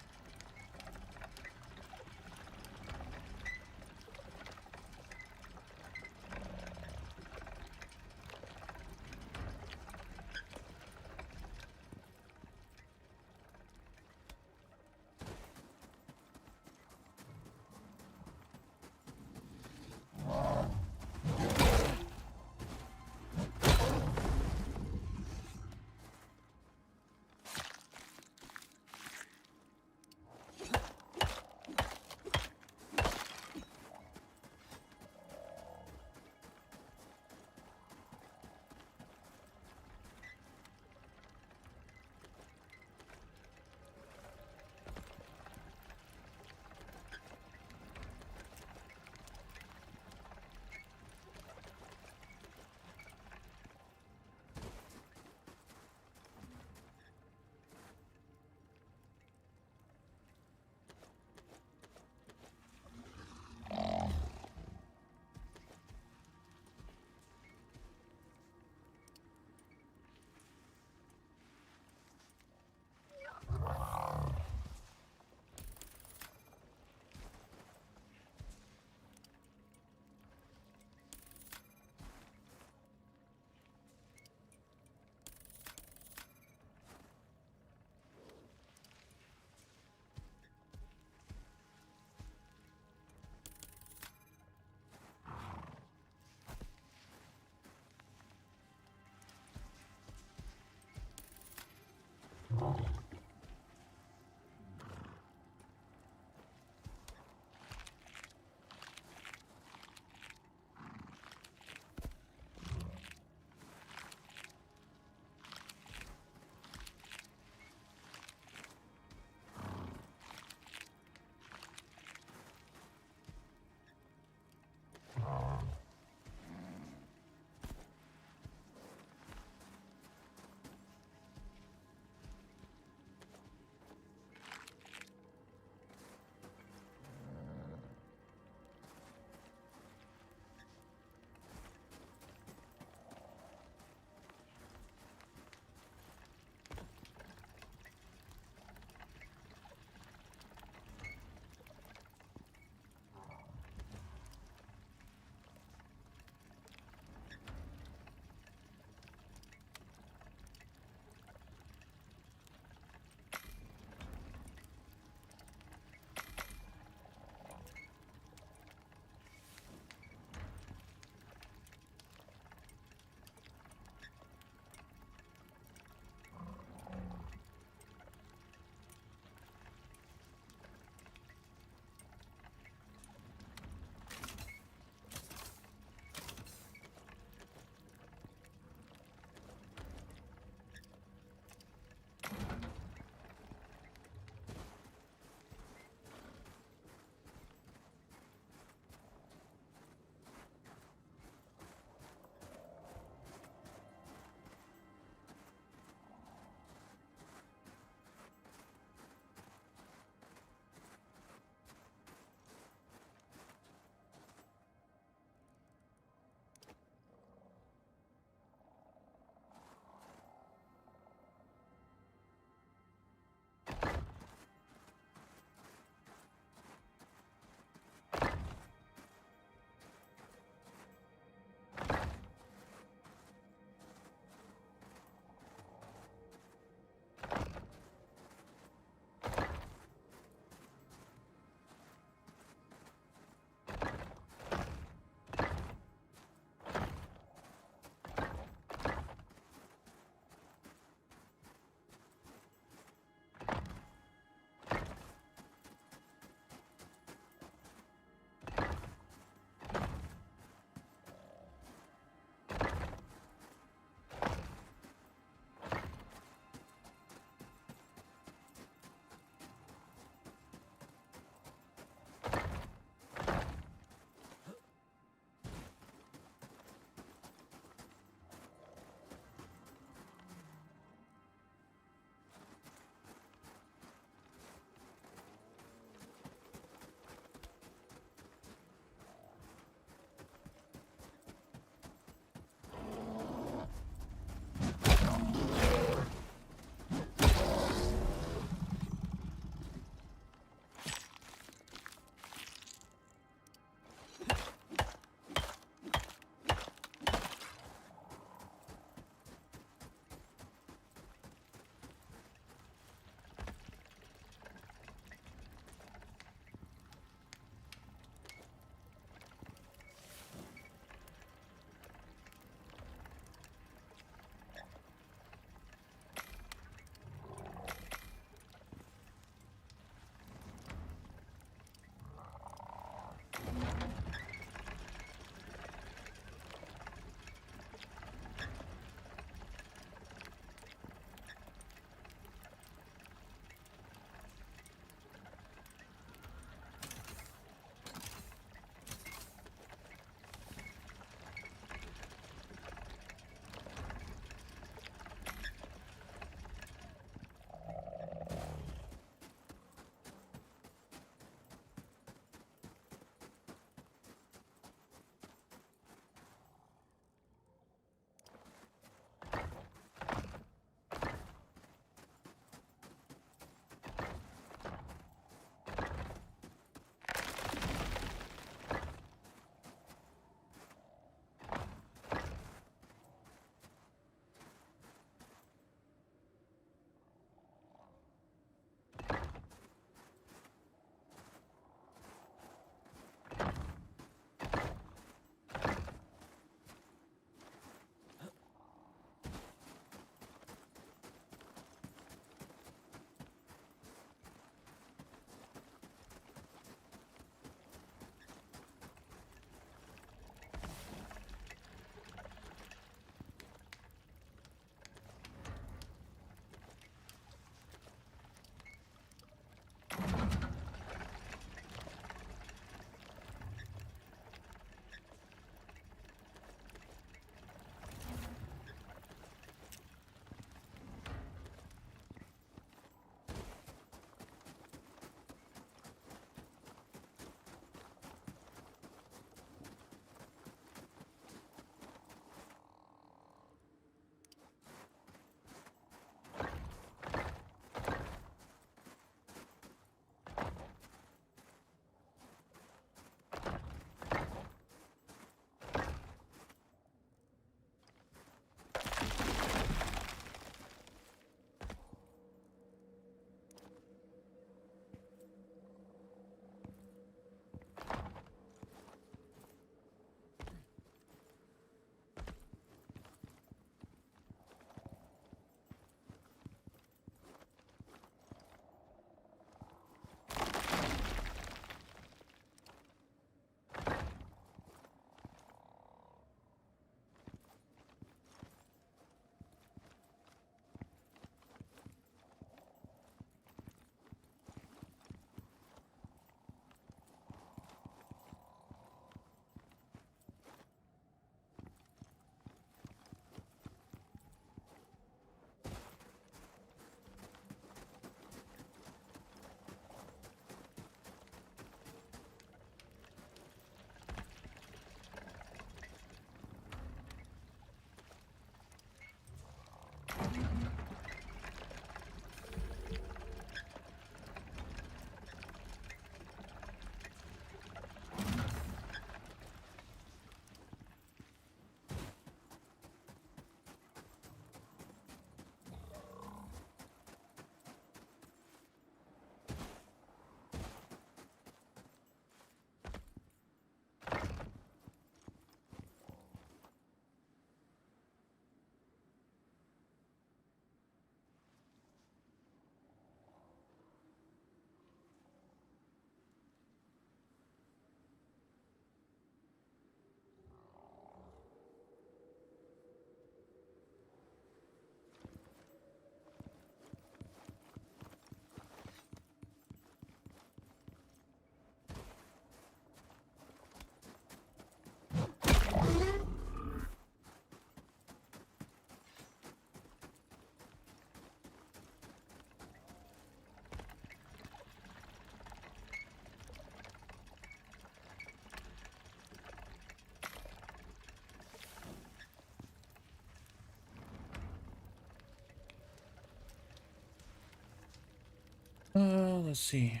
let's see.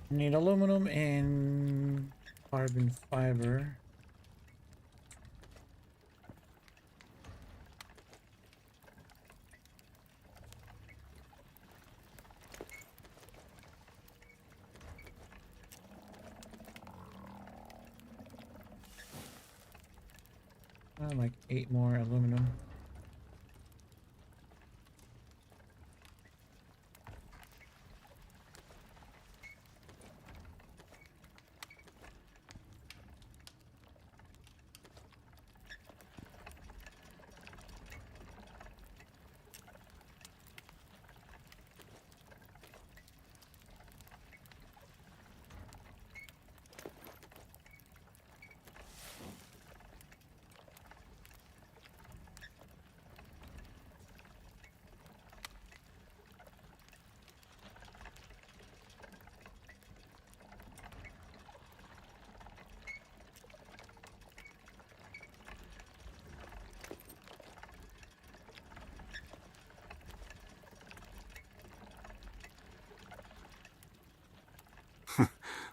Need aluminum and carbon fiber. Like 8 more aluminum.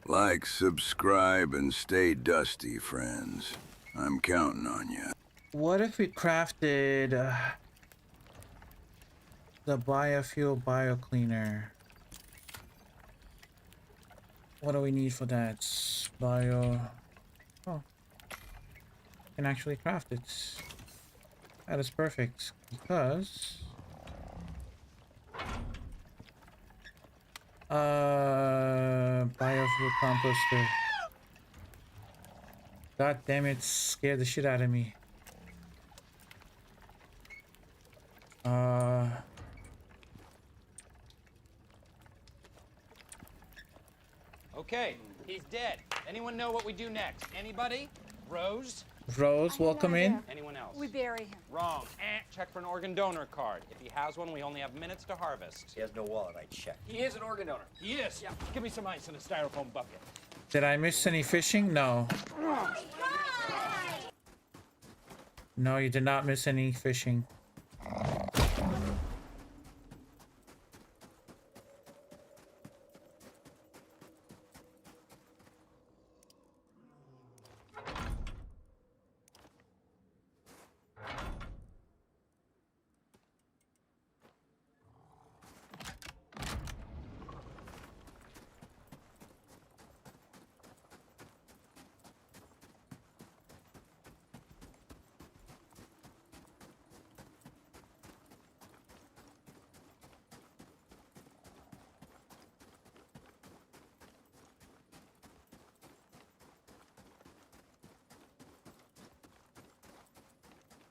Like, subscribe, and stay dusty, friends. I'm counting on you. What if we crafted the biofuel biocleaner? What do we need for that? Bio. Oh, can actually craft it. That is perfect because biofuel composter. God damn it, scared the shit out of me. Okay, he's dead. Anyone know what we do next? Anybody? Rose? Rose, welcome in. Anyone else? We bury him. Wrong. Check for an organ donor card. If he has one, we only have minutes to harvest. He has no wallet, I checked. He is an organ donor. He is? Yeah. Give me some ice in a styrofoam bucket. Did I miss any fishing? No. No, you did not miss any fishing.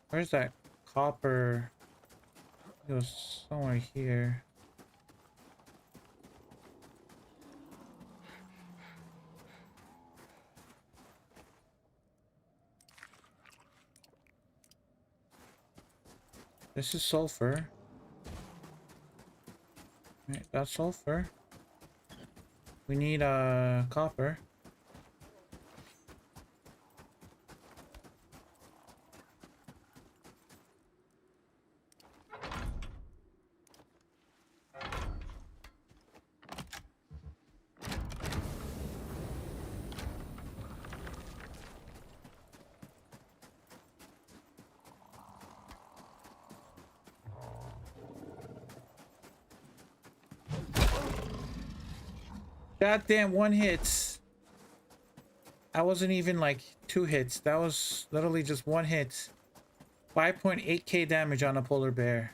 Where's that copper? It was somewhere here. This is sulfur. Right, that's sulfur. We need copper. Goddamn, one hit. That wasn't even like 2 hits. That was literally just 1 hit. 5.8k damage on a polar bear.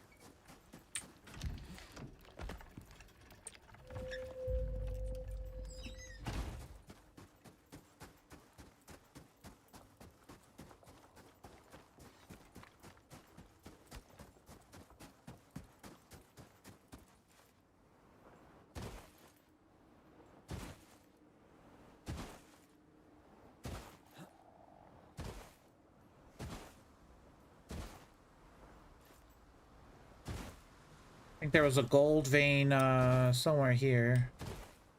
I think there was a gold vein somewhere here. I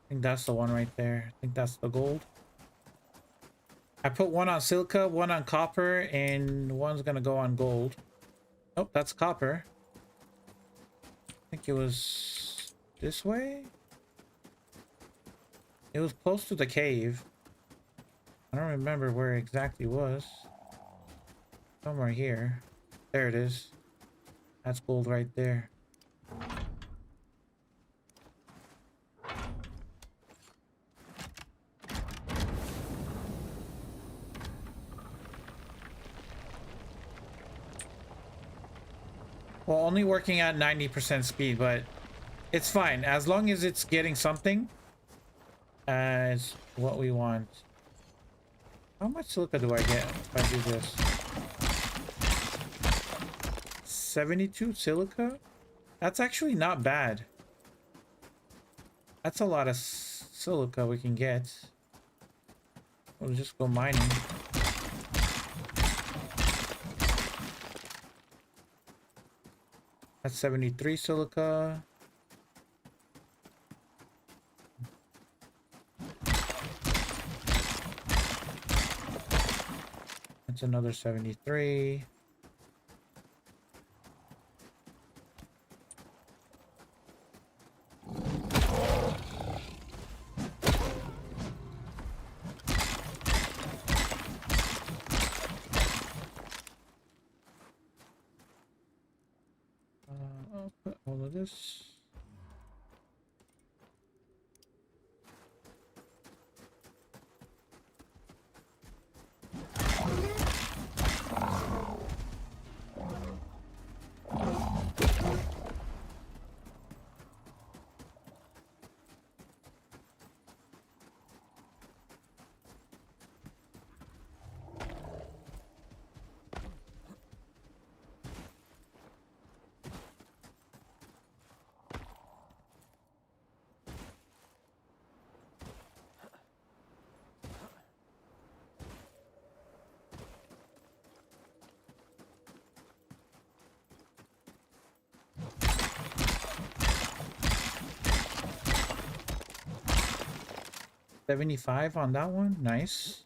think that's the one right there. I think that's the gold. I put one on silica, one on copper, and one's gonna go on gold. Oh, that's copper. I think it was this way? It was close to the cave. I don't remember where it exactly was. Somewhere here. There it is. That's gold right there. Well, only working at 90% speed, but it's fine. As long as it's getting something, is what we want. How much silica do I get if I do this? 72 silica? That's actually not bad. That's a lot of silica we can get. We'll just go mining. That's 73 silica. That's another 73. I'll put all of this. $75 on that one. Nice.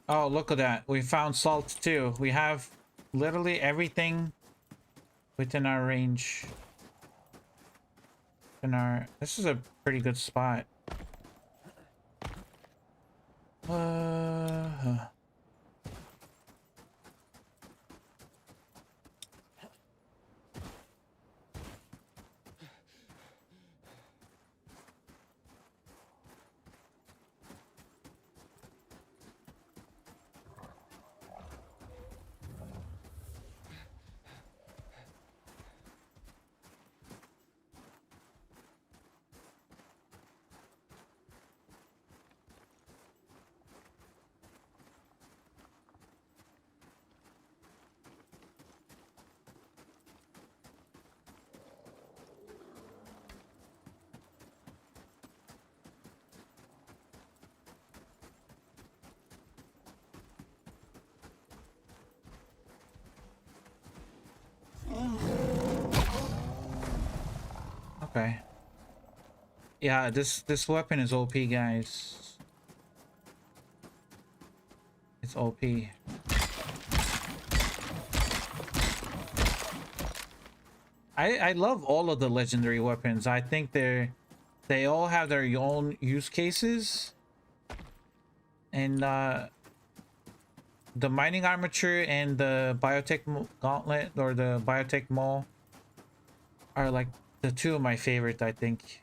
Oh, look at that. We found salt too. We have literally everything within our range. This is a pretty good spot. Okay. Yeah, this weapon is OP, guys. It's OP. I love all of the legendary weapons. I think they all have their own use cases. And the mining armature and the biotech gauntlet or the biotech maul are like the two of my favorite, I think.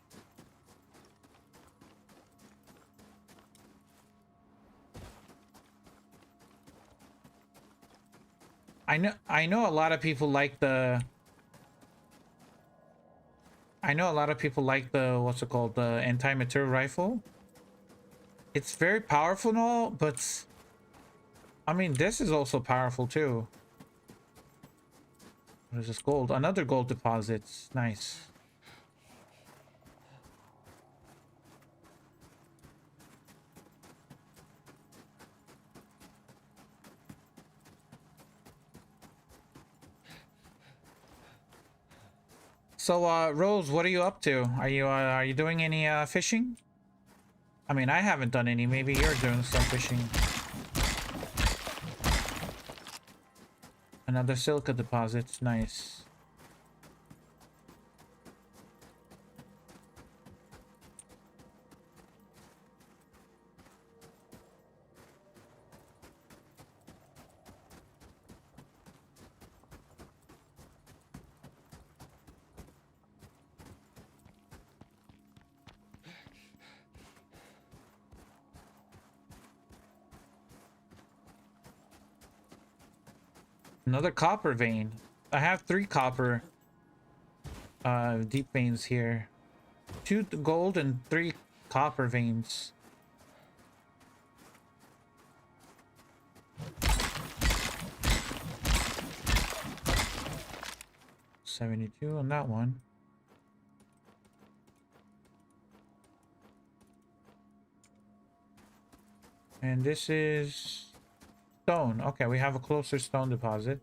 I know a lot of people like the what's it called, the anti-material rifle. It's very powerful and all, but I mean this is also powerful too. What is this? Gold? Another gold deposit. Nice. So Rose, what are you up to? Are you doing any fishing? I mean, I haven't done any. Maybe you're doing some fishing. Another silica deposit. Nice. Another copper vein. I have 3 copper deep veins here. 2 gold and 3 copper veins. $72 on that one. And this is stone. Okay, we have a closer stone deposit.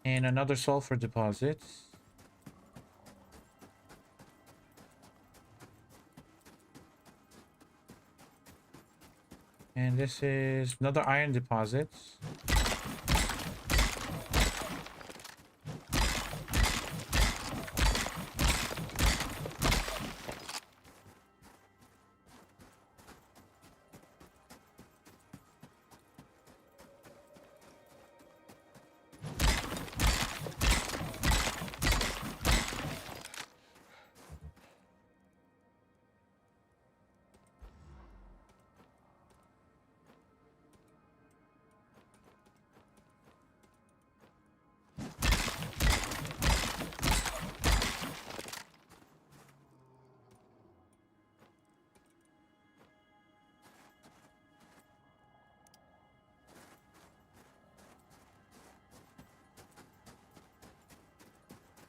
And another sulfur deposit. And this is another iron deposit.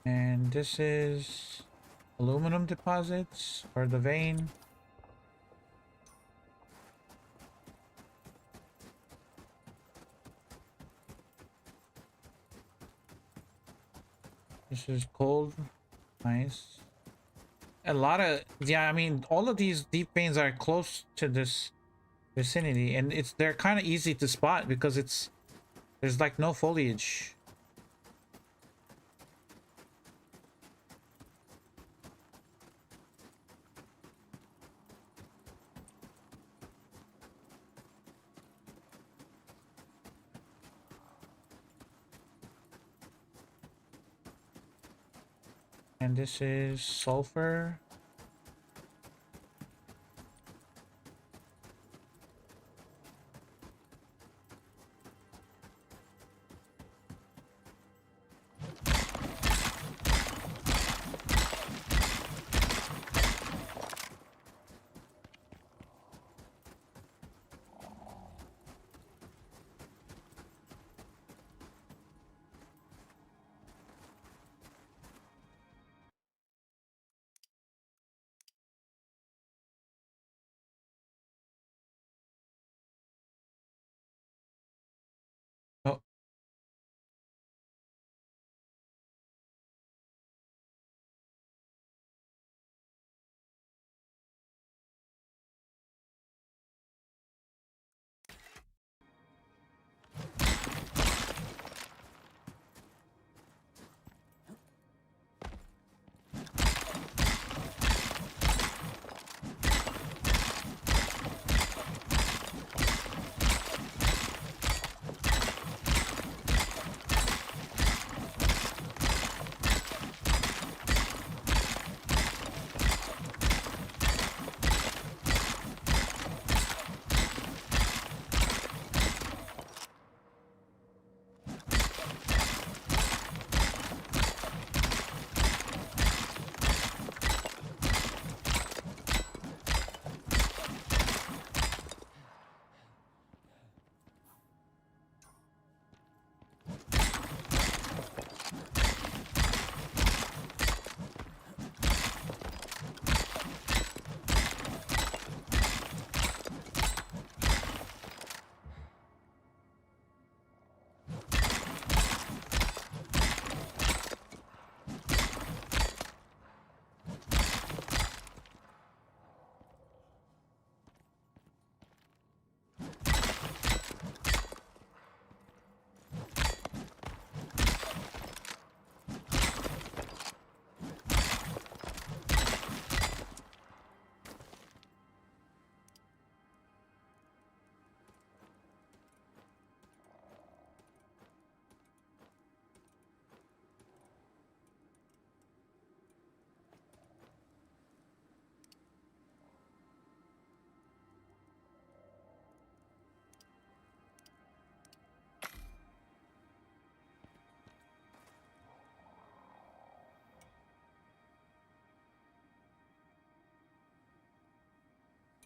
And this is aluminum deposits for the vein. This is gold. Nice. A lot of, yeah, I mean, all of these deep veins are close to this vicinity, and they're kind of easy to spot because there's like no foliage. And this is sulfur.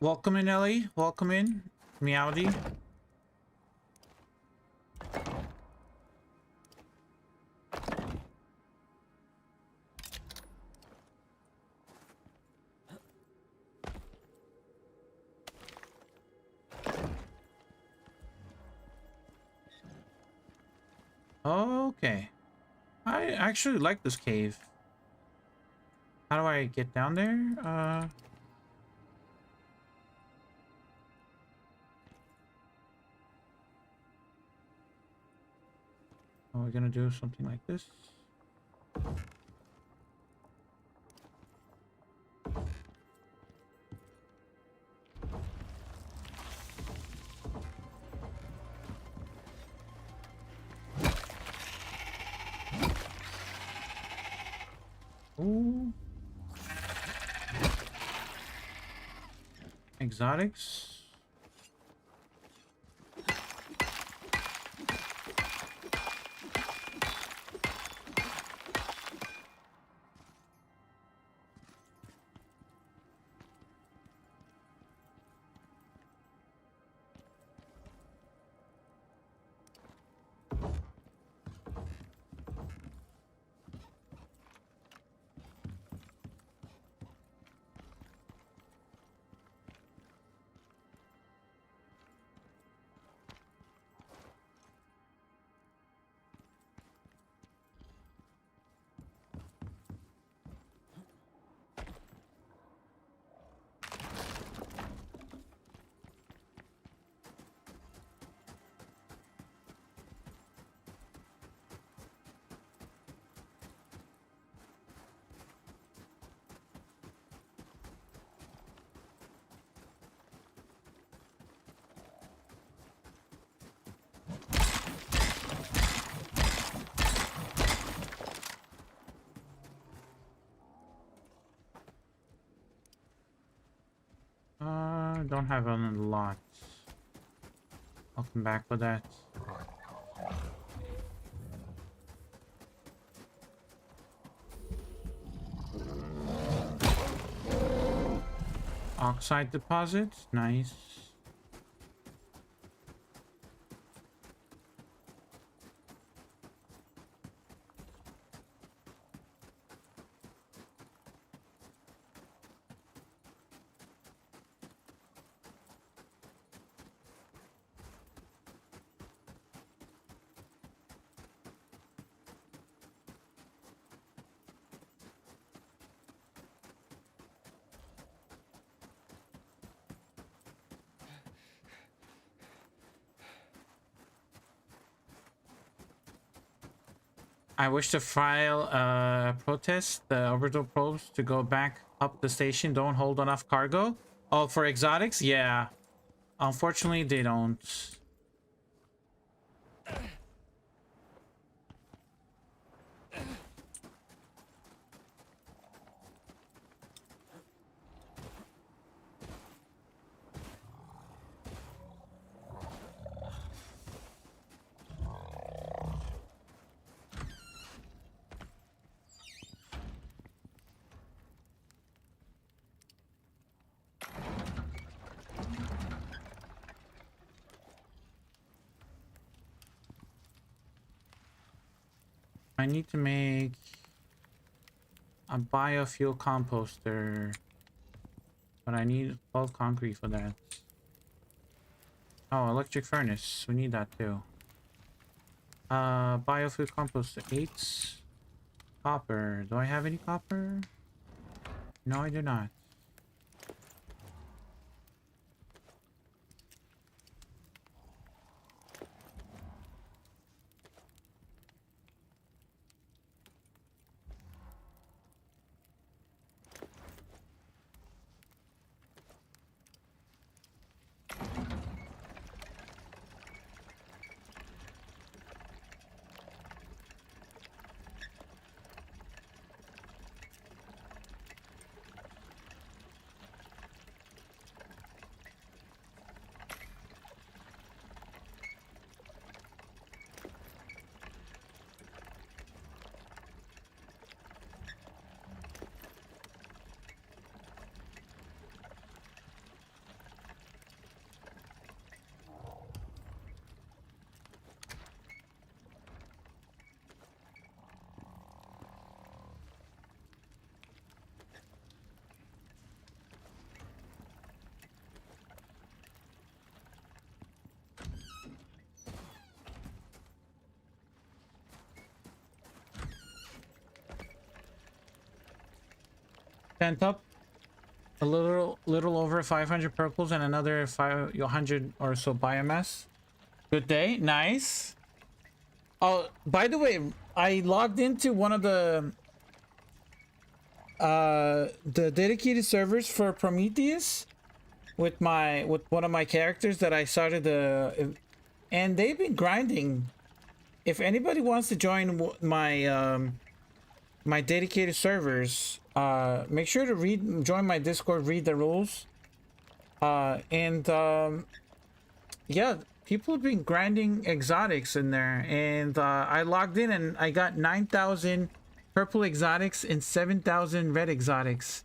Welcome in, Ellie. Welcome in. Meowdy. Okay. I actually like this cave. How do I get down there? Are we gonna do something like this? Ooh. Exotics. Don't have a lot. I'll come back with that. Oxide deposit, nice. I wish to file a protest the orbital probes to go back up the station don't hold enough cargo. Oh, for exotics? Yeah. Unfortunately, they don't. I need to make a biofuel composter, but I need 12 concrete for that. Oh, electric furnace. We need that too. Biofuel composter 8. Copper. Do I have any copper? No, I do not. Pent up. A little over 500 purples and another 500 or so biomass. Good day. Nice. Oh, by the way, I logged into one of the dedicated servers for Prometheus with one of my characters that I started and they've been grinding. If anybody wants to join my my dedicated servers, make sure to join my Discord, read the rules, and yeah, people have been grinding exotics in there, and I logged in and I got 9,000 purple exotics and 7,000 red exotics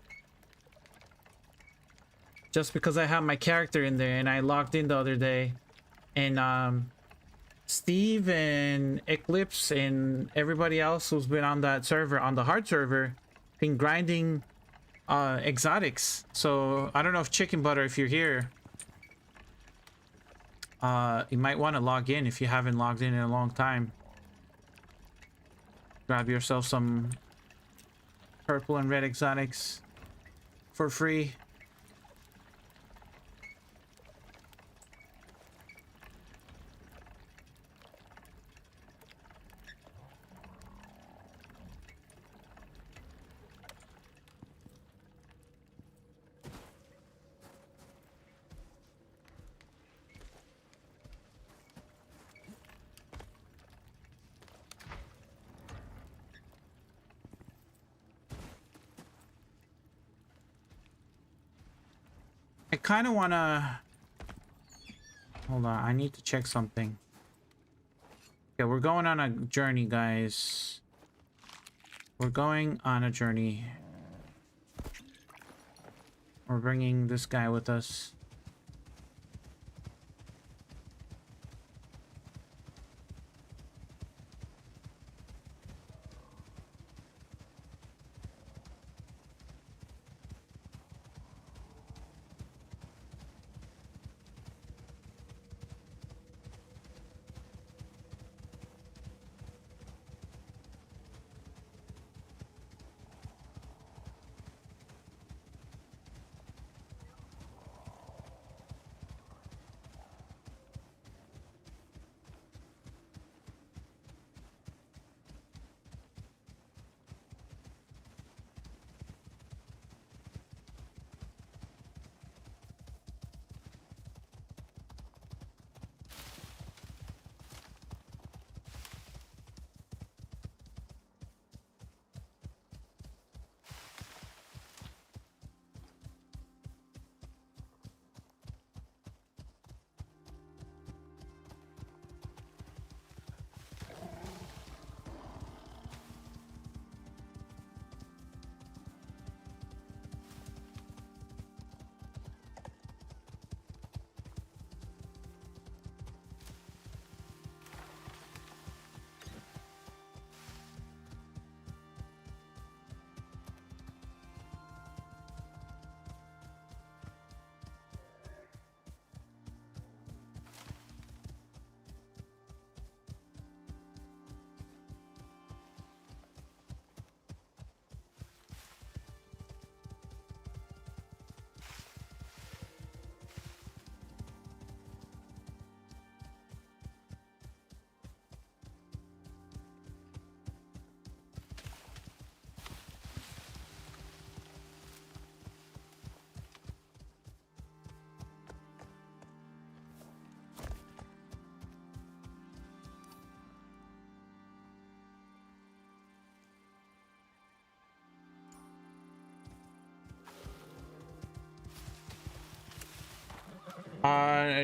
just because I have my character in there. And I logged in the other day, and Steve and Eclipse and everybody else who's been on that server, on the hard server, been grinding exotics. So I don't know if Chicken Butter, if you're here, you might want to log in if you haven't logged in a long time. Grab yourself some purple and red exotics for free. I kind of want to... Hold on, I need to check something. Okay, we're going on a journey, guys. We're going on a journey. We're bringing this guy with us.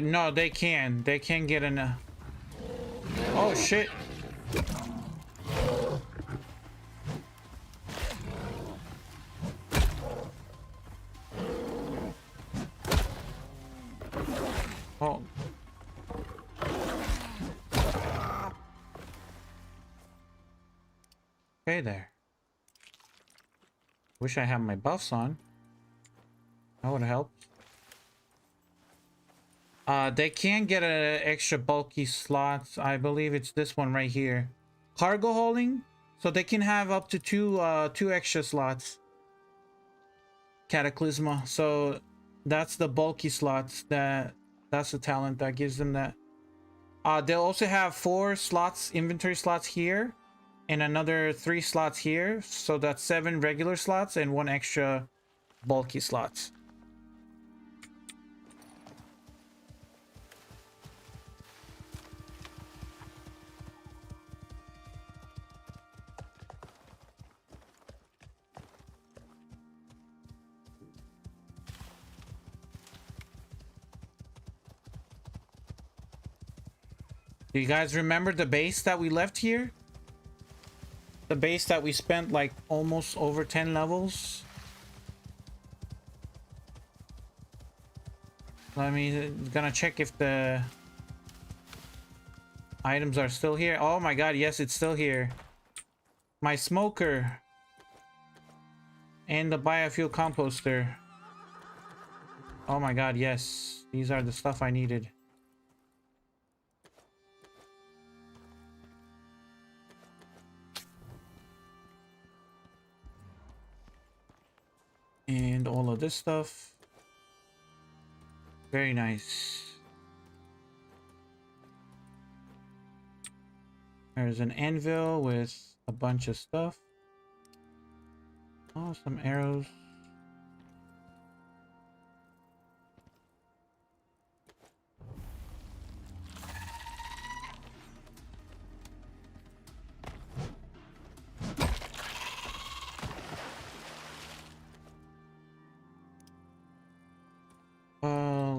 No, they can. They can get in a... Oh, shit. Oh. Okay there. Wish I had my buffs on. That would have helped. They can get an extra bulky slot. I believe it's this one right here. Cargo hauling. So they can have up to two extra slots. Cataclysma. So that's the bulky slots. That's the talent that gives them that. They'll also have 4 slots, inventory slots here, and another 3 slots here. So that's 7 regular slots and 1 extra bulky slots. Do you guys remember the base that we left here? The base that we spent like almost over 10 levels? Let me gonna check if the items are still here. Oh my god, yes, it's still here. My smoker and the biofuel composter. Oh my god, yes, these are the stuff I needed. And all of this stuff. Very nice. There's an anvil with a bunch of stuff. Oh, some arrows.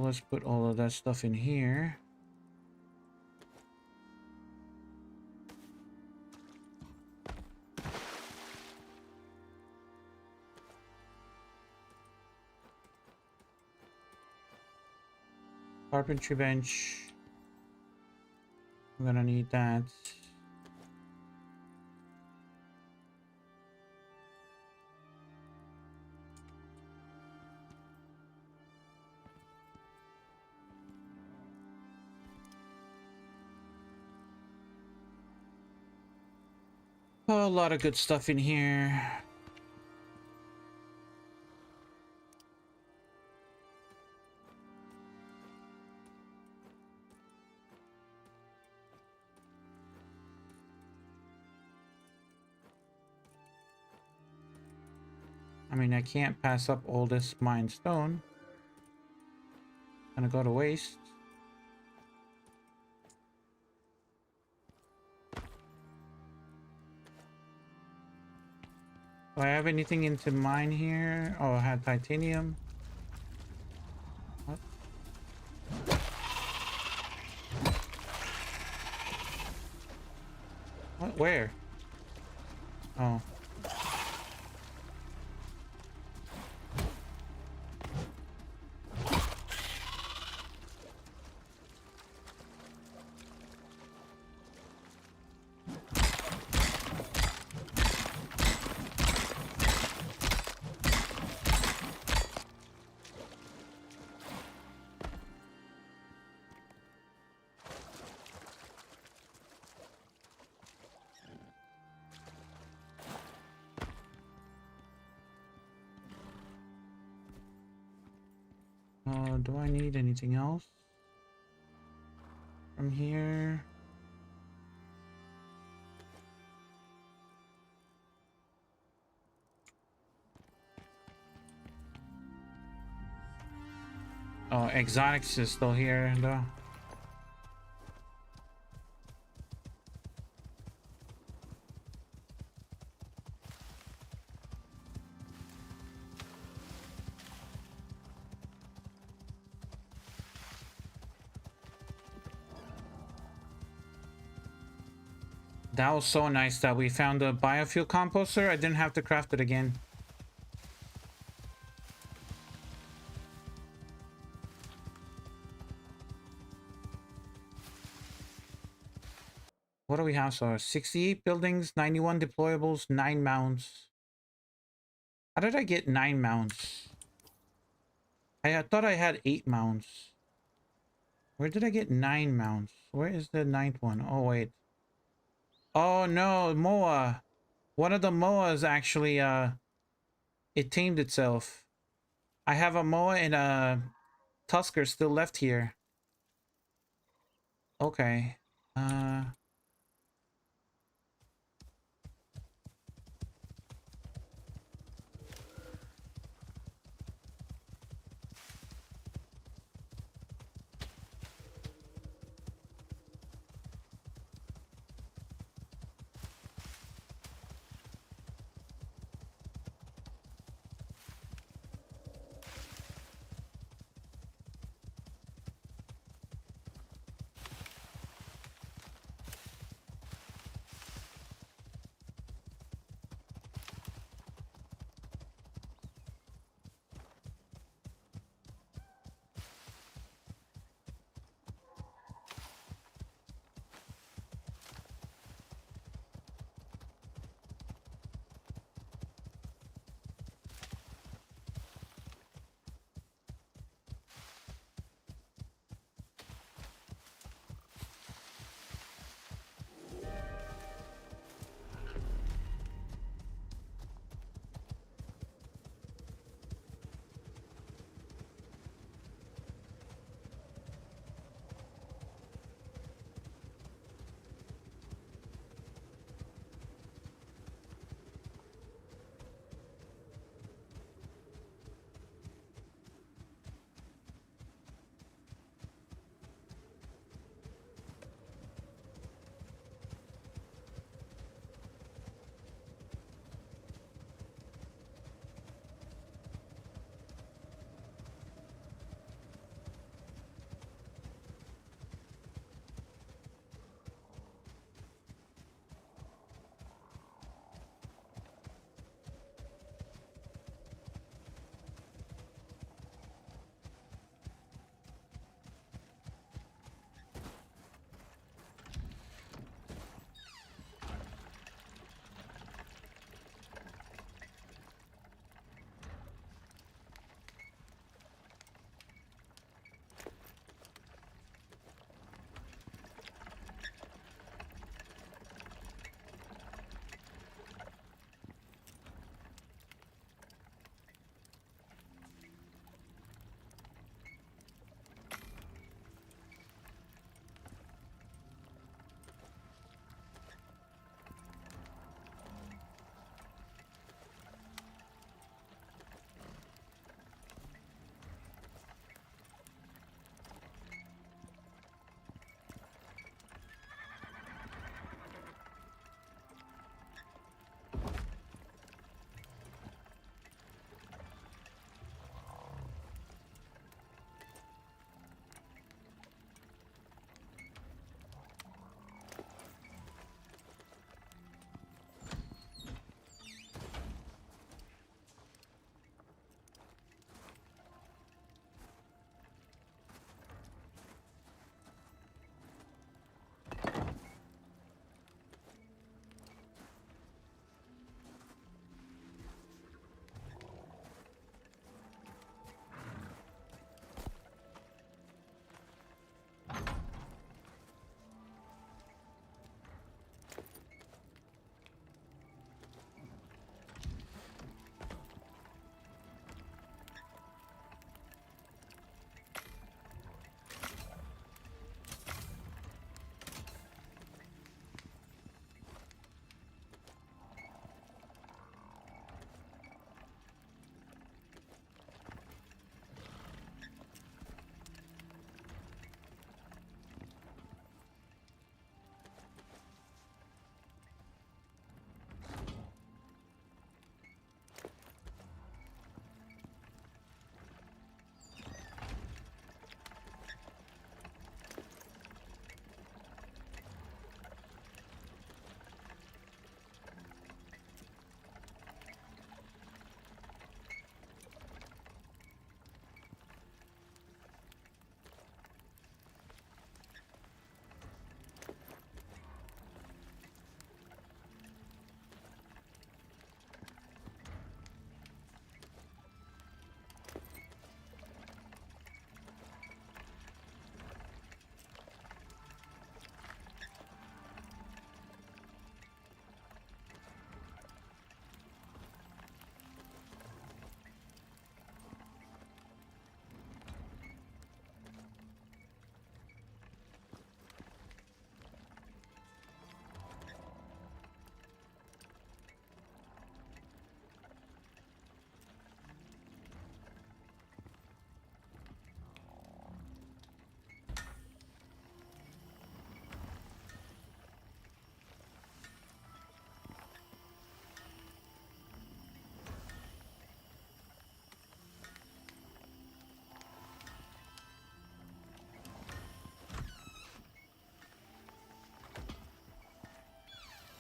Let's put all of that stuff in here. Carpentry bench. I'm gonna need that. Oh, a lot of good stuff in here. I mean, I can't pass up all this mine stone. Gonna go to waste. Do I have anything into mine here? Oh, I had titanium. What? What? Where? Oh. Do I need anything else from here? Oh, exotics is still here though. That was so nice that we found a biofuel composter. I didn't have to craft it again. What do we have? So 68 buildings, 91 deployables, 9 mounts. How did I get 9 mounts? I thought I had 8 mounts. Where did I get 9 mounts? Where is the 9th one? Oh, wait. Oh, no, Moa. One of the Moas actually, it tamed itself. I have a Moa and a Tusker still left here. Okay.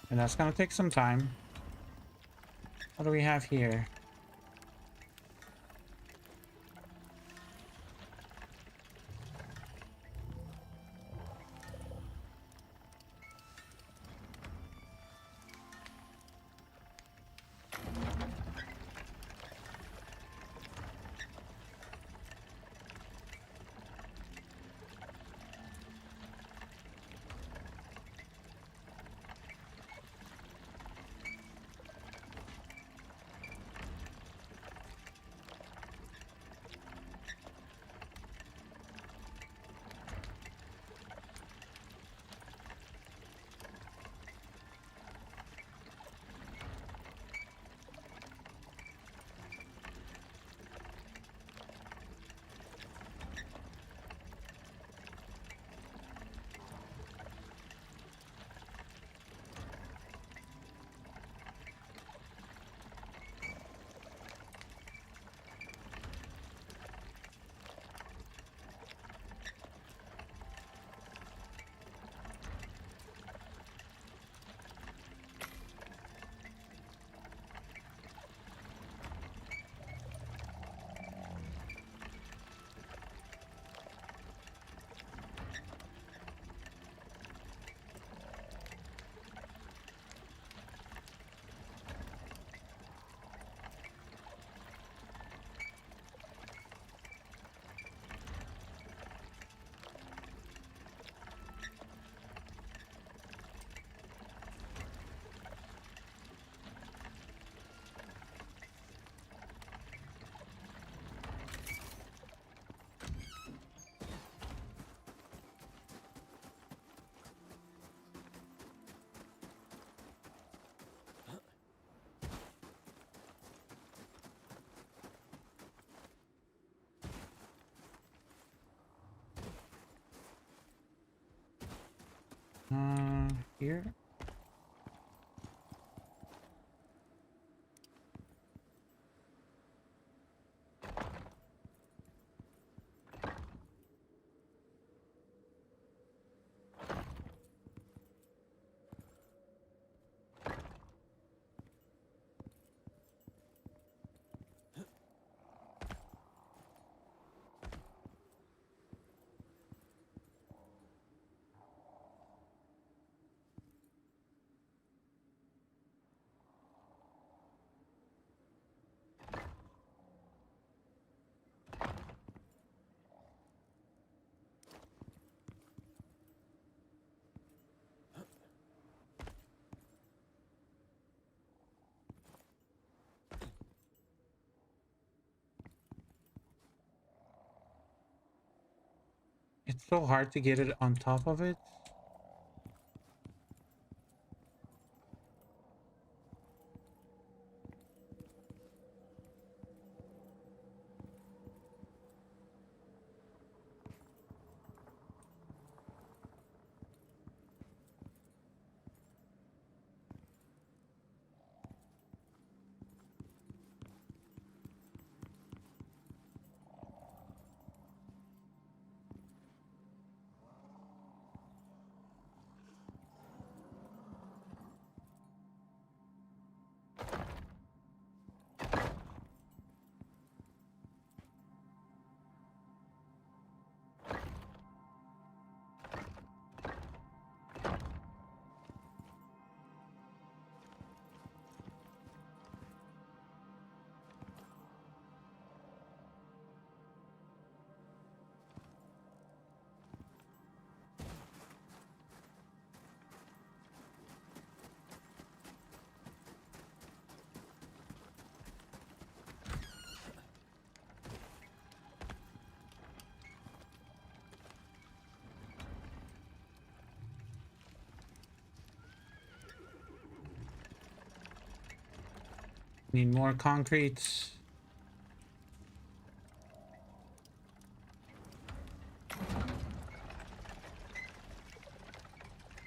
And that's gonna take some time. What do we have here? Here. It's so hard to get it on top of it. Need more concrete.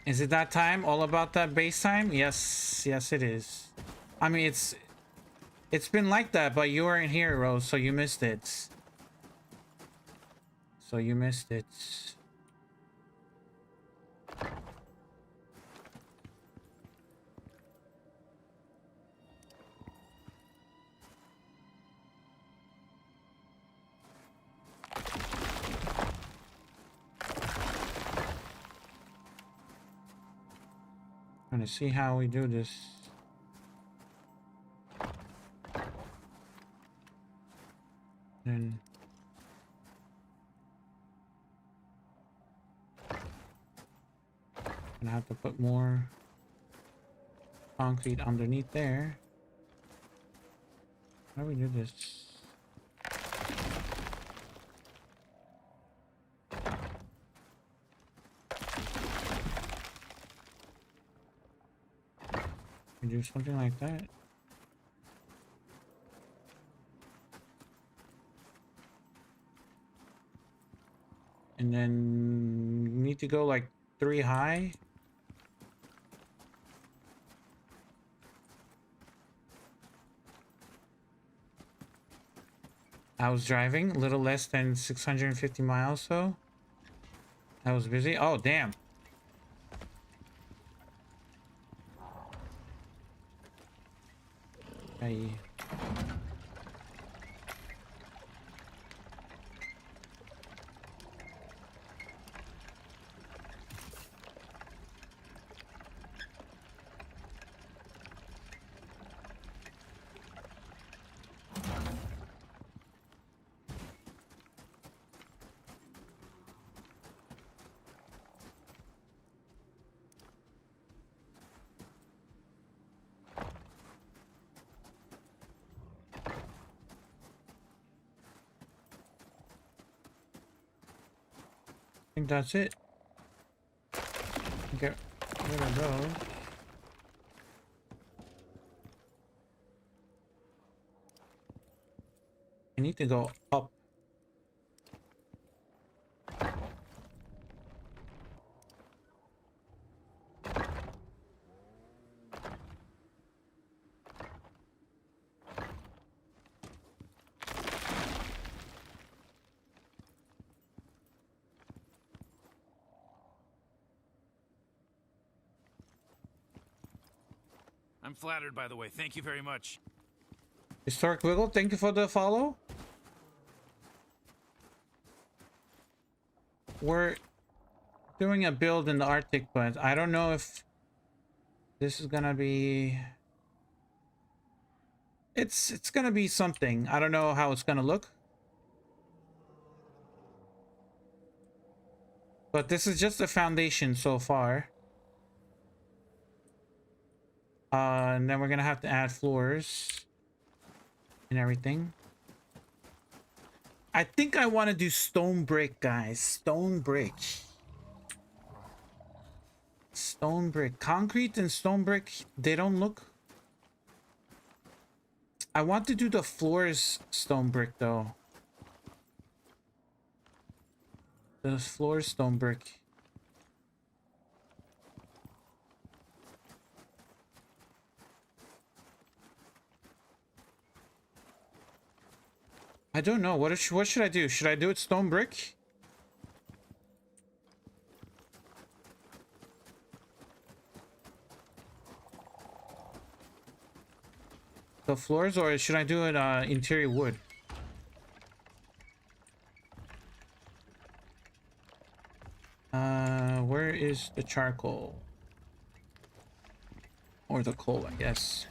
Is it that time? All about that base time? Yes, yes it is. I mean, it's been like that, but you weren't here, Rose, so you missed it. So you missed it. Trying to see how we do this. Then gonna have to put more concrete underneath there. How do we do this? We do something like that. And then you need to go like 3 high. I was driving a little less than 650 miles, so I was busy. Oh, damn. Hey. I think that's it. Get rid of those. I need to go up. I'm flattered, by the way. Thank you very much. Historic Wiggle, thank you for the follow. We're doing a build in the Arctic, but I don't know if this is gonna be... It's gonna be something. I don't know how it's gonna look. But this is just the foundation so far. And then we're gonna have to add floors and everything. I think I want to do stone brick, guys. Stone brick. Stone brick. Concrete and stone brick, they don't look... I want to do the floors stone brick, though. The floors stone brick. I don't know. What should I do? Should I do it stone brick? The floors, or should I do it interior wood? Where is the charcoal? Or the coal, I guess.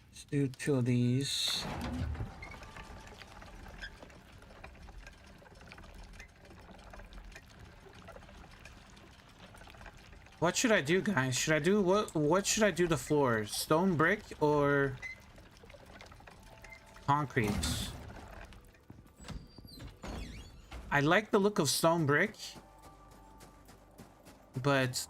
Let's do 2 of these. What should I do, guys? Should I do what should I do the floors? Stone brick or concrete? I like the look of stone brick, but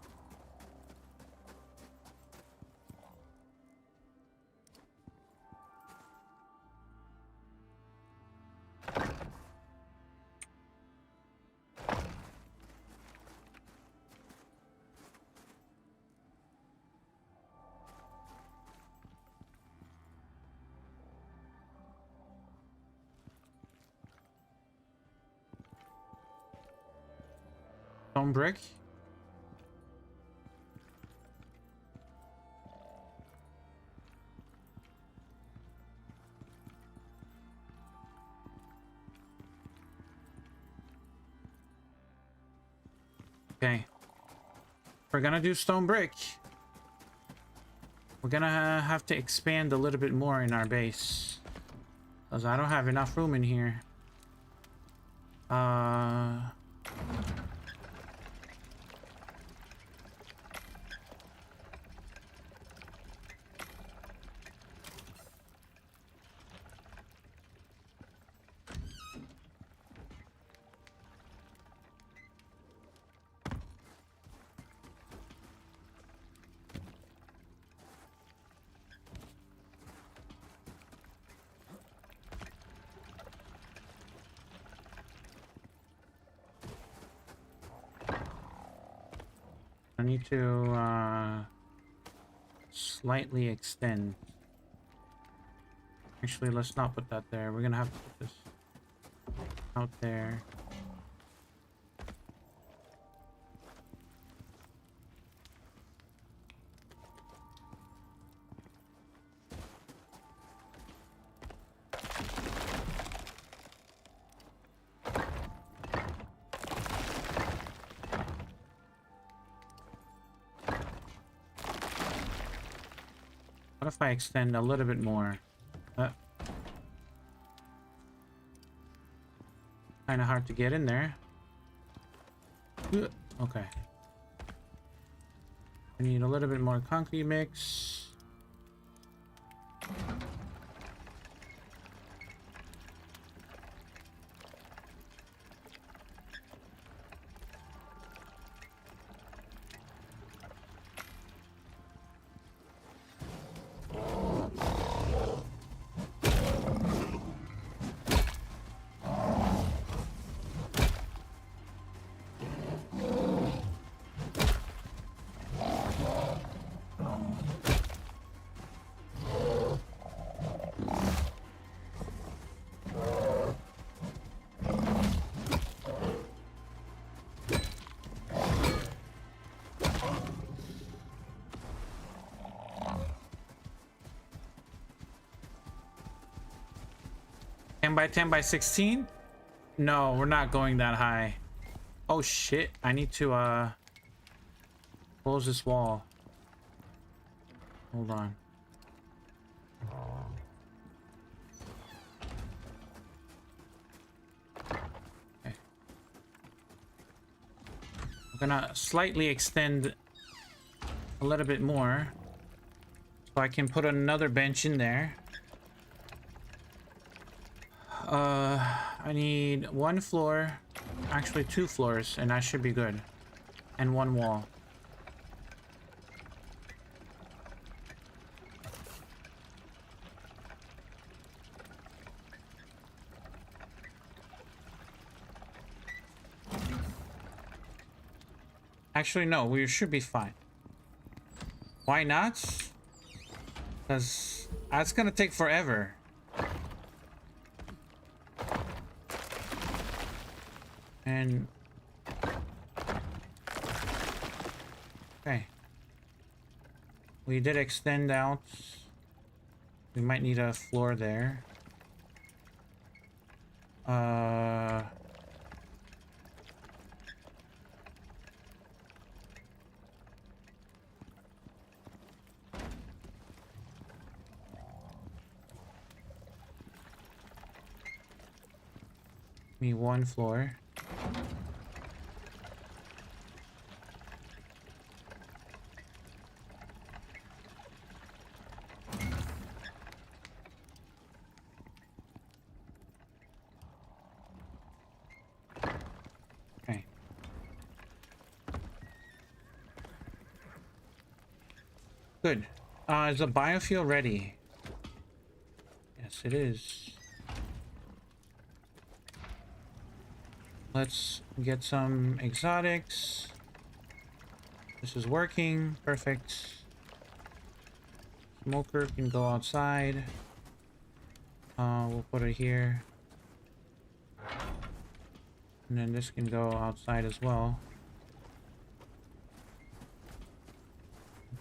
stone brick. Okay. We're gonna do stone brick. We're gonna have to expand a little bit more in our base. Because I don't have enough room in here. I need to slightly extend. Actually, let's not put that there. We're gonna have to put this out there. What if I extend a little bit more? Kind of hard to get in there. Okay. I need a little bit more concrete mix. By 10 by 16? No, we're not going that high. Oh shit, I need to close this wall. Hold on. Okay. I'm gonna slightly extend a little bit more so I can put another bench in there. I need one floor, actually 2 floors, and I should be good. And 1 wall. Actually, no, we should be fine. Why not? Because that's gonna take forever. And okay, we did extend out. We might need a floor there. Me 1 floor. Good. Is the biofuel ready? Yes, it is. Let's get some exotics. This is working. Perfect. Smoker can go outside. We'll put it here. And then this can go outside as well.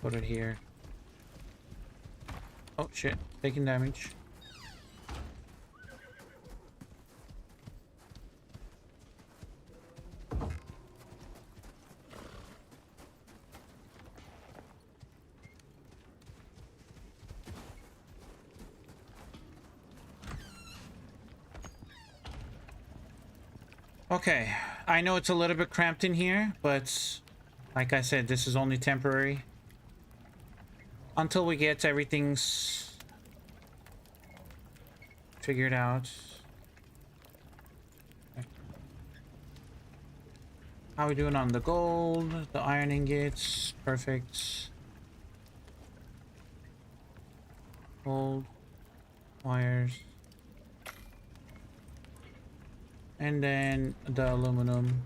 Put it here. Oh shit, taking damage. Okay, I know it's a little bit cramped in here, but like I said, this is only temporary. Until we get everything's figured out. How we doing on the gold, the iron ingots? Perfect. Gold, wires. And then the aluminum.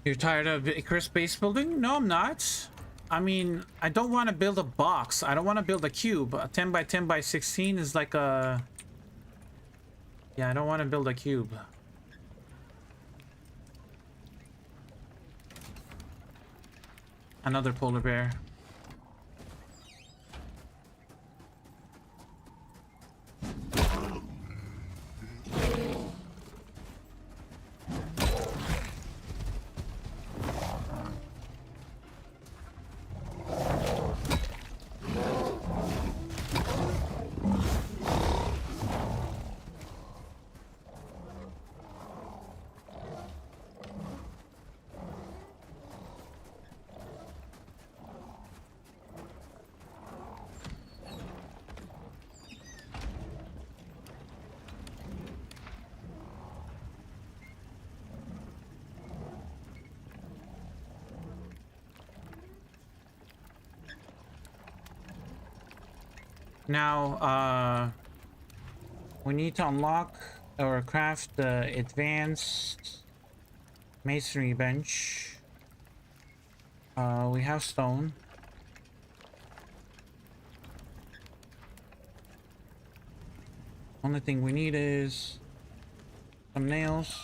You're tired of Icarus base building? No, I'm not. I mean, I don't want to build a box. I don't want to build a cube. A 10 by 10 by 16 is like a... Yeah, I don't want to build a cube. Another polar bear. Now, we need to unlock or craft the advanced masonry bench. We have stone. Only thing we need is some nails.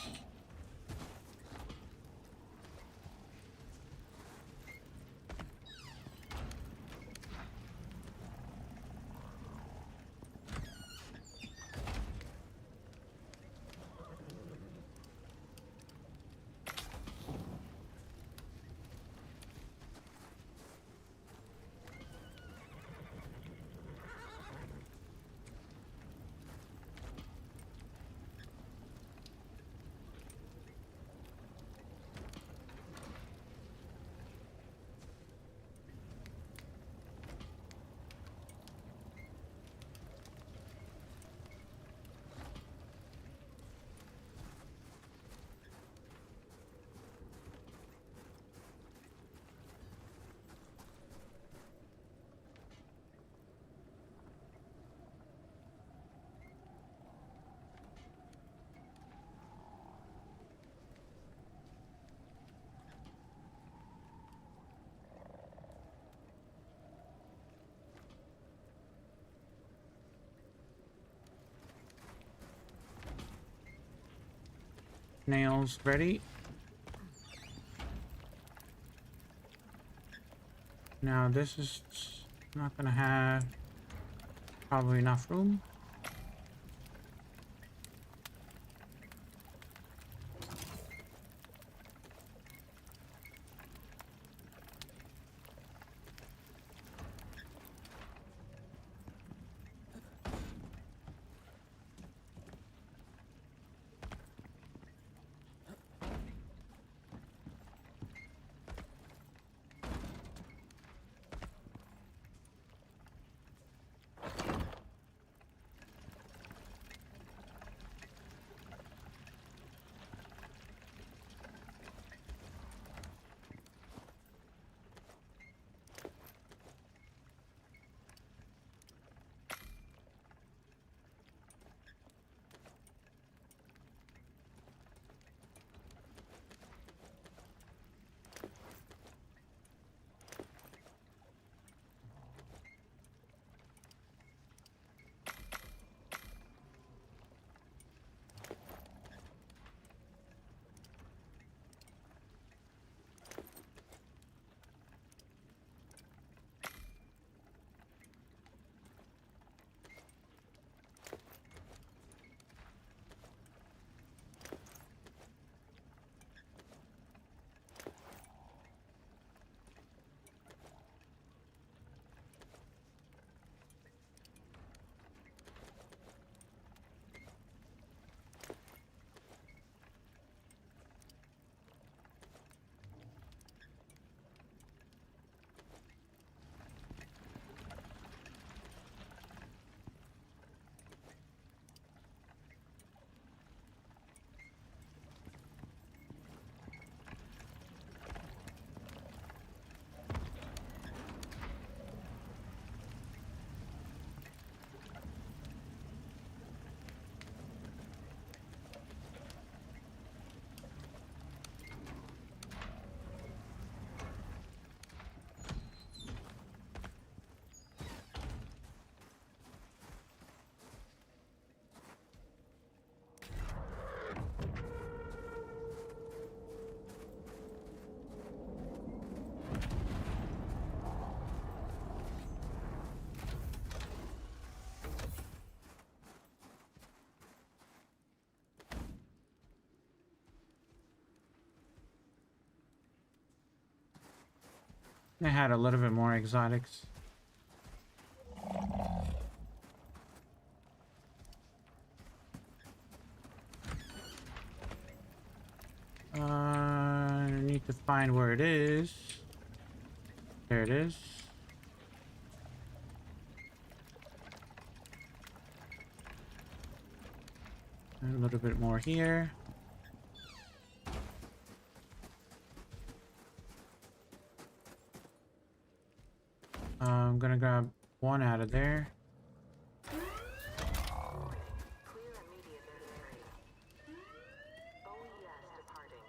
Nails ready. Now this is not gonna have probably enough room. I had a little bit more exotics. I need to find where it is. There it is. And a little bit more here. I'm gonna grab one out of there. Clear immediate area. OES departing.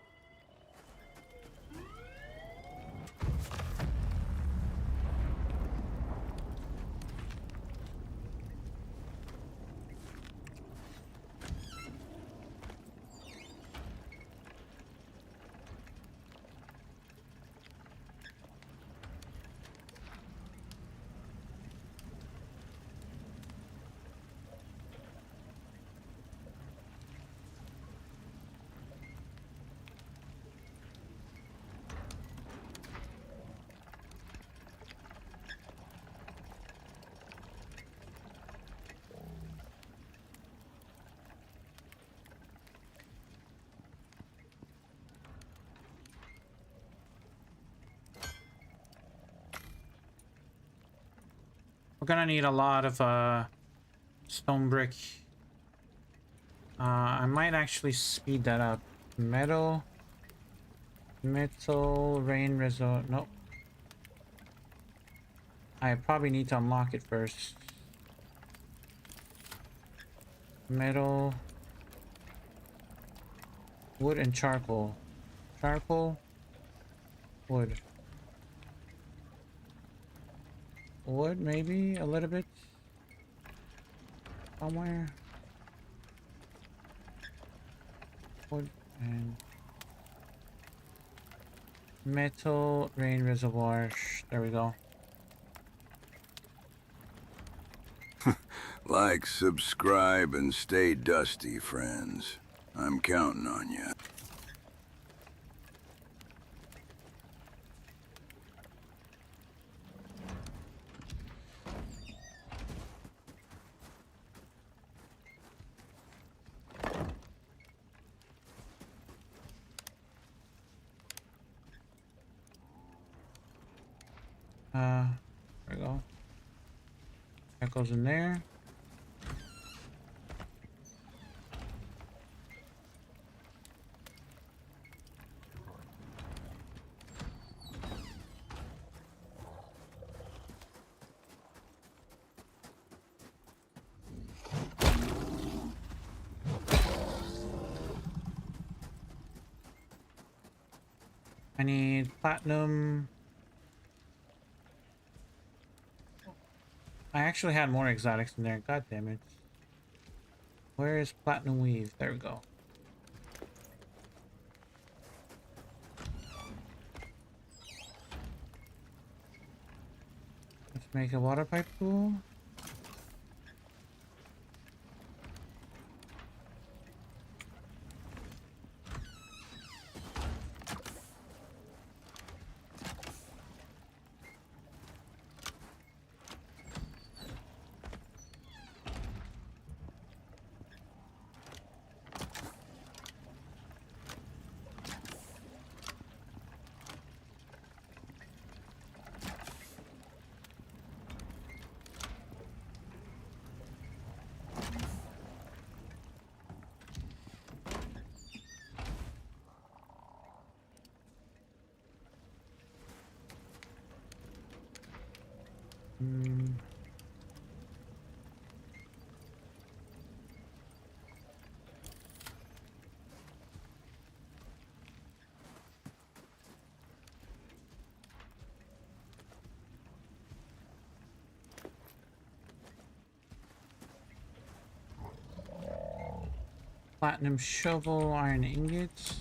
We're gonna need a lot of stone brick. I might actually speed that up. Metal, rain resort. Nope. I probably need to unlock it first. Metal, wood, and charcoal. Charcoal, wood. Wood, maybe a little bit. Somewhere. Wood and metal, rain reservoir. There we go. Like, subscribe, and stay dusty, friends. I'm counting on you. There we go. That goes in there. I need platinum. I actually had more exotics in there. God damn it. Where is platinum weave? There we go. Let's make a water pipe tool. Platinum shovel, iron ingots.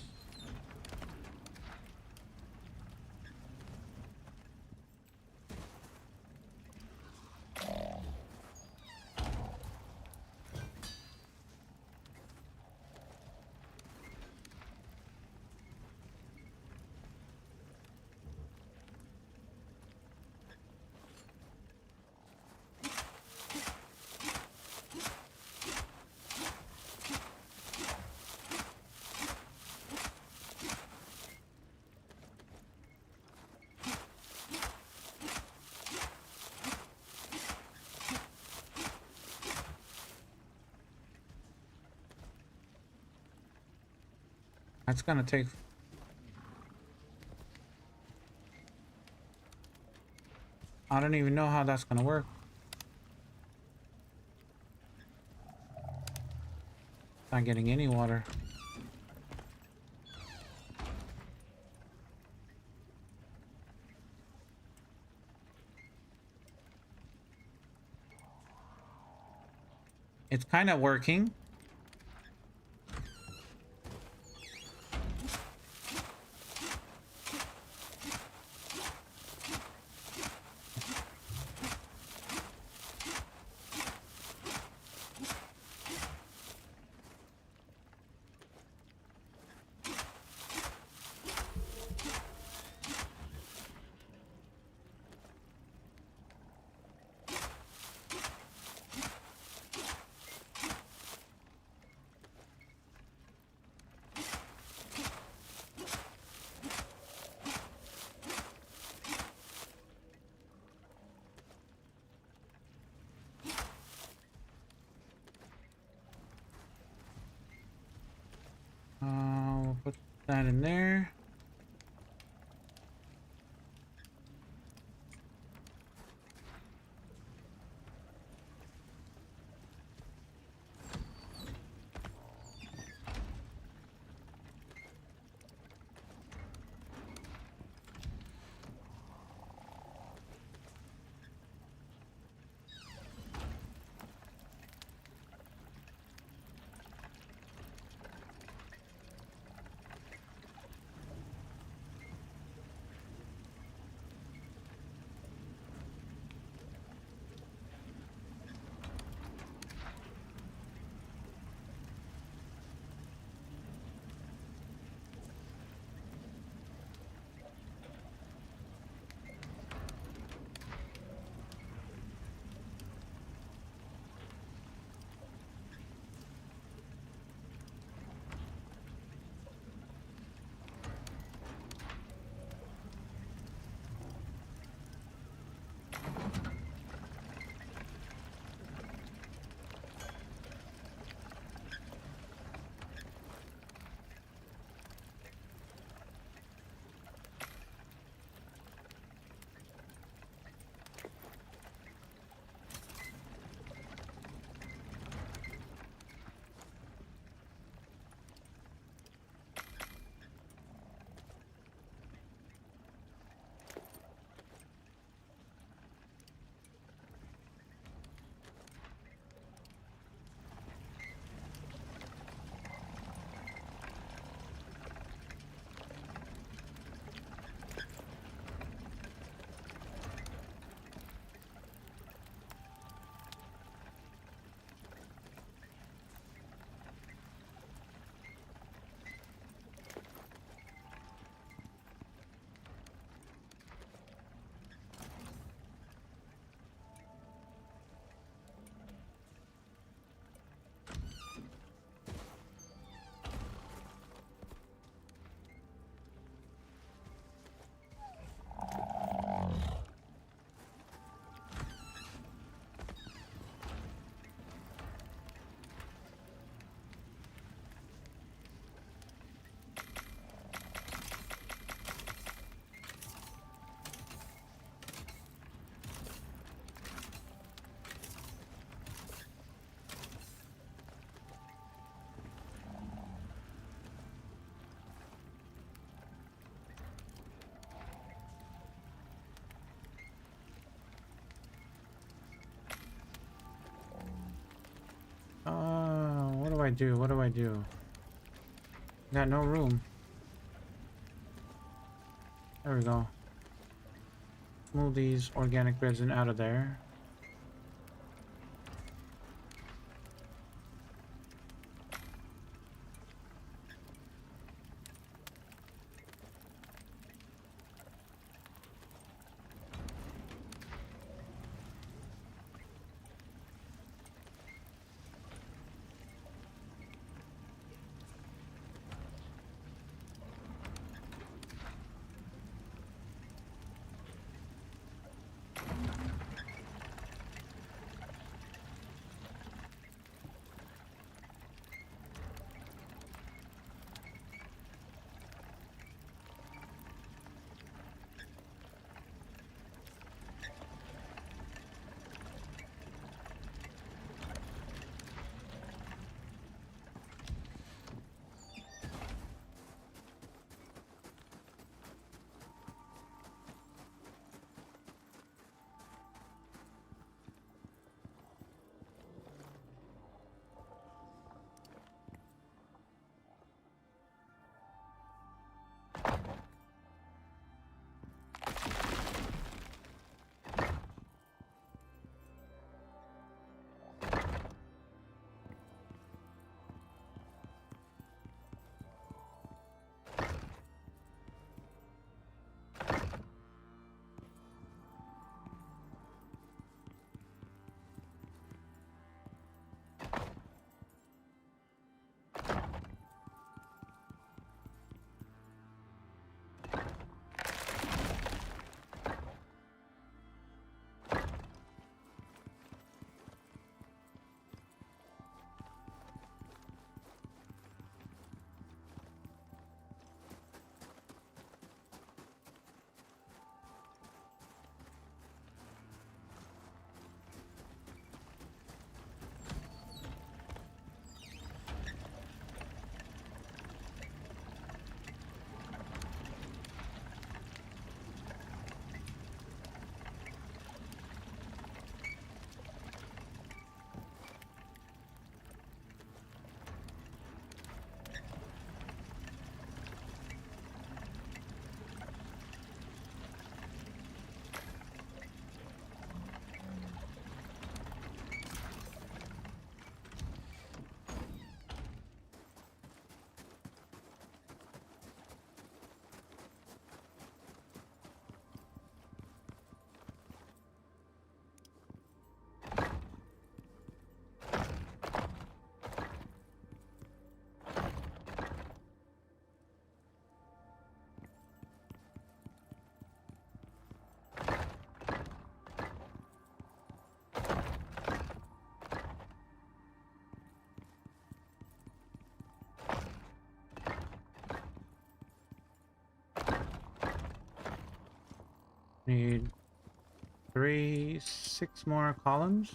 That's gonna take... I don't even know how that's gonna work. Not getting any water. It's kind of working. We'll put that in there. What do I do? What do I do? Got no room. There we go. Move these organic resin out of there. Need 6 more columns.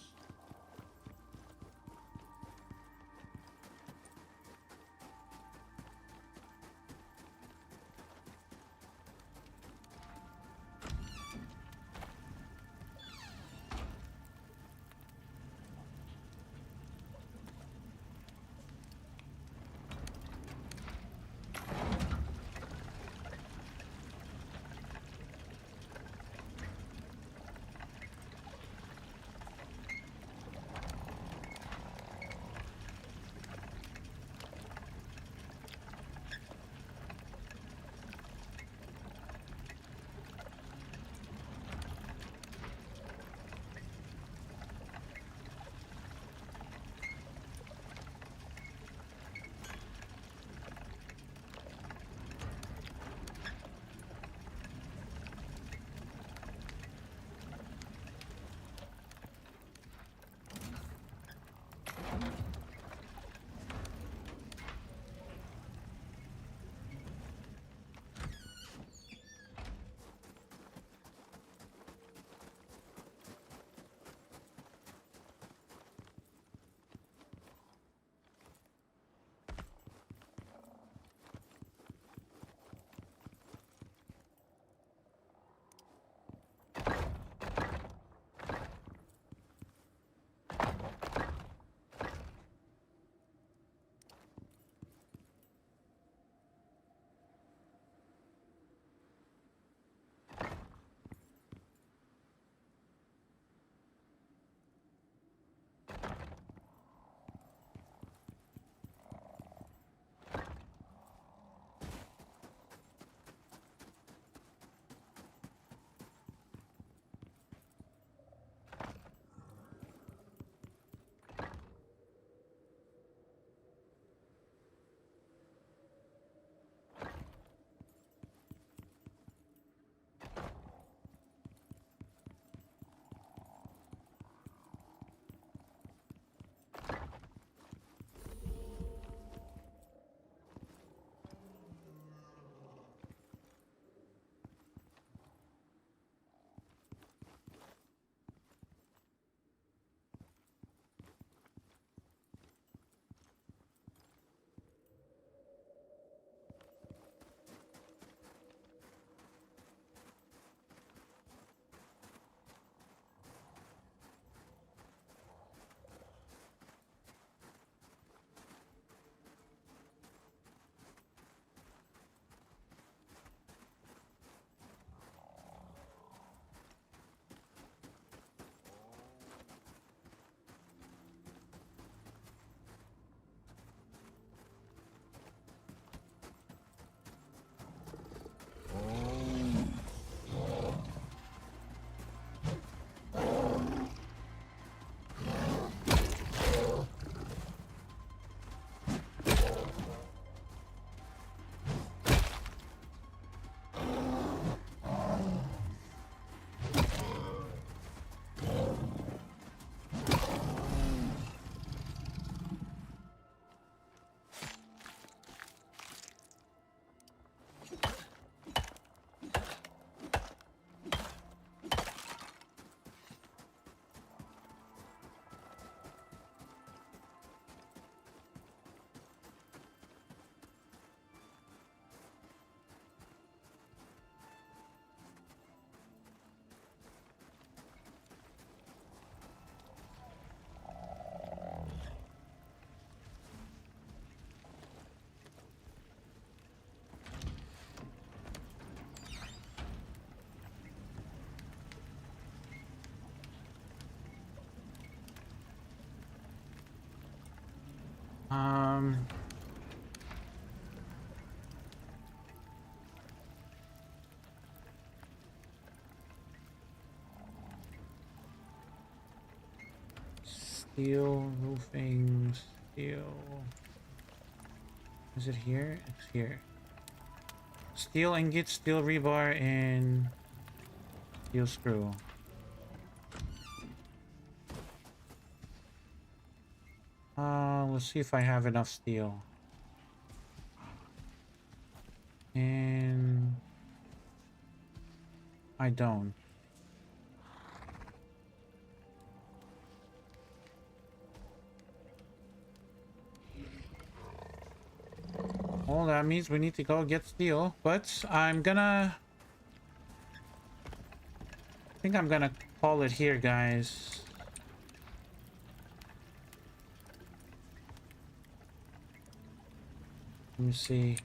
Um, Steel roofing, steel. Is it here? It's here. Steel ingot, steel rebar, and steel screw. Let's see if I have enough steel. And I don't. Well, that means we need to go get steel, but I'm gonna... I think I'm gonna call it here, guys. Let me see.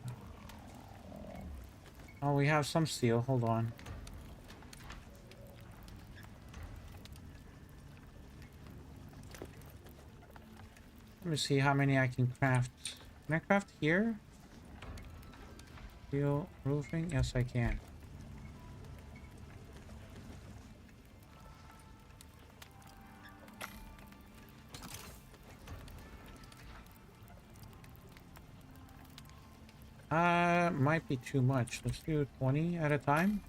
Oh, we have some steel. Hold on. Let me see how many I can craft. Can I craft here? Steel roofing? Yes, I can. Might be too much. Let's do 20 at a time.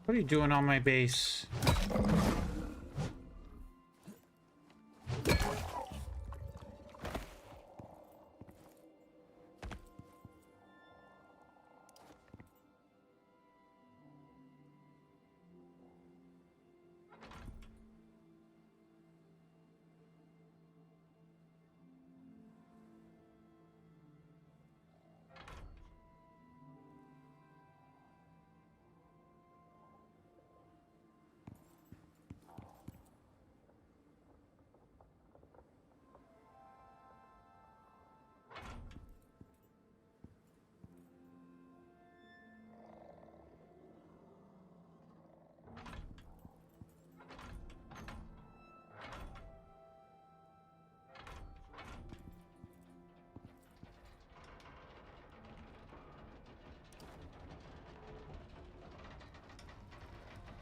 What are you doing on my base?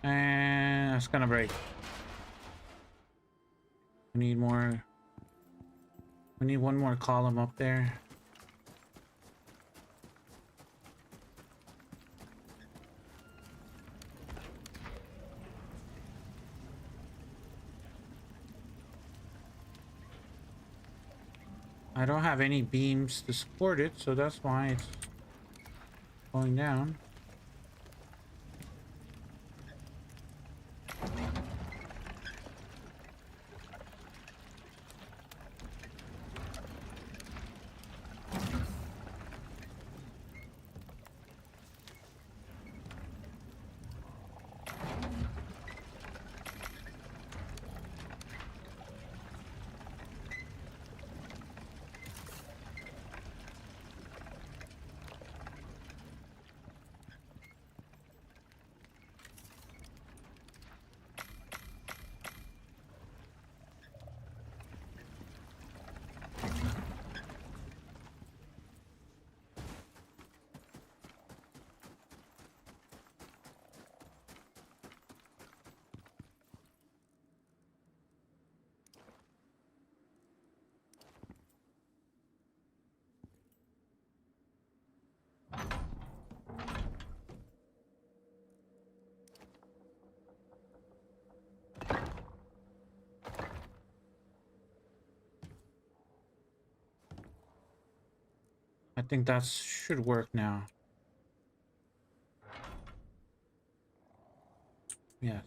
And it's gonna break. We need more. We need one more column up there. I don't have any beams to support it, so that's why it's going down. I think that should work now. Yes.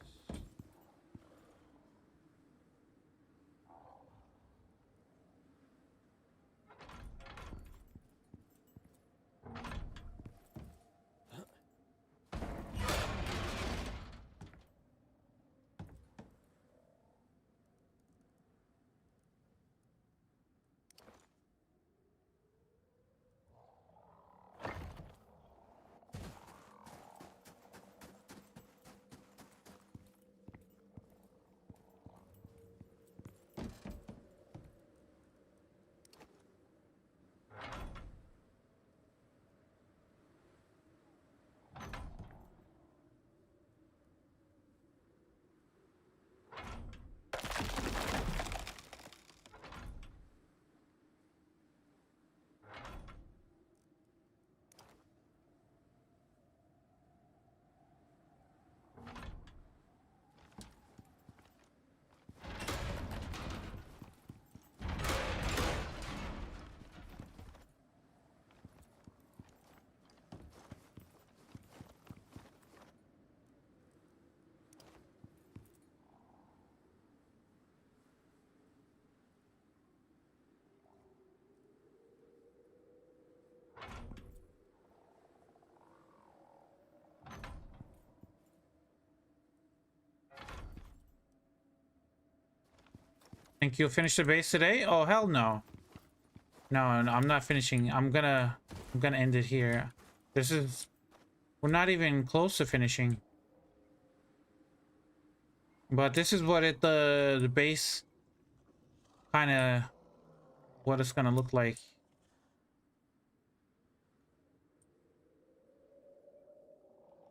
Think you'll finish the base today? Oh, hell no. No, no, I'm not finishing. I'm gonna end it here. We're not even close to finishing. But this is what the base kind of what it's gonna look like.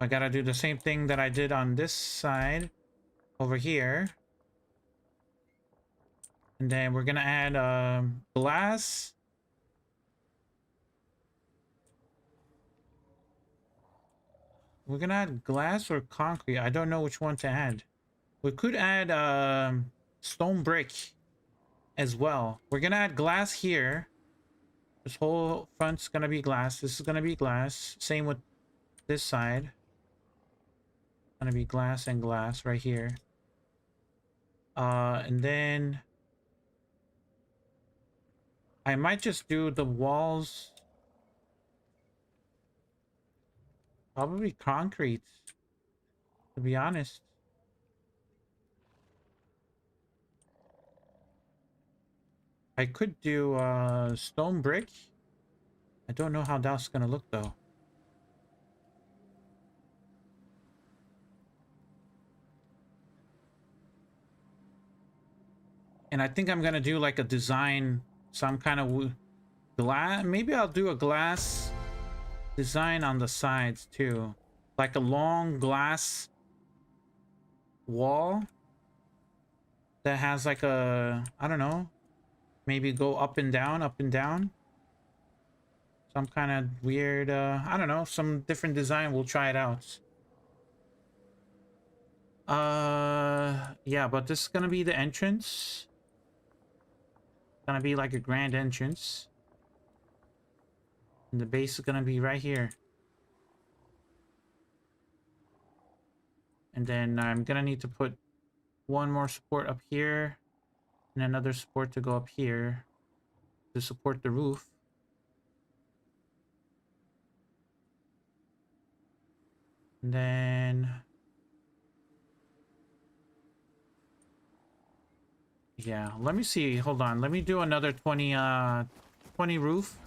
I gotta do the same thing that I did on this side over here. And then we're gonna add glass. We're gonna add glass or concrete. I don't know which one to add. We could add stone brick as well. We're gonna add glass here. This whole front's gonna be glass. This is gonna be glass. Same with this side. Gonna be glass and glass right here. And then I might just do the walls. Probably concrete, to be honest. I could do stone brick. I don't know how that's gonna look though. And I think I'm gonna do like a design, some kind of glass. Maybe I'll do a glass design on the sides too, like a long glass wall that has like a, I don't know, maybe go up and down, some kind of weird I don't know, some different design. We'll try it out. Yeah, but this is gonna be the entrance. It's gonna be like a grand entrance. And the base is gonna be right here. And then I'm gonna need to put one more support up here and another support to go up here to support the roof. And then yeah, let me see. Hold on. Let me do another 20 roof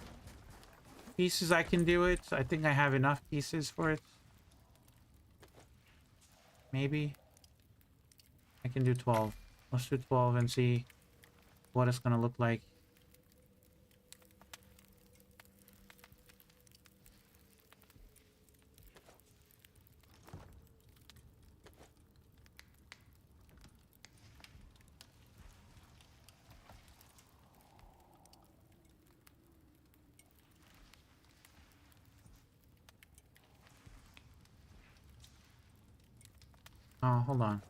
pieces. I can do it. I think I have enough pieces for it. Maybe I can do 12. Let's do 12 and see what it's gonna look like. Oh, hold on.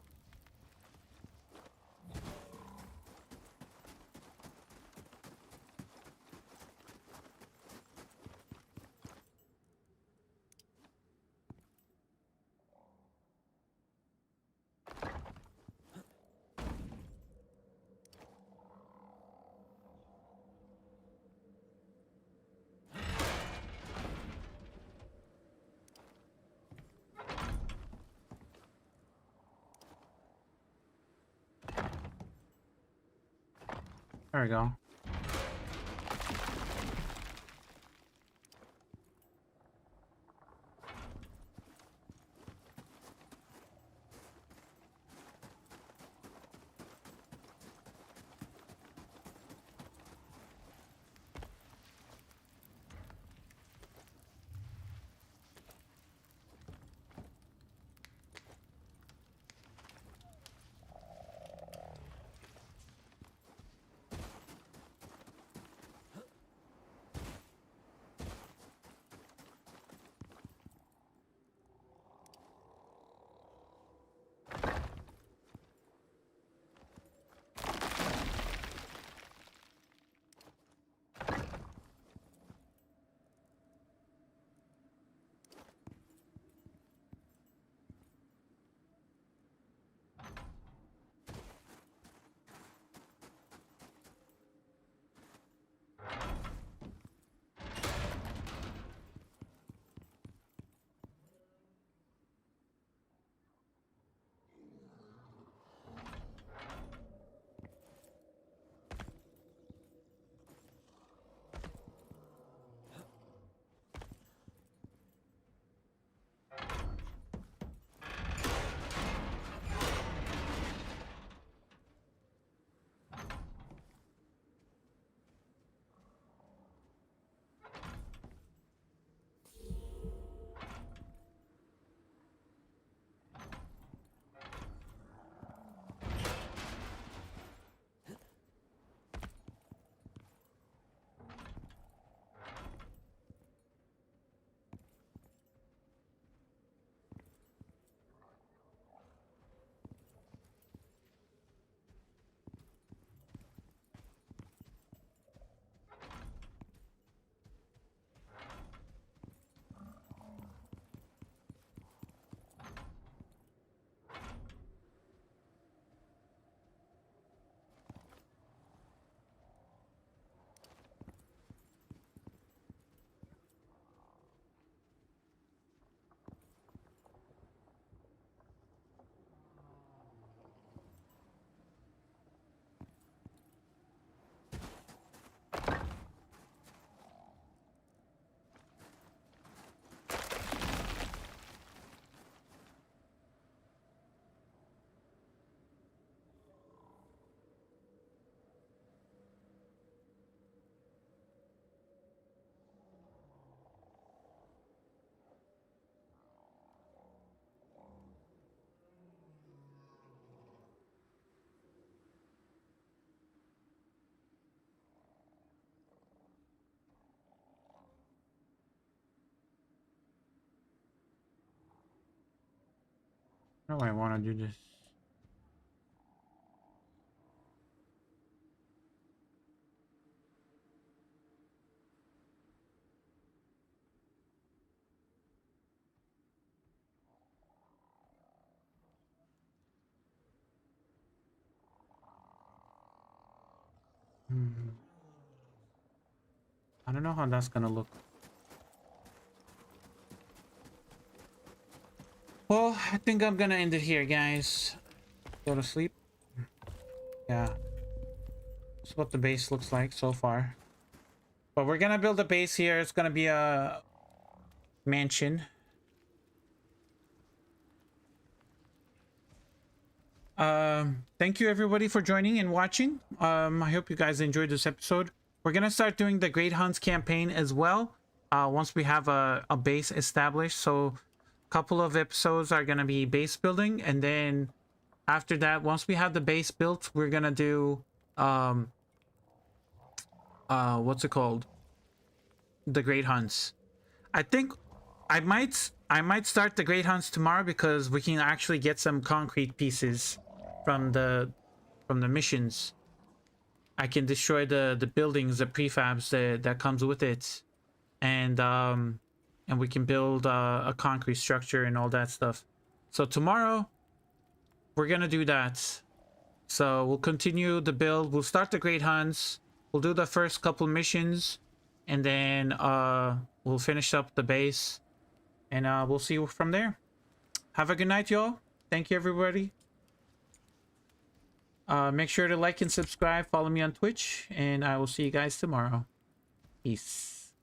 There we go. How do I want to do this? I don't know how that's gonna look. Well, I think I'm gonna end it here, guys. Go to sleep. Yeah. That's what the base looks like so far. But we're gonna build a base here. It's gonna be a mansion. Thank you everybody for joining and watching. I hope you guys enjoyed this episode. We're gonna start doing the Great Hunts campaign as well. Once we have a base established. So a couple of episodes are gonna be base building, and then after that, once we have the base built, we're gonna do what's it called? The Great Hunts. I think I might start the Great Hunts tomorrow because we can actually get some concrete pieces from the missions. I can destroy the buildings, the prefabs that comes with it, and we can build a concrete structure and all that stuff. So tomorrow we're gonna do that. So we'll continue the build. We'll start the Great Hunts. We'll do the first couple missions, and then we'll finish up the base, and we'll see you from there. Have a good night, y'all. Thank you, everybody. Make sure to like and subscribe. Follow me on Twitch, and I will see you guys tomorrow. Peace.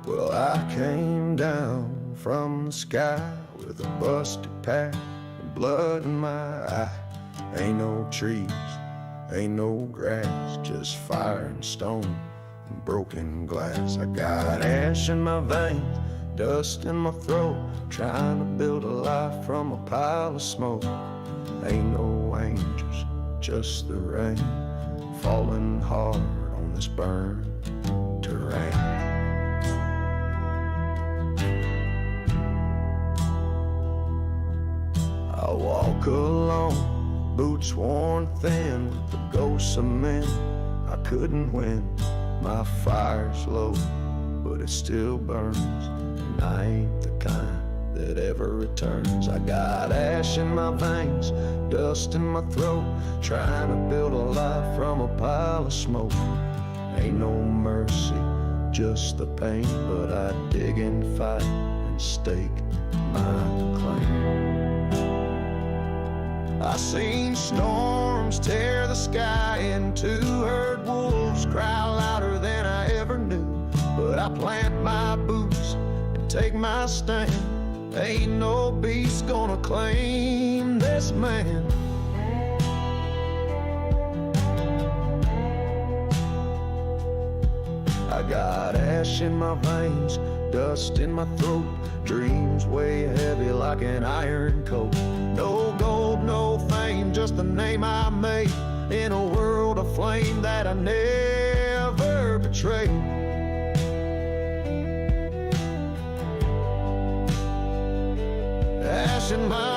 Well, I came down from the sky with a busted pack and blood in my eye. Ain't no trees, ain't no grass, just fire and stone and broken glass. I got ash in my veins, dust in my throat, trying to build a life from a pile of smoke. Ain't no angels, just the rain falling hard on this burned terrain. I walk alone, boots worn thin with the ghosts of men I couldn't win. My fire's low, but it still burns, and I ain't the kind that ever returns. I got ash in my veins, dust in my throat, trying to build a life from a pile of smoke. Ain't no mercy, just the pain, but I dig and fight and stake my claim. I seen storms tear the sky in two, heard wolves cry louder than I ever knew. But I plant my boots and take my stand. Ain't no beast gonna claim this man. I got ash in my veins, dust in my throat, dreams weigh heavy like an iron coat. No gold, no fame, just the name I made in a world of flame that I never betrayed. Ash in my